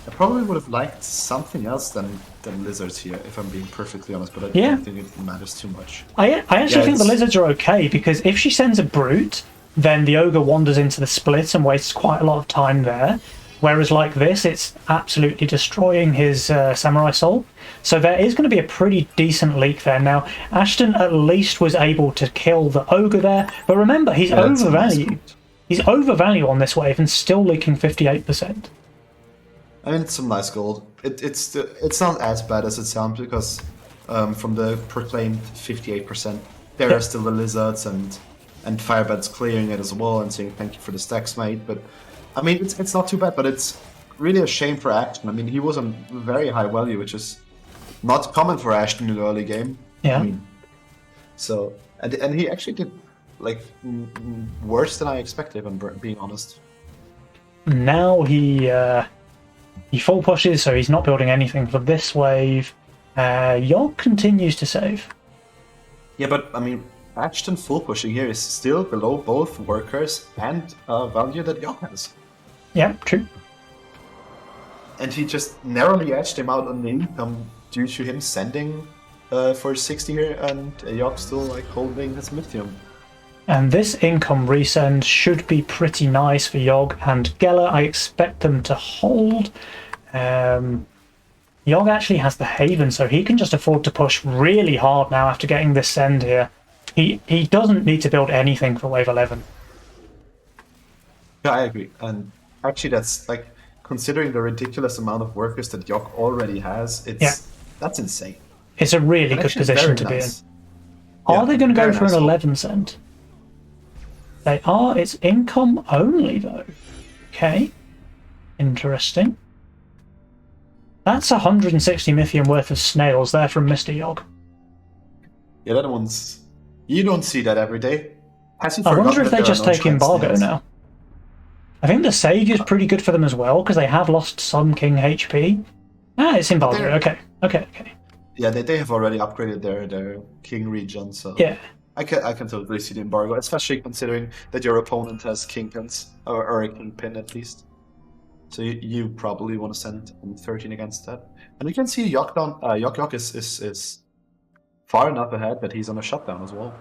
I probably would have liked something else than lizards here, if I'm being perfectly honest, but I don't think it matters too much. I actually think the lizards are okay, because if she sends a brute, then the ogre wanders into the split and wastes quite a lot of time there. Whereas like this, it's absolutely destroying his Samurai Soul. So there is going to be a pretty decent leak there. Now, Ashton at least was able to kill the ogre there, but remember, he's overvalued. He's overvalued on this wave and still leaking 58%. I mean, it's some nice gold. It's not as bad as it sounds, because from the proclaimed 58%, there are still the lizards, and Firebat's clearing it as well and saying thank you for the stacks, mate. But I mean, it's not too bad, but it's really a shame for Ashton. I mean, he was on very high value, which is not common for Ashton in the early game. Yeah. I mean, so and he actually did like worse than I expected, if I'm being honest. Now he full pushes, so he's not building anything for this wave. Yogg continues to save. Yeah, but I mean, Ashton full pushing here is still below both workers and value that Yogg has. Yeah, true. And he just narrowly edged him out on the income due to him sending for 60 here, and Yogg still like holding his Mythium. And this income resend should be pretty nice for Yogg and Gela. I expect them to hold. Yogg actually has the Haven, so he can just afford to push really hard now after getting this send here. He doesn't need to build anything for wave 11. Yeah, I agree. And actually, that's like, considering the ridiculous amount of workers that Yogg already has, that's insane. It's a really And good actually position to very be in. nice. Are Yeah, they going to go very for nice an hold. 11 cent? They are. It's income only, though. Okay. Interesting. That's 160 Mythium worth of snails there from Mr. Yogg. Yeah, that one's... You don't see that every day. Has he I wonder forgotten if that they there just are no take Shrine embargo snails? now. I think the Saviour's pretty good for them as well, because they have lost some King HP. Ah, it's embargo. They're- Okay. Yeah, they have already upgraded their King region, so... Yeah. I can totally see the embargo, especially considering that your opponent has kingpins, or a kingpin at least. So you probably want to send 13 against that. And we can see Yok down. Yok is far enough ahead that he's on a shutdown as well.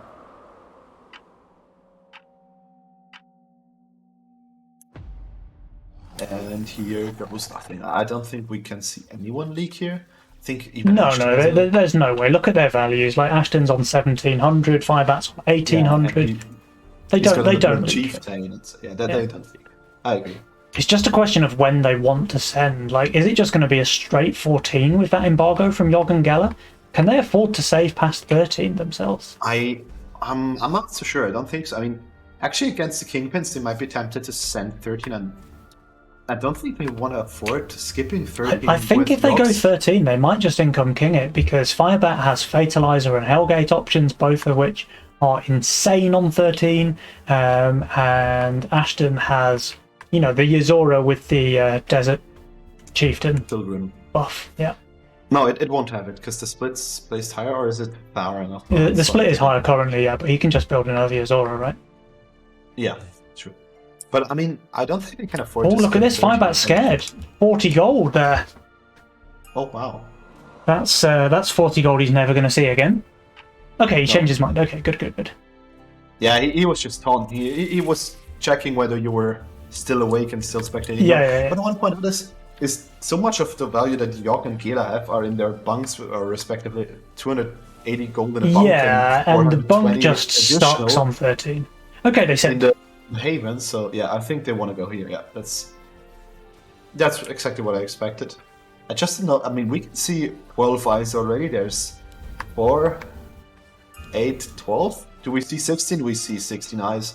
And here goes nothing. I don't think we can see anyone leak here. I think even No, Ashton no, has a- there's no way. Look at their values. Like Ashton's on 1700, Firebat's on 1800. Yeah, they he's don't. got They a don't leak. chieftain. They don't leak. I agree. It's just a question of when they want to send. Like, is it just going to be a straight 14 with that embargo from Yogg and Geller? Can they afford to save past 13 themselves? I'm not so sure. I don't think so. I mean, actually, against the kingpins, they might be tempted to send 13, and I don't think they want to afford skipping 13. I think with if they go rocks. 13, they might just income king it, because Firebat has Fatalizer and Hellgate options, both of which are insane on 13, and Ashton has, you know, the Yuzora with the Desert Chieftain Pilgrim. buff. Yeah, No, it won't have it because the split's placed higher, or is it power enough? the split is higher currently, yeah, but he can just build another Yuzora, right? Yeah, true. But I mean, I don't think they can afford. Oh, to look at skip this! 13. Firebat's scared. 40 gold there. Oh wow. That's 40 gold he's never going to see again. Okay, he changed his mind. Okay, good. Yeah, he was just taunting. He was checking whether you were still awake and still spectating. Yeah. But one point of this is so much of the value that Yogg and Gela have are in their bunks, or respectively 280 gold in a bunk. Yeah, and the bunk just stocks additional on 13. Okay, they in said. the haven. So yeah, I think they want to go here. Yeah, that's exactly what I expected. I just didn't know. I mean, we can see 12 eyes already. There's 4, 8, 12. Do we see 16? We see 16 eyes.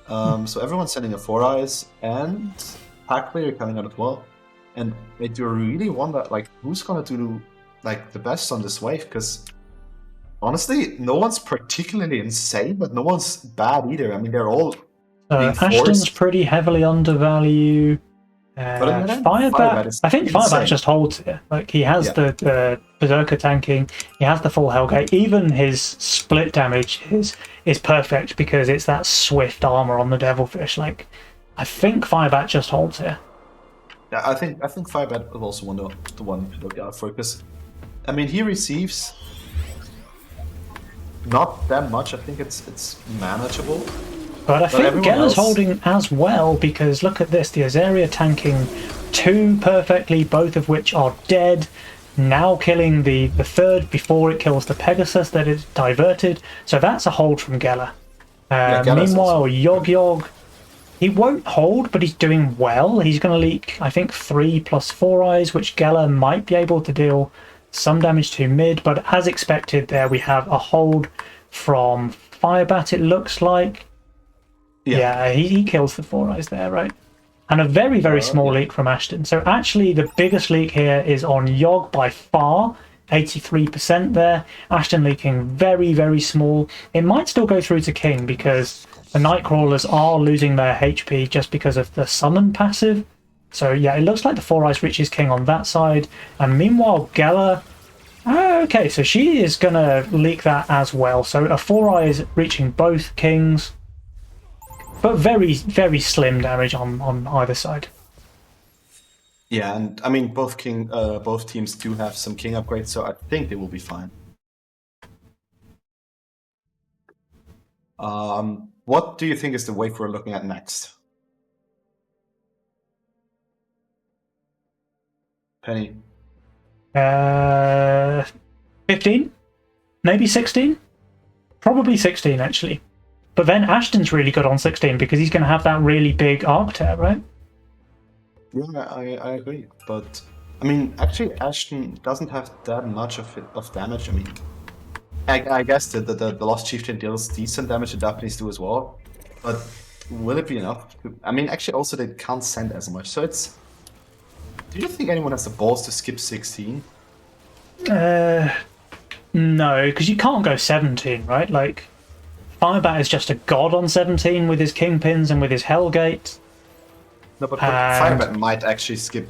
So everyone's sending a 4 eyes, and pack player coming out as well. And I do really wonder, like, who's gonna do like the best on this wave? Because honestly, no one's particularly insane, but no one's bad either. I mean, they're all being Ashton's forced. pretty heavily undervalued. But on the other hand, Firebat, is I think insane. Firebat just holds here. Like, he has the Berserker tanking, he has the full Hellgate. Even his split damage is perfect because it's that swift armor on the Devilfish. Like, I think Firebat just holds here. Yeah, I think Firebat is also the one to look out for, because I mean, he receives not that much. I think it's manageable. But I think everyone Geller's else- holding as well, because look at this, the Azaria tanking 2 perfectly, both of which are dead, now killing the third before it kills the Pegasus that is diverted, so that's a hold from Geller. Geller's Meanwhile, also- Yogg, he won't hold, but he's doing well. He's going to leak, I think, 3 plus 4 eyes, which Geller might be able to deal some damage to mid, but as expected there we have a hold from Firebat, it looks like. Yeah, he kills the 4 eyes there, right? And a very, very small leak from Ashton. So actually the biggest leak here is on Yogg by far, 83% there. Ashton leaking very, very small. It might still go through to King because the Nightcrawlers are losing their HP just because of the summon passive. So yeah, it looks like the 4 eyes reaches King on that side. And meanwhile, Geller... okay, so she is going to leak that as well. So a 4 eyes reaching both Kings. But very, very slim damage on either side. Yeah, and I mean, both teams do have some king upgrades, so I think they will be fine. What do you think is the wave we're looking at next? Penny. 15? Maybe 16? Probably 16, actually. But then Ashton's really good on 16 because he's going to have that really big arc tear, right? Yeah, I agree. But, I mean, actually, Ashton doesn't have that much of damage. I mean, I guess the Lost Chieftain deals decent damage, the Japanese do as well. But will it be enough? I mean, actually, also, they can't send as much. So it's... Do you think anyone has the balls to skip 16? No, because you can't go 17, right? Like, Firebat is just a god on 17 with his Kingpins and with his Hellgate. No, but And Firebat might actually skip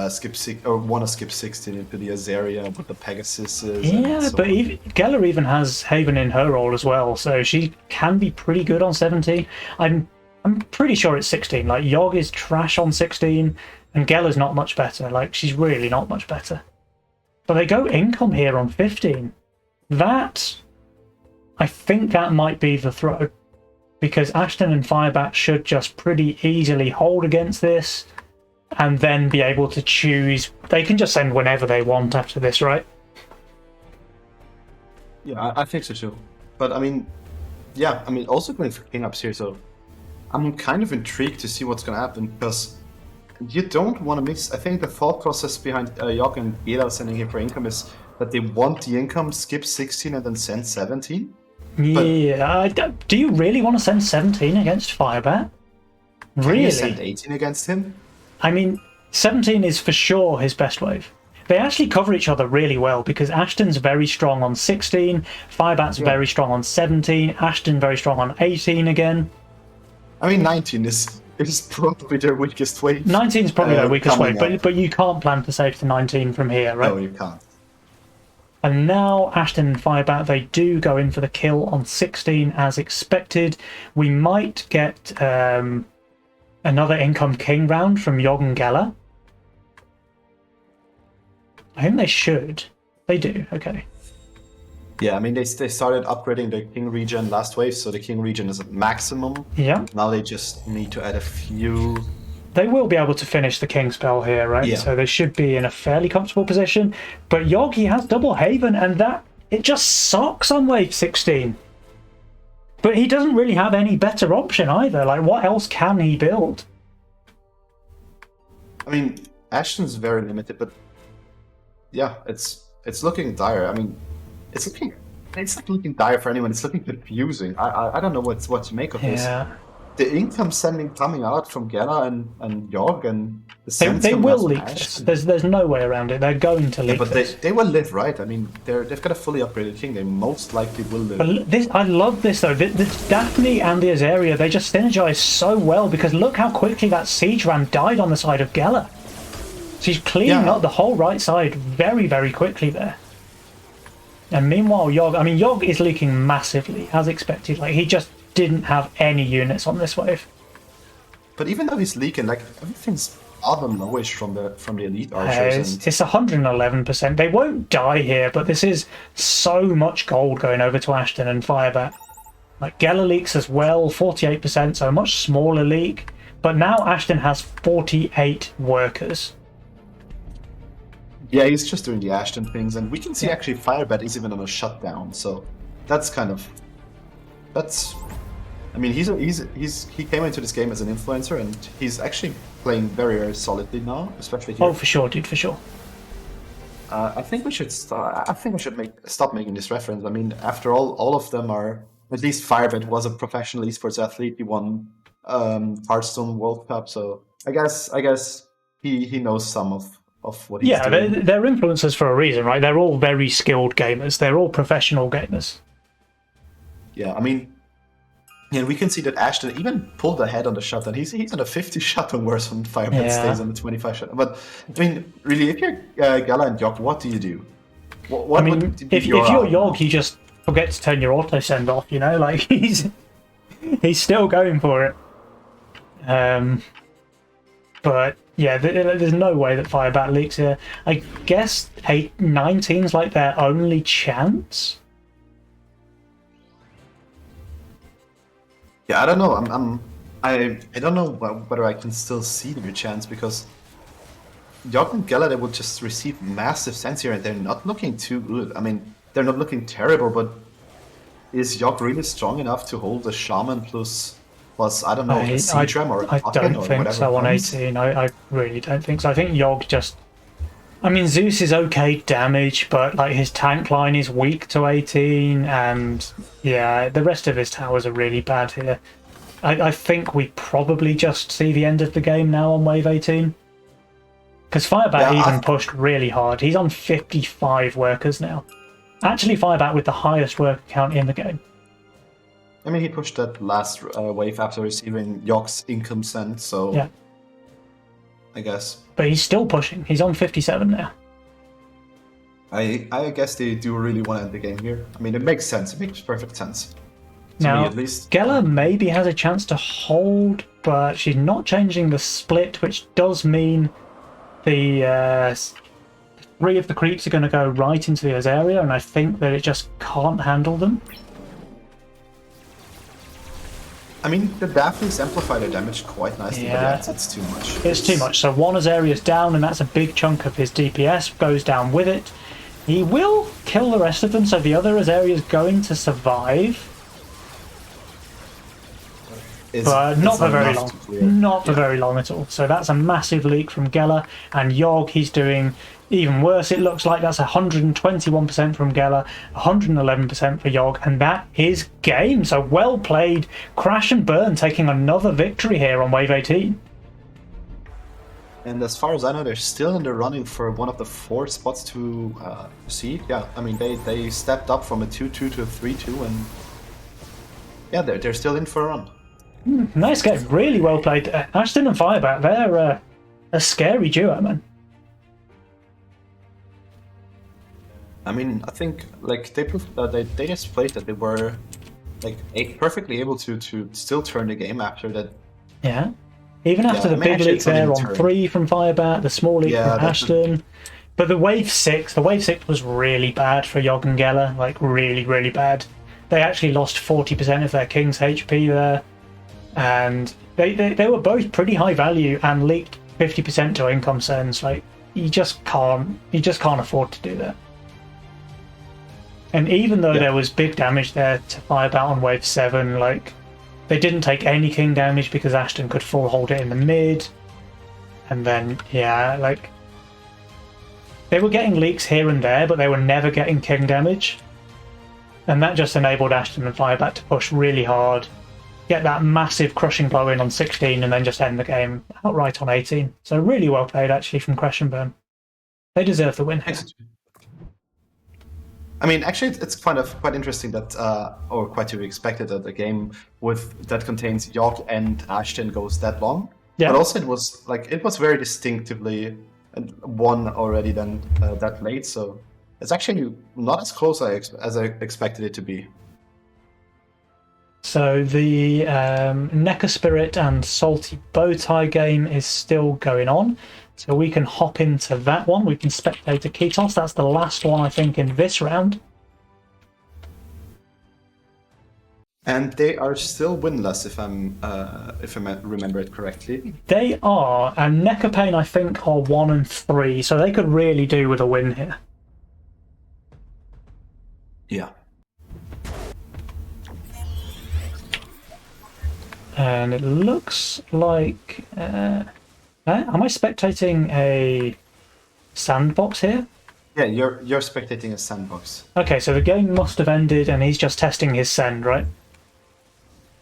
six or want to skip 16 into the Azaria with the Pegasuses. yeah, and so but on. Geller even has Haven in her role as well, so she can be pretty good on 17. I'm pretty sure it's 16. Like Yogg is trash on 16, and Geller's not much better. Like she's really not much better. But they go income here on 15. I think that might be the throw, because Ashton and Firebat should just pretty easily hold against this, and then be able to choose. They can just send whenever they want after this, right? Yeah, I think so too. But I mean, yeah, I mean, also going for King Ups here, so I'm kind of intrigued to see what's going to happen, because you don't want to mix. I think the thought process behind Yogg and Gela sending here for income is that they want the income, skip 16, and then send 17. Yeah, do you really want to send 17 against Firebat? Can Really? you send 18 against him? I mean, 17 is for sure his best wave. They actually cover each other really well, because Ashton's very strong on 16, Firebat's very strong on 17, Ashton very strong on 18 again. I mean, 19 is probably their weakest wave. 19 is probably their weakest wave, coming up. but you can't plan to save to 19 from here, right? No, you can't. And now Ashton and Firebat, they do go in for the kill on 16 as expected. We might get another income king round from Yogg and Geller. I think they should. They do, okay. Yeah, I mean, they started upgrading the king region last wave, so the king region is at maximum. Yeah. Now they just need to add a few. They will be able to finish the king spell here, right? Yeah. So they should be in a fairly comfortable position. But Yogg, he has double Haven, and it just sucks on wave 16. But he doesn't really have any better option either. Like, what else can he build? I mean, Ashton's very limited, but yeah, it's looking dire. I mean, it's not looking dire for anyone. It's looking confusing. I don't know what to make of this. Yeah. The income sending coming out from Geller and Yogg and the sends They coming will out from leak this. Ashton. There's no way around it. They're going to leak But this. they will live, right? I mean, they've got a fully upgraded king. They most likely will live. But I love this though. This Daphne and the Azaria, they just synergize so well, because look how quickly that siege ram died on the side of Geller. She's cleaning up the whole right side very, very quickly there. And meanwhile, Yogg is leaking massively, as expected. Like, he just didn't have any units on this wave. But even though he's leaking, like, everything's rather lowish from the elite archers. It's 111%. They won't die here, but this is so much gold going over to Ashton and Firebat. Like, Geller leaks as well, 48%, so a much smaller leak. But now Ashton has 48 workers. Yeah, he's just doing the Ashton things, and we can see actually Firebat is even on a shutdown. So that's kind of I mean, he came into this game as an influencer, and he's actually playing very, very solidly now, especially here. Oh, for sure, dude, for sure. I think we should stop making this reference. I mean, after all of them are, at least Firebat was a professional esports athlete. He won Hearthstone World Cup, so I guess he knows some of what he's doing. Yeah, they're influencers for a reason, right? They're all very skilled gamers. They're all professional gamers. Yeah, I mean, and we can see that Ashton even pulled ahead on the shutdown. He's on a 50 shutdown, whereas on Firebat stays on the 25 shutdown. But I mean, really, if you're Geller and Yogg, what do you do? What if you're Yogg, you just forget to turn your auto send off. You know, like he's still going for it. But yeah, there's no way that Firebat leaks here. I guess 19's like their only chance. Yeah, I don't know. I don't know whether I can still see the chance, because Yogg and Geller, they will just receive massive sense here, and they're not looking too good. I mean, they're not looking terrible, but is Yogg really strong enough to hold the Shaman plus I don't know, a Siege Ram or I Token don't or think whatever so on comes? 18. I really don't think so. I think Yogg just... I mean, Zeus is okay damage, but like his tank line is weak to 18, and yeah, the rest of his towers are really bad here. I think we probably just see the end of the game now on wave 18. Because Firebat even pushed really hard. He's on 55 workers now. Actually, Firebat with the highest worker count in the game. I mean, he pushed that last wave after receiving Yogg's income send, so... Yeah. I guess. But he's still pushing. He's on 57 now. I guess they do really want to end the game here. I mean, it makes sense. It makes perfect sense. To Now, me, at least. Geller maybe has a chance to hold, but she's not changing the split, which does mean the 3 of the creeps are going to go right into the area, and I think that it just can't handle them. I mean, the Daphnes amplify their damage quite nicely, but yeah, it's too much. It's too much. So one Azaria's down, and that's a big chunk of his DPS goes down with it. He will kill the rest of them, so the other Azaria's going to survive. But not for very long. Not for very long at all. So that's a massive leak from Geller. And Yogg, he's doing even worse. It looks like that's 121% from Geller, 111% for Yogg. And that is game. So well played. Crash and Burn taking another victory here on Wave 18. And as far as I know, they're still in the running for one of the 4 spots to seed. Yeah, I mean, they stepped up from a 2-2 to a 3-2. And yeah, they're still in for a run. Nice game, really well played. Ashton and Firebat, they're a scary duo, man. I mean, I think like they proved they displayed that they were like perfectly able to still turn the game after that. Yeah, even after the big leak there on 3 from Firebat, the small leak from Ashton. But the wave 6 was really bad for Yogg and Geller, like really bad. They actually lost 40% of their King's HP there. And they were both pretty high value and leaked 50% to income sends. Like you just can't afford to do that. And even though there was big damage there to Firebat on wave 7, like they didn't take any king damage because Ashton could full hold it in the mid. And then like they were getting leaks here and there, but they were never getting king damage. And that just enabled Ashton and Firebat to push really hard, get that massive crushing blow in on 16, and then just end the game outright on 18. So really well played, actually, from Crash and Burn. They deserve the win here. I mean, actually, it's quite interesting that, or quite to be expected, that a game that contains Yogg and Ashton goes that long. Yeah. But also, it was very distinctively won already than that late. So it's actually not as close as I expected it to be. So the Necker Spirit and Salty Bowtie game is still going on. So we can hop into that one. We can spectate a Ketos. That's the last one, I think, in this round. And they are still winless, if I remember it correctly. They are, and Necker Pain, I think, are 1 and 3. So they could really do with a win here. Yeah. And it looks like... am I spectating a sandbox here? Yeah, you're spectating a sandbox. Okay, so the game must have ended and he's just testing his send, right?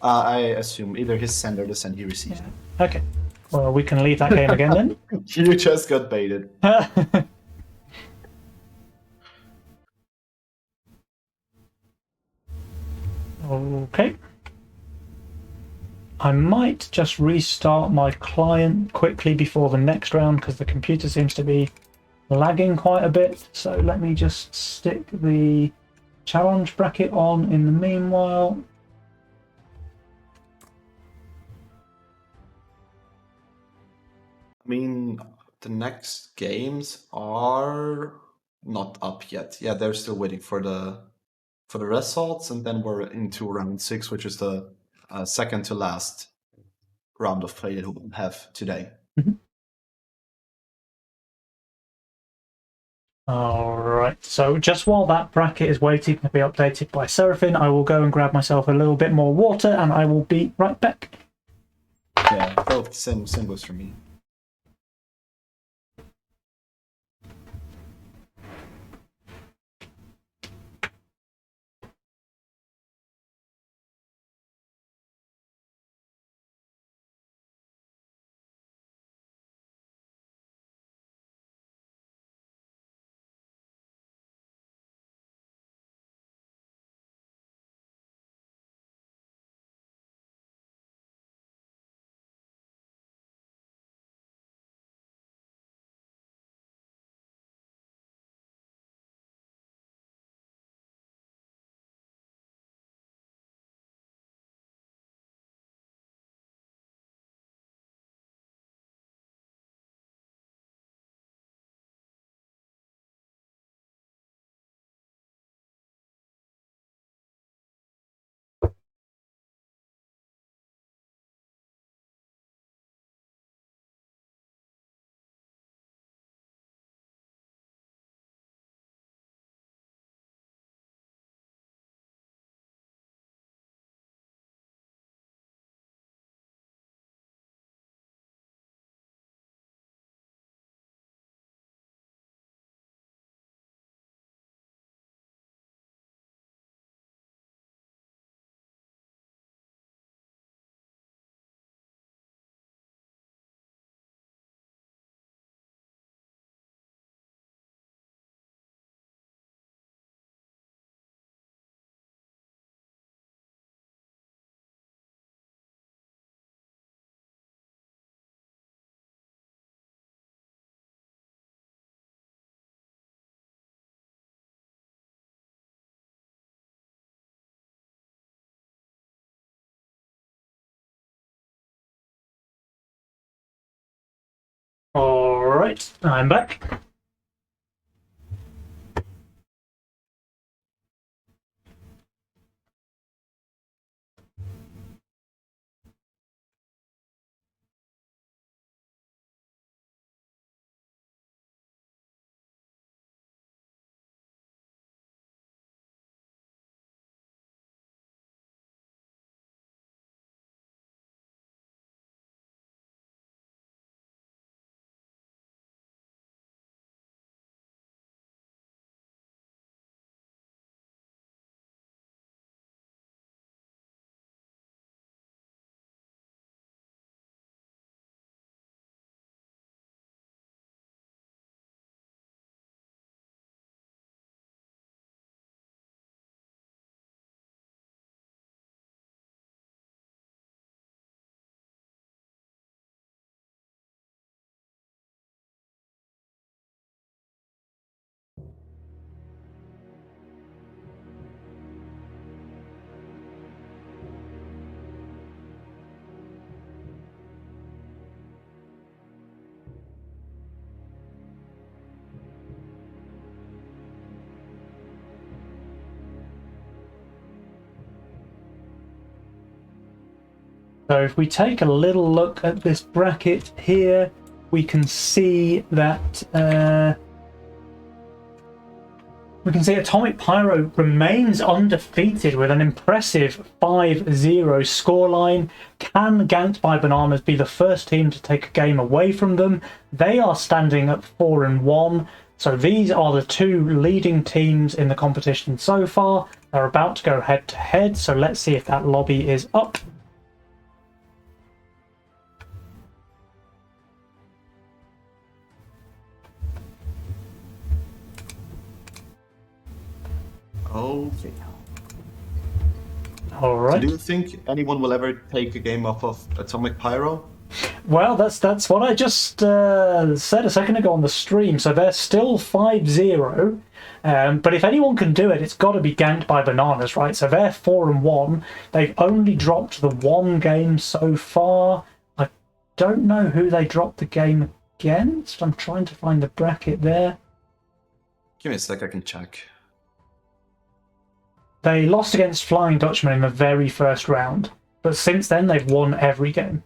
I assume either his send or the send he received. Yeah. Okay. Well, we can leave that game again then. You just got baited. Okay. I might just restart my client quickly before the next round because the computer seems to be lagging quite a bit. So let me just stick the challenge bracket on in the meanwhile. I mean, the next games are not up yet. Yeah, they're still waiting for the results, and then we're into round 6, which is the second to last round of play that we'll have today. Alright, so just while that bracket is waiting to be updated by Seraphine, I will go and grab myself a little bit more water and I will be right back. Yeah, both same goes for me. Alright, I'm back. So if we take a little look at this bracket here, we can see that Atomic Pyro remains undefeated with an impressive 5-0 scoreline. Can Ganked by Bananas be the first team to take a game away from them? They are standing at 4-1. So these are the two leading teams in the competition so far. They're about to go head to head. So let's see if that lobby is up. Okay. All right. So do you think anyone will ever take a game off of Atomic Pyro? Well, that's what I just said a second ago on the stream. So they're still 5-0. But if anyone can do it, it's got to be Ganked by Bananas, right? So they're 4-1. They've only dropped the one game so far. I don't know who they dropped the game against. I'm trying to find the bracket there. Give me a sec, I can check. They lost against Flying Dutchman in the very first round, but since then they've won every game.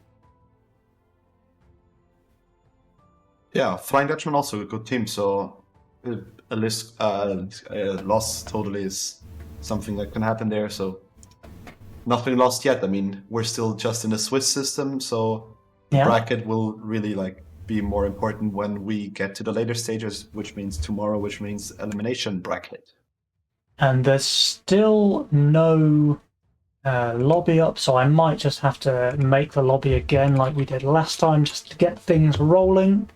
Yeah, Flying Dutchman also a good team, so a loss totally is something that can happen there. So nothing lost yet. I mean, we're still just in a Swiss system, so the bracket will really be more important when we get to the later stages, which means tomorrow, which means elimination bracket. And there's still no lobby up, so I might just have to make the lobby again like we did last time just to get things rolling.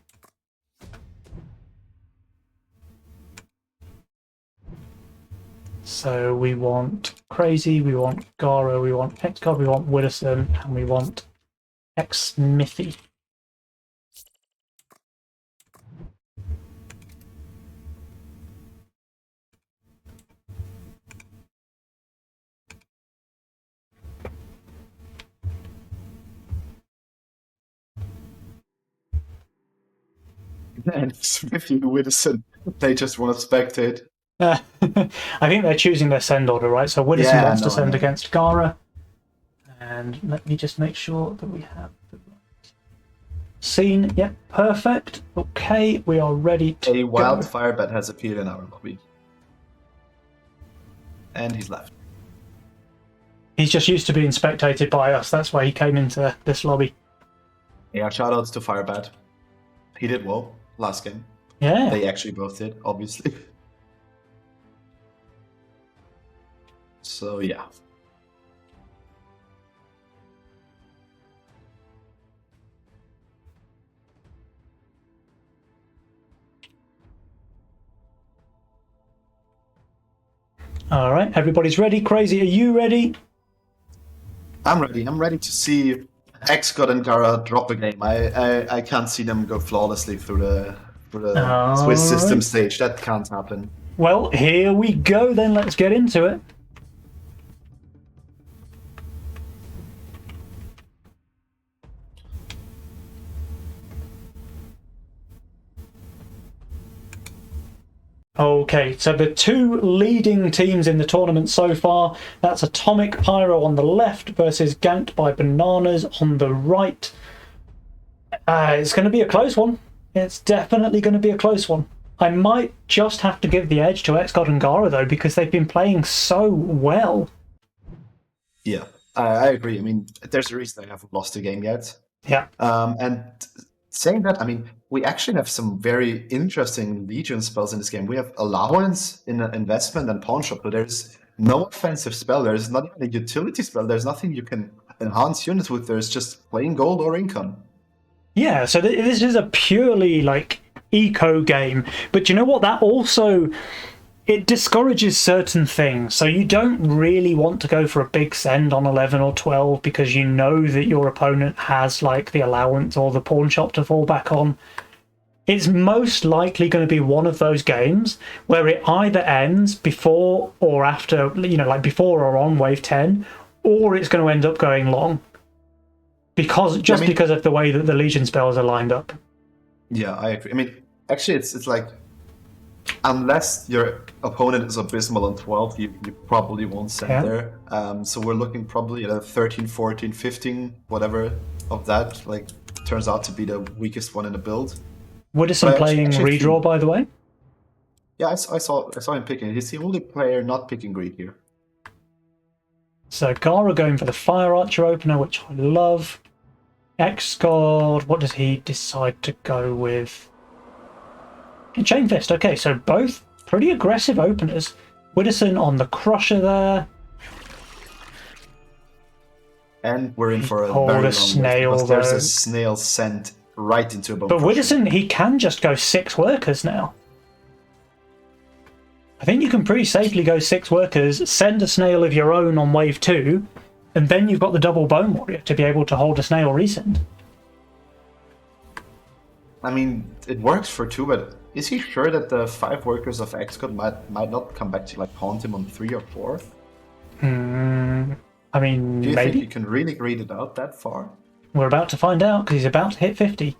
So we want Crazy, we want Gara, we want XCOD, we want Widdowson, and we want X-Smithy. And Smithy and Widdowson, they just want to spectate. I think they're choosing their send order, right? So Widdowson wants to send against Gara. And let me just make sure that we have the right scene. Yep, perfect. Okay, we are ready to A wildfire bat has appeared in our lobby. And he's left. He's just used to being spectated by us. That's why he came into this lobby. Yeah, shoutouts to Firebat. He did well last game. Yeah. They actually both did, obviously. So, yeah. All right, everybody's ready. Crazy, are you ready? I'm ready. I'm ready to see XCOD and Gara drop a game. I can't see them go flawlessly through the Swiss system stage. That can't happen. Well, here we go then. Let's get into it. Okay, so the two leading teams in the tournament so far, that's Atomic Pyro on the left versus Ganked by Bananas on the right. It's going to be a close one. It's definitely going to be a close one. I might just have to give the edge to XGod and Gara, though, because they've been playing so well. Yeah, I agree. I mean, there's a reason they haven't lost a game yet. Yeah. And saying that, I mean, we actually have some very interesting Legion spells in this game. We have Allowance, in Investment, and Pawn Shop, but there's no offensive spell. There's not even a utility spell. There's nothing you can enhance units with. There's just plain gold or income. Yeah, so this is a purely, like, eco game. But you know what? That also... it discourages certain things. So you don't really want to go for a big send on 11 or 12 because you know that your opponent has, like, the Allowance or the Pawn Shop to fall back on. It's most likely going to be one of those games where it either ends before or after, you know, like before or on wave 10, or it's going to end up going long. Because because of the way that the Legion spells are lined up. Yeah, I agree. I mean, actually, it's like, unless your opponent is abysmal on 12, you probably won't send there. So we're looking probably at a 13, 14, 15, whatever of that. Like, turns out to be the weakest one in the build. Wooderson playing redraw, by the way? Yeah, I saw him picking. He's the only player not picking Greed here. So Gara going for the Fire Archer opener, which I love. XGod, what does he decide to go with? Chain Fist, okay, so both pretty aggressive openers. Wooderson on the Crusher there. And we're in for a very long snail, wait, there's a snail sent right into a bone But crusher. Wooderson, he can just go 6 workers now. I think you can pretty safely go 6 workers, send a snail of your own on wave 2, and then you've got the double Bone Warrior to be able to hold a snail resend. I mean, it works for 2, but is he sure that the 5 workers of XCOD might not come back to like haunt him on 3 or 4? I mean, Do you maybe. think you can really read it out that far? We're about to find out because he's about to hit 50.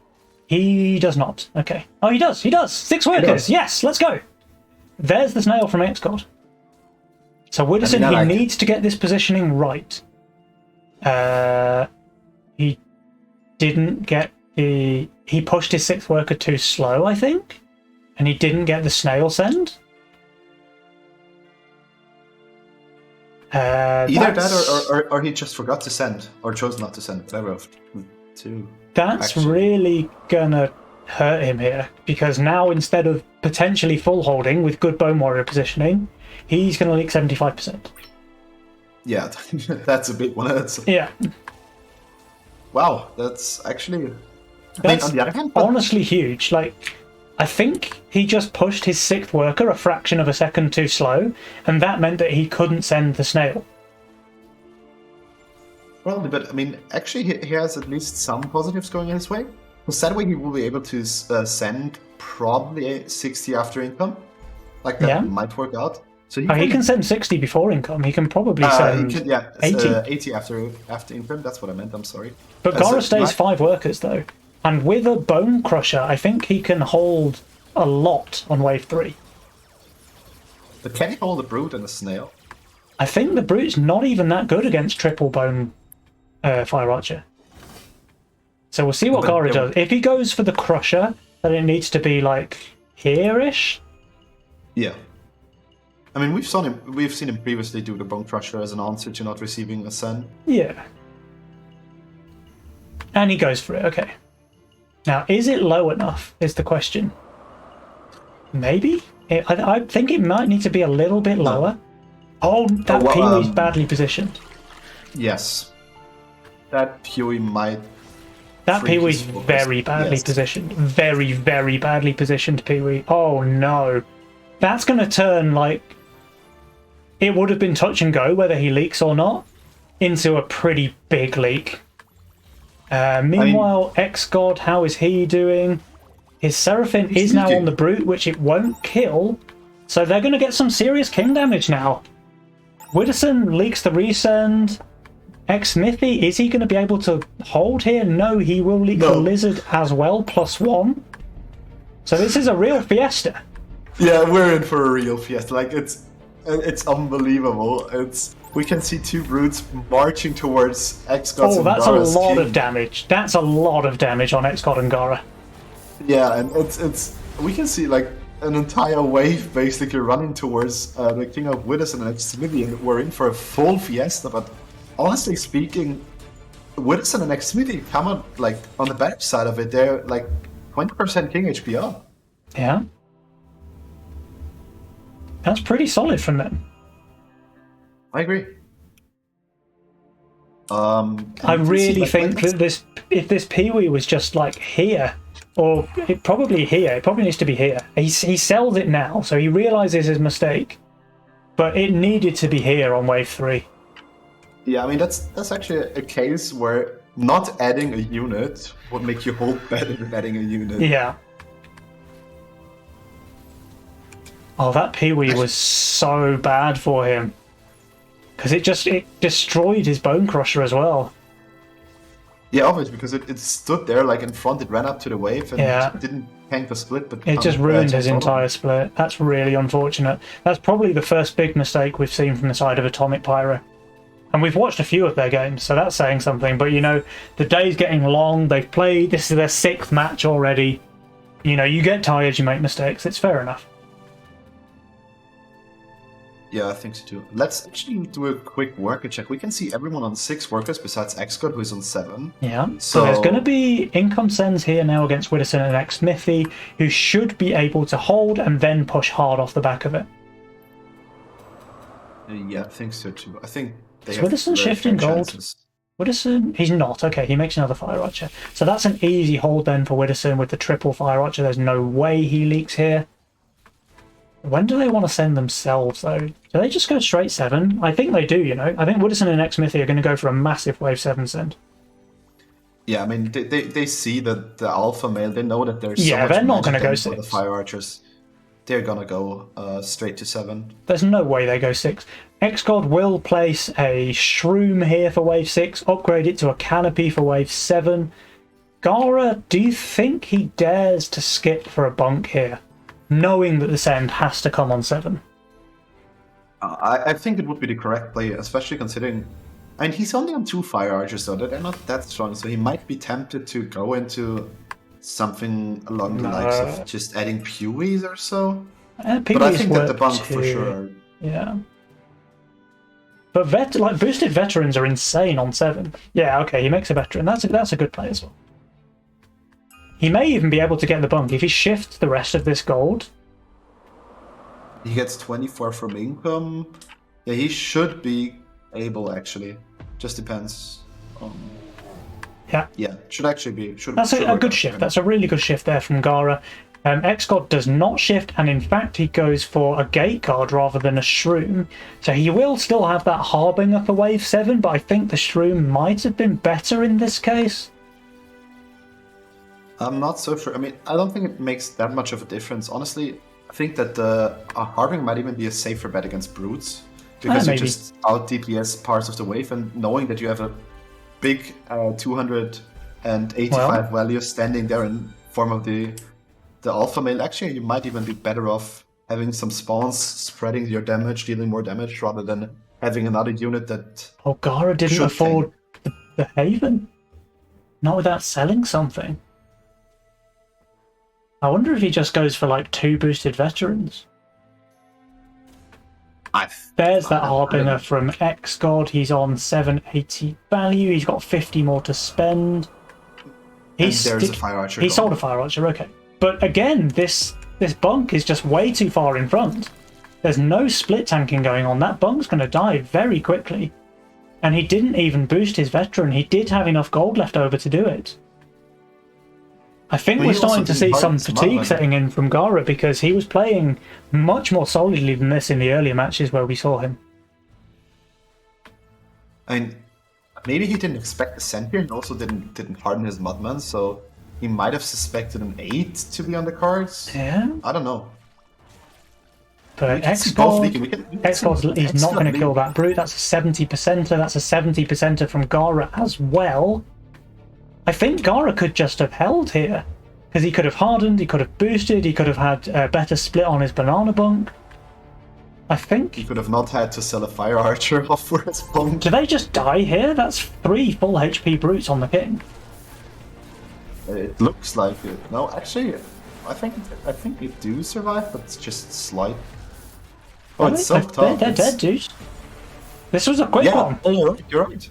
He does not. Okay. Oh, he does. He does. 6 workers. Yes, let's go. There's the snail from XCOD. So Wooderson, he needs to get this positioning right. He didn't get the... He pushed his 6th worker too slow, I think. And he didn't get the snail send. Either that or he just forgot to send, or chose not to send, whatever of 2. That's really gonna hurt him here, because now instead of potentially full holding with good Bone Warrior positioning, he's gonna leak 75%. Yeah, that's a big one. Yeah. Wow, that's actually... That's on the other hand, honestly huge. Like, I think he just pushed his 6th worker a fraction of a second too slow, and that meant that he couldn't send the snail. Probably, but I mean, actually, he has at least some positives going his way. Because that way he will be able to send probably a 60 after income. Like, that might work out. So he can send 60 before income. He can probably send 80. 80 after income. That's what I meant. I'm sorry. But Gara stays 5 workers, though. And with a Bone Crusher, I think he can hold a lot on wave 3. But can he hold a Brute and a Snail? I think the Brute's not even that good against triple Bone Fire Archer. So we'll see what Gara does. If he goes for the Crusher, then it needs to be like here-ish. Yeah. I mean, we've seen him previously do the Bone Crusher as an answer to not receiving a send. Yeah. And he goes for it, okay. Now, is it low enough, is the question. Maybe? I think it might need to be a little bit lower. Oh, that Pee-wee's badly positioned. Yes. That Pee-wee might... That Pee-wee's very badly positioned. Very, very badly positioned Pee-wee. Oh, no. That's going to turn, like... It would have been touch and go, whether he leaks or not, into a pretty big leak. Meanwhile, XGod, how is he doing? His Seraphim is now on the Brute, which it won't kill. So they're going to get some serious king damage now. Wooderson leaks the resend. X-Smithy, is he going to be able to hold here? No, he will leak the Lizard as well, +1. So this is a real fiesta. Yeah, we're in for a real fiesta. Like it's unbelievable. We can see two brutes marching towards X-Gods Oh, and that's a Gara's lot king. of damage. That's a lot of damage on X-God and Gara. Yeah, and it's we can see like an entire wave basically running towards the King of Withers and Xfinity, and we're in for a full fiesta. But honestly speaking, Withers and Xfinity come on like on the bad side of it. They're like 20% King HP up. Yeah. That's pretty solid from them. I agree. I really think that if this Pee-wee was just like here, or it probably needs to be here. He sells it now, so he realizes his mistake, but it needed to be here on wave 3. Yeah, I mean that's actually a case where not adding a unit would make you hold better than adding a unit. Yeah. Oh, that Pee-wee was so bad for him. Because it destroyed his Bone Crusher as well. Yeah, obviously, because it stood there like in front, it ran up to the wave and didn't tank the split, but it just ruined his entire split. That's really unfortunate. That's probably the first big mistake we've seen from the side of Atomic Pyro. And we've watched a few of their games, so that's saying something. But, you know, the day's getting long. They've played. This is their 6th match already. You know, you get tired, you make mistakes. It's fair enough. Yeah, I think so too. Let's actually do a quick worker check. We can see everyone on 6 workers besides X-God, who is on 7. Yeah, so there's going to be income sends here now against Widdowson and X-Smithy, who should be able to hold and then push hard off the back of it. Yeah, I think so too. I think they Is have Widdowson very shifting fair gold? chances. Widdowson? He's not. Okay, he makes another Fire Archer. So that's an easy hold then for Widdowson with the triple Fire Archer. There's no way he leaks here. When do they want to send themselves, though? Do they just go straight 7? I think they do, you know. I think Widdowson and X-Smithy are going to go for a massive wave 7 send. Yeah, I mean, they see that the alpha male, they know that there's so Yeah, much they're not going to go for the 6. Fire Archers. They're going to go straight to 7. There's no way they go 6. X-God will place a Shroom here for wave 6, upgrade it to a Canopy for wave 7. Gara, do you think he dares to skip for a bunk here, knowing that the send has to come on 7? I think it would be the correct play, especially considering... And he's only on 2 Fire Archers, so they're not that strong, so he might be tempted to go into something along the likes of just adding Pewees or so. But I think that the bunk for sure... Yeah. But boosted veterans are insane on 7. Yeah, okay, he makes a veteran. That's a good play as well. He may even be able to get the bunk if he shifts the rest of this gold. He gets 24 from income. Yeah, he should be able, actually. Just depends on... Yeah, should actually be... That's a good shift. That's a really good shift there from Gara. X-God does not shift, and in fact he goes for a Gate Guard rather than a Shroom. So he will still have that Harbinger for wave 7, but I think the Shroom might have been better in this case. I'm not so sure. I mean, I don't think it makes that much of a difference. Honestly, I think that a Harbinger might even be a safer bet against Brutes. Because you just out DPS parts of the wave, and knowing that you have a big 285 value standing there in form of the alpha male, actually you might even be better off having some spawns spreading your damage, dealing more damage, rather than having another unit that... Oh, Gara didn't afford the Haven? Not without selling something. I wonder if he just goes for like 2 boosted veterans. There's that Harbinger from X-God. He's on 780 value. He's got 50 more to spend. There's a Fire Archer. He sold a Fire Archer, okay. But again, this bunk is just way too far in front. There's no split tanking going on. That bunk's going to die very quickly. And he didn't even boost his veteran. He did have enough gold left over to do it. I think we're starting to see some fatigue setting in from Gara, because he was playing much more solidly than this in the earlier matches where we saw him. I mean, maybe he didn't expect the Sentry and also didn't harden his Mudman, so he might have suspected an 8 to be on the cards. Yeah. I don't know. But X-God, he's not going to kill that Brute. That's a 70%er. That's a 70%er from Gara as well. I think Gara could just have held here, Because he could have hardened, he could have boosted, he could have had a better split on his banana bunk. I think. He could have not had to sell a fire archer off for his bunk. Do they just die here? That's 3 full HP brutes on the king. It looks like it. No, actually, I think they do survive, but it's just slight. Oh, it's so tough. They're dead, dude. This was a quick one. Yeah, you're right.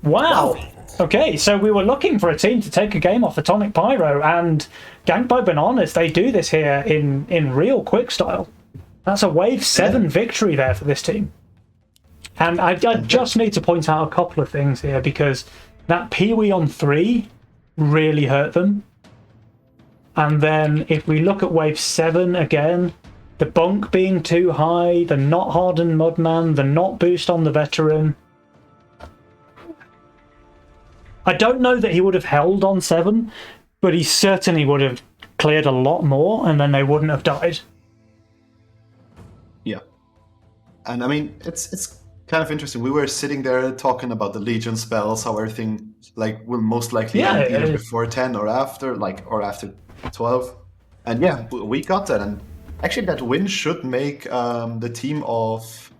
Wow. Okay, so we were looking for a team to take a game off Atomic Pyro, and Ganked by Bananas, they do this here in real quick style. That's a wave 7 victory there for this team. And I just need to point out a couple of things here, because that Pee-wee on 3 really hurt them. And then if we look at wave 7 again, the bunk being too high, the not hardened Mudman, the not boost on the veteran. I don't know that he would have held on 7, but he certainly would have cleared a lot more, and then they wouldn't have died. Yeah. And I mean, it's kind of interesting. We were sitting there talking about the Legion spells, how everything will most likely end either before 10 or after, or after 12. And yeah, we got that. And actually, that win should make the team of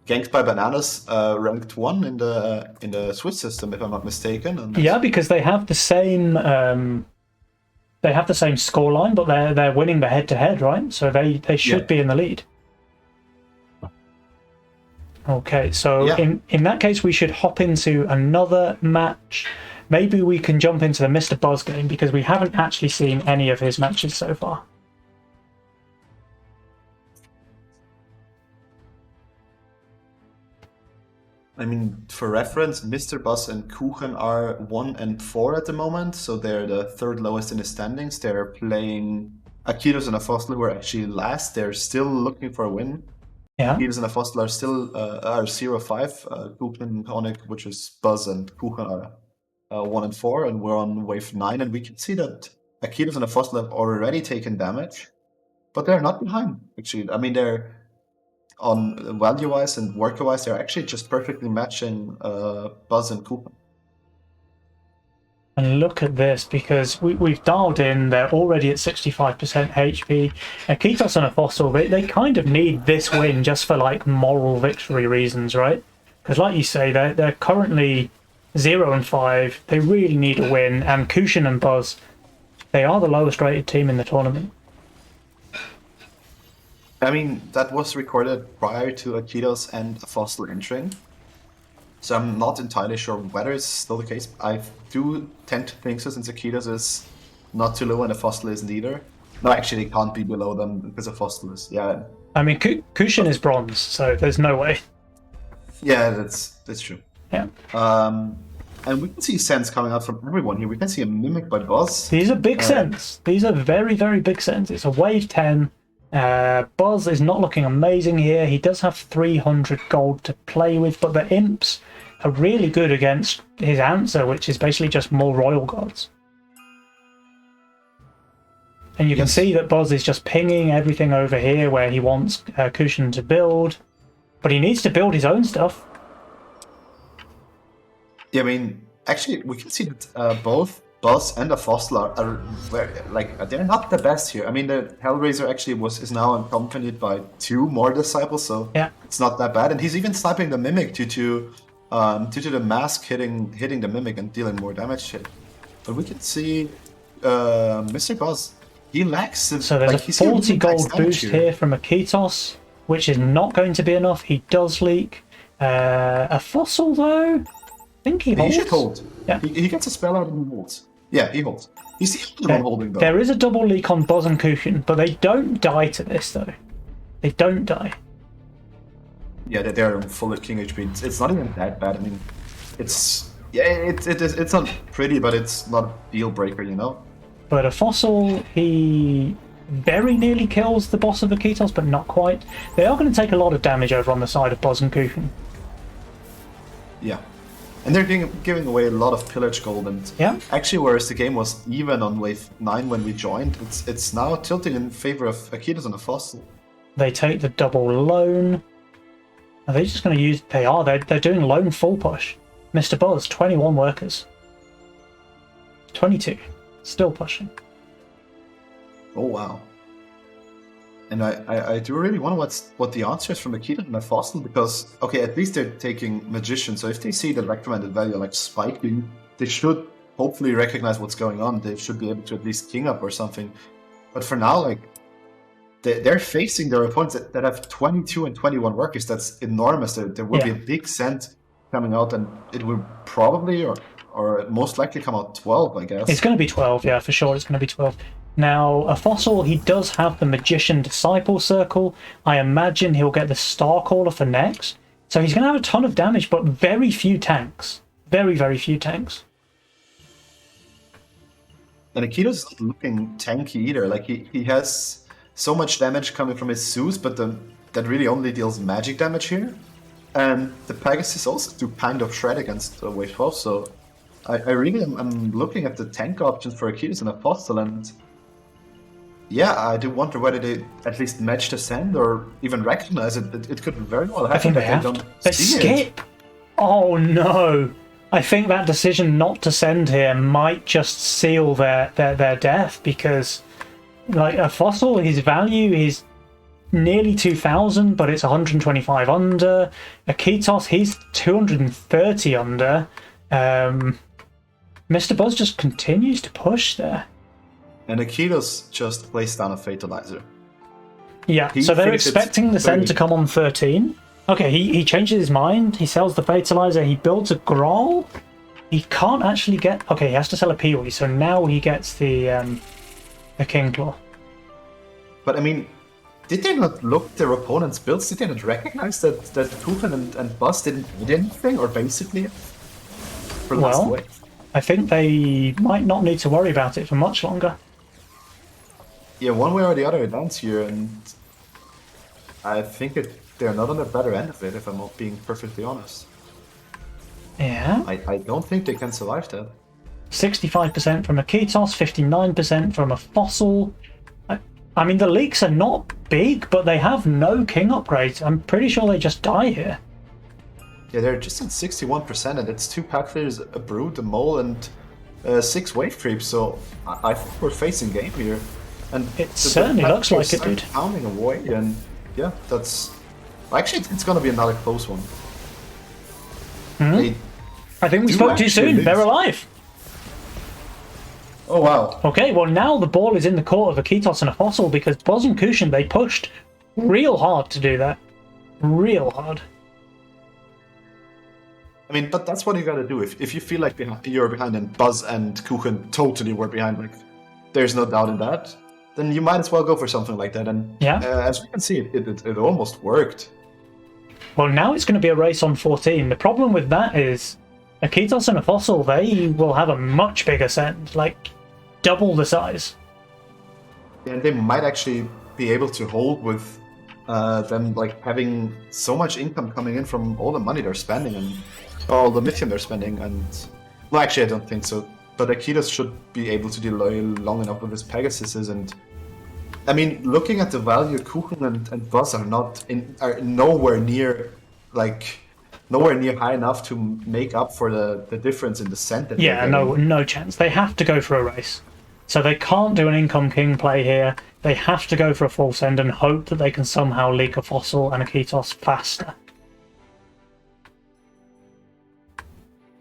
Ganked by Bananas ranked 1 in the Swiss system, if I'm not mistaken. And yeah, because they have the same scoreline, but they're winning the head-to-head, right? So they should be in the lead. Okay, so in that case, we should hop into another match. Maybe we can jump into the Mr. Buzz game, because we haven't actually seen any of his matches so far. I mean, for reference, Mr. Buzz and Kuchen are 1 and 4 at the moment, so they're the 3rd lowest in the standings. They're playing Akitos and Afosl, who are actually last. They're still looking for a win. Yeah. Akitos and Afosl are still are 0-5. Kuchen and Konik, which is Buzz and Kuchen, are 1 and 4, and we're on wave 9. And we can see that Akitos and Afosl have already taken damage, but they're not behind. Actually, I mean, they're on value-wise and worker-wise, they're actually just perfectly matching Buzz and Kuchen. And look at this, because we've dialed in, they're already at 65% HP. Akitos and Fossil, they kind of need this win just for moral victory reasons, right? Because like you say, they're currently 0 and 5. They really need a win, and Kushin and Buzz, they are the lowest rated team in the tournament. I mean, that was recorded prior to Akitos and Fossil entering, so I'm not entirely sure whether it's still the case. I do tend to think so, since Akitos is not too low and Fossil isn't either. No, actually, they can't be below them because Fossil is. Yeah. I mean, Kushin is bronze, so there's no way. Yeah, that's true. Yeah. And we can see Sense coming out from everyone here. We can see a Mimic by Buzz. These are big Sense. These are very, very big Sense. It's a wave 10. Buzz is not looking amazing here. He does have 300 gold to play with, but the imps are really good against his answer, which is basically just more royal gods. And you can see that Buzz is just pinging everything over here where he wants Kushin to build, but he needs to build his own stuff. Yeah, I mean, actually, we can see that both Buzz and the Fossil are very, they're not the best here. I mean, the Hellraiser actually is now accompanied by 2 more disciples, so it's not that bad. And he's even sniping the Mimic due to the mask hitting the Mimic and dealing more damage hit. But we can see Mr. Buzz, he lacks. So there's a 40 gold boost here from Akitos, which is not going to be enough. He does leak. A Fossil though, I think he holds. He should hold. Yeah. He gets a spell out and he holds. Yeah, he holds. He's the only one holding though. There is a double leak on Buzz and Kushin, but they don't die to this though. They don't die. Yeah, they're full at King HP. It's not even that bad. I mean, it's not pretty, but it's not a deal breaker, you know. But a Fossil, he very nearly kills the boss of Akitos, but not quite. They are going to take a lot of damage over on the side of Buzz and Kushin. Yeah. And they're giving away a lot of pillage gold, and actually, whereas the game was even on wave 9 when we joined, it's now tilting in favor of Akitos and a Fossil. They take the double loan. Are they just going to use? They are. They're doing loan full push. Mr. Buzz, 21 workers. 22, still pushing. Oh wow. And I do really wonder what the answer is from Akita and Fossil, because okay, at least they're taking Magician, so if they see the recommended value like spiking, they should hopefully recognize what's going on. They should be able to at least king up or something. But for now, like they're facing their opponents that have 22 and 21 workers. That's enormous. There will be a big cent coming out, and it will probably or most likely come out 12, I guess. It's going to be 12, yeah, for sure. It's going to be 12. Now, a Fossil, he does have the Magician Disciple Circle. I imagine he'll get the Starcaller for next. So he's going to have a ton of damage, but very few tanks. Very, very few tanks. And Akito's not looking tanky either. Like he has so much damage coming from his Zeus, but that really only deals magic damage here. And the Pegasus also do kind of shred against Wave 12, so I really am looking at the tank options for Akitos and Apostle, and yeah, I do wonder whether they at least match the send or even recognize it. It could very well happen. I think they have don't to. see Skip! it. Oh no! I think that decision not to send here might just seal their death, because like a Fossil, his value is nearly 2,000, but it's 125 under. Akitos, he's 230 under. Mr. Buzz just continues to push there. And Akitos just placed down a Fatalizer. Yeah, He so they're thinks it's expecting the send to 30. come on 13. Okay, he changes his mind. He sells the Fatalizer. He builds a Growl. He can't actually get... Okay, he has to sell a Peewee, so now he gets the King Claw. But I mean, did they not look at their opponent's builds? Did they not recognize that Kuchen and Buzz didn't need anything, or basically for the last way? I think they might not need to worry about it for much longer. Yeah, one way or the other, it ends here, and I think they're not on the better end of it, if I'm not being perfectly honest. Yeah. I don't think they can survive that. 65% from a Akitos, 59% from a Fossil. I mean, the leaks are not big, but they have no king upgrades. I'm pretty sure they just die here. Yeah, they're just at 61%, and it's 2 pack clears, a Brood, a Mole, and 6 wave creeps, so I think we're facing game here. And it certainly looks like it, dude. Pounding away, and yeah, that's... Actually, it's gonna be another close one. Mm-hmm. I think we spoke too soon. Lose. They're alive. Oh, wow. Okay, well now the ball is in the court of Akitos and a Fossil, because Buzz and Kushin, they pushed real hard to do that. Real hard. I mean, but that's what you gotta do. If you feel like you're behind, and Buzz and Kuchen totally were behind, like, there's no doubt in that, then you might as well go for something like that. And yeah, as we can see, it almost worked. Well, now it's going to be a race on 14. The problem with that is Akitos and a Fossil, they will have a much bigger send, like double the size. And they might actually be able to hold with them like having so much income coming in from all the money they're spending and all the lithium they're spending. And well, actually, I don't think so. But Akitos should be able to delay long enough with his Pegasuses. And I mean, looking at the value, Kuchen and Buzz are nowhere near high enough to make up for the difference in the cent. Yeah, no chance. They have to go for a race. So they can't do an income king play here. They have to go for a full send and hope that they can somehow leak a Fossil and a Akitos faster.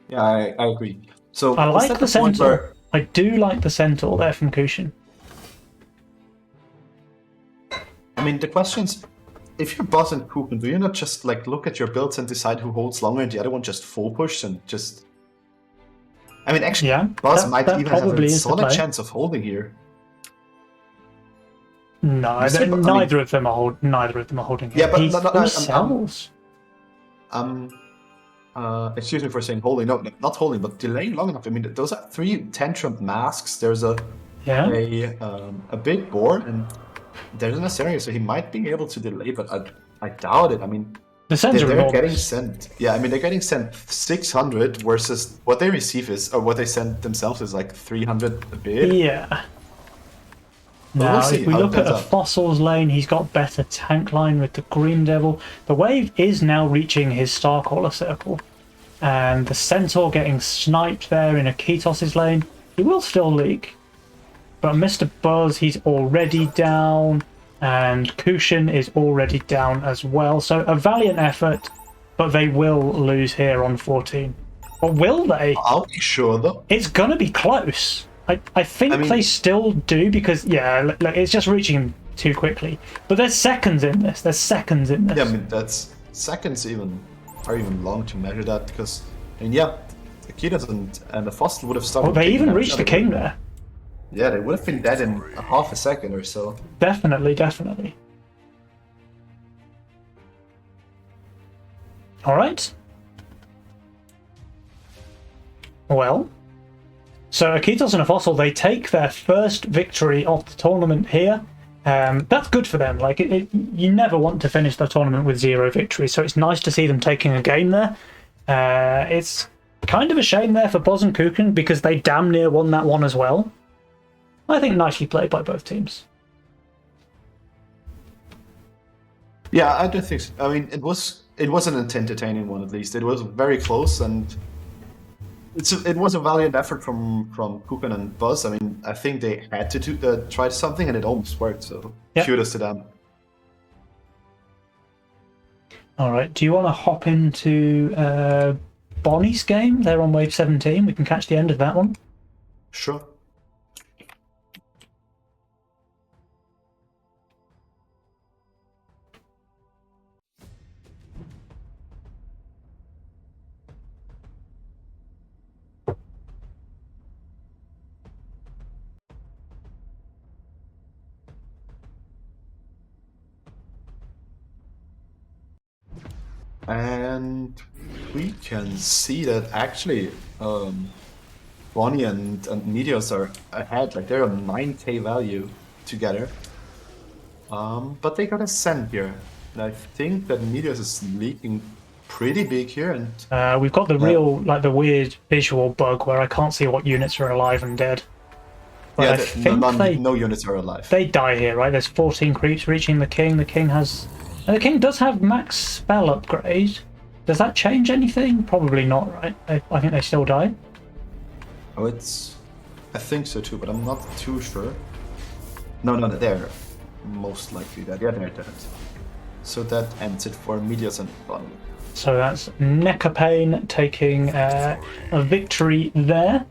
Yeah, I agree. So I like the Centaur. I do like the Centaur there from Kushin. I mean, the question's, if you're Buzz and Kuchen, do you not just like look at your builds and decide who holds longer and the other one just full push and just... I mean, actually, yeah, Buzz might even have a solid chance of holding here. No, neither of them are holding here. Yeah, but he sells. Excuse me for saying holding. No, not holding, but delaying long enough. I mean, those are 3 tantrum masks. There's a big board, and there's an area, so he might be able to delay, but I doubt it. I mean, they're getting sent. Yeah, I mean, they're getting sent 600 versus what they receive is, or what they send themselves is like 300 a bit. Yeah. Now, if we look at a Fossil's lane, he's got better tank line with the Green Devil. The wave is now reaching his Starcaller circle, and the Centaur getting sniped there in Akitos' lane. He will still leak. But Mr. Buzz, he's already down, and Kushin is already down as well. So a valiant effort, but they will lose here on 14. Or will they? I'll be sure though. It's gonna be close. I think they still do because, yeah, look, it's just reaching too quickly. But there's seconds in this. There's seconds in this. Yeah, I mean, that's seconds are even long to measure that because, I mean, yeah, the key doesn't, and the fossil would have started. Oh, they even reached the king there. Yeah, they would have been dead in a half a second or so. Definitely, definitely. All right. Well, so Akitos and a Fossil, they take their first victory of the tournament here. That's good for them. Like, you never want to finish the tournament with 0 victories, so it's nice to see them taking a game there. It's kind of a shame there for Boz and Kuchen because they damn near won that one as well. I think nicely played by both teams. Yeah, I do think so. I mean, it was an entertaining one at least. It was very close, and it was a valiant effort from Kuchen and Buzz. I mean, I think they had to try something, and it almost worked. So kudos to them. All right. Do you want to hop into Bonnie's game? They're on wave 17. We can catch the end of that one. Sure. And we can see that actually Bonnie and Meteos are ahead, like they're a 9k value together. But they got a send here. And I think that Meteos is leaking pretty big here, and we've got the real, like the weird visual bug where I can't see what units are alive and dead. But yeah, I think no units are alive. They die here, right? There's 14 creeps reaching the king. The king has... And the king does have max spell upgrade. Does that change anything? Probably not, right? I think they still die. Oh, I think so too, but I'm not too sure. No, they're most likely dead. Yeah, they're dead. So that ends it for Meteos and Bonnie. So that's Necapane taking a victory there.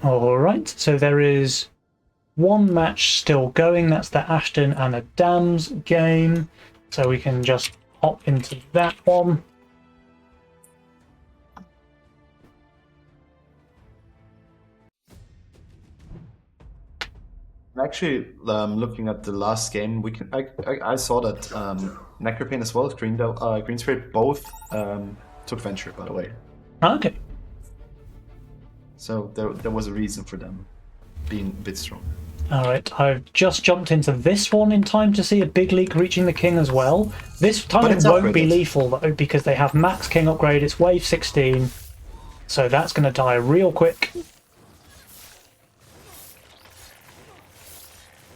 Alright, so there is one match still going. That's the Ashton and a Dams game. So we can just hop into that one. Actually, looking at the last game, we can. I saw that Necropane as well as Green Spirit both took Venture, by the way. Okay. So there was a reason for them being a bit strong. Alright, I've just jumped into this one in time to see a big leak reaching the king as well. This time it won't be lethal though, because they have max king upgrade, it's wave 16. So that's going to die real quick.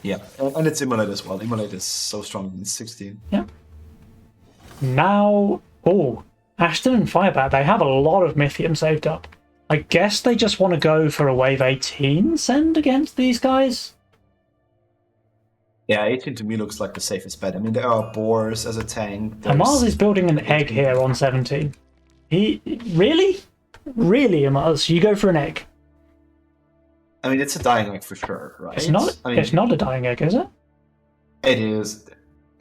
Yeah, and it's Immolate as well. Immolate is so strong in 16. Yeah. Now, oh, Ashton and Firebat, they have a lot of Mythium saved up. I guess they just want to go for a wave 18 send against these guys. Yeah, 18 to me looks like the safest bet. I mean, there are boars as a tank. Amaz is building an egg here on 17. Really? Really, Amaz? You go for an egg? I mean, it's a dying egg for sure, right? It's not. It's not a dying egg, is it? It is.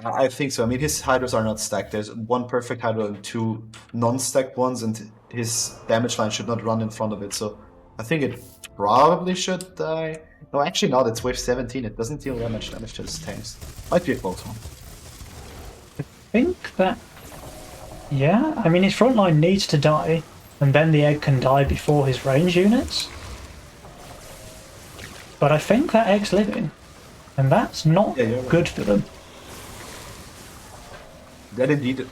I think so. I mean, his hydros are not stacked. There's one perfect hydro and two non-stacked ones, and his damage line should not run in front of it. So I think it probably should die. No, actually not. It's wave 17. It doesn't deal that much damage to his tanks. Might be a close one. I think that... Yeah, I mean, his front line needs to die, and then the egg can die before his range units. But I think that egg's living, and that's not good for them. That indeed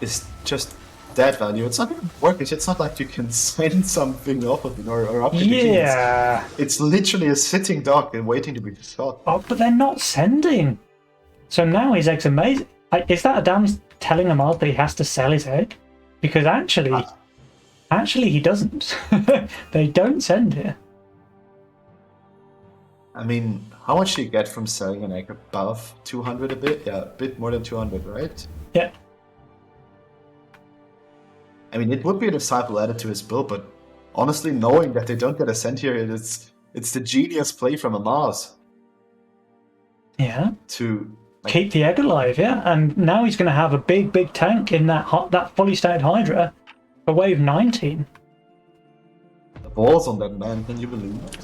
is just dead value. It's not even working. It's not like you can send something off of it or up to the king. Yeah. It's literally a sitting dog and waiting to be shot. Oh, but they're not sending. So now his egg's amazing. Is that Adam telling Amaz that he has to sell his egg? Because actually he doesn't. They don't send here. I mean, how much do you get from selling an egg above 200 a bit? Yeah, a bit more than 200, right? Yeah. I mean, it would be a disciple added to his build, but honestly, knowing that they don't get a cent here, it's the genius play from Amaz. Yeah. To keep the egg alive, yeah. And now he's going to have a big tank in that fully stacked Hydra for wave 19. The balls on that man, can you believe it?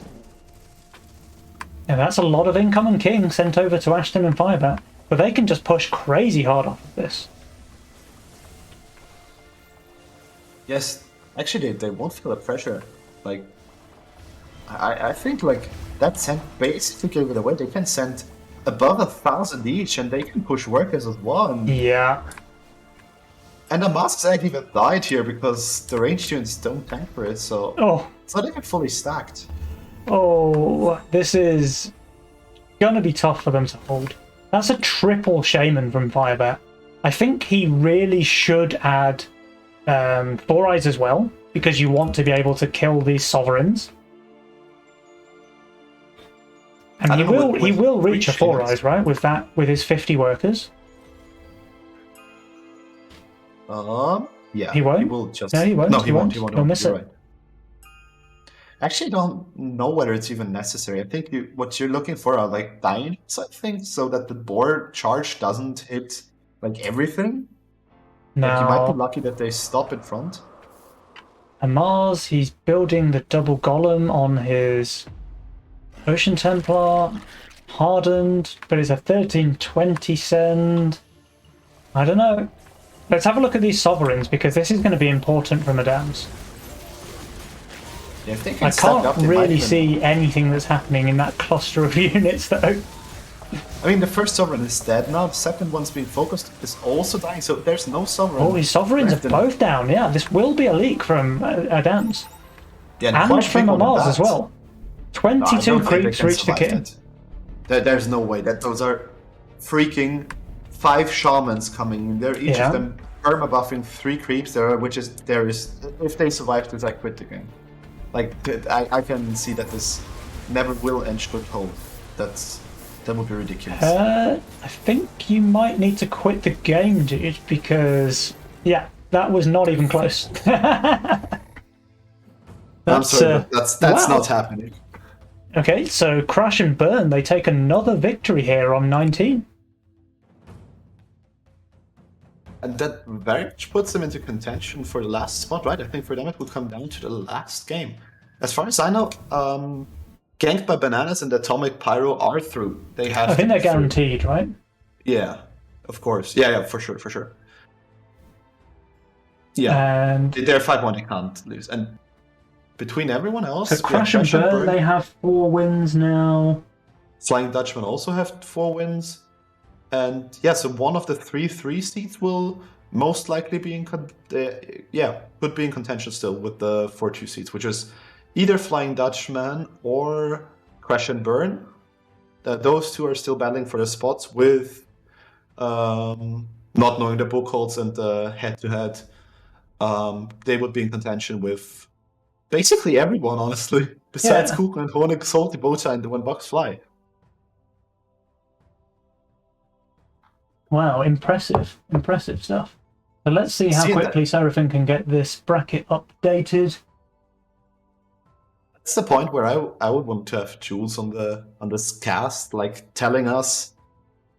Yeah, that's a lot of incoming king sent over to Ashton and Firebat. But they can just push crazy hard off of this. Yes, actually, they won't feel the pressure. Like, I think like that sent basically give it away. They can send above 1,000 each, and they can push workers as well. Yeah. And the Mask's Egg even died here because the range tunes don't tank for it, so it's not even fully stacked. Oh, this is gonna be tough for them to hold. That's a triple Shaman from Firebat. I think he really should add Four Eyes as well, because you want to be able to kill these Sovereigns. And he will reach a Four Eyes, right? With his 50 workers. Yeah. He won't. He will just. No, he won't. No, he won't. He won't. He'll miss it. Right. Actually, I don't know whether it's even necessary. I think what you're looking for are like dimes, I think, so that the board charge doesn't hit like everything. No. Like, you might be lucky that they stop in front. And Mars, he's building the double golem on his Ocean Templar. Hardened, but it's a 1320 send. I don't know. Let's have a look at these Sovereigns, because this is going to be important for Madams. Yeah, if they can I stack up, can't they might really even... see anything that's happening in that cluster of units, though. I mean, the first Sovereign is dead now. The second one's being focused is also dying, so there's no Sovereign. Oh, his Sovereigns are both down. Yeah, this will be a leak from Adams. Yeah, and from Mars as well. 22 creeps reach the king. There's no way that those are freaking 5 shamans coming. They're each of them perma buffing 3 creeps. There is if they survive this, I quit the game. Like I can see that this never will end good hold. That would be ridiculous. I think you might need to quit the game, dude, because yeah, that was not even close. I'm sorry, but that's wow. Not happening. Okay, so Crash and Burn, they take another victory here on 19. And that very much puts them into contention for the last spot, right? I think for them it will come down to the last game. As far as I know, Ganked by Bananas and Atomic Pyro are through. They have. I think they're guaranteed, right? Yeah, of course. Yeah, for sure. Yeah, and they're 5-1, they can't lose. And between everyone else, so Crash and Burn, they have 4 wins now. Flying Dutchman also have 4 wins. And yeah, so one of the 3 seats will most likely be in could be in contention still with the 4-2 seats, which is either Flying Dutchman or Crash and Burn. Those 2 are still battling for the spots with not knowing the book holds and the head-to-head. They would be in contention with basically everyone, honestly, besides Kuka and Honig, Salty, Bota, and the When Bucks Fly. Wow, impressive stuff. So let's see how quickly Seraphim can get this bracket updated. That's the point where I would want to have Jules on this cast, like telling us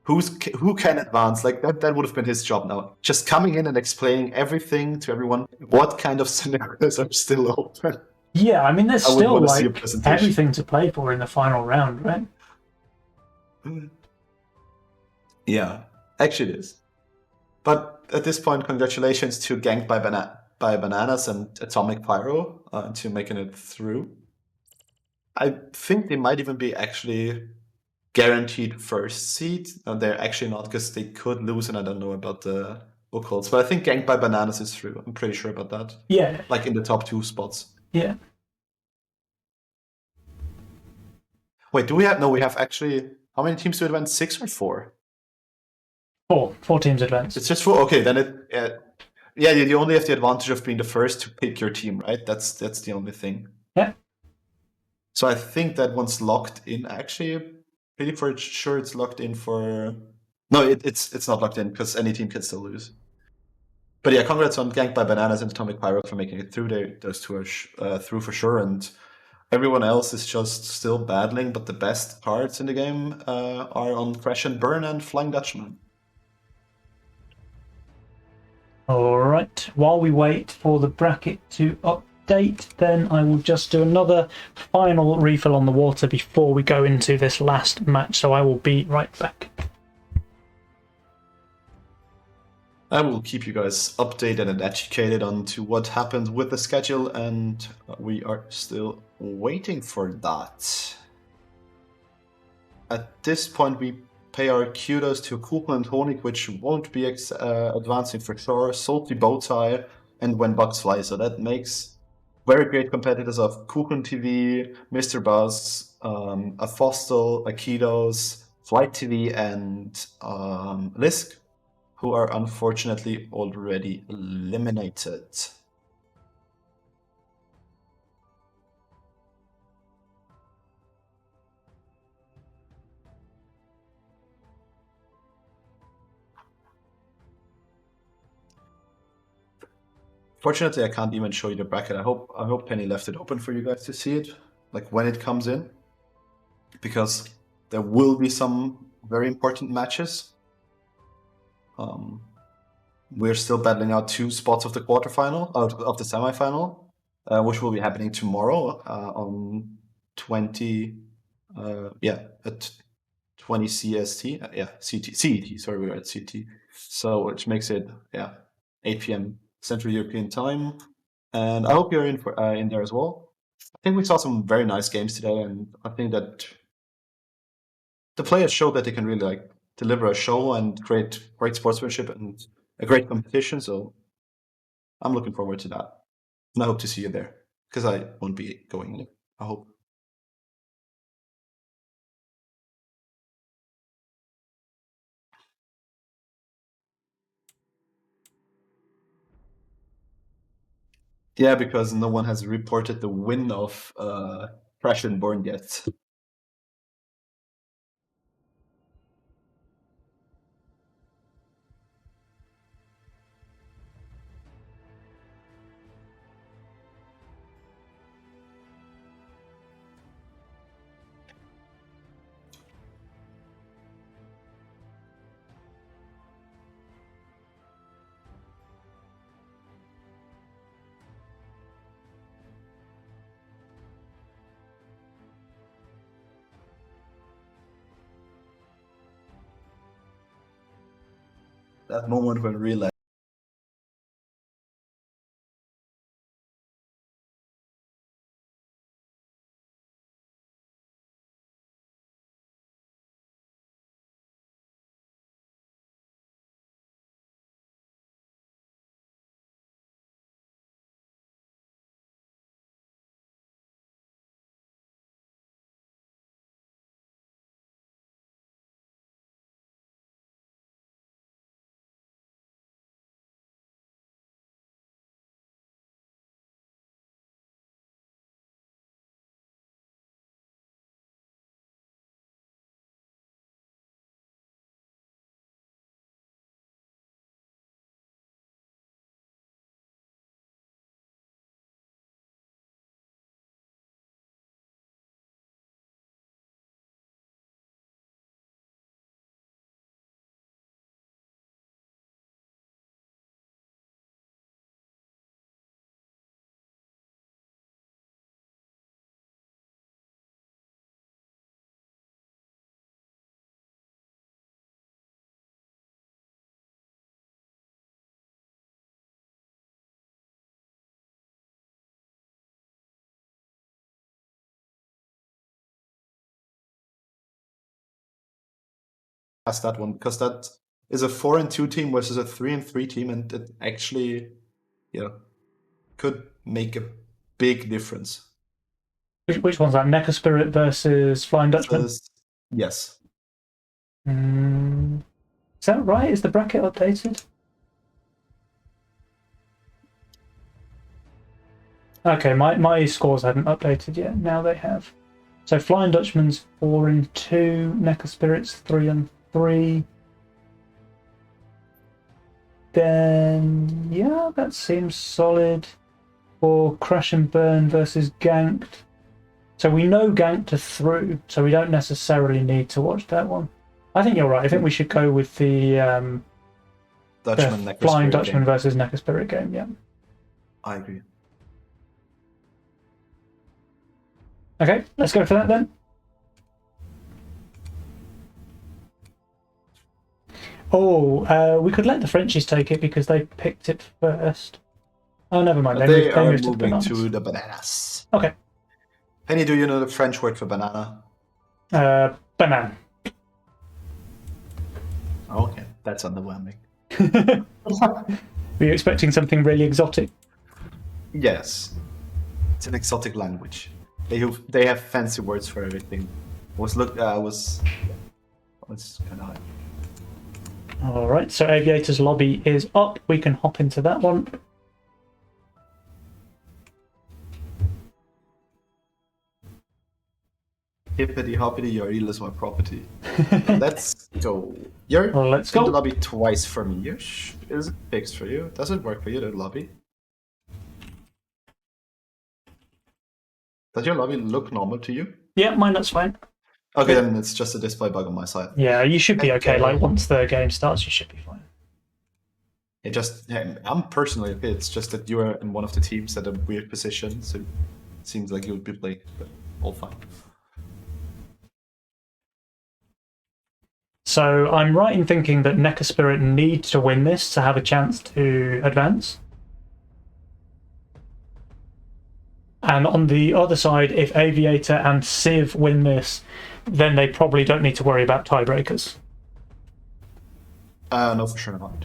who can advance. Like that would have been his job now. Just coming in and explaining everything to everyone. What kind of scenarios are still open? Yeah, I mean, there's still like everything to play for in the final round, right? Yeah, actually it is. But at this point, congratulations to Ganked by Bananas and Atomic Pyro to making it through. I think they might even be actually guaranteed first seed. They're actually not, because they could lose, and I don't know about the calls. But I think Ganked by Bananas is through. I'm pretty sure about that. Yeah, Like in the top 2 spots. yeah. Wait, do we have? No, we have actually. How many teams to advance? 6 or 4? Four teams advance. It's just 4. Okay, then it. Yeah, you only have the advantage of being the first to pick your team, right? That's the only thing. Yeah. So I think that one's locked in. Actually, pretty for sure it's locked in for. No, it's not locked in because any team can still lose. But yeah, congrats on Ganked by Bananas and Atomic Pyro for making it through. Those two are through for sure, and everyone else is just still battling. But the best cards in the game are on Crash and Burn and Flying Dutchman. All right. While we wait for the bracket to update, then I will just do another final refill on the water before we go into this last match. So I will be right back. I will keep you guys updated and educated on to what happened with the schedule, and we are still waiting for that. At this point, we pay our kudos to Kuchen and Honig, which won't be advancing for sure, Salty Bowtie, and When Bugs Fly. So that makes very great competitors of Kuchen TV, Mr. Buzz, a Fostel, Akidos, Flight TV, and Lisk, who are unfortunately already eliminated. Fortunately, I can't even show you the bracket. I hope Penny left it open for you guys to see it, like when it comes in, because there will be some very important matches. We're still battling out 2 spots of the quarterfinal, of the semifinal, which will be happening tomorrow on 20. At 20 CST. CET. Sorry, we're at CT. So which makes it 8 p.m. Central European time. And I hope you're in there as well. I think we saw some very nice games today, and I think that the players showed that they can really like deliver a show and create great sportsmanship and a great competition. So I'm looking forward to that, and I hope to see you there because I won't be going. I hope. Yeah, because no one has reported the win of Crash and Burn yet. That moment when real past that one because that is a 4-2 team versus a 3-3 team, and it actually, could make a big difference. Which one's that? Necker Spirit versus Flying Dutchman? Yes. Is that right? Is the bracket updated? Okay, my scores hadn't updated yet. Now they have. So Flying Dutchman's 4-2, Necker Spirit's 3-3. Then yeah, that seems solid. For Crash and Burn versus Ganked. So we know Ganked are through, so we don't necessarily need to watch that one. I think you're right. I think we should go with the Flying Dutchman versus Necker Spirit game. Yeah, I agree. Okay, let's go for that then. Oh, we could let the Frenchies take it because they picked it first. Oh, never mind. They are moved moving to the bananas. Okay. Penny, do you know the French word for banana? Banana. Okay, that's underwhelming. Were you expecting something really exotic? Yes. It's an exotic language. They have fancy words for everything. Was kind of high. All right, so Aviator's lobby is up. We can hop into that one. Hippity hoppity, your eel is my property. Let's go. You're Let's in go. the lobby twice for me. Is it fixed for you? Does it work for you, the lobby? Does your lobby look normal to you? Yeah, mine looks fine. Okay, then it's just a display bug on my side. Yeah, you should be okay. Like, once the game starts, you should be fine. I'm personally okay. It's just that you are in one of the teams at a weird position, so it seems like you'll be played, but all fine. So I'm right in thinking that Necker Spirit needs to win this to have a chance to advance. And on the other side, if Aviator and Civ win this, then they probably don't need to worry about tiebreakers. No, for sure not.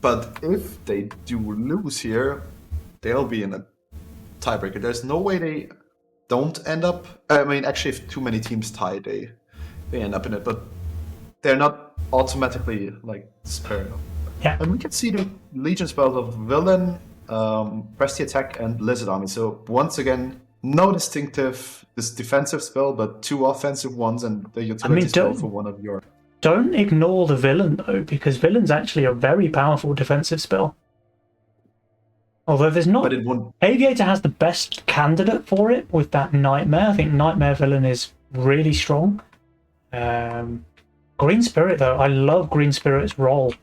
But if they do lose here, they'll be in a tiebreaker. There's no way they don't end up. I mean, actually, if too many teams tie, they end up in it. But they're not automatically like spared. Yeah. And we can see the Legion spells of Villain, Press the Attack, and Lizard Army. So once again, no distinctive this defensive spell, but two offensive ones, and the utility spell for one of your. Don't ignore the Villain though, because Villain's actually a very powerful defensive spell. Although there's not. But it won't. Aviator has the best candidate for it with that Nightmare. I think Nightmare Villain is really strong. Green Spirit though, I love Green Spirit's role.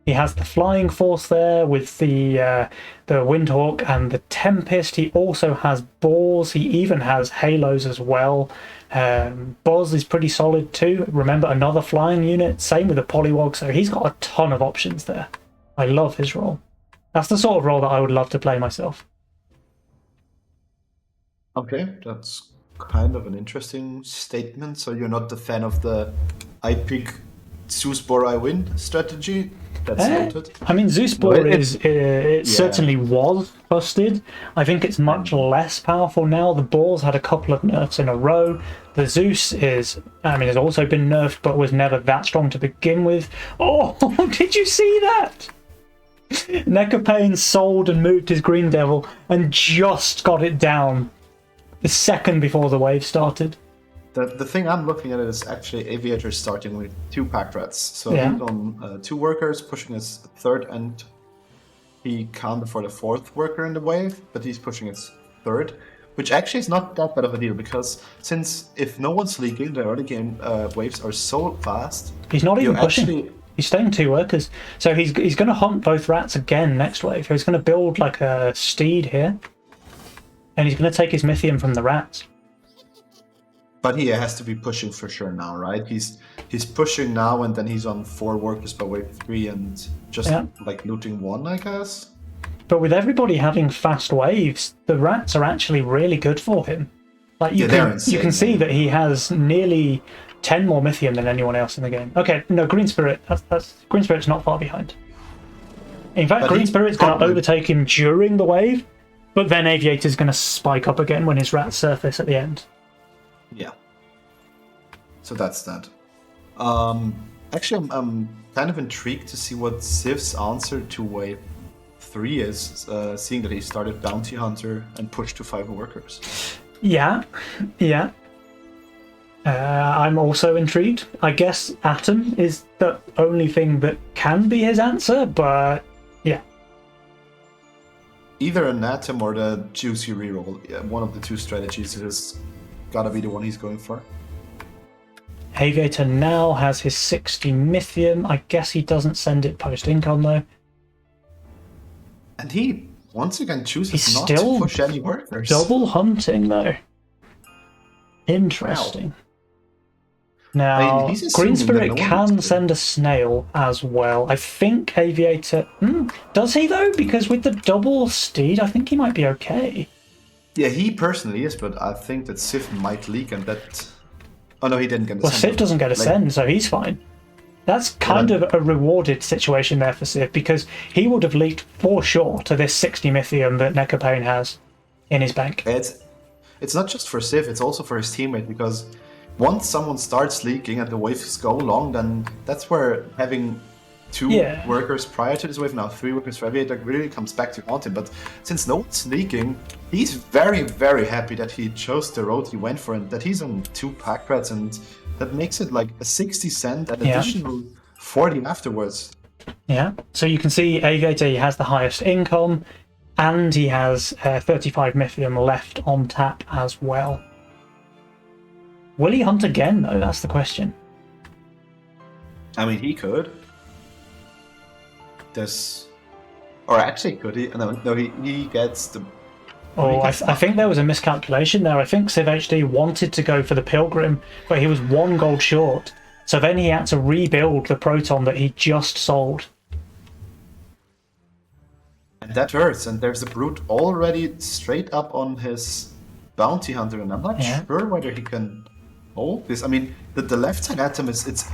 He has the Flying Force there with the Windhawk and the Tempest. He also has Boars. He even has Halos as well. Boz is pretty solid too. Remember, another flying unit. Same with the Polywog. So he's got a ton of options there. I love his role. That's the sort of role that I would love to play myself. Okay, that's kind of an interesting statement. So you're not the fan of the I pick Zeusbor I win strategy? That's noted. I mean, Zeusbor certainly was busted. I think it's much less powerful now. The Boars had a couple of nerfs in a row. The Zeus has also been nerfed, but was never that strong to begin with. Oh, did you see that? Necropane sold and moved his Green Devil and just got it down the second before the wave started. The thing I'm looking at is actually Aviator starting with 2 pack rats. So yeah. He's on 2 workers, pushing his third, and he counted for the 4th worker in the wave, but he's pushing his 3rd, which actually is not that bad of a deal, because since if no one's leaking, the early game waves are so fast. He's not even pushing. He's staying 2 workers. So he's going to hunt both rats again next wave. He's going to build like a steed here. And he's going to take his Mythium from the rats. But he has to be pushing for sure now, right? He's pushing now, and then he's on 4 workers by wave 3 and just like looting 1, I guess. But with everybody having fast waves, the rats are actually really good for him. Like you can see that he has nearly 10 more Mythium than anyone else in the game. Okay, no, Green Spirit. That's Green Spirit's not far behind. In fact, But Green he Spirit's going to probably- overtake him during the wave, but then Aviator's going to spike up again when his rats surface at the end. Yeah. So that's that. Actually, I'm kind of intrigued to see what Civ's answer to Wave 3 is, seeing that he started Bounty Hunter and pushed to 5 workers. Yeah. I'm also intrigued. I guess Atom is the only thing that can be his answer, but yeah. Either an Atom or the Juicy Reroll. Yeah, one of the two strategies has gotta be the one he's going for. Aviator now has his 60 Mythium. I guess he doesn't send it post-income though. And he, once again, chooses He's not still to push any workers. Double hunting though. Interesting. Now, I mean, he's Green assuming that Spirit no one can needs to- send a snail as well. I think Aviator... does he though? Because with the double steed, I think he might be okay. Yeah, he personally is, but I think that Civ might leak and that... Oh no, he didn't get a Well, send. Civ doesn't get a send, so he's fine. That's kind of a rewarded situation there for Civ, because he would have leaked for sure to this 60 Mythium that Necopane has in his bank. It's not just for Civ, it's also for his teammate, because once someone starts leaking and the waves go long, then that's where having 2 workers prior to this wave, now 3 workers for Aviator, really comes back to haunt him. But since no one's leaking, he's very, very happy that he chose the road he went for and that he's on 2 pack rats, and that makes it like a 60 cent and additional 40 afterwards. Yeah, so you can see Aviator, he has the highest income, and he has 35 Mythium left on tap as well. Will he hunt again, though? That's the question. I mean, he could. Or actually, could he? No, he gets the... Oh, I think there was a miscalculation there. I think Civ HD wanted to go for the Pilgrim, but he was 1 gold short. So then he had to rebuild the Proton that he just sold. And that hurts, and there's a Brute already straight up on his Bounty Hunter, and I'm not sure whether he can hold this. I mean, the left side Atom it's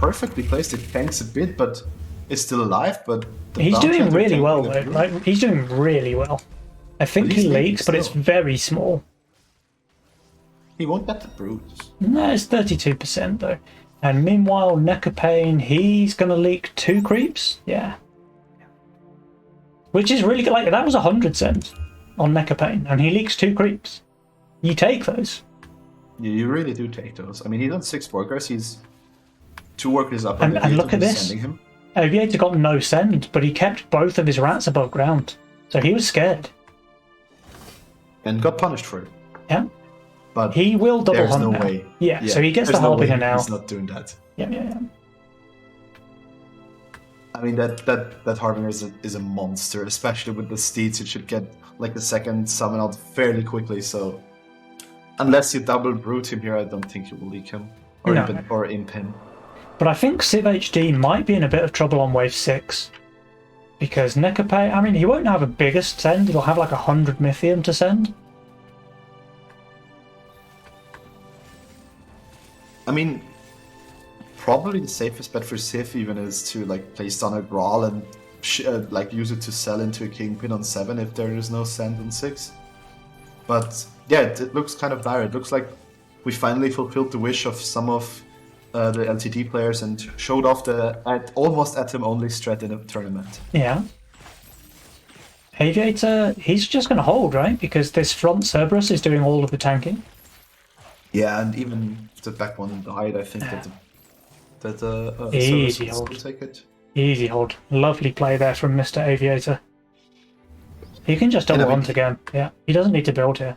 perfectly placed, it tanks a bit, but is still alive, but... He's doing really well, though. Like, he's doing really well. I think he leaks, but it's very small. He won't get the Brute. No, it's 32%, though. And meanwhile, Necopane, he's going to leak 2 creeps? Yeah. Which is really good. Like, that was 100 cents on Necopane, and he leaks 2 creeps. You take those. You really do take those. I mean, he's on 6 workers, he's 2 workers up. And look at this. Him. Aviator got no send, but he kept both of his rats above ground. So he was scared. And got punished for it. Yeah. But he will double hunt no now. way. Yeah, so he gets the Harbinger now. He's not doing that. Yeah. I mean, that Harbinger is a monster, especially with the steeds. It should get like the second summon out fairly quickly, so... Unless you double Brute him here, I don't think you will leak him. Or imp him. But I think Civ HD might be in a bit of trouble on wave 6. Because Necopane, I mean, he won't have a biggest send, he'll have like 100 Mythium to send. I mean, probably the safest bet for Civ even is to like place down a Grawl and like use it to sell into a Kingpin on 7 if there is no send on 6. But yeah, it looks kind of dire. It looks like we finally fulfilled the wish of some of the LTD players and showed off the almost Atom-only strat in a tournament. Yeah. Aviator, he's just going to hold, right? Because this front Cerberus is doing all of the tanking. Yeah, and even the back one died, I think that Easy Cerberus hold. will take it. Easy hold. Lovely play there from Mr. Aviator. He can just double hunt again. Yeah, he doesn't need to build here.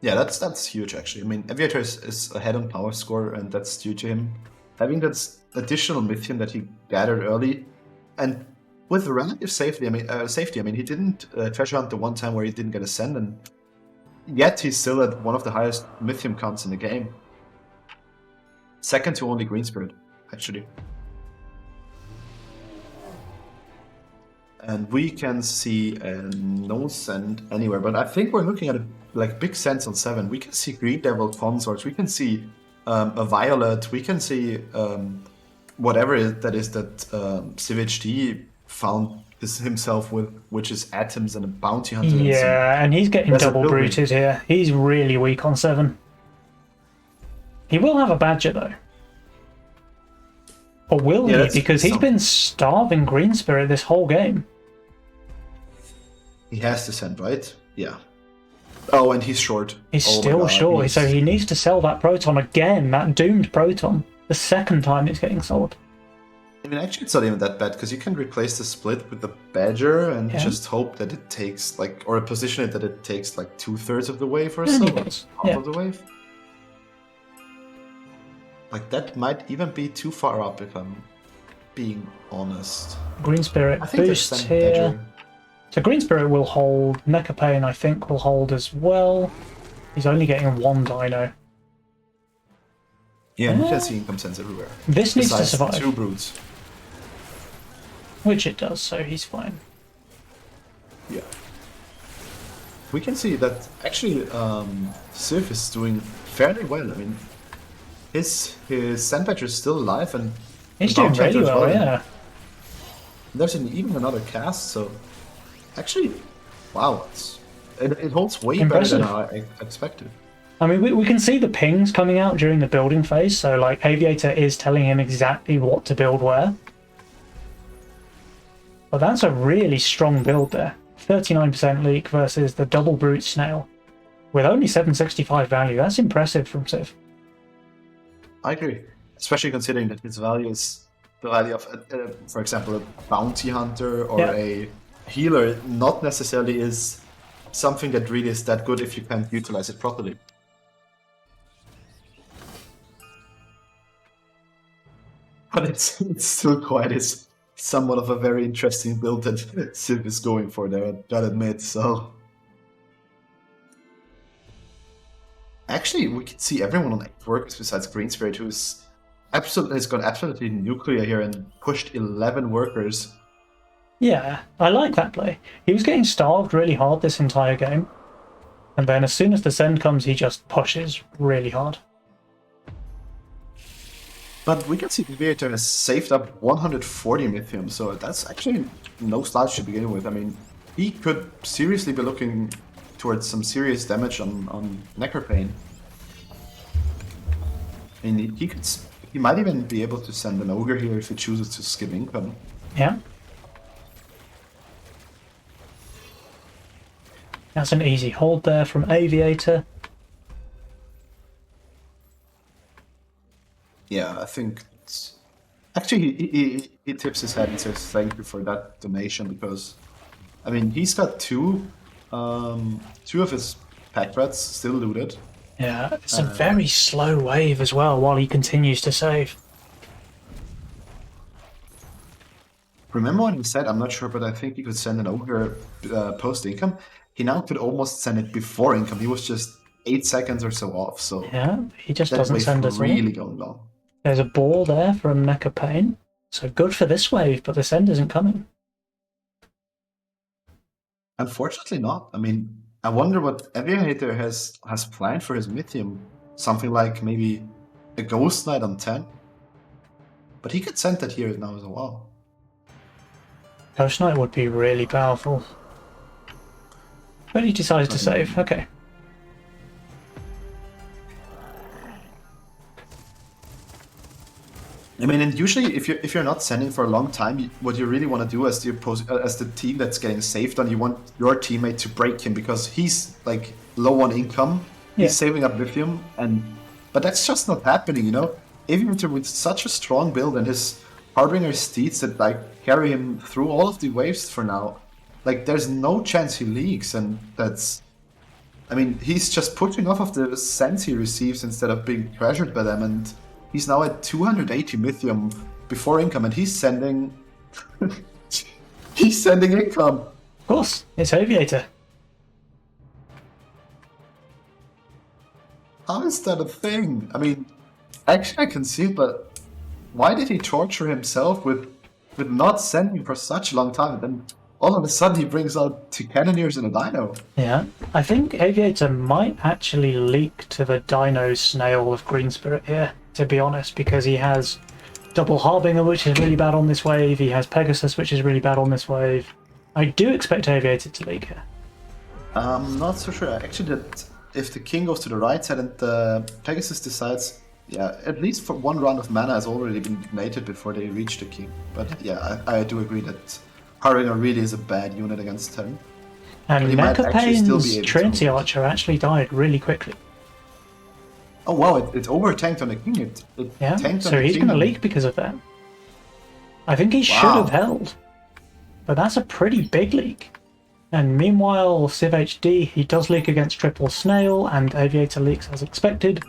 Yeah, that's huge actually. I mean, Aviator is ahead on power score, and that's due to him having that additional Mythium that he gathered early, and with relative safety. I mean, he didn't treasure hunt the one time where he didn't get a send, and yet he's still at one of the highest Mythium counts in the game. Second to only Green Spirit, actually. And we can see no send anywhere, but I think we're looking at a like big sense on 7. We can see Green Devil Consorts. We can see a Violet. We can see whatever that is that CVHD found himself with, which is Atoms and a Bounty Hunter. Yeah, and he's getting There's a double building. bruted here. He's really weak on 7. He will have a Badger though. Or will he? Because he's been starving Green Spirit this whole game. He has to send, right? Yeah. Oh, and he's short. He's Oh my still God, short, so he needs to sell that Proton again, that doomed Proton. The second time it's getting sold. I mean, actually, it's not even that bad, because you can replace the split with the Badger and just hope that it takes, like, or position it that it takes, like, 2/3 of the wave or so, half of the wave. Like, that might even be too far up, if I'm being honest. Green Spirit boost here. Badger. So Green Spirit will hold. Mecha Pain, I think, will hold as well. He's only getting 1 dino. Yeah, you can see income sense everywhere. This needs to survive. 2 brutes. Which it does, so he's fine. Yeah. We can see that actually Civ is doing fairly well. I mean, his Sandbadger is still alive and he's doing really well, yeah. There's even another cast, so actually, wow, it holds way better than I expected. I mean, we can see the pings coming out during the building phase, so like Aviator is telling him exactly what to build where. But that's a really strong build there. 39% leak versus the double brute snail. With only 765 value, that's impressive from Civ. I agree. Especially considering that its value is the value of, for example, a bounty hunter or a healer, not necessarily is something that really is that good if you can't utilize it properly. But it's still quite somewhat of a very interesting build that Civ is going for there, I gotta admit, so... Actually, we can see everyone on 8 workers besides Green Spirit, who has gone absolutely nuclear here and pushed 11 workers. Yeah, I like that play. He was getting starved really hard this entire game. And then as soon as the send comes, he just pushes really hard. But we can see the Aviator has saved up 140 Mythium, so that's actually no slouch to begin with. I mean, he could seriously be looking towards some serious damage on Necropain. I mean, he might even be able to send an Ogre here if he chooses to skip income. Yeah. That's an easy hold there from Aviator. Yeah, I think actually he tips his head and says thank you for that donation, because I mean he's got two of his pack rats still looted. Yeah, it's a very slow wave as well while he continues to save. Remember when he said, I'm not sure, but I think he could send an Ogre post income? He now could almost send it before income. He was just 8 seconds or so off, so yeah, he just doesn't send us really going long. There's a ball there from Mecha Pain, so good for this wave, but the send isn't coming. Unfortunately not. I mean, I wonder what Aviator has planned for his Mythium. Something like maybe a Ghost Knight on 10? But he could send that here now as well. Ghost Knight would be really powerful. But he decided to save, okay. I mean, and usually if you're not sending for a long time, what you really want to do as the team that's getting saved on, you want your teammate to break him because he's like low on income. Yeah. He's saving up lithium, but that's just not happening, you know. Even with such a strong build and his Harbinger steeds that like carry him through all of the waves for now, like there's no chance he leaks, and that's. I mean, he's just pushing off of the sends he receives instead of being treasured by them, and he's now at 280 Mythium before income, and he's sending... he's sending income! Of course, it's Aviator. How is that a thing? I mean, actually I can see it, but why did he torture himself with not sending for such a long time? And then all of a sudden he brings out 2 Cannoneers and a Dino. Yeah, I think Aviator might actually leak to the Dino Snail of Green Spirit here, to be honest, because he has Double Harbinger, which is really bad on this wave, he has Pegasus, which is really bad on this wave. I do expect Aviator to leak here. Not so sure. Actually, that if the king goes to the right side and the Pegasus decides, yeah, at least for 1 round of mana has already been ignited before they reach the king. But yeah, I do agree that Harbinger really is a bad unit against him. And But he might actually still be Nekopane's able to Trinity hold it. Archer actually died really quickly. Oh wow, it over tanked on the king. It Yeah, tanked on so the he's king. going to leak because of that. I think he should Wow. have held, but that's a pretty big leak. And meanwhile, Civ HD, he does leak against Triple Snail, and Aviator leaks as expected.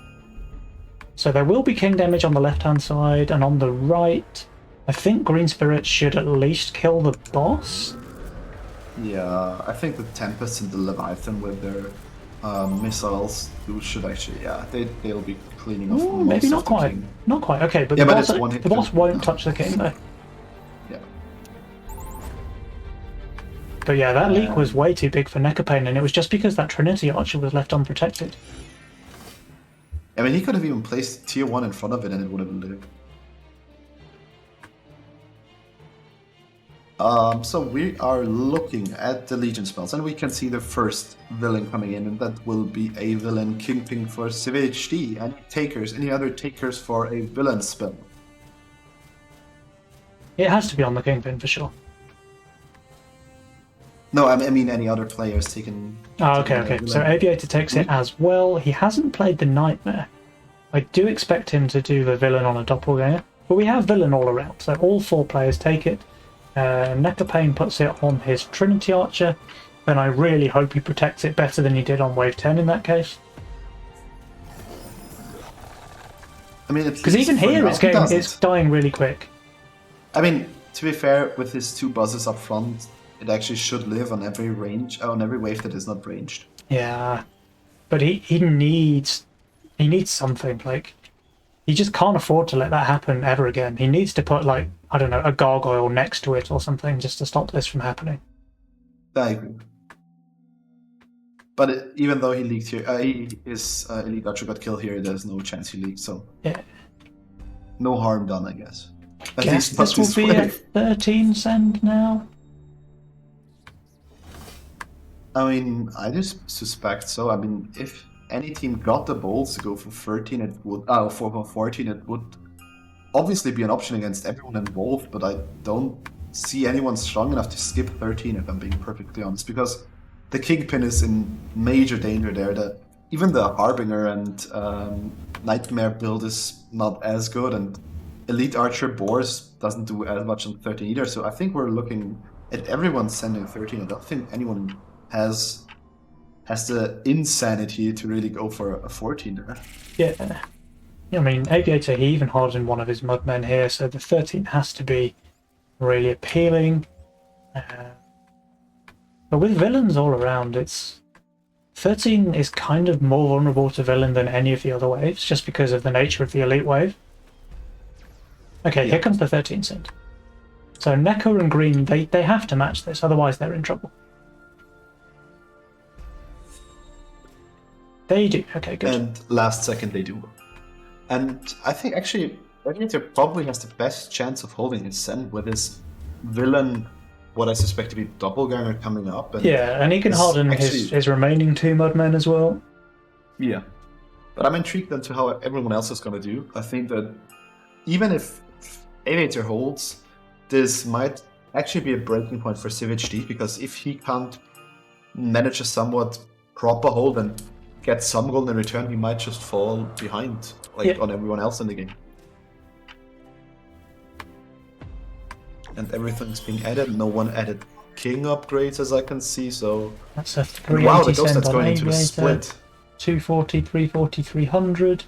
So there will be king damage on the left-hand side, and on the right, I think Green Spirit should at least kill the boss. Yeah, I think the Tempest and the Leviathan with their missiles should actually, yeah, they'll be cleaning off Ooh, most maybe of not the quite. king. Not quite. Okay, but Yeah, the but boss, it's one hit the boss kill. won't No. touch the king though. Yeah. But yeah, that leak was way too big for Nekopane, and it was just because that Trinity Archer was left unprotected. I mean, he could have even placed tier 1 in front of it and it would have lived. So we are looking at the Legion spells, and we can see the first villain coming in, and that will be a villain Kingpin for Civ HD. Any other takers for a villain spell? It has to be on the Kingpin for sure. No, I mean any other players taking. Oh, taking okay, a okay. So villain. Aviator takes it as well. He hasn't played the Nightmare. I do expect him to do the villain on a doppelganger, but we have villain all around, so all 4 players take it. Nekopane puts it on his Trinity Archer, and I really hope he protects it better than he did on Wave 10 in that case. I mean, Because even here it's dying really quick. I mean, to be fair, with his 2 buzzes up front, it actually should live on every on every wave that is not ranged. Yeah, but he needs something. Like, he just can't afford to let that happen ever again. He needs to put, like, I don't know, a gargoyle next to it or something just to stop this from happening. I agree. But even though he leaked here, his Elite Archer got killed here, there's no chance he leaked, so Yeah. no harm done, I guess. At Guess least not this will be a wave. 13 send now. I mean, I just suspect so. I mean, if any team got the balls to go for 13, it would. For 14, it would obviously be an option against everyone involved. But I don't see anyone strong enough to skip 13, if I'm being perfectly honest, because the Kingpin is in major danger there. Even the Harbinger and Nightmare build is not as good, and Elite Archer Boars doesn't do as much on 13 either. So I think we're looking at everyone sending 13. I don't think anyone has the insanity to really go for a 14 there. Yeah. I mean, Aviator, he even hardened one of his Mudmen here, so the 13 has to be really appealing. But with villains all around, 13 is kind of more vulnerable to villain than any of the other waves, just because of the nature of the elite wave. Okay, Yeah. here comes the 13 send. So Neko and Green, they have to match this, otherwise they're in trouble. They do. Okay, good. And last second they do. And I think actually Aviator probably has the best chance of holding his send with his villain, what I suspect to be Doppelganger coming up. And Yeah, and he can it's harden actually- his remaining 2 Mudmen as well. Yeah. But I'm intrigued into how everyone else is going to do. I think that even if Aviator holds, this might actually be a breaking point for Civ HD, because if he can't manage a somewhat proper hold and get some gold in return, he might just fall behind on everyone else in the game. And everything's being added. No one added king upgrades as I can see, so... That's a Wow, 380 the ghost send that's on going into the Aviator. split. 240, 340, 300.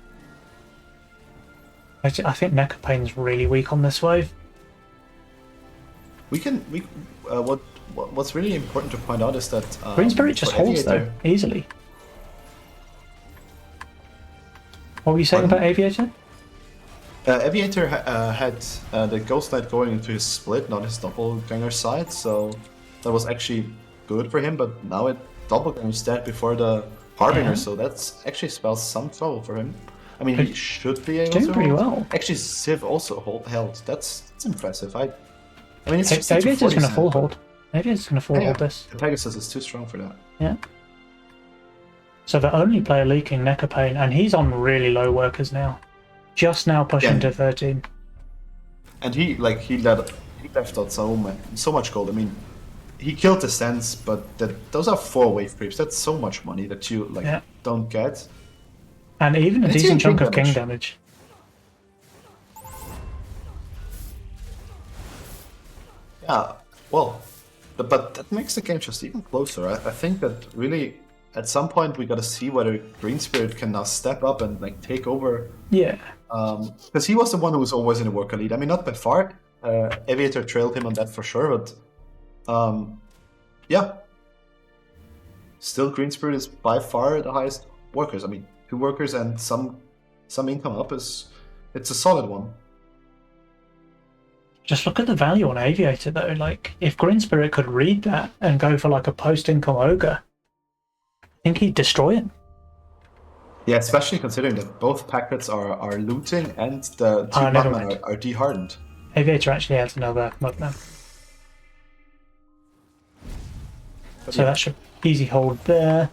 I think Nekopane's really weak on this wave. What's really important to point out is that Green Spirit just for holds though, Aviator- easily. What were you saying Pardon? about Aviator? Aviator had the Ghost Knight going into his split, not his doppelganger side, so that was actually good for him, but now it doubled instead before the Harbinger, Yeah. so that's actually spells some trouble for him. I mean, he should be able doing to pretty hold. well. Actually, Civ also held. That's impressive. I mean, it's just Maybe it's just going to full but hold. Maybe it's going to full hold this. the Pegasus is too strong for that. Yeah. So the only player leaking Necropane, and he's on really low workers now. Just now pushing to 13. And he left out so much gold. I mean, he killed the Sense, but those are 4 wave creeps. That's so much money that you don't get. And even a And it's decent even chunk of king king damage. Yeah, well, but that makes the game just even closer. I think that really, at some point, we gotta see whether Green Spirit can now step up and like take over. Yeah. Because he was the one who was always in the worker lead. I mean, not by far. Aviator trailed him on that for sure, but yeah. Still, Green Spirit is by far the highest workers. I mean, 2 workers and some income up it's a solid one. Just look at the value on Aviator though. Like, if Green Spirit could read that and go for like a post-income ogre, I think he'd destroy it. Yeah, especially considering that both packets are looting and the 2 Mugmen are dehardened. Aviator actually adds another Mugman. So that should easy hold there.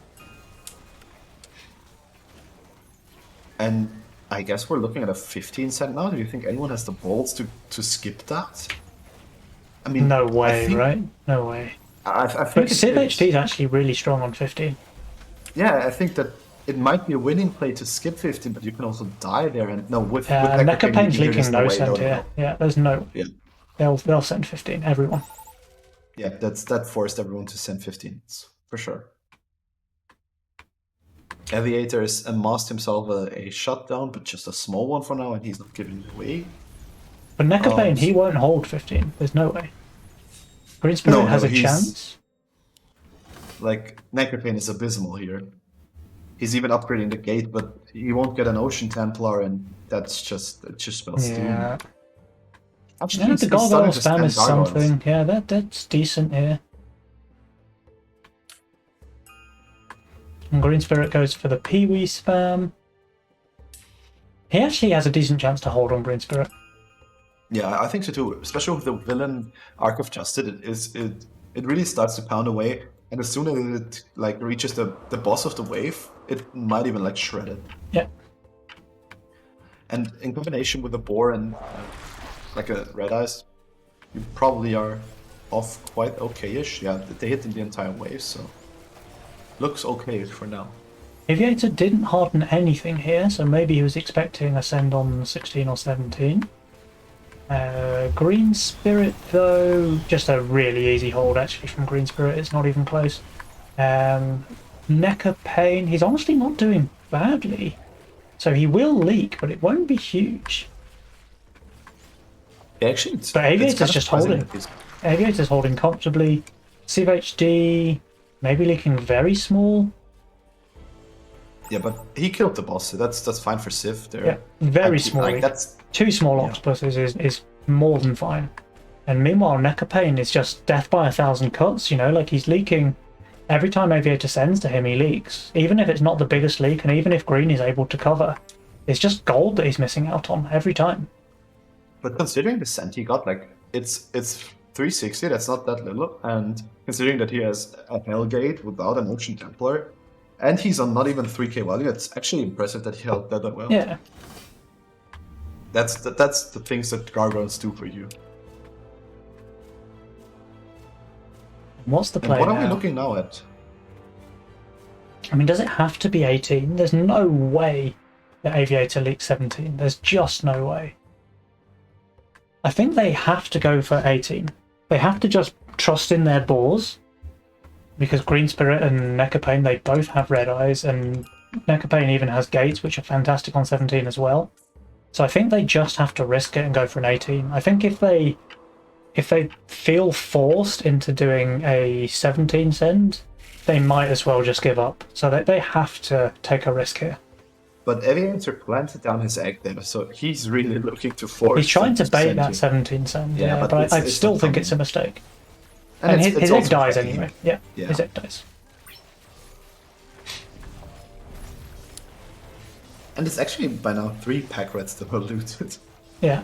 And I guess we're looking at a 15 cent now. Do you think anyone has the balls to skip that? I mean, no way, right? No way. I think but Civ HD is actually really strong on 15. Yeah, I think that it might be a winning play to skip 15, but you can also die there. And no, with Necapane's leaking no send here. Yeah, there's no. Yeah. They'll send 15. Everyone. Yeah, that forced everyone to send 15s for sure. Aviator has amassed himself a shutdown, but just a small one for now, and he's not giving it away. But Necapane, he won't hold 15. There's no way. Green Spirit has a chance. Like, Necropane is abysmal here. He's even upgrading the gate, but he won't get an Ocean Templar, and it just spells doom. Actually, the Gargoyle spam is something. Yeah, that's decent here. And Green Spirit goes for the Peewee spam. He actually has a decent chance to hold on Green Spirit. Yeah, I think so too. Especially with the villain Arc of Justice, it really starts to pound away, and as soon as it like reaches the boss of the wave, it might even like shred it. Yeah. And in combination with the boar and like a red eyes, you probably are off quite okay-ish. Yeah, they hit in the entire wave, so looks okay for now. Aviator didn't harden anything here, so maybe he was expecting a send on 16 or 17. Green Spirit, though, just a really easy hold actually from Green Spirit. It's not even close. Necapane, he's honestly not doing badly. So he will leak, but it won't be huge. Yeah, actually, but Aviator's just holding. Aviator's holding comfortably. Civ HD, maybe leaking very small. Yeah, but he killed the boss, so that's fine for Civ there. Yeah, very small. That's 2 small octopuses is more than fine. And meanwhile, Necapane is just death by 1,000 cuts, you know, like he's leaking. Every time Aviator sends to him, he leaks. Even if it's not the biggest leak, and even if Green is able to cover, it's just gold that he's missing out on every time. But considering the cent he got, like, it's 360, that's not that little, and considering that he has a Hellgate without an Ocean Templar, and he's on not even 3k value, it's actually impressive that he held that well. Yeah. That's the things that Gargoyles do for you. What's the play and what now? are we looking now at? I mean, does it have to be 18? There's no way that Aviator leaks 17. There's just no way. I think they have to go for 18. They have to just trust in their boars, because Green Spirit and Necapane, they both have red eyes, and Necapane even has gates, which are fantastic on 17 as well. So I think they just have to risk it and go for an 18. I think if they feel forced into doing a 17 send, they might as well just give up. So they have to take a risk here. But Aviator planted down his egg there, so he's really looking to force. He's trying to bait that 17 send, yeah, but I still think it's a mistake. And his egg also dies affecting anyway. him. Yeah, Yeah. his egg dies. And it's actually by now 3 pack rats that were looted. Yeah.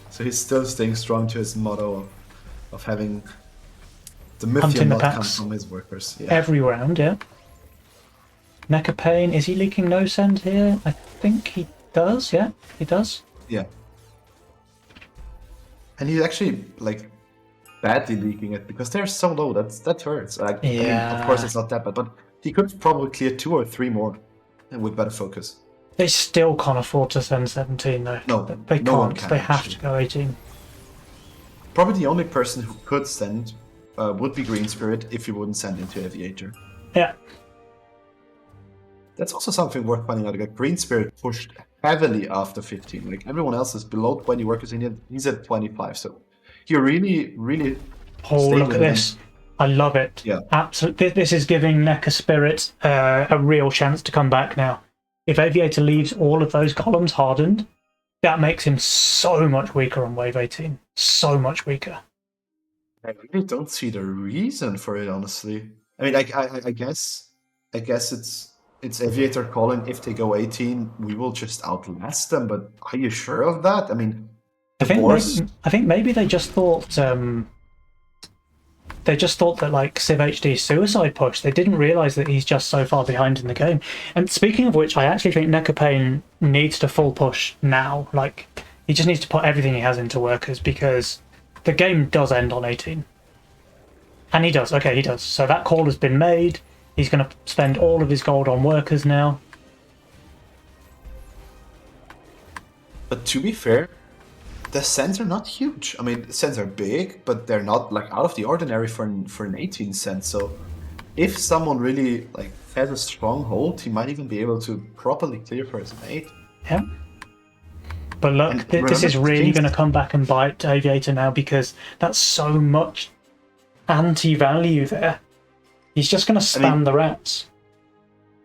So he's still staying strong to his motto of having the Hunting Mythium the not come packs. from his workers. Yeah. Every round, yeah. Mecha Pain, is he leaking no send here? I think he does, yeah, he does. Yeah. And he's actually like badly leaking it because they're so low. That hurts. Like, I mean, of course it's not that bad, but he could probably clear 2 or 3 more with better focus. They still can't afford to send 17 though. No, they no one can't. can, They have actually. to go 18. Probably the only person who could send would be Green Spirit if he wouldn't send into Aviator. Yeah. That's also something worth pointing out. Like, Green Spirit pushed heavily after 15. Like, everyone else is below 20 workers in it. He's at 25. So he really, really. Oh, stayed look with at him. this. I love it. Yeah. Absolutely. This is giving Mecha Spirit a real chance to come back now. If Aviator leaves all of those columns hardened, that makes him so much weaker on wave 18. So much weaker. I really don't see the reason for it, honestly. I mean, I guess it's Aviator calling. If they go 18, we will just outlast them. But are you sure of that? I mean, I Boars. think maybe they just thought that like Civ HD suicide push. They didn't realize that he's just so far behind in the game. And speaking of which, I actually think Nekapane needs to full push now. Like, he just needs to put everything he has into workers because the game does end on 18. And he does. Okay, he does. So that call has been made. He's going to spend all of his gold on workers now. But to be fair, the sends are not huge. I mean, sends are big, but they're not like out of the ordinary for an 18 cent. So if someone really like has a strong hold, he might even be able to properly clear for his mate. Yeah. But look, And this is remember, really things- going to come back and bite Aviator now because that's so much anti-value there. He's just going to spam the rats.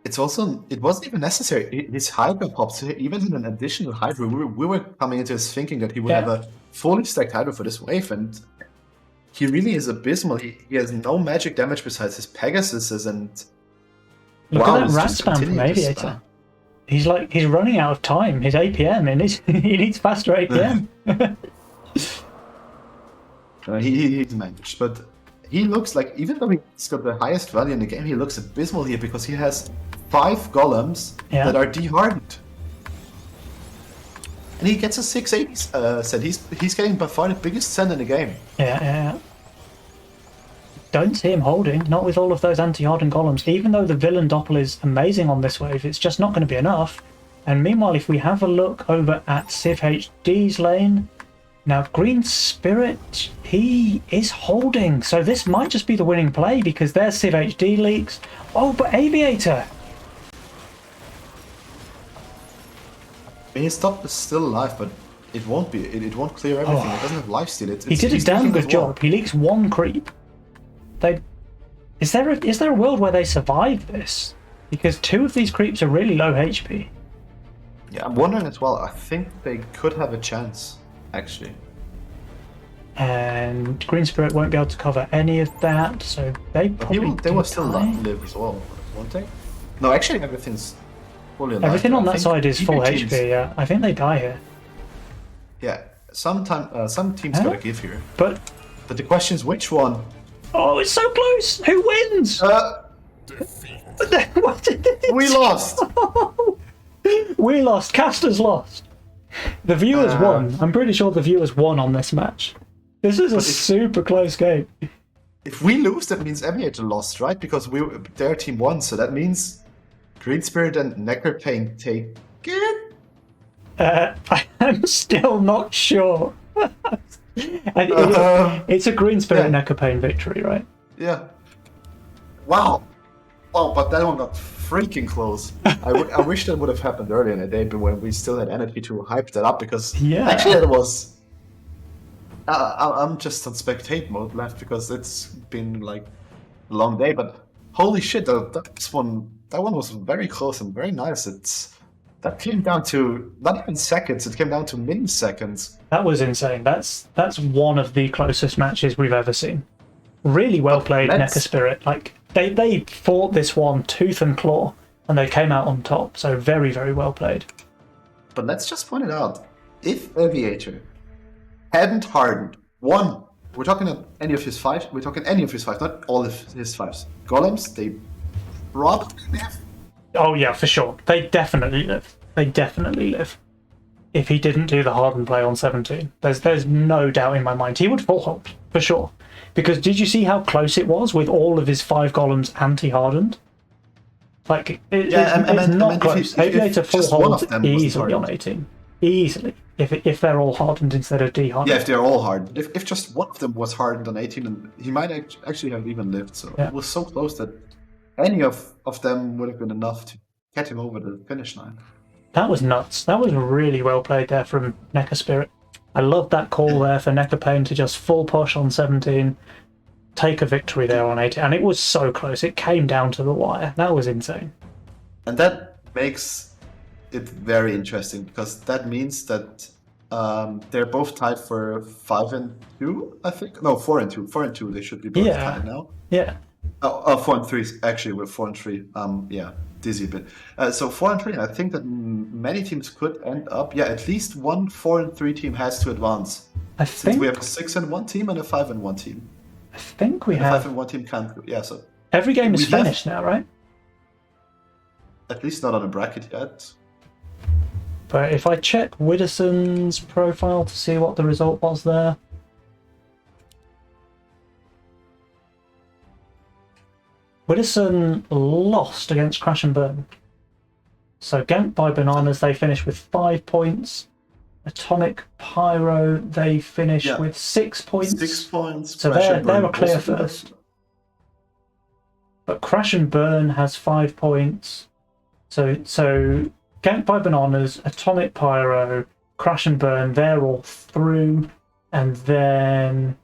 It wasn't even necessary. His Hydra pops, even in an additional Hydra, we were coming into this thinking that he would have a fully stacked Hydra for this wave, and he really is abysmal. He has no magic damage besides his Pegasuses, and Look wow, at he's that rat just spam from continuing to Aviator. He's running out of time. His APM, and he needs faster APM. He's managed, but he looks like, even though he's got the highest value in the game, he looks abysmal here because he has 5 golems that are dehardened. And he gets a 680 set. He's getting by far the biggest send in the game. Yeah. Don't see him holding, not with all of those anti-hardened golems. Even though the villain Doppel is amazing on this wave, it's just not going to be enough. And meanwhile, if we have a look over at Civ HD's lane, now Green Spirit, he is holding. So this might just be the winning play because there's Civ HD leaks. Oh, but Aviator! I mean, his top is still alive, but it won't be. It won't clear everything. It doesn't have lifesteal. He did a damn good job. He leaks 1 creep. Is there a world where they survive this? Because 2 of these creeps are really low HP. Yeah, I'm wondering as well. I think they could have a chance, actually. And Green Spirit won't be able to cover any of that, so they probably They will still die. live as well, won't they? No, actually, everything's fully alive. Everything on I that think side is full EV teams- HP. Yeah, I think they die here. Yeah, some teams Huh? gotta give here. But But the question is, which one? oh, it's so close. Who wins? What did it- We lost. We lost. Casters lost. The viewers won. I'm pretty sure the viewers won on this match. This is a super close game. If we lose, that means Aviator lost, right? Because their team won, so that means Green Spirit and Nectarpain take it. I'm still not sure. It's a Green Spirit Nectarpain victory, right? Yeah. Wow. Oh, but that one got freaking close. I wish that would have happened earlier in the day, but when we still had energy to hype that up, because actually it was. I'm just on spectate mode left because it's been like a long day, but holy shit, that one was very close and very nice. That came down to not even seconds; it came down to milliseconds. That was insane. That's one of the closest matches we've ever seen. Really well played, let's- Necker Spirit. Like they fought this one tooth and claw, and they came out on top. So very, very well played. But let's just point it out. If Aviator hadn't hardened one, we're talking any of his five. We're talking any of his five, not all of his fives. Golems, they probably have. Oh yeah, for sure. They definitely live. They definitely live. If he didn't do the hardened play on 17, there's no doubt in my mind he would full hold for sure. Because did you see how close it was with all of his 5 golems anti-hardened? Like it's not close. Aviator full holds easily on 18. Easily, if they're all hardened instead of dehardened. Yeah, if they're all hardened. If just one of them was hardened on 18, and he might actually have even lived. So Yeah. it was so close that any of them would have been enough to get him over the finish line. That was nuts. That was really well played there from Necker Spirit. I love that call there for Necker Pain to just full push on 17, take a victory there on 18, and it was so close. It came down to the wire. That was insane. And that makes it very interesting because that means that they're both tied for 5 and 2, I think. No, 4 and 2. 4 and 2. They should be both tied now. Yeah. 4 and 3 actually. We're 4 and 3. Yeah, dizzy a bit. So 4 and 3. I think that many teams could end up. Yeah, at least one 4 and 3 team has to advance. Since we have a 6 and 1 team and a 5 and 1 team. I think we and have. 5 and 1 team can't. Yeah, so Every game is finished now, right? At least not on a bracket yet. But if I check Widdowson's profile to see what the result was there. Widdowson lost against Crash and Burn. So Ganked by Bananas, they finished with 5 points. Atomic Pyro, they finished with 6 points. 6 points. So they're a clear first. But Crash and Burn has 5 points. So Ganked by Bananas, Atomic Pyro, Crash and Burn, they're all through. And then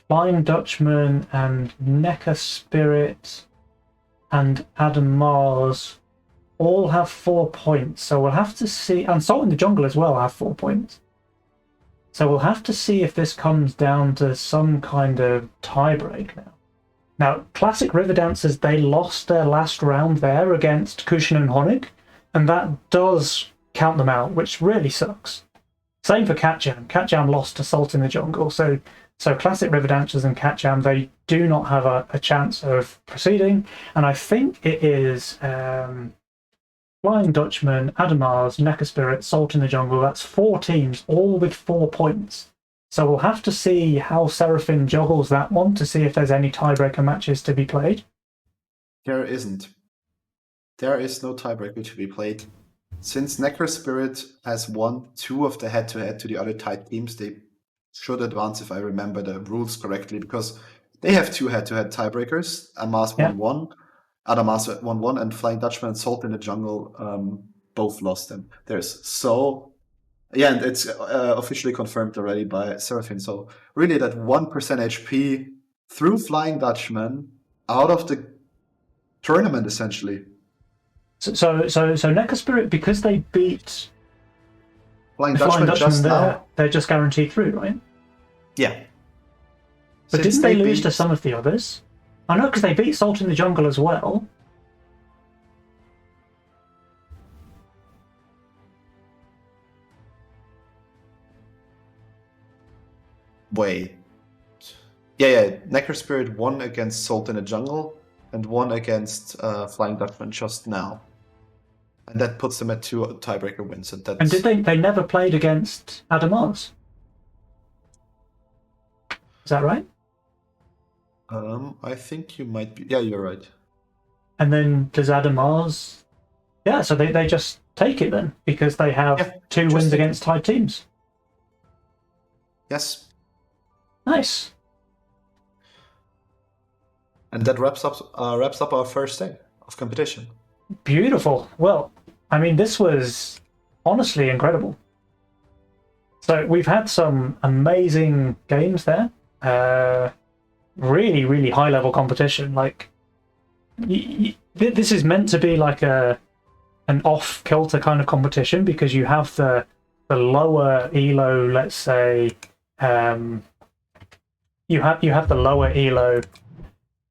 Flying Dutchman and Necker Spirit and Adam Mars all have 4 points. So we'll have to see, and Salt in the Jungle as well have 4 points. So we'll have to see if this comes down to some kind of tiebreak now. Now, Classic River Dancers, they lost their last round there against Kushin and Honig, and that does count them out, which really sucks. Same for Catjam. Catjam lost to Salt in the Jungle, so Classic River Dancers and Catjam, they do not have a chance of proceeding, and I think it is Flying Dutchman, Adamars, Necker Spirit, Salt in the Jungle. That's 4 teams, all with 4 points. So we'll have to see how Seraphim juggles that one to see if there's any tiebreaker matches to be played. There isn't. There is no tiebreaker to be played. Since Necker Spirit has won 2 of the head-to-head to the other tied teams, they should advance if I remember the rules correctly, because they have 2 head-to-head tiebreakers. Amas won 1, Adamas won 1, and Flying Dutchman and Salt in the Jungle both lost them. And it's officially confirmed already by Seraphim. So really that 1% HP through Flying Dutchman out of the tournament, essentially. So Necker Spirit, because they beat Flying Dutchman just now, they're just guaranteed through, right? Yeah. But didn't they lose to some of the others? I know, because they beat Salt in the Jungle as well. Wait. Yeah. Necker Spirit won against Salt in the Jungle and won against Flying Dutchman just now. And that puts them at 2 tiebreaker wins. And did they never played against Adamars? Is that right? I think you might be. Yeah, you're right. And then does Adamars? Yeah, so they just take it then because they have 2 wins against tied teams. Yes. Nice. And that wraps up our first day of competition. Beautiful. Well, I mean, this was honestly incredible. So we've had some amazing games there. Really, really high level competition. Like, this is meant to be like an off kilter kind of competition because you have the lower elo, let's say, you have the lower elo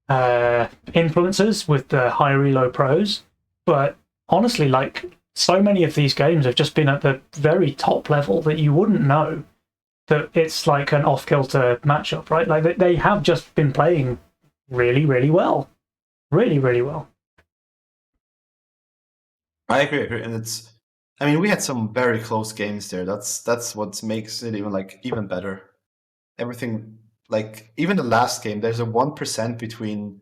influencers with the higher elo pros, but honestly, like, so many of these games have just been at the very top level that you wouldn't know that it's like an off-kilter matchup, right? Like, they have just been playing really, really well. Really, really well. I agree, and it's. I mean, we had some very close games there. That's what makes it even better. Everything, like, even the last game, there's a 1% between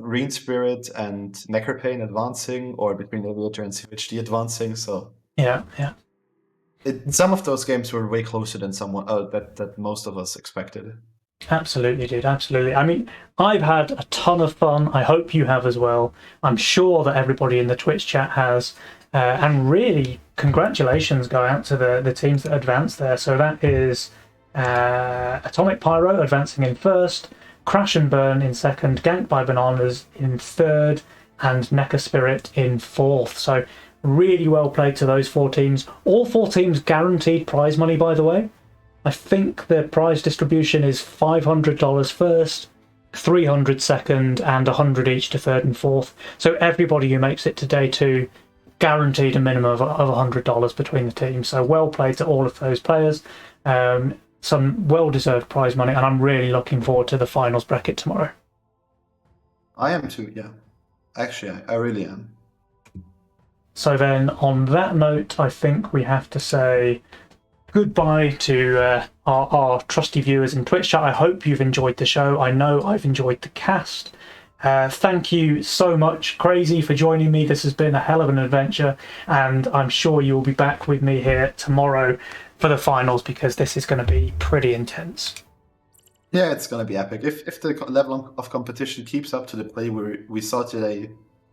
Green Spirit and Necropain advancing, or between Aviator and CHD advancing. So Yeah. some of those games were way closer than someone that most of us expected. Absolutely, dude. Absolutely. I mean, I've had a ton of fun. I hope you have as well. I'm sure that everybody in the Twitch chat has. And really, congratulations go out to the teams that advanced there. So that is Atomic Pyro advancing in first, Crash and Burn in second, Ganked by Bananas in third, and Neca Spirit in fourth. So really well played to those 4 teams. All 4 teams guaranteed prize money, by the way. I think the prize distribution is $500 first, $300 second, and $100 each to third and fourth. So everybody who makes it to day 2 guaranteed a minimum of $100 between the teams. So well played to all of those players. Some well-deserved prize money, and I'm really looking forward to the finals bracket tomorrow. I am too, yeah. Actually, I really am. So then, on that note, I think we have to say goodbye to our trusty viewers in Twitch chat. I hope you've enjoyed the show. I know I've enjoyed the cast. Thank you so much, Crazy, for joining me. This has been a hell of an adventure, and I'm sure you'll be back with me here tomorrow for the finals, because this is going to be pretty intense. Yeah, it's going to be epic. If the level of competition keeps up to the play we saw today,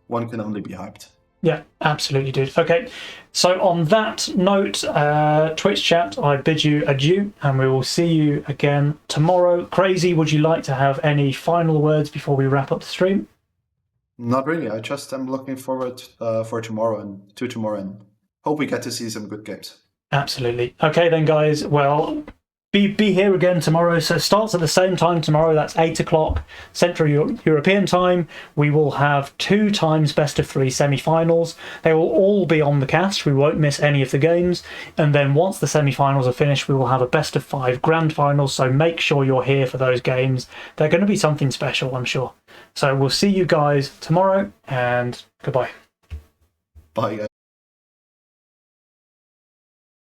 one can only be hyped. Yeah, absolutely, dude. Okay, so on that note, Twitch chat, I bid you adieu, and we will see you again tomorrow. Crazy, would you like to have any final words before we wrap up the stream? Not really. I just am looking forward for tomorrow and hope we get to see some good games. Absolutely. Okay then, guys. Well, be here again tomorrow. So it starts at the same time tomorrow. That's 8 o'clock Central European time. We will have 2 times best of 3 semi-finals. They will all be on the cast. We won't miss any of the games. And then once the semi-finals are finished, we will have a best of 5 grand finals. So make sure you're here for those games. They're going to be something special, I'm sure. So we'll see you guys tomorrow, and goodbye. Bye, guys.